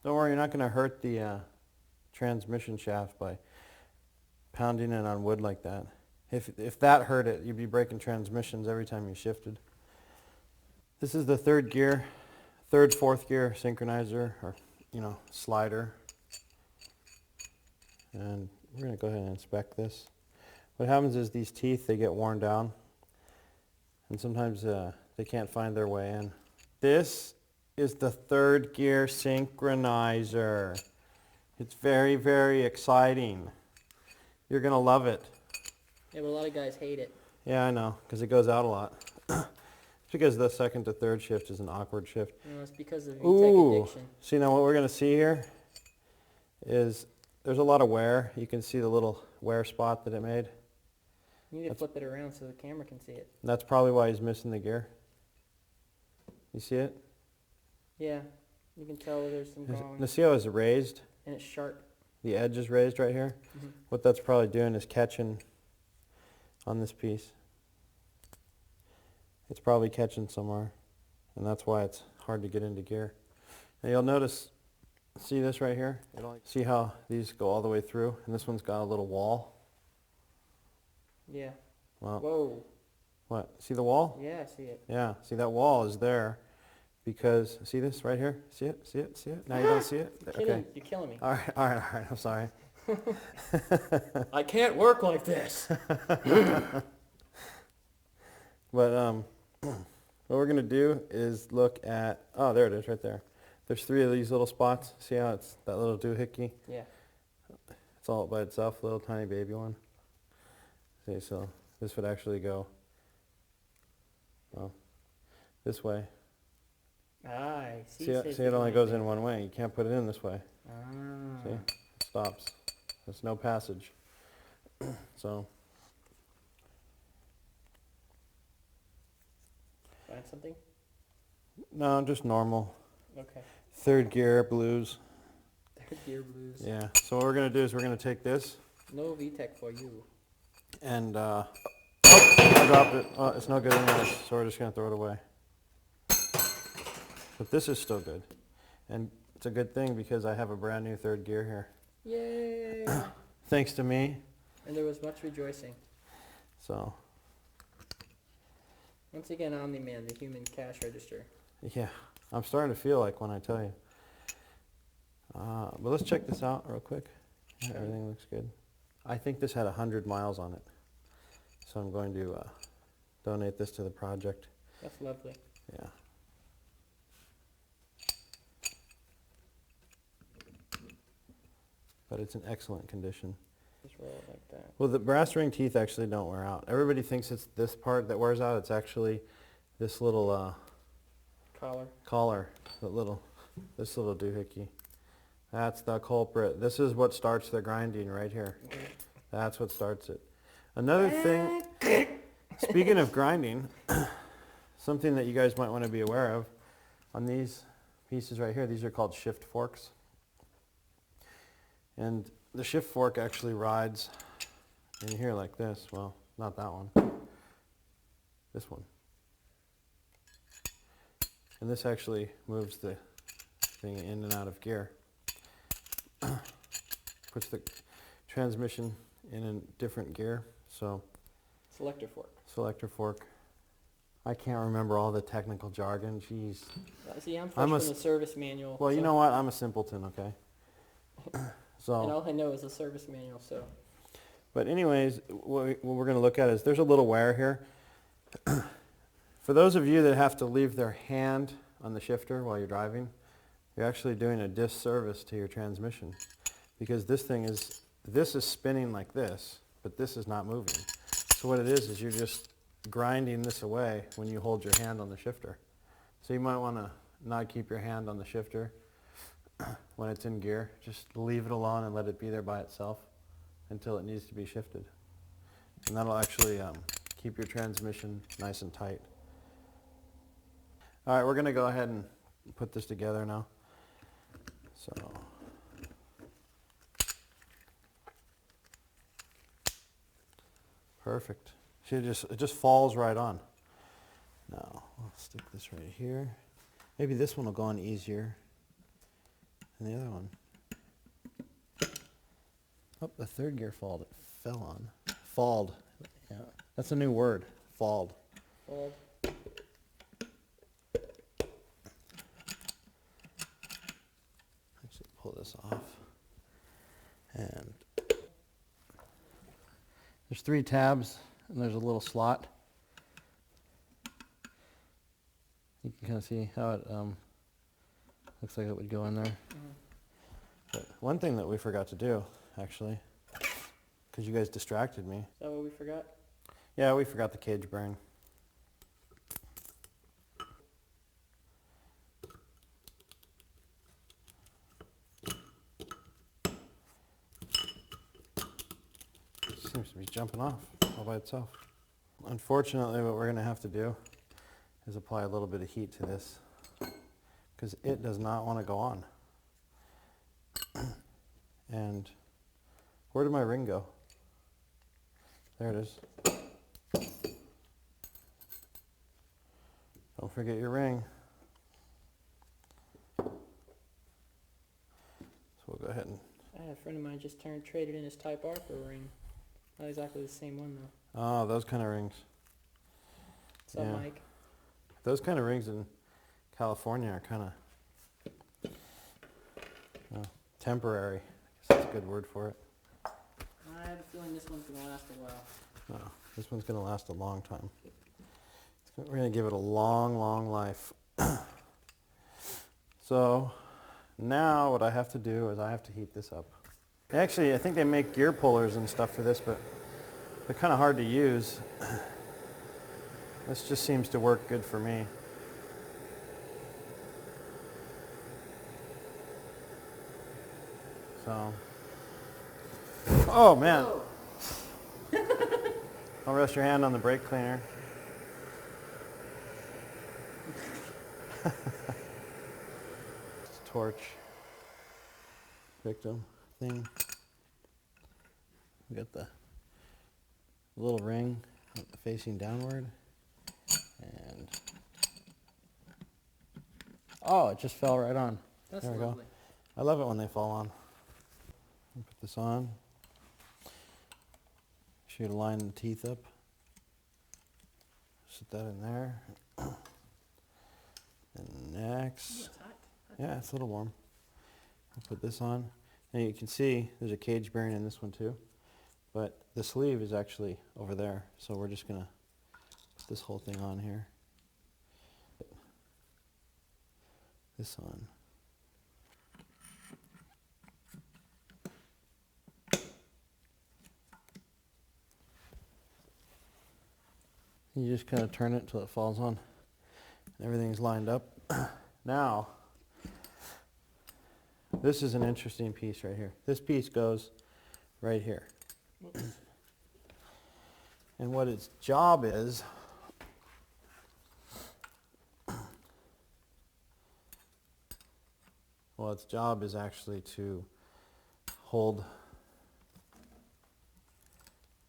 A: Don't worry, you're not going to hurt the transmission shaft by pounding it on wood like that. If that hurt it, you'd be breaking transmissions every time you shifted. This is the third gear, fourth gear synchronizer, or you know, slider. And we're going to go ahead and inspect this. What happens is these teeth, they get worn down, and sometimes they can't find their way in. This is the third gear synchronizer. It's very, very exciting. You're going to love it.
B: Yeah, but a lot of guys hate it.
A: Yeah, I know, because it goes out a lot. It's because the second to third shift is an awkward shift.
B: No, it's because of
A: Ooh,
B: addiction.
A: see now what we're going to see here is there's a lot of wear. You can see the little wear spot that it made.
B: You need to flip it around so the camera can see it.
A: That's probably why he's missing the gear. You see it?
B: Yeah, you can tell there's some going.
A: Now see how it's raised?
B: And it's sharp.
A: The edge is raised right here.
B: Mm-hmm.
A: What that's probably doing is catching on this piece. It's probably catching somewhere, and that's why it's hard to get into gear. Now you'll notice, see this right here? See how these go all the way through, and this one's got a little wall?
B: Yeah.
A: Well,
B: whoa.
A: What? See the wall?
B: Yeah, I see it.
A: Yeah, see that wall is there because, see this right here? See it? See it? See it? Now you don't see it?
B: Okay. You're killing me.
A: All right, I'm sorry.
B: I can't work like this.
A: But what we're going to do is look at, oh, there it is right there. There's 3 of these little spots. See how it's that little doohickey?
B: Yeah.
A: It's all by itself, little tiny baby one. See, so this would actually go, well, this way.
B: Ah, I see.
A: See it only goes in one way. You can't put it in this way.
B: Ah.
A: See, it stops. There's no passage. So.
B: Find something?
A: No, just normal.
B: Okay.
A: Third gear blues.
B: Third gear blues.
A: Yeah. So what we're going to do is we're going to take this.
B: No VTEC for you.
A: And, oh, I dropped it. Oh, it's no good anyways, so we're just going to throw it away. But this is still good. And it's a good thing because I have a brand new third gear here.
B: Yay!
A: Thanks to me.
B: And there was much rejoicing.
A: So.
B: Once again, Omniman, the human cash register.
A: Yeah, I'm starting to feel like when I tell you. But let's check this out real quick.
B: Okay.
A: Everything looks good. I think this had 100 miles on it. So I'm going to donate this to the project.
B: That's lovely.
A: Yeah. But it's in excellent condition.
B: Just roll it like that.
A: Well, the brass ring teeth actually don't wear out. Everybody thinks it's this part that wears out. It's actually this little collar, this little doohickey. That's the culprit. This is what starts the grinding right here. That's what starts it. Another thing, speaking of grinding, something that you guys might want to be aware of, on these pieces right here, these are called shift forks. And the shift fork actually rides in here like this. Well, not that one. This one. And this actually moves the thing in and out of gear. Puts the transmission in a different gear. So
B: Selector fork.
A: Selector fork. I can't remember all the technical jargon. Jeez.
B: See, I'm fresh from the service manual.
A: Well, you know what? I'm a simpleton, okay? So.
B: And all I know is the service manual, so.
A: But anyways, what we're going to look at is there's a little wear here. For those of you that have to leave their hand on the shifter while you're driving, you're actually doing a disservice to your transmission, because this is spinning like this, but this is not moving. So what it is you're just grinding this away when you hold your hand on the shifter. So you might want to not keep your hand on the shifter when it's in gear. Just leave it alone and let it be there by itself until it needs to be shifted. And that'll actually keep your transmission nice and tight. All right, we're going to go ahead and put this together now. So perfect. See, it just falls right on. Now, I'll stick this right here. Maybe this one will go on easier than the other one. Oh, the third gear falled. It fell on. Falled. Yeah, that's a new word. Falled.
B: Fold.
A: Actually, pull this off. And there's 3 tabs, and there's a little slot. You can kind of see how it looks like it would go in there. But one thing that we forgot to do, actually, because you guys distracted me.
B: Is that what we forgot?
A: Yeah, we forgot the cage bearing. It seems to be jumping off all by itself. Unfortunately, what we're going to have to do is apply a little bit of heat to this, because it does not want to go on. And where did my ring go? There it is. Don't forget your ring. So we'll go ahead and...
B: I had a friend of mine just traded in his Type R for a ring. Not exactly the same one though.
A: Oh, those kind of rings.
B: What's up, Mike?
A: Those kind of rings in California are kind of temporary. I guess that's a good word for it.
B: I have a feeling this one's going to last a while.
A: No, this one's going to last a long time. We're going to give it a long, long life. So now what I have to do is I have to heat this up. Actually, I think they make gear pullers and stuff for this, but they're kind of hard to use. This just seems to work good for me. So, oh man. Don't rest your hand on the brake cleaner. Torch victim thing. We got the little ring facing downward. And oh, it just fell right on.
B: That's
A: there we
B: lovely.
A: go. I love it when they fall on. Put this on. Should line the teeth up. Sit that in there. And next, yeah, it's a little warm. I'll put this on. And you can see there's a cage bearing in this one too, but the sleeve is actually over there. So we're just gonna put this whole thing on here. This on. You just kind of turn it until it falls on. Everything's lined up. Now, this is an interesting piece right here. This piece goes right here. And what its job is, well, its job is actually to hold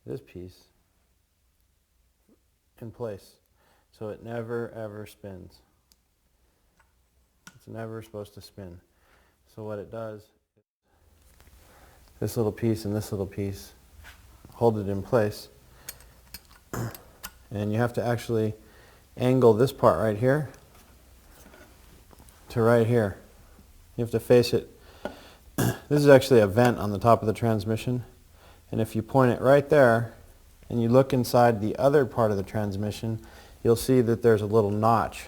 A: this piece in place so it never ever spins. It's never supposed to spin. So what it does, this little piece and this little piece hold it in place. And you have to actually angle this part right here to right here. You have to face it. This is actually a vent on the top of the transmission, and if you point it right there and you look inside the other part of the transmission, you'll see that there's a little notch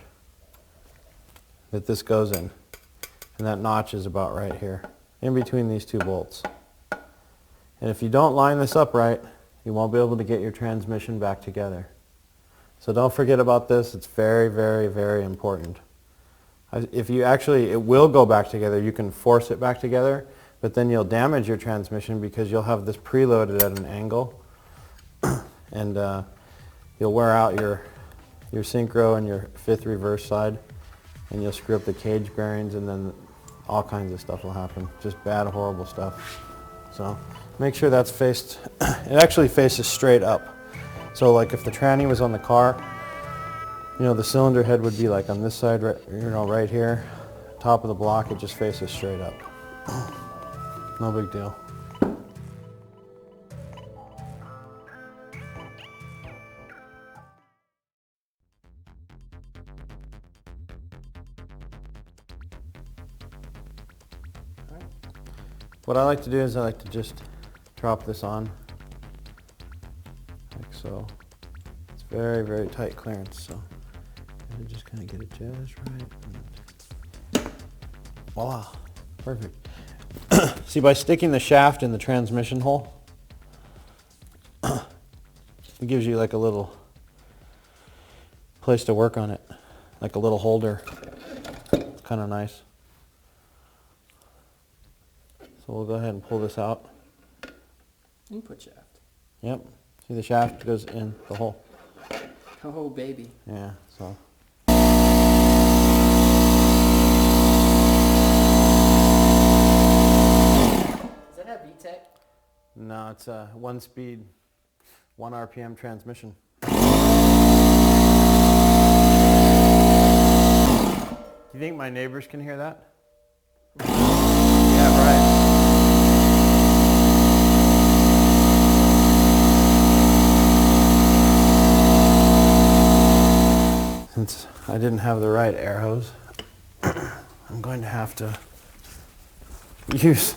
A: that this goes in. And that notch is about right here, in between these two bolts. And if you don't line this up right, you won't be able to get your transmission back together. So don't forget about this. It's very, very, very important. If you actually, it will go back together. You can force it back together, but then you'll damage your transmission because you'll have this preloaded at an angle. And you'll wear out your synchro and your fifth reverse side, and you'll screw up the cage bearings, and then all kinds of stuff will happen. Just bad, horrible stuff. So make sure that's faced, it actually faces straight up. So like if the tranny was on the car, you know, the cylinder head would be like on this side, right, you know, right here. Top of the block, it just faces straight up. No big deal. What I like to do is I like to just drop this on, like so. It's very, very tight clearance, so I just kind of get it just right. Voila, perfect. See, by sticking the shaft in the transmission hole, it gives you like a little place to work on it, like a little holder. It's kind of nice. So we'll go ahead and pull this out.
B: Input shaft.
A: Yep. See, the shaft goes in the hole.
B: Oh, baby.
A: Yeah, so.
B: Does that have VTEC?
A: No, it's a 1-speed, 1 RPM transmission. Do you think my neighbors can hear that? Yeah, right. Since I didn't have the right air hose, I'm going to have to use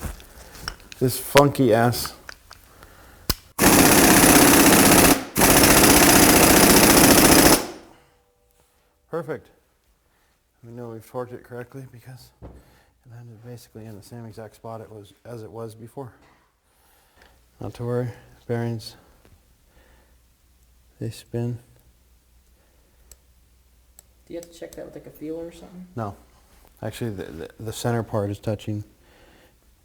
A: this funky ass perfect. We know we've torqued it correctly because it landed basically in the same exact spot as it was before. Not to worry, bearings, they spin.
B: Do you have to check that with like a feeler or something?
A: No, actually the center part is touching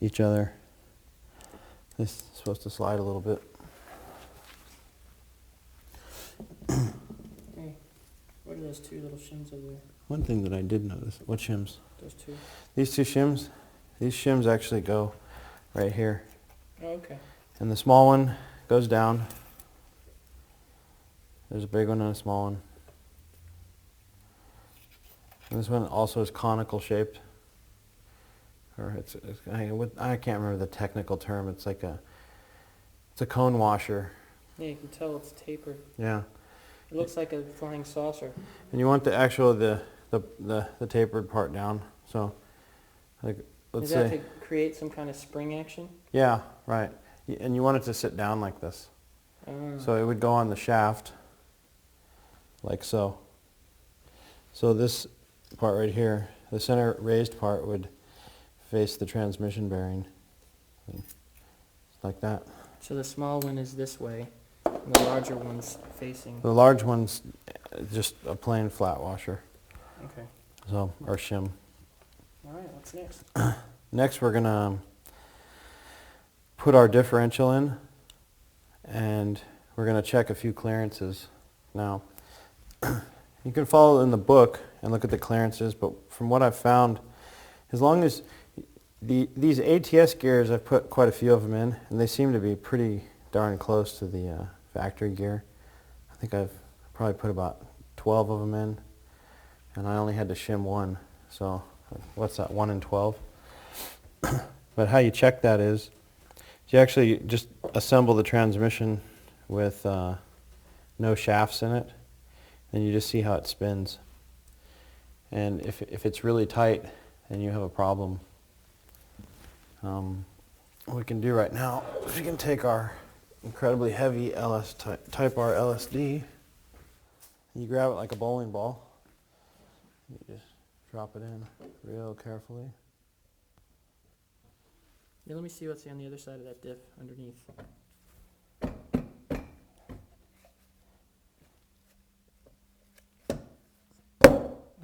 A: each other. This is supposed to slide a little bit.
B: Hey, what are those two little shims over there?
A: One thing that I did notice, what shims?
B: Those two.
A: These two shims, these shims actually go right here.
B: Oh, okay.
A: And the small one goes down. There's a big one and a small one. And this one also is conical shaped. Or I can't remember the technical term. It's like it's a cone washer.
B: Yeah, you can tell it's tapered.
A: Yeah.
B: It looks like a flying saucer.
A: And you want the actual the tapered part down. So, like, let's say.
B: Is that to create some kind of spring action?
A: Yeah, right. And you want it to sit down like this. So it would go on the shaft, like so. So this part right here, the center raised part would face the transmission bearing, like that.
B: So the small one is this way, and the larger one's facing.
A: The large one's just a plain flat washer.
B: Okay.
A: So, or shim.
B: All right, what's next?
A: Next we're gonna put our differential in, and we're gonna check a few clearances. Now, you can follow in the book and look at the clearances, but from what I've found, as long as these ATS gears, I've put quite a few of them in, and they seem to be pretty darn close to the factory gear. I think I've probably put about 12 of them in, and I only had to shim one. So what's that, 1 in 12? But how you check that is, you actually just assemble the transmission with no shafts in it, and you just see how it spins. And if it's really tight, then you have a problem. What we can do right now is we can take our incredibly heavy Type R LSD, you grab it like a bowling ball, you just drop it in real carefully.
B: Yeah, let me see what's on the other side of that diff underneath.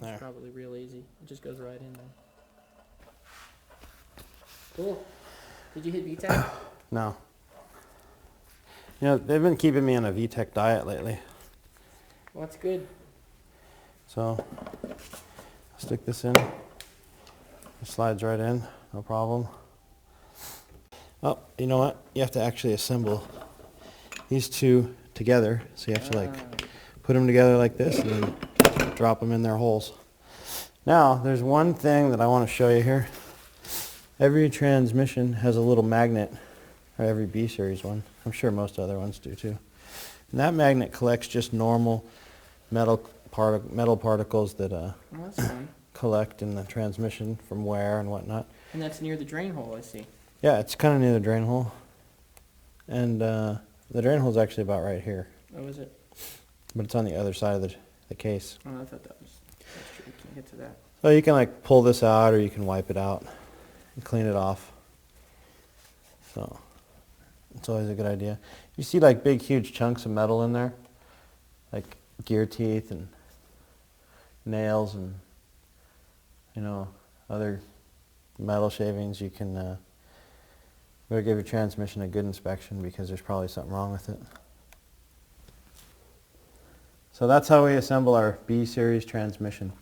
A: There.
B: It's probably real easy. It just goes right in there. Cool. Did you hit VTEC?
A: No. You know, they've been keeping me on a VTEC diet lately.
B: Well, that's good.
A: So, stick this in. It slides right in, no problem. Oh, you know what? You have to actually assemble these two together. So you have to like put them together like this and then drop them in their holes. Now, there's one thing that I want to show you here. Every transmission has a little magnet, or every B series one. I'm sure most other ones do too. And that magnet collects just normal metal particles that
B: that's fun.
A: collect in the transmission from wear and whatnot.
B: And that's near the drain hole, I see.
A: Yeah, it's kind of near the drain hole. And the drain hole is actually about right here.
B: Oh, is it?
A: But it's on the other side of the case.
B: Oh, I thought that's true. You can't get to that.
A: So you can like pull this out or you can wipe it out and clean it off. So it's always a good idea. You see like big huge chunks of metal in there, like gear teeth and nails and other metal shavings. You can better give your transmission a good inspection because there's probably something wrong with it. So that's how we assemble our B series transmission.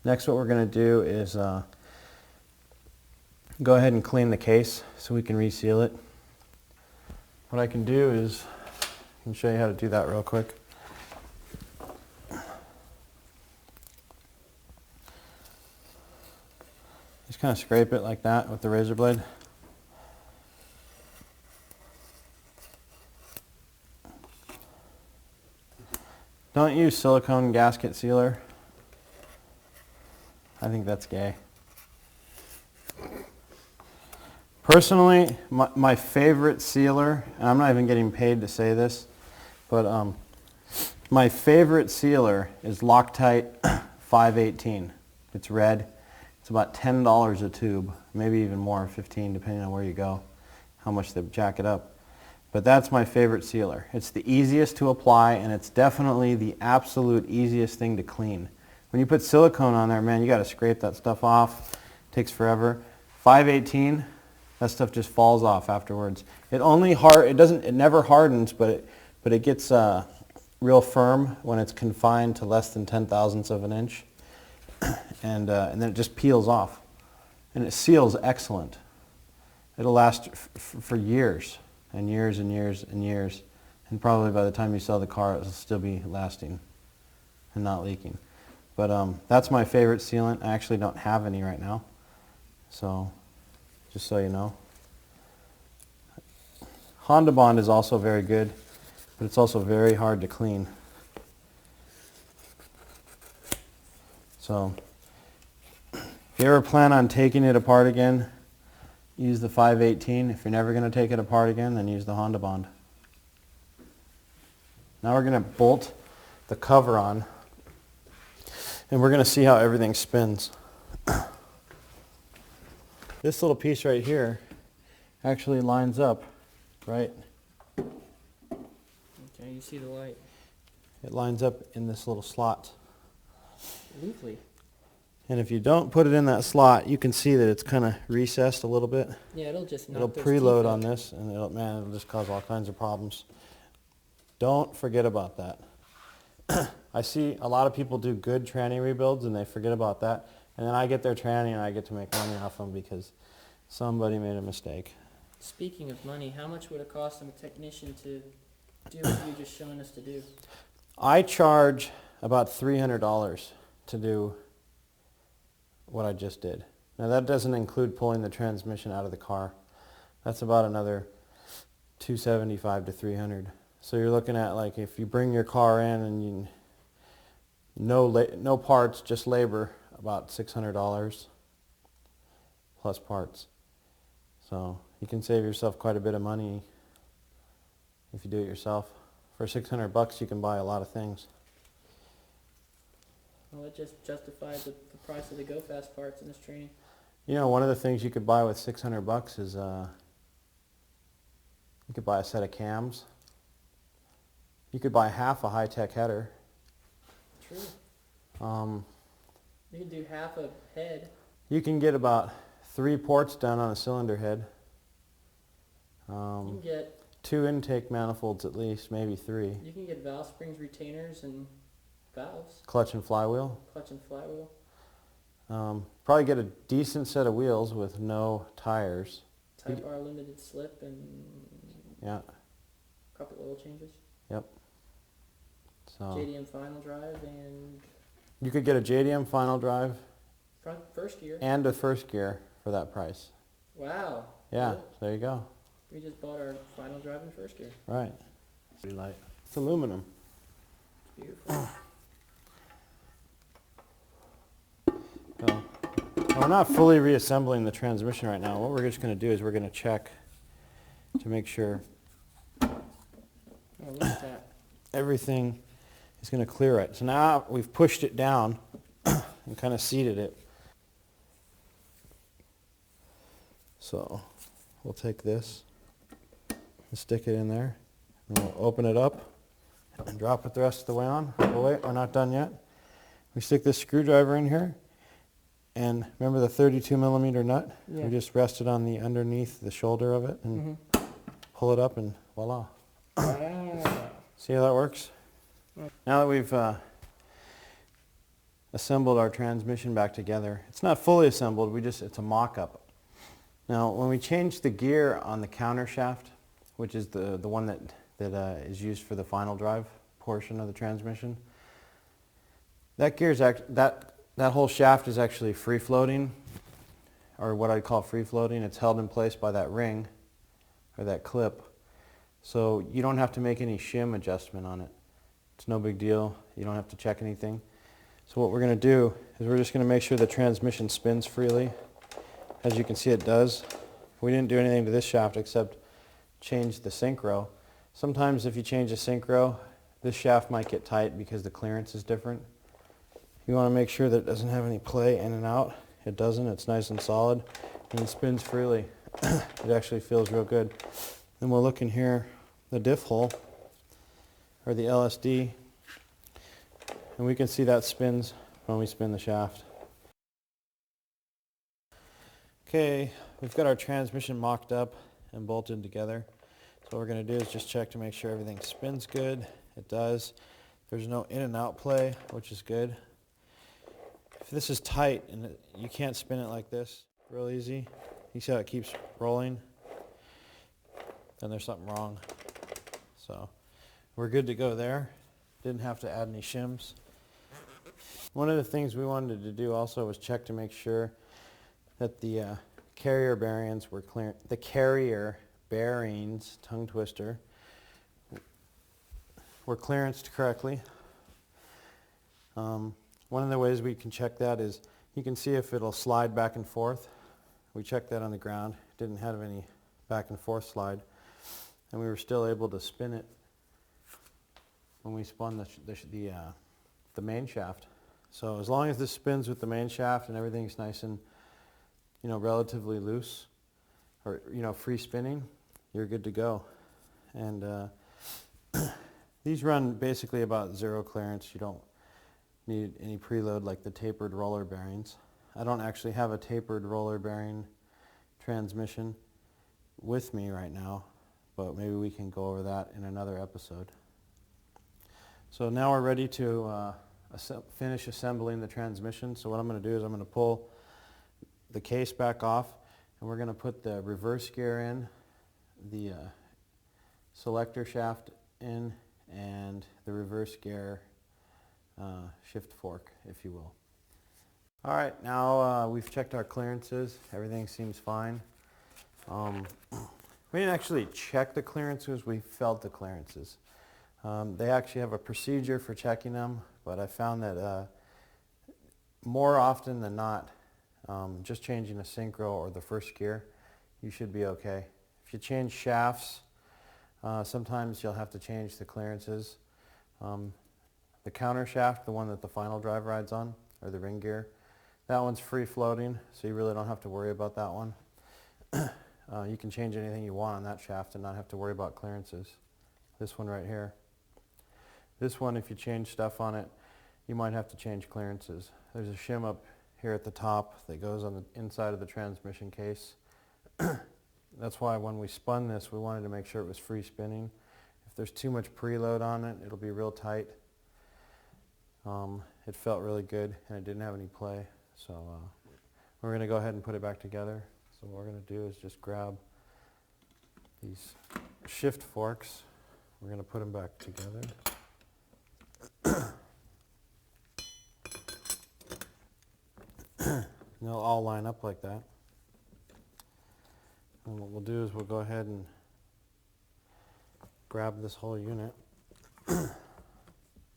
A: Next, what we're going to do is go ahead and clean the case so we can reseal it. What I can do is I can show you how to do that real quick. Just kind of scrape it like that with the razor blade. Don't use silicone gasket sealer. I think that's gay. Personally, my favorite sealer, and I'm not even getting paid to say this, but my favorite sealer is Loctite 518. It's red. It's about $10 a tube, maybe even more, 15 depending on where you go, how much they jack it up. But that's my favorite sealer. It's the easiest to apply, and it's definitely the absolute easiest thing to clean. When you put silicone on there, man, you got to scrape that stuff off. It takes forever. 518, that stuff just falls off afterwards. It never hardens, but it gets real firm when it's confined to less than 10/1000ths of an inch, and then it just peels off, and it seals excellent. It'll last for years and years and years and years, and probably by the time you sell the car, it'll still be lasting and not leaking. But that's my favorite sealant. I actually don't have any right now, so just so you know. Honda Bond is also very good, but it's also very hard to clean. So if you ever plan on taking it apart again, use the 518. If you're never going to take it apart again, then use the Honda Bond. Now we're going to bolt the cover on, and we're going to see how everything spins. This little piece right here actually lines up, right?
B: Okay, you see the light.
A: It lines up in this little slot.
B: Lovely.
A: And if you don't put it in that slot, you can see that it's kind of recessed a little bit.
B: Yeah, it'll just knock
A: It'll
B: those
A: preload
B: teeth
A: on
B: out.
A: this, and it'll just cause all kinds of problems. Don't forget about that. I see a lot of people do good tranny rebuilds and they forget about that, and then I get their tranny and I get to make money off them because somebody made a mistake.
B: Speaking of money, how much would it cost a technician to do what you're just showing us to do?
A: I charge about $300 to do what I just did. Now that doesn't include pulling the transmission out of the car. That's about another $275 to $300. So you're looking at, like, if you bring your car in and no parts, just labor, about $600 plus parts. So you can save yourself quite a bit of money if you do it yourself. For $600 you can buy a lot of things.
B: Well, it just justified the price of the Go Fast parts in this training.
A: You know, one of the things you could buy with $600 is you could buy a set of cams. You could buy half a high-tech header.
B: True.
A: Um,
B: You can do half a head.
A: you can get about 3 ports done on a cylinder head.
B: You can get
A: 2 intake manifolds at least, maybe 3.
B: You can get valve springs, retainers, and valves.
A: Clutch and flywheel.
B: Clutch and flywheel.
A: Probably get a decent set of wheels with no tires.
B: Type R limited slip and
A: Yeah.
B: a couple oil changes.
A: Yep. So
B: JDM final drive and
A: you could get a JDM final drive
B: first gear.
A: and a first gear for that price.
B: Wow.
A: Yeah,
B: Cool.
A: there you go.
B: We just bought our final drive and first gear.
A: Right. Pretty light. It's aluminum.
B: It's beautiful.
A: So, we're not fully reassembling the transmission right now. What we're just going to do is we're going to check to make sure
B: Oh, look at that.
A: everything is going to clear right. So now we've pushed it down and kind of seated it. So we'll take this and stick it in there, and we'll open it up and drop it the rest of the way on. Oh wait, we're not done yet. We stick this screwdriver in here, and remember the 32 millimeter nut?
B: Yeah.
A: We just rest it on the underneath the shoulder of it and pull it up, and voila.
B: Wow.
A: See how that works? Now that we've assembled our transmission back together, it's not fully assembled, it's a mock-up. Now when we change the gear on the counter shaft, which is the one that is used for the final drive portion of the transmission, that gear's that whole shaft is actually free floating, or what I call free floating. It's held in place by that ring or that clip. So you don't have to make any shim adjustment on it. It's no big deal. You don't have to check anything. So what we're going to do is we're just going to make sure the transmission spins freely. As you can see, it does. We didn't do anything to this shaft except change the synchro. Sometimes if you change the synchro, this shaft might get tight because the clearance is different. You want to make sure that it doesn't have any play in and out. It doesn't. It's nice and solid and it spins freely. It actually feels real good. Then we'll look in here, the diff hole, or the LSD, and we can see that spins when we spin the shaft. Okay, we've got our transmission mocked up and bolted together. So what we're going to do is just check to make sure everything spins good. It does. There's no in and out play, which is good. If this is tight and you can't spin it like this real easy, you see how it keeps rolling? Then there's something wrong. So we're good to go there. Didn't have to add any shims. One of the things we wanted to do also was check to make sure that the carrier bearings were clear. The carrier bearings, tongue twister, were clearanced correctly. One of the ways we can check that is you can see if it'll slide back and forth. We checked that on the ground. Didn't have any back and forth slide. And we were still able to spin it when we spun the main shaft. So as long as this spins with the main shaft and everything's nice and relatively loose, or free spinning, you're good to go. And these run basically about zero clearance. You don't need any preload like the tapered roller bearings. I don't actually have a tapered roller bearing transmission with me right now, but maybe we can go over that in another episode. So now we're ready to finish assembling the transmission. So what I'm going to do is I'm going to pull the case back off, and we're going to put the reverse gear in, the selector shaft in, and the reverse gear shift fork, if you will. All right, now we've checked our clearances. Everything seems fine. We didn't actually check the clearances, we felt the clearances. They actually have a procedure for checking them, but I found that more often than not, just changing a synchro or the first gear, you should be okay. If you change shafts, sometimes you'll have to change the clearances. The counter shaft, the one that the final drive rides on, or the ring gear, That one's free floating, so you really don't have to worry about that one. You can change anything you want on that shaft and not have to worry about clearances. This one right here. This one, if you change stuff on it, you might have to change clearances. There's a shim up here at the top that goes on the inside of the transmission case. That's why when we spun this, we wanted to make sure it was free spinning. If there's too much preload on it, it'll be real tight. It felt really good and it didn't have any play. So we're going to go ahead and put it back together. So what we're going to do is just grab these shift forks. We're going to put them back together. And they'll all line up like that. And what we'll do is we'll go ahead and grab this whole unit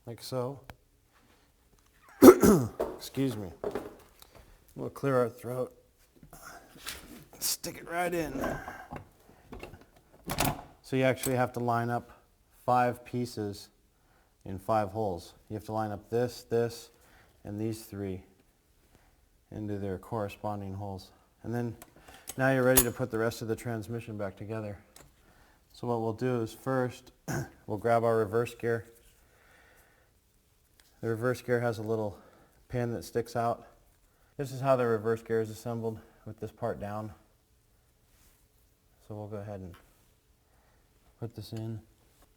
A: like so. Excuse me. We'll clear our throat. Stick it right in. So you actually have to line up 5 pieces in 5 holes. You have to line up this, this, and these 3 into their corresponding holes. And then now you're ready to put the rest of the transmission back together. So what we'll do is first we'll grab our reverse gear. The reverse gear has a little pin that sticks out. This is how the reverse gear is assembled, with this part down. So we'll go ahead and put this in.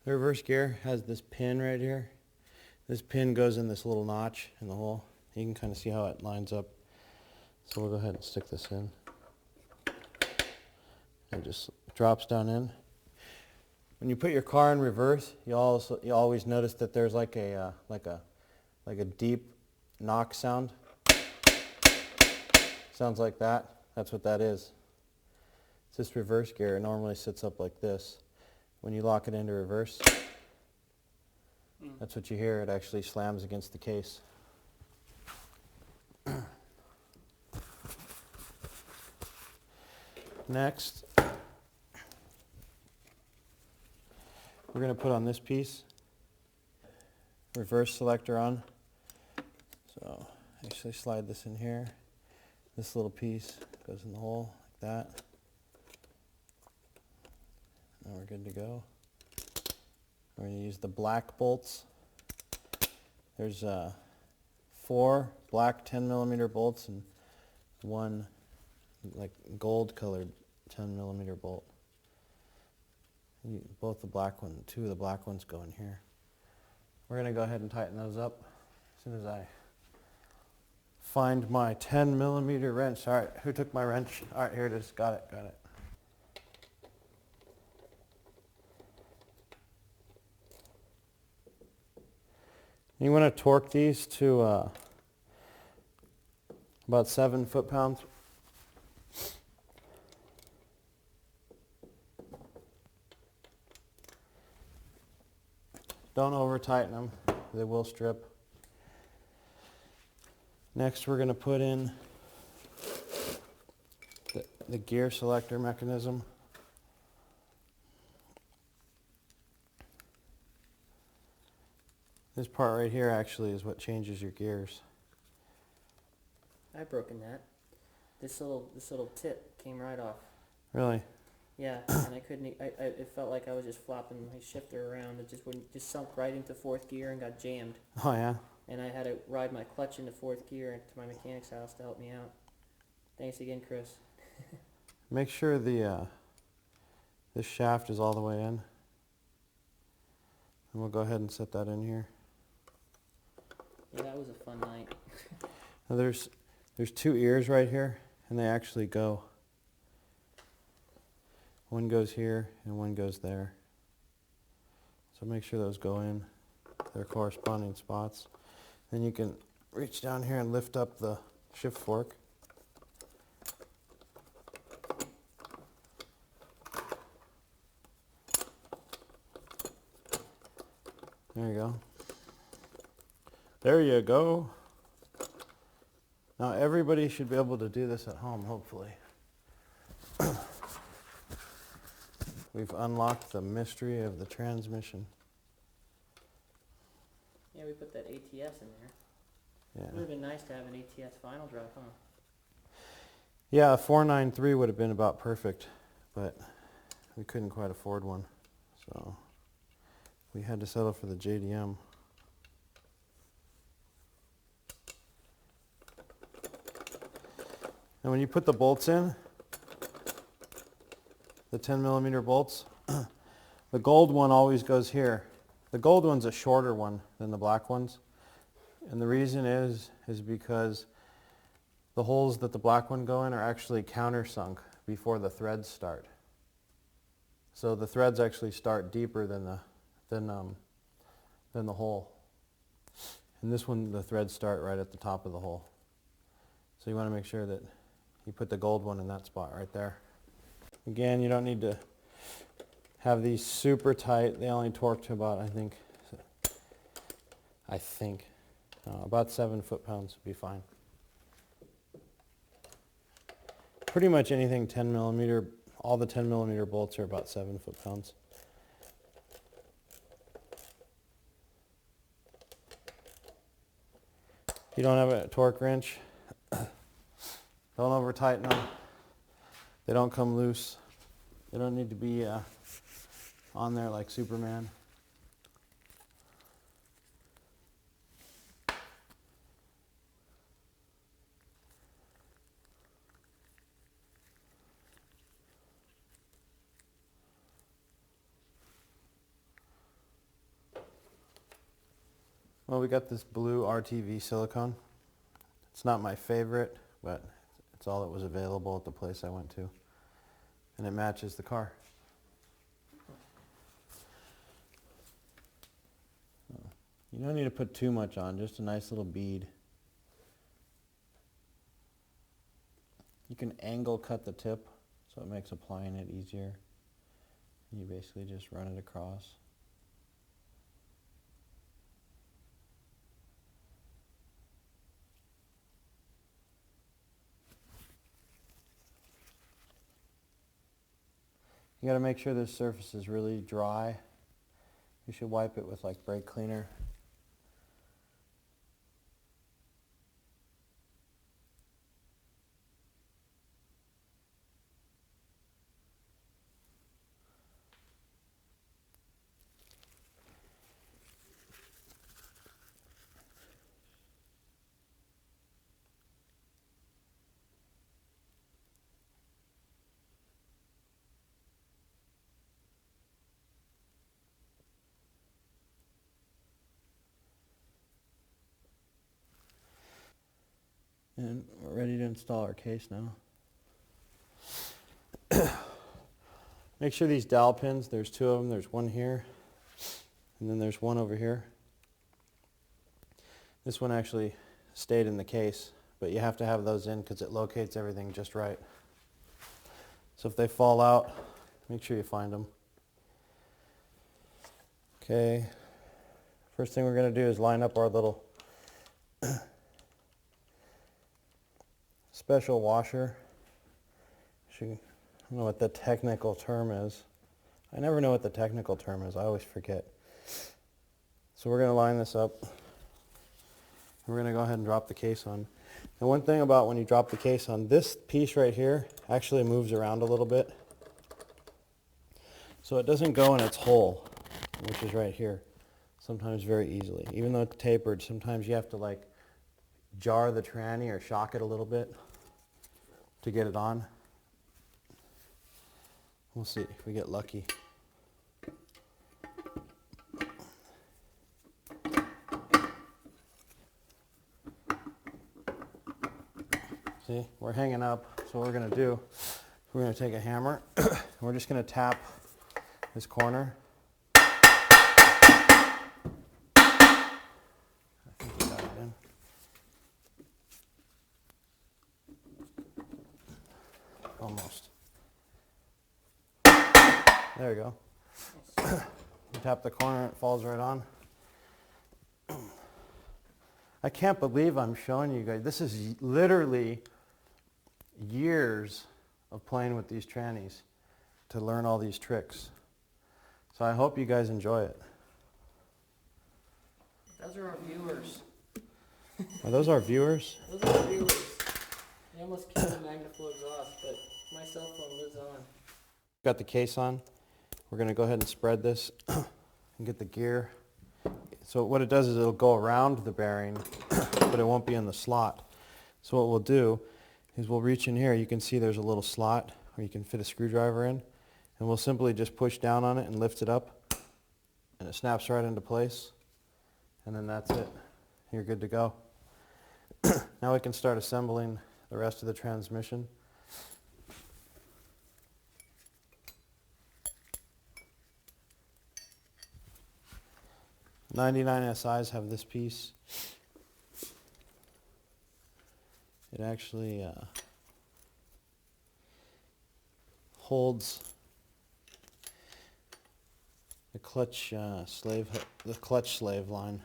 A: The reverse gear has this pin right here. This pin goes in this little notch in the hole. You can kind of see how it lines up. So we'll go ahead and stick this in. It just drops down in. When you put your car in reverse, you always notice that there's like a deep knock sound. Sounds like that. That's what that is. It's this reverse gear. It normally sits up like this. When you lock it into reverse, that's what you hear. It actually slams against the case. Next, we're going to put on this piece, reverse selector on. So actually slide this in here. This little piece goes in the hole like that. Now we're good to go. We're going to use the black bolts. There's 4 black 10mm bolts and 1 like gold colored 10mm bolt. Both the black one, 2 of the black ones go in here. We're going to go ahead and tighten those up as soon as I find my 10mm wrench. All right, who took my wrench? All right, here it is. Got it, got it. You want to torque these to about 7 foot-pounds. Don't over tighten them, they will strip. Next we're going to put in the gear selector mechanism. This part right here actually is what changes your gears.
B: I've broken that. This little tip came right off.
A: Really?
B: Yeah, and I couldn't. It felt like I was just flopping my shifter around. It just sunk right into 4th gear and got jammed.
A: Oh yeah.
B: And I had to ride my clutch into 4th gear to my mechanic's house to help me out. Thanks again, Chris.
A: Make sure this shaft is all the way in. And we'll go ahead and set that in here.
B: Yeah, that was a fun night.
A: Now there's 2 ears right here, and they actually go. One goes here and one goes there. So make sure those go in their corresponding spots. Then you can reach down here and lift up the shift fork. There you go. There you go. Now everybody should be able to do this at home, hopefully. We've unlocked the mystery of the transmission.
B: Yeah, we put that ATS in there.
A: Yeah.
B: Would have been nice to have an ATS final drop, huh?
A: Yeah, a 493 would have been about perfect, but we couldn't quite afford one, so we had to settle for the JDM. And when you put the bolts in, the 10mm bolts, the gold one always goes here. The gold one's a shorter one than the black ones. And the reason is because the holes that the black one go in are actually countersunk before the threads start. So the threads actually start deeper than the hole. And this one, the threads start right at the top of the hole. So you want to make sure that you put the gold one in that spot right there. Again, you don't need to have these super tight. They only torque to about, I think, about 7 foot-pounds would be fine. Pretty much anything 10mm, all the 10mm bolts are about 7 foot-pounds. If you don't have a torque wrench, don't over tighten them. They don't come loose. They don't need to be on there like Superman. Well, we got this blue RTV silicone. It's not my favorite, but it's all that was available at the place I went to. And it matches the car. You don't need to put too much on, just a nice little bead. You can angle cut the tip so it makes applying it easier. You basically just run it across. You got to make sure this surface is really dry. You should wipe it with like brake cleaner. And we're ready to install our case now. Make sure these dowel pins, there's 2 of them, there's one here, and then there's one over here. This one actually stayed in the case, but you have to have those in because it locates everything just right. So if they fall out, make sure you find them. Okay, first thing we're going to do is line up our little special washer. I don't know what the technical term is. I never know what the technical term is. I always forget. So we're going to line this up. We're going to go ahead and drop the case on. And one thing about when you drop the case on, this piece right here actually moves around a little bit. So it doesn't go in its hole, which is right here, sometimes very easily. Even though it's tapered, sometimes you have to like jar the tranny or shock it a little bit to get it on. We'll see if we get lucky. See, we're hanging up, so what we're going to do, we're going to take a hammer, and we're just going to tap this corner. I think we got it in. Almost. There we go. You tap the corner, it falls right on. I can't believe I'm showing you guys. This is literally years of playing with these trannies to learn all these tricks. So I hope you guys enjoy it.
B: Those are our viewers.
A: Are those our viewers?
B: Those are the viewers. They almost killed the Magnaflow exhaust, but my cell phone lives on.
A: Got the case on. We're going to go ahead and spread this and get the gear. So what it does is it'll go around the bearing, but it won't be in the slot. So what we'll do is we'll reach in here. You can see there's a little slot where you can fit a screwdriver in, and we'll simply just push down on it and lift it up, and it snaps right into place, and then that's it. You're good to go. Now we can start assembling the rest of the transmission. '99 SIs have this piece. It actually holds the clutch slave line.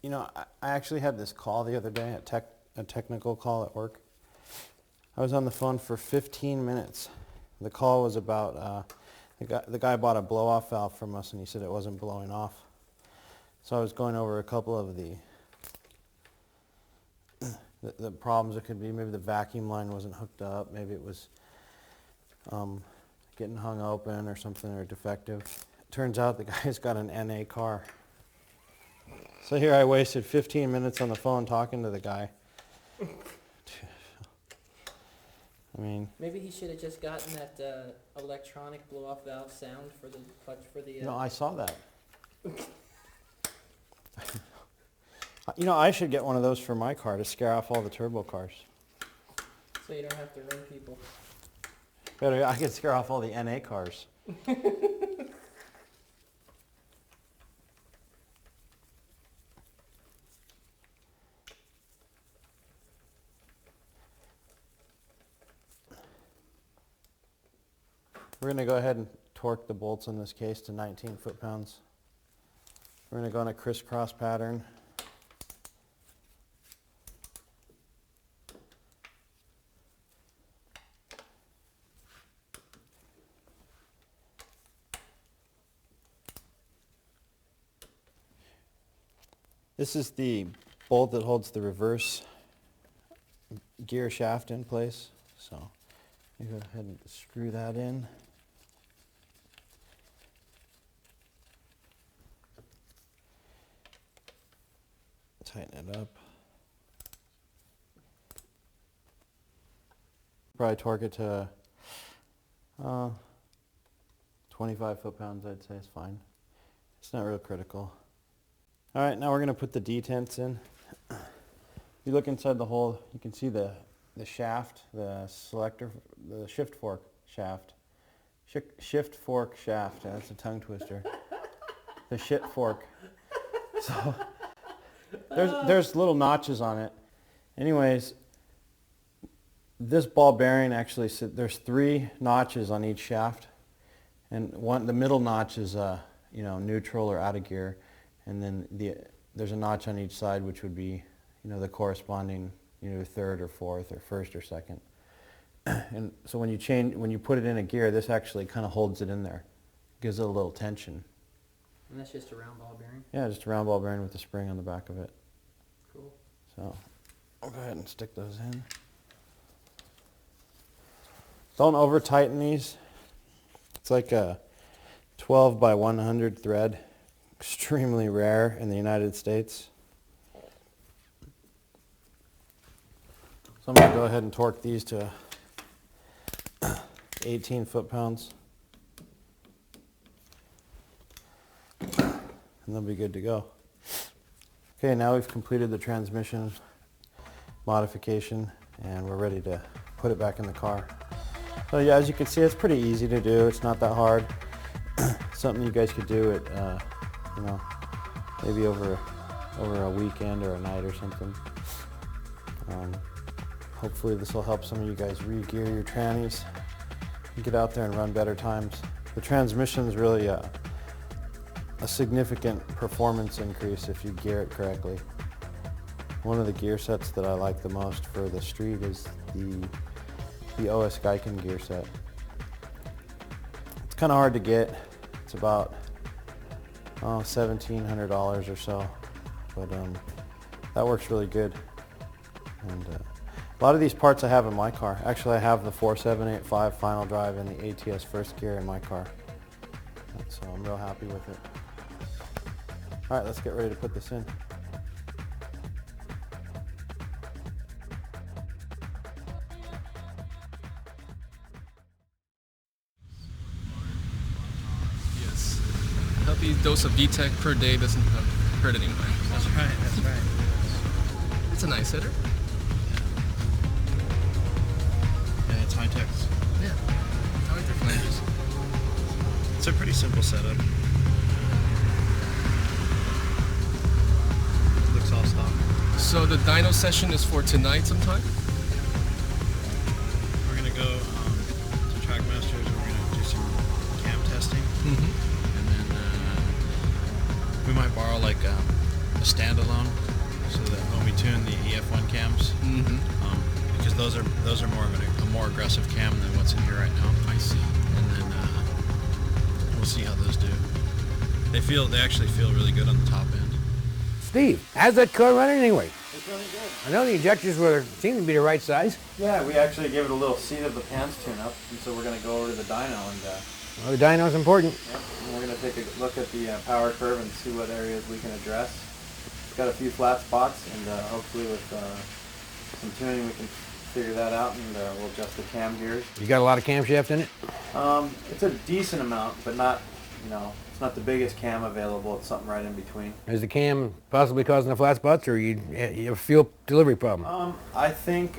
A: You know, I actually had this call the other day, a technical call at work. I was on the phone for 15 minutes. The call was about, the guy bought a blow-off valve from us and he said it wasn't blowing off. So I was going over a couple of the problems it could be. Maybe the vacuum line wasn't hooked up, maybe it was getting hung open or something, or defective. It turns out the guy's got an NA car. So here I wasted 15 minutes on the phone talking to the guy. I mean...
B: Maybe he should have just gotten that electronic blow-off valve sound for the clutch for the...
A: No, I saw that. You know, I should get one of those for my car to scare off all the turbo cars.
B: So you don't have to ring people.
A: Better, I could scare off all the NA cars. We're going to go ahead and torque the bolts in this case to 19 foot-pounds. We're going to go in a crisscross pattern. This is the bolt that holds the reverse gear shaft in place. So you go ahead and screw that in. Tighten it up. Probably torque it to 25 foot-pounds, I'd say is fine. It's not real critical. Alright, now we're going to put the detents in. You look inside the hole, you can see the shaft, the selector, the shift fork shaft. Shift fork shaft, that's a tongue twister. The shit fork. So there's little notches on it. Anyways, this ball bearing actually, there's 3 notches on each shaft, and the middle notch is neutral or out of gear, and then there's a notch on each side which would be the corresponding third or fourth or first or second. And so when you put it in a gear, this actually kind of holds it in there, gives it a little tension.
B: And that's just a round ball bearing?
A: Yeah, just a round ball bearing with a spring on the back of it.
B: Cool.
A: So I'll go ahead and stick those in. Don't over tighten these. It's like a 12 by 100 thread. Extremely rare in the United States. So I'm going to go ahead and torque these to 18 foot-pounds. And they'll be good to go. Okay, now we've completed the transmission modification and we're ready to put it back in the car. So yeah, as you can see, it's pretty easy to do. It's not that hard. Something you guys could do at, maybe over a weekend or a night or something. Hopefully this will help some of you guys re-gear your trannies and get out there and run better times. The transmission is really a significant performance increase if you gear it correctly. One of the gear sets that I like the most for the street is the OS Geiken gear set. It's kind of hard to get. It's about $1,700 or so, but that works really good. And a lot of these parts I have in my car. Actually, I have the 4785 final drive and the ATS first gear in my car, so I'm real happy with it. All right, let's get ready to put this in.
K: Yes. A healthy dose of VTEC per day doesn't hurt anyone.
C: That's right, that's right.
K: It's a nice hitter.
C: Yeah, it's high tech.
K: Yeah. I like their flanges.
C: It's a pretty simple setup. Looks all stock.
K: So the dyno session is for tonight sometime?
C: We're gonna go to Trackmasters and we're gonna do some cam testing. And then we might borrow like a standalone so that when we tune the EF1 cams, because those are more of a more aggressive cam than what's in here right now.
K: I see.
C: And then we'll see how those do. They actually feel really good on the top end.
Q: Steve, how's that car running anyway?
A: It's really good.
Q: I know the injectors seem to be the right size.
A: Yeah, we actually gave it a little seat of the pants tune-up, and so we're going to go over to the dyno and
Q: Well, the dyno's important.
A: yeah, and we're going to take a look at the power curve and see what areas we can address. It's got a few flat spots, and hopefully with some tuning we can figure that out, and we'll adjust the cam gears.
Q: You got a lot of camshaft in it?
A: It's a decent amount, but not, it's not the biggest cam available. It's something right in between.
Q: Is the cam possibly causing the flat spots, or you have a fuel delivery problem?
A: I think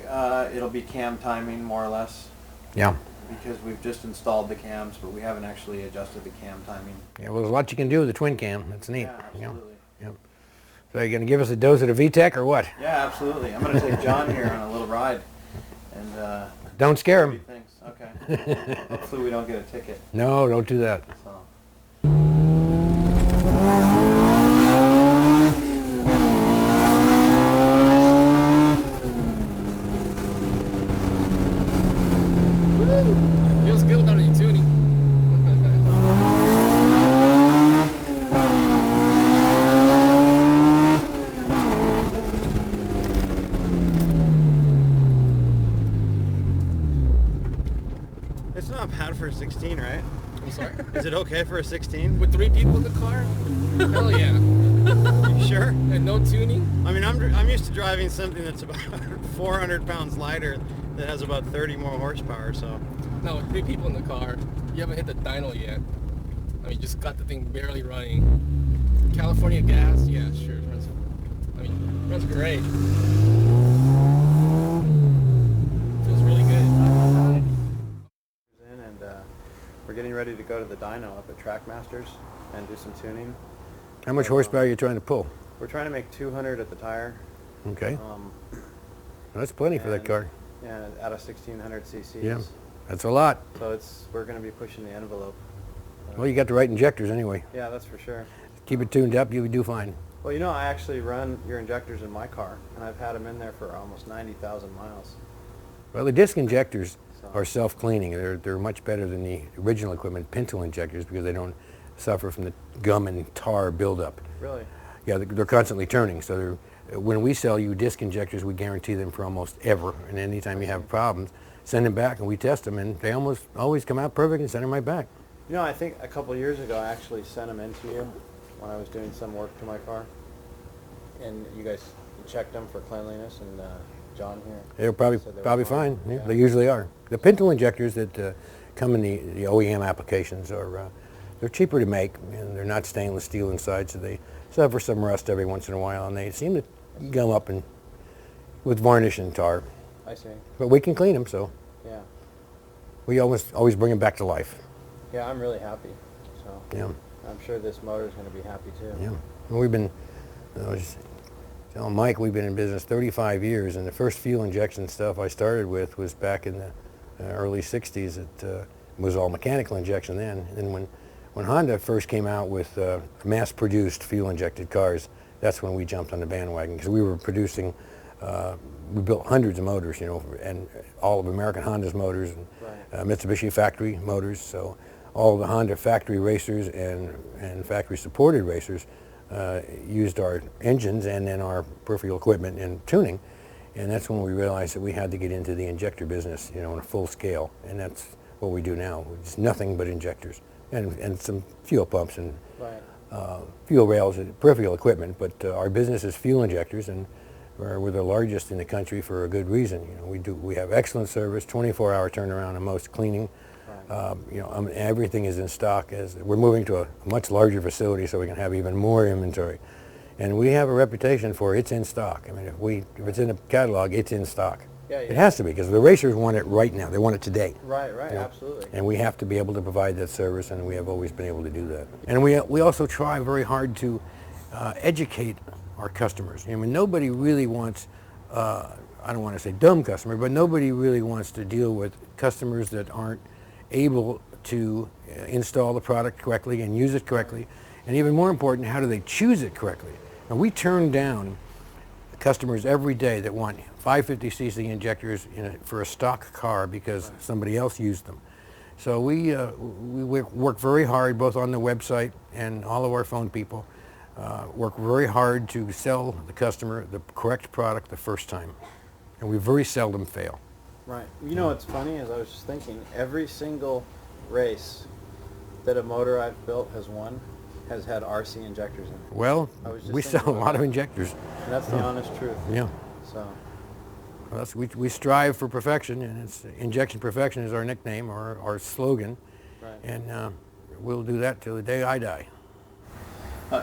A: it'll be cam timing, more or less.
Q: Yeah.
A: Because we've just installed the cams, but we haven't actually adjusted the cam timing.
Q: Yeah, well, there's a lot you can do with the twin cam. That's neat.
A: Yeah, absolutely.
Q: Yeah. So you're going to give us a dose of the VTEC, or what?
A: Yeah, absolutely. I'm going to take John here on a little ride. And
Q: don't scare him.
A: Okay. Hopefully we don't get a ticket.
Q: No, don't do that.
A: So.
K: Feels good without any tuning.
C: It's not bad for a 16, right?
K: I'm sorry?
C: Is it okay for a 16?
K: With 3 people in the car? Hell yeah.
C: You sure?
K: And no tuning?
C: I mean, I'm used to driving something that's about 400 pounds lighter that has about 30 more horsepower, so.
K: No, with 3 people in the car, you haven't hit the dyno yet. I mean, you just got the thing barely running. California gas, yeah, sure. Runs great. Feels really good.
A: And we're getting ready to go to the dyno up at Trackmasters and do some tuning.
Q: How much horsepower are you trying to pull?
A: We're trying to make 200 at the tire.
Q: Okay. That's plenty for that car.
A: Yeah, out of 1600 cc's.
Q: Yeah, that's a lot.
A: So we're going to be pushing the envelope.
Q: Well, you got the right injectors anyway.
A: Yeah, that's for sure.
Q: Keep it tuned up, you'll do fine.
A: Well, I actually run your injectors in my car, and I've had them in there for almost 90,000 miles.
Q: Well, the disc injectors are self-cleaning. They're much better than the original equipment, pintle injectors, because they don't suffer from the gum and tar buildup.
A: Really?
Q: Yeah, they're constantly turning. So when we sell you disc injectors, we guarantee them for almost ever. And anytime you have problems, send them back and we test them, and they almost always come out perfect and send them right back.
A: I think a couple of years ago I actually sent them in to you when I was doing some work to my car. And you guys checked them for cleanliness, and John here.
Q: They're probably fine. Yeah, they usually are. The pintle injectors that come in the OEM applications are they're cheaper to make, and they're not stainless steel inside, so they suffer some rust every once in a while, and they seem to gum up with varnish and tar.
A: I see.
Q: But we can clean them, so
A: yeah,
Q: we always bring them back to life.
A: Yeah, I'm really happy. So
Q: yeah,
A: I'm sure this motor is going to be happy too.
Q: Yeah, well, we've been. I was telling Mike we've been in business 35 years, and the first fuel injection stuff I started with was back in the early 60s. It was all mechanical injection then. And then when Honda first came out with mass-produced fuel-injected cars, that's when we jumped on the bandwagon, because we were producing, we built hundreds of motors, you know, and all of American Honda's motors, and Mitsubishi factory motors, so all the Honda factory racers and factory supported racers used our engines and then our peripheral equipment and tuning, and that's when we realized that we had to get into the injector business, you know, on a full scale, and that's what we do now. It's nothing but injectors and some fuel pumps and fuel rails and peripheral equipment, but our business is fuel injectors, and we're the largest in the country for a good reason. You know, we have excellent service, 24-hour turnaround on most cleaning. You know, everything is in stock. As we're moving to a much larger facility, so we can have even more inventory, and we have a reputation for it's in stock. I mean, if it's in a catalog, it's in stock.
A: Yeah,
Q: It has to be, because the racers want it right now. They want it today.
A: Right,
Q: You know?
A: absolutely.
Q: And we have to be able to provide that service, and we have always been able to do that. And we also try very hard to educate our customers. I mean, nobody really wants, I don't want to say dumb customer, but nobody really wants to deal with customers that aren't able to install the product correctly and use it correctly. And even more important, how do they choose it correctly? And we turn down customers every day that want 550cc injectors for a stock car because somebody else used them. So we work very hard, both on the website and all of our phone people, work very hard to sell the customer the correct product the first time. And we very seldom fail.
A: Right. You know what's funny is I was just thinking, every single race that a motor I've built has won has had RC injectors in it.
Q: Well, we sell a lot of injectors.
A: And that's the honest truth.
Q: Yeah.
A: So.
Q: Well, we strive for perfection, and it's injection perfection is our nickname, or our slogan.
A: Right.
Q: And we'll do that till the day I die.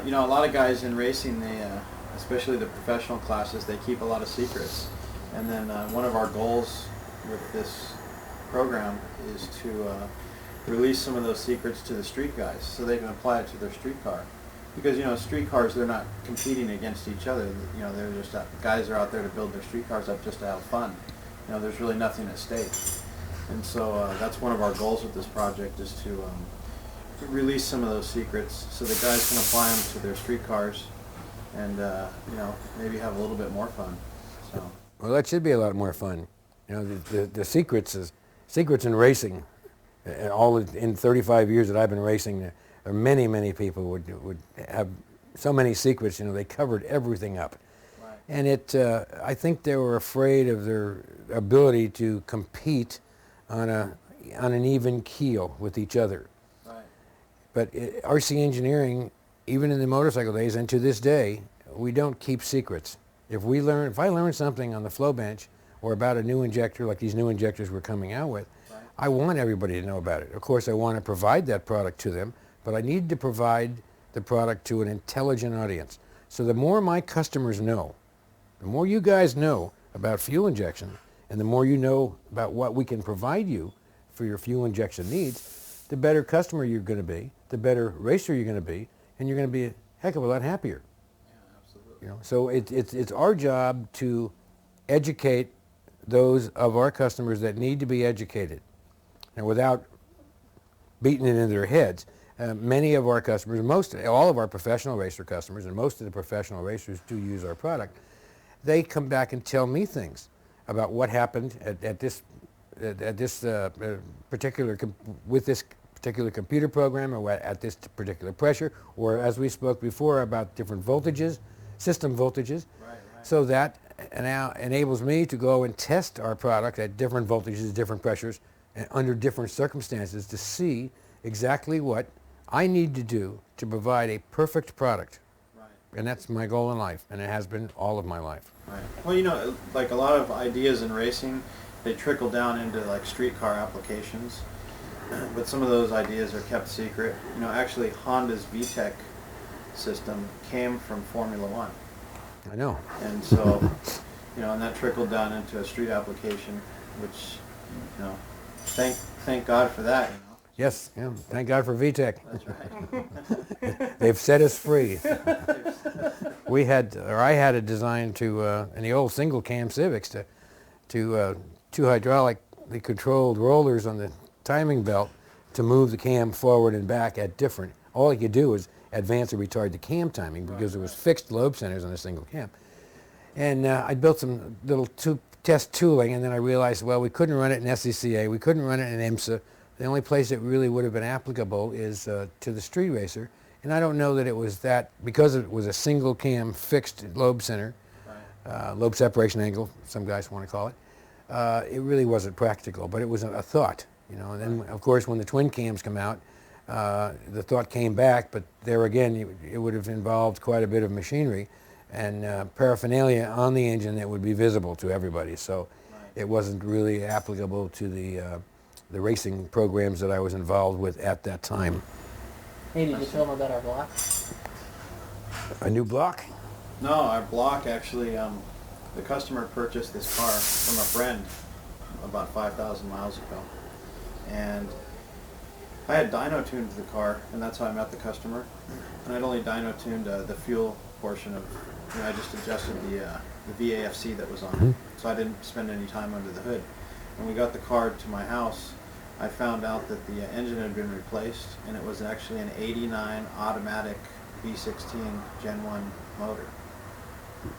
A: You know, a lot of guys in racing, they, especially the professional classes, they keep a lot of secrets. And then one of our goals with this program is to release some of those secrets to the street guys so they can apply it to their street car. Because, you know, street cars, they're not competing against each other. You know, they're just, guys are out there to build their street cars up just to have fun. You know, there's really nothing at stake. And so that's one of our goals with this project, is to release some of those secrets so that guys can apply them to their street cars and, you know, maybe have a little bit more fun. So.
Q: Well, that should be a lot more fun. You know, the secrets in racing, all in 35 years that I've been racing, there are many people would have so many secrets. You know, they covered everything up. Right. And I think they were afraid of their ability to compete on an even keel with each other. Right. But RC engineering, even in the motorcycle days and to this day, we don't keep secrets. If I learn something on the flow bench or about a new injector, like these new injectors we're coming out with, right, I want everybody to know about it. Of course, I want to provide that product to them, but I need to provide the product to an intelligent audience. So the more my customers know, the more you guys know about fuel injection, and the more you know about what we can provide you for your fuel injection needs, the better customer you're going to be, the better racer you're going to be, and you're going to be a heck of a lot happier. You know, so it's our job to educate those of our customers that need to be educated. And without beating it into their heads, many of our customers, all of our professional racer customers, and most of the professional racers do use our product, they come back and tell me things about what happened with this particular computer program, or at this particular pressure, or as we spoke before about different voltages, system voltages. Right. So that now enables me to go and test our product at different voltages, different pressures, and under different circumstances to see exactly what I need to do to provide a perfect product. Right. And that's my goal in life, and it has been all of my life.
A: Right. Well, you know, like a lot of ideas in racing, they trickle down into like streetcar applications, but some of those ideas are kept secret. You know, actually Honda's VTEC system came from Formula One.
Q: I know.
A: And so, you know, and that trickled down into a street application, which, you know, thank God for that. You know.
Q: Yes, yeah. Thank God for VTEC.
A: That's right.
Q: They've set us free. I had a design to in the old single cam Civics to two hydraulically controlled rollers on the timing belt to move the cam forward and back at different all you could do was advance or retard the cam timing because there was fixed lobe centers on a single cam. And I built some little test tooling, and then I realized, well, we couldn't run it in SCCA, we couldn't run it in IMSA. The only place it really would have been applicable is to the street racer. And I don't know that it was that, because it was a single cam fixed lobe center, lobe separation angle, some guys want to call it, it really wasn't practical, but it was a thought, you know. And then, of course, when the twin cams come out, the thought came back, but there again, it would have involved quite a bit of machinery and paraphernalia on the engine that would be visible to everybody. So it wasn't really applicable to the racing programs that I was involved with at that time.
B: Hey, did you tell them about our block?
Q: A new block?
A: No, our block actually, the customer purchased this car from a friend about 5,000 miles ago. And I had dyno tuned the car, and that's how I met the customer. And I'd only dyno tuned the fuel portion of, you know, I just adjusted the VAFC that was on it. So I didn't spend any time under the hood. When we got the car to my house, I found out that the engine had been replaced, and it was actually an 89 automatic B16 Gen 1 motor.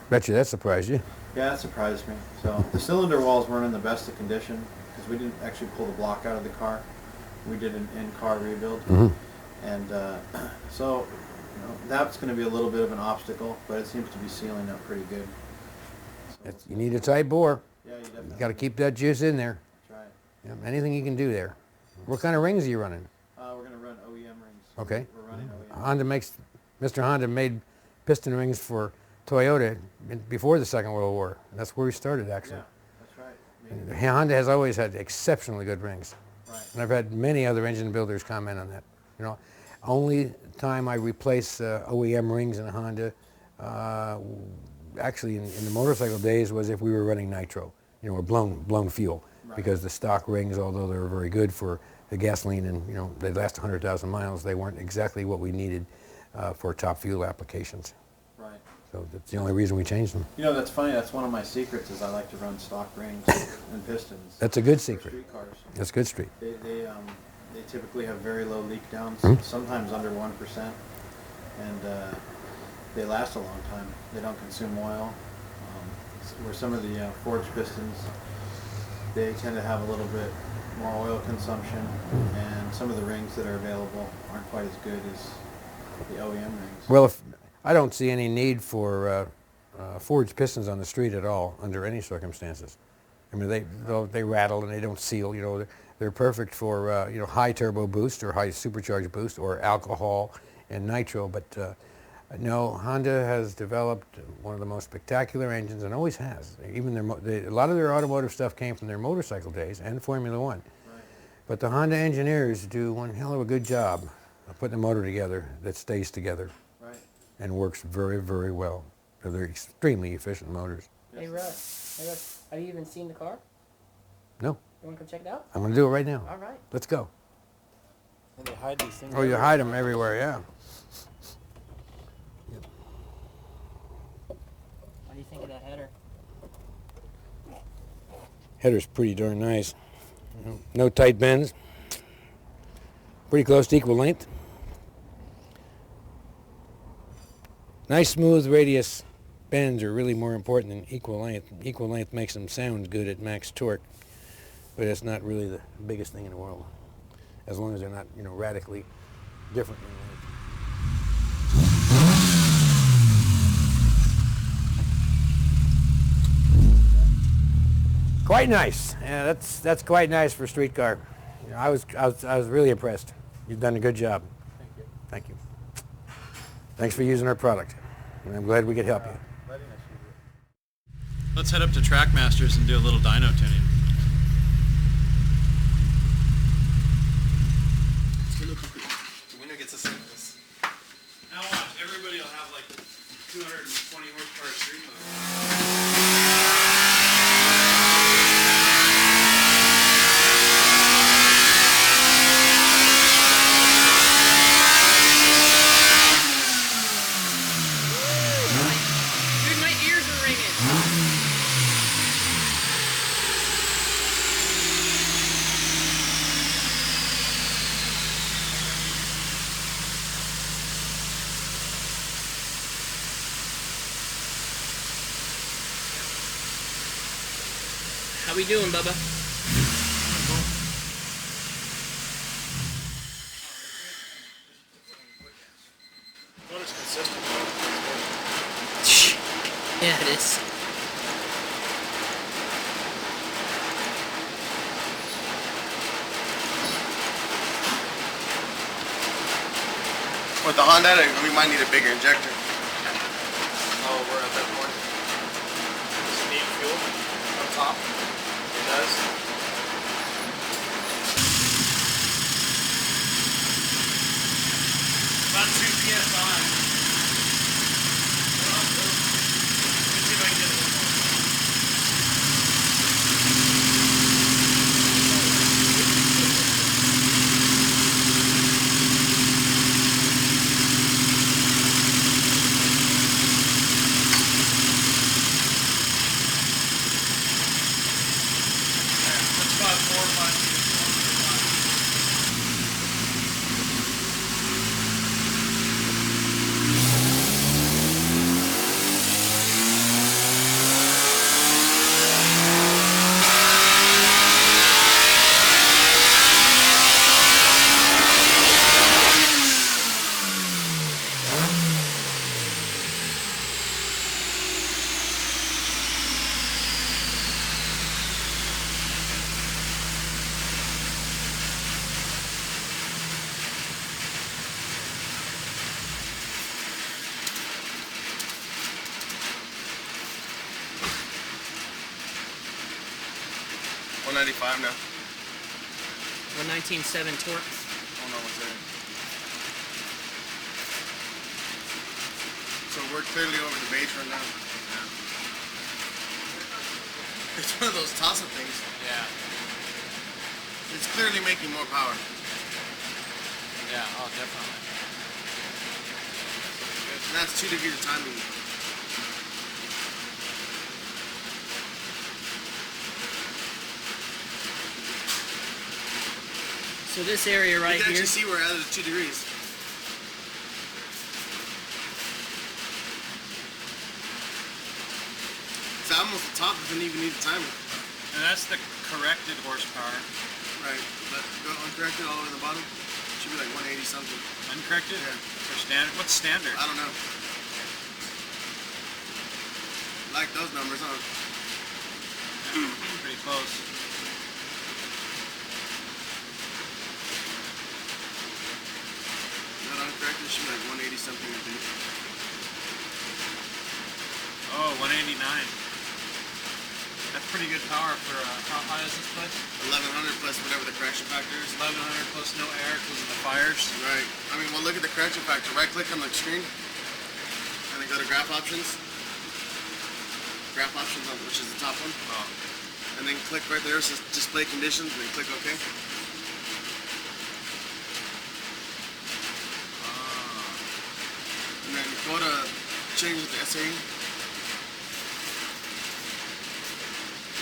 Q: Bet you that surprised you.
A: Yeah, that surprised me. So the cylinder walls weren't in the best of condition because we didn't actually pull the block out of the car. We did an in-car rebuild. And so you know, that's going to be a little bit of an obstacle, but it seems to be sealing up pretty good. So
Q: You need a tight bore.
A: yeah, you definitely.
Q: You got to keep that juice in there.
A: That's right.
Q: Yeah, anything you can do there. What kind of rings are you running?
A: We're going to run OEM rings.
Q: Okay.
A: We're running OEM.
Q: Mr. Honda made piston rings for Toyota before the Second World War. That's where we started, actually.
A: Yeah, that's right.
Q: And Honda has always had exceptionally good rings.
A: Right.
Q: And I've had many other engine builders comment on that. You know, only time I replace OEM rings in a Honda, actually in the motorcycle days, was if we were running nitro, you know, or blown fuel. Right. Because the stock rings, although they were very good for the gasoline and, you know, they last 100,000 miles, they weren't exactly what we needed for top fuel applications.
A: Right.
Q: So that's the only reason we changed them.
A: You know, that's funny. That's one of my secrets is I like to run stock rings and pistons.
Q: That's a good
A: for
Q: secret.
A: Street cars.
Q: That's good street.
A: They typically have very low leak downs, sometimes under 1%, and they last a long time. They don't consume oil. Where some of the forged pistons, they tend to have a little bit more oil consumption, and some of the rings that are available aren't quite as good as the OEM rings.
Q: Well, I don't see any need for forged pistons on the street at all under any circumstances. I mean, they rattle and they don't seal. You know, they're perfect for you know, high turbo boost or high supercharged boost or alcohol and nitro. But no, Honda has developed one of the most spectacular engines and always has. Even a lot of their automotive stuff came from their motorcycle days and Formula One. Right. But the Honda engineers do one hell of a good job of putting a motor together that stays together. Right. And works very, very well. They're extremely efficient motors.
B: Hey Russ, have you even seen the car?
Q: No.
B: You want to come check it out?
Q: I'm going to do it right now.
B: All right.
Q: Let's go.
K: And they hide these things.
Q: Oh, you hide them everywhere, yeah.
B: What do you think of that header?
Q: Header's pretty darn nice. No tight bends. Pretty close to equal length. Nice smooth radius bends are really more important than equal length. Equal length makes them sound good at max torque, but it's not really the biggest thing in the world, as long as they're not, you know, radically different in length. Quite nice. Yeah, that's quite nice for a street car. You know, I was really impressed. You've done a good job.
A: Thank you.
Q: Thank you. Thanks for using our product. And I'm glad we could help you.
C: Let's head up to Trackmasters and do a little dyno tuning.
E: The winner gets a singles.
C: Now watch, everybody will have like 220 horsepower street motor.
B: Dude, my ears are ringing. How we doing, Bubba?
I: What is consistent?
B: Yeah, it is.
I: With the Honda, we might need a bigger injector. Oh, we're at that point. Does it need fuel up top? It does.
C: About 2 psi. Let's see if I can get a little more. That's about 4 or 5 feet.
I: $195 now.
B: 119.7 torque.
I: Oh no, what's that? So we're clearly over the base right now. Yeah. It's one of those toss-up things.
D: Yeah.
I: It's clearly making more power.
D: Yeah, oh, definitely.
I: And that's 2 degrees of timing.
B: So this area right
I: you can
B: here.
I: actually see we're at 2 degrees. It's almost the top, doesn't even need the timer.
C: And that's the corrected horsepower.
I: Right, but go uncorrected all the way to the bottom. Should be like 180 something.
C: Uncorrected?
I: Yeah.
C: For standard? What's standard?
I: I don't know. Like those numbers, huh?
C: Yeah, pretty close.
I: Not uncorrected, should be like 180 something, I think.
C: Oh, 189. That's pretty good power for, how high is this place?
I: 1100 plus whatever the correction factor is.
C: 1100 plus no air because of the fires.
I: Right. I mean, well, look at the correction factor. Right click on the screen, and then go to graph options. Graph options, which is the top one.
C: Oh.
I: And then click right there, it says display conditions, and then click OK. And then go to change it to SAE.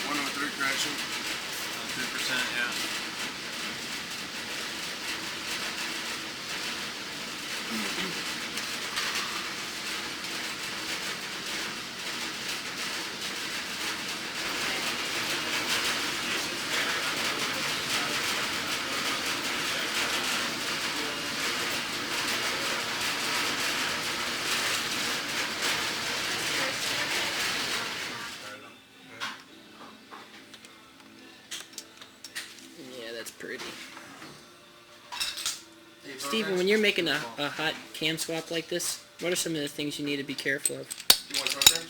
I: 103 correction.
C: 2%, yeah.
B: Yeah, that's pretty. Steven, when you're making a hot cam swap like this, what are some of the things you need to be careful of?
I: You want to start there?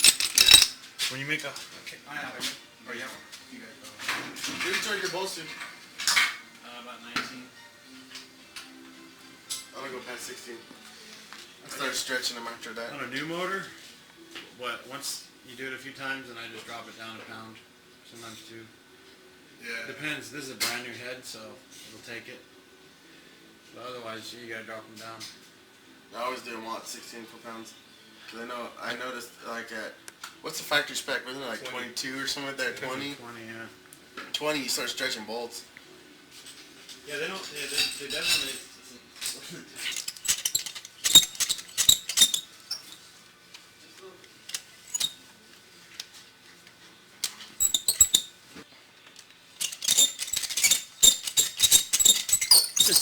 C: When you make a... Okay, I have it.
I: Oh, yeah. You guys go. Where do you charge your bolts to?
C: About 19.
I: I'm going to go past 16. I started stretching them after that.
C: On a new motor, once you do it a few times, and I just drop it down a pound, sometimes 2.
I: Yeah.
C: Depends. This is a brand new head, so it'll take it. But otherwise, you gotta drop them down.
I: I always do them all at 16 foot-pounds. Cause I noticed like at, what's the factory spec? Wasn't it like 22 or something like that? 20?
C: 20, yeah.
I: 20, you start stretching bolts.
C: Yeah, they don't. They definitely.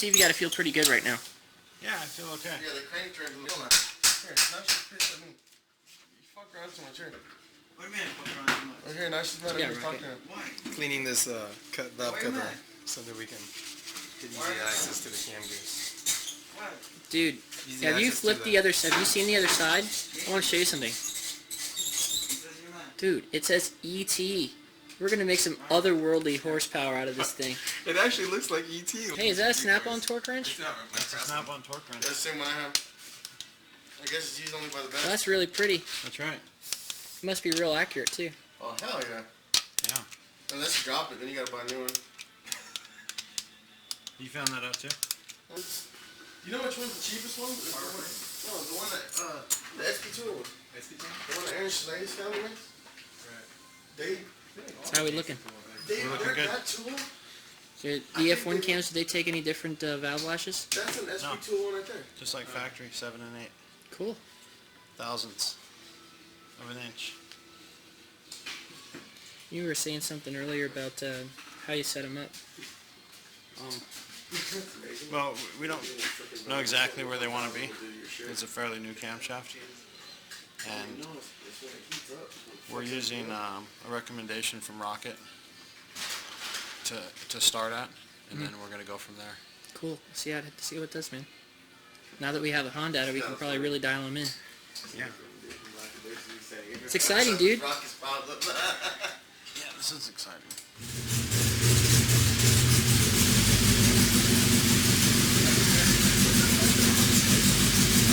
B: Steve, you got to feel pretty good right now.
C: Yeah, I feel okay.
E: Yeah, the crank turns in the middle now. Here, now she's pissed at me. You fuck around too much here.
C: What do you mean fuck around too much?
E: Right here, now she's mad at me talking to her.
C: Why?
E: Cleaning this valve cover so that we can get easy access to the cam gears.
B: Dude,
E: Easy
B: have you
E: access to
B: flipped the other? Have you seen the other side? I want to show you something. Dude, it says ET. We're gonna make some otherworldly horsepower out of this thing.
E: It actually looks like ET.
B: Hey, is that a snap-on torque wrench?
C: That's a snap-on torque wrench.
E: That's the same one I have. I guess it's used only by the best.
B: Well, that's really pretty.
C: That's right.
B: It must be real accurate too.
E: Oh, hell yeah.
C: Yeah.
E: Unless you drop it, then you gotta buy a new one.
C: You found that out too?
E: You know which one's the cheapest one? No, the one that, the SP2 one. SP2? The one that Aaron Schneider's family makes? Right.
B: How are we looking?
C: We're looking good.
E: That tool,
B: The F1 cams, do they take any different valve lashes?
E: that's an SP2 one right there.
C: Just like factory, 7 and 8
B: Cool.
C: thousandths of an inch.
B: You were saying something earlier about how you set them up.
C: Well, we don't know exactly where they want to be. It's a fairly new camshaft, and we're using a recommendation from Rocket to start at, and then we're going to go from there.
B: Cool. See what it does, man. Now that we have a Honda, we can probably really dial them in.
C: Yeah.
B: It's exciting, dude.
C: Yeah, this is exciting.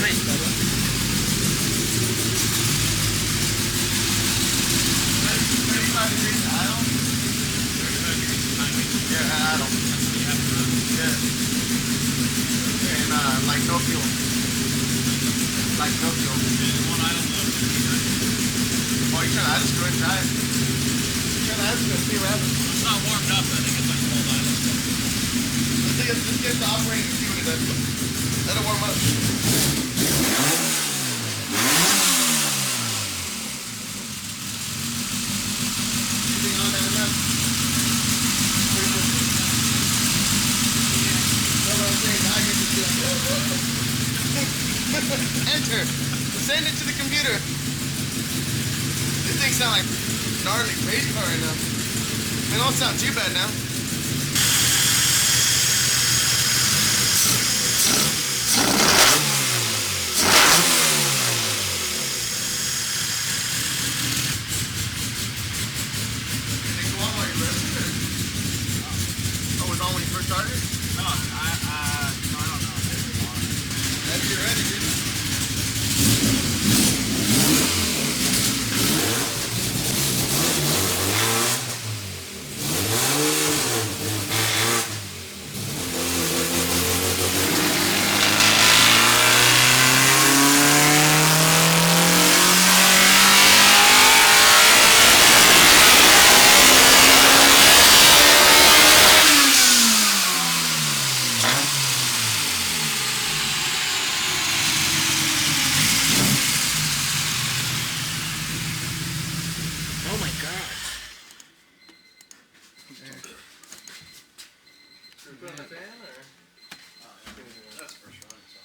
B: Nice, Bubba.
E: Yeah, idle. Yeah. And like no fuel. Like no fuel. Oh, you're trying to idle screw it and try it? You're trying to idle screw it, see what happens?
C: It's not warmed up. I think it's like cold idle stuff.
E: Let's get the operating and see what it does. Let it warm up. Enter. Send it to the computer. This thing sounds like gnarly race car right now. It don't sound too bad now. Did it go on while you rested? Oh, it was on when you first started?
C: No, I don't know.
E: Maybe you're ready, dude.
B: Oh my god.
C: That's first run, so.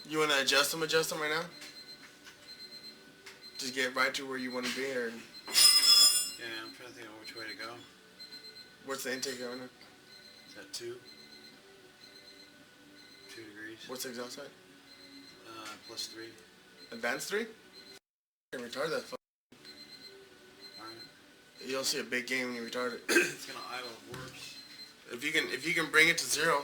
E: You want to adjust them right now? Just get right to where you want to be, or
C: Yeah, I'm trying to think of which way to go.
E: what's the intake right now?
C: Is that 2? 2 degrees.
E: What's the exhaust side?
C: Plus 3.
E: Advanced 3? Can retard that.
C: Alright.
E: You'll see a big gain when you retard it.
C: It's gonna idle worse.
E: If you can bring it to 0.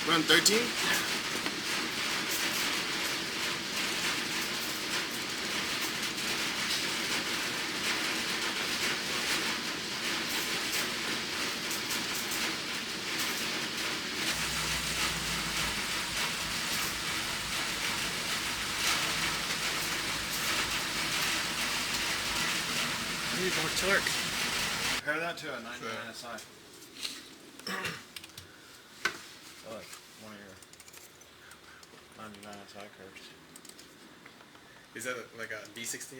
I: We're on 13?
B: I need more torque.
C: Compare that to a 99 SI. Like one of your 99 SI curves.
E: Is that like a B16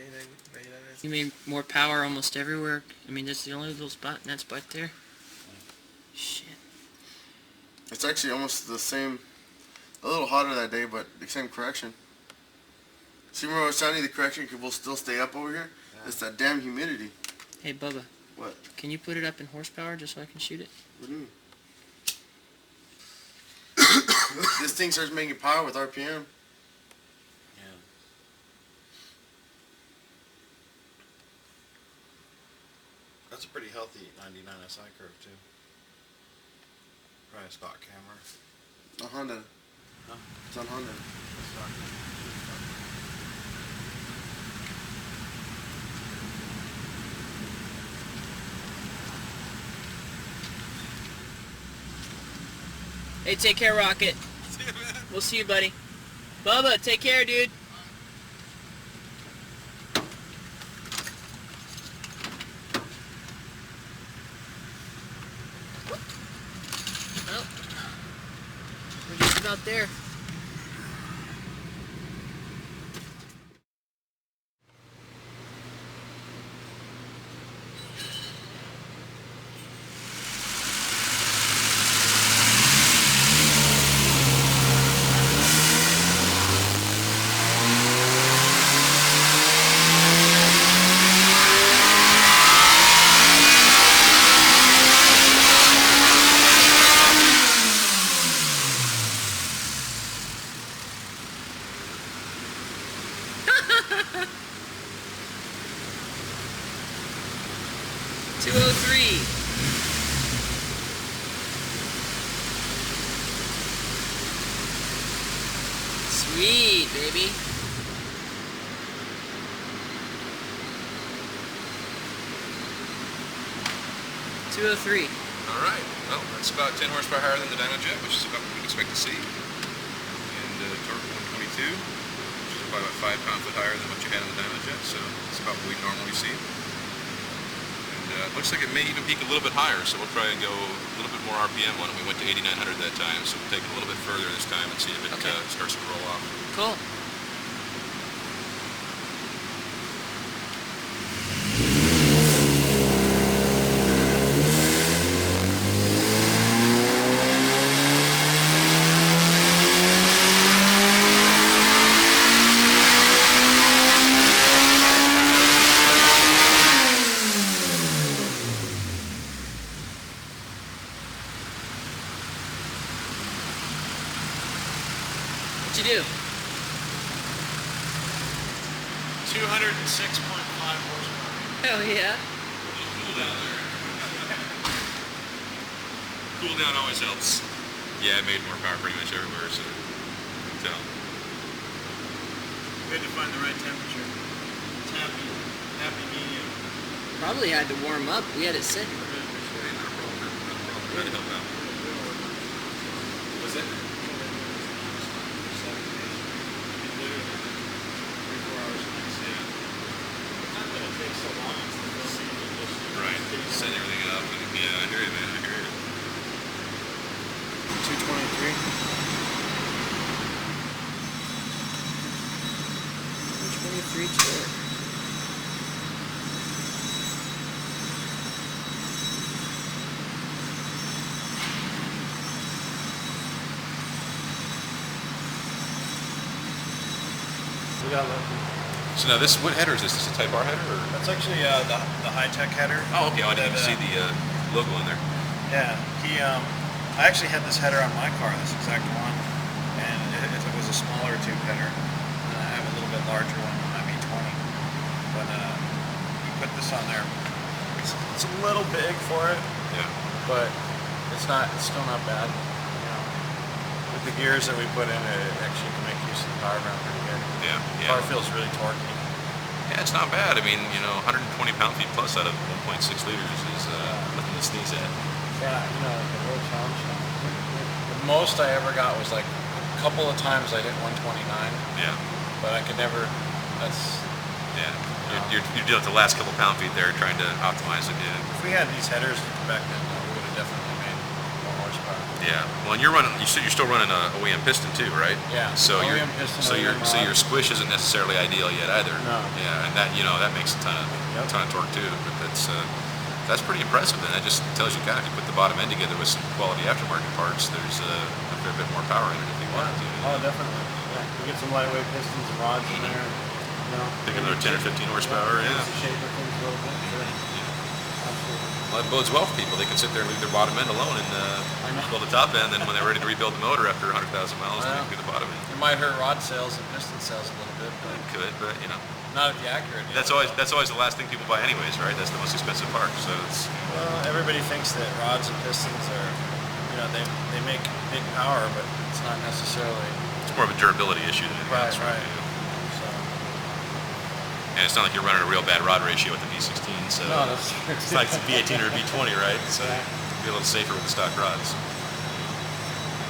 E: 99?
B: You made more power almost everywhere. I mean, that's the only little spot, and that's back there. Shit.
I: It's actually almost the same, a little hotter that day, but the same correction. See, remember I was telling you the correction will still stay up over here? Yeah. It's that damn humidity.
B: Hey, Bubba.
I: What?
B: Can you put it up in horsepower just so I can shoot it?
I: What do you mean? This thing starts making power with RPM.
M: Yeah. That's a pretty healthy 99 SI curve too. Probably a stock camera.
I: A Honda.
M: Huh?
I: It's on Honda.
B: Hey, take care, Rocket. We'll see you, buddy. Bubba, take care, dude. Well, we're just about there. Sweet, baby. 203.
R: All right. Well, that's about 10 horsepower higher than the Dyno jet, which is about what we'd expect to see. And torque 122, which is probably about 5 pound-foot higher than what you had in the Dyno jet, so it's about what we normally see. And it looks like it may even peak a little bit higher, so we'll try and go a little bit more RPM on it. We went to 8,900 that time, so we'll take it a little bit further this time and see if it starts to roll off.
B: Cool. What'd you do?
C: 206.5 horsepower.
B: Hell yeah.
R: Cool down there. Cool down always helps. Yeah, I made more power pretty much everywhere, so you can tell.
C: We had to find the right temperature. It's happy medium.
B: Probably had to warm up. We had it sitting.
R: Try to help out. Was it? Right, setting everything up, and yeah, I hear you, man, I hear you.
C: 223.
B: 223 torque.
C: We got lucky.
R: So now this, what header is this? Is this a Type R header? Or?
C: That's actually the high-tech header.
R: Oh, okay, I didn't even see the logo on there.
C: Yeah, I actually had this header on my car, this exact one, and it was a smaller tube header. I have a little bit larger one on my B20, but he put this on there. It's a little big for it.
R: Yeah.
C: But it's still not bad. You know. with the gears that we put in, it actually can make use of the power ground pretty good.
R: Yeah,
C: The
R: yeah.
C: car feels really torquey.
R: Yeah, it's not bad. I mean, 120 pound-feet plus out of 1.6 liters is nothing to sneeze at.
C: Yeah, the real challenge. The most I ever got was like a couple of times I hit 129.
R: Yeah.
C: But I could never.
R: Yeah. You're dealing with the last couple pound-feet there, trying to optimize it. Yeah.
C: If we had these headers back then, we would have definitely made more horsepower.
R: Yeah. Well, and you're running. You're still running a OEM piston too, right?
C: Yeah.
R: So
C: OEM piston,
R: so
C: OEM
R: your squish isn't necessarily ideal yet either.
C: No.
R: Yeah, and that that makes a ton of torque too. But that's pretty impressive. Then that just tells you, God, if you put the bottom end together with some quality aftermarket parts, there's a fair bit more power in it if you want to.
C: Oh, definitely. Yeah. We get some lightweight pistons and rods in there.
R: Take another 10 or 15 horsepower. Yeah.
C: Shape of things a little bit. Sure.
R: Well, it bodes well for people. They can sit there and leave their bottom end alone and build the top end. Then when they're ready to rebuild the motor after 100,000 miles, they can do the bottom end.
C: It might hurt rod sales and piston sales a little bit, but
R: it could, but
C: not if you're accurate.
R: That's always the last thing people buy, anyways, right? That's the most expensive part. So it's.
C: Well, everybody thinks that rods and pistons are, they make big power, but it's not necessarily.
R: It's more of a durability issue than anything else.
C: Right.
R: And it's not like you're running a real bad rod ratio with the B16, so
C: no, that's true.
R: It's like the B18 or a B20, right? So be a little safer with the stock rods.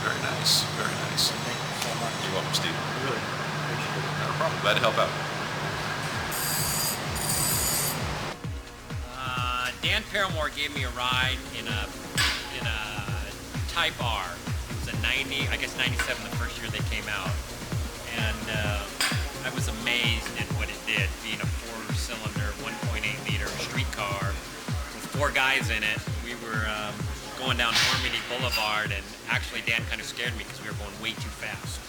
R: Very nice, very nice.
C: Thank you so much.
R: You're welcome, Steve.
C: Really appreciate it.
R: Not a problem. Glad to help out.
D: Dan Paramore gave me a ride in a Type R. It was a 90, I guess 97 the first year they came out, and I was amazed at what it did, being a 4-cylinder, 1.8-liter street car with 4 guys in it. We were going down Normandy Boulevard, and actually Dan kind of scared me because we were going way too fast.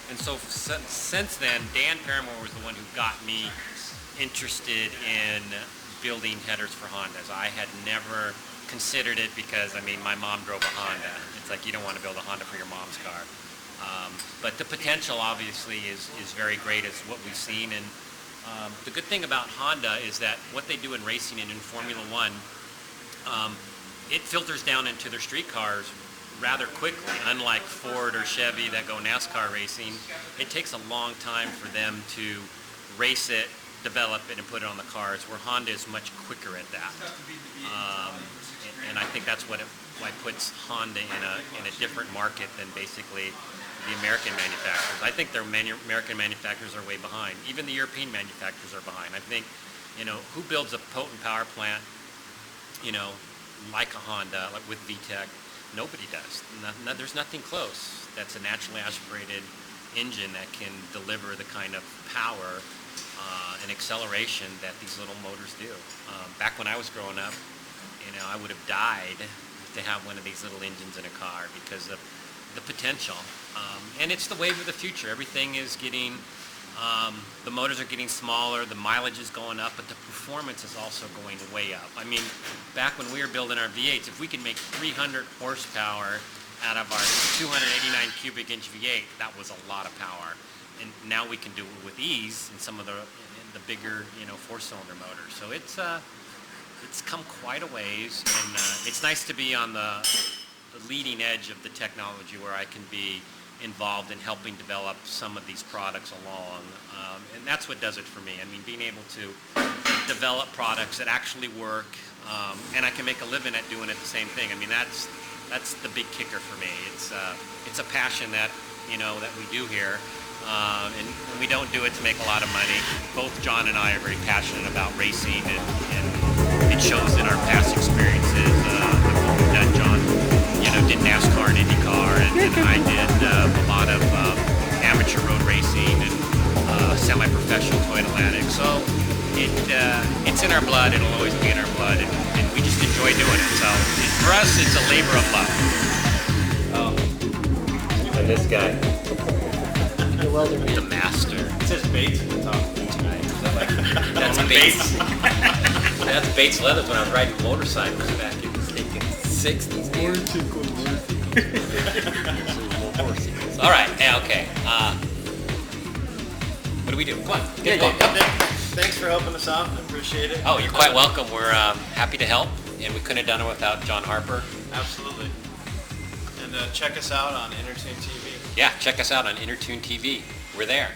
D: And so since then, Dan Paramore was the one who got me interested in building headers for Hondas. I had never considered it because, my mom drove a Honda. It's like you don't want to build a Honda for your mom's car. But the potential obviously is very great as what we've seen, and the good thing about Honda is that what they do in racing and in Formula One, it filters down into their street cars rather quickly. Unlike Ford or Chevy that go NASCAR racing, it takes a long time for them to race it, develop it, and put it on the cars, where Honda is much quicker at that. And I think that's why puts Honda in a different market than basically the American manufacturers. I think their American manufacturers are way behind. Even the European manufacturers are behind. I think, who builds a potent power plant, like a Honda, like with VTEC? Nobody does. There's nothing close. That's a naturally aspirated engine that can deliver the kind of power and acceleration that these little motors do. Back when I was growing up, I would have died to have one of these little engines in a car because of the potential. And it's the wave of the future. Everything is getting, the motors are getting smaller, the mileage is going up, but the performance is also going way up. Back when we were building our V8s, if we could make 300 horsepower out of our 289 cubic inch V8, that was a lot of power. And now we can do it with ease in some of the bigger, 4-cylinder motors. So it's come quite a ways, and it's nice to be on the leading edge of the technology where I can be involved in helping develop some of these products along, and that's what does it for me. Being able to develop products that actually work, and I can make a living at doing it the same thing. That's the big kicker for me. It's a passion that that we do here, and we don't do it to make a lot of money. Both John and I are very passionate about racing, and it shows in our past experiences. What we've done, John, did NASCAR and IndyCar, and I did a lot of amateur road racing and semi-professional Toy Atlantic. So it's in our blood. It'll always be in our blood, and we just enjoy doing it. So for us, it's a labor of love.
B: Oh, and this guy, the master.
C: It says Bates at the top.
B: That's Bates. That's Bates Leathers when I was riding motorcycles back in the 60s. All right, okay. What do we do? Come on, get going.
C: Thanks for helping us out. I appreciate it.
D: Oh, you're quite welcome. We're happy to help, and we couldn't have done it without John Harper.
C: Absolutely. And check us out on InterTuneTV.
D: Yeah, check us out on InterTuneTV. We're there.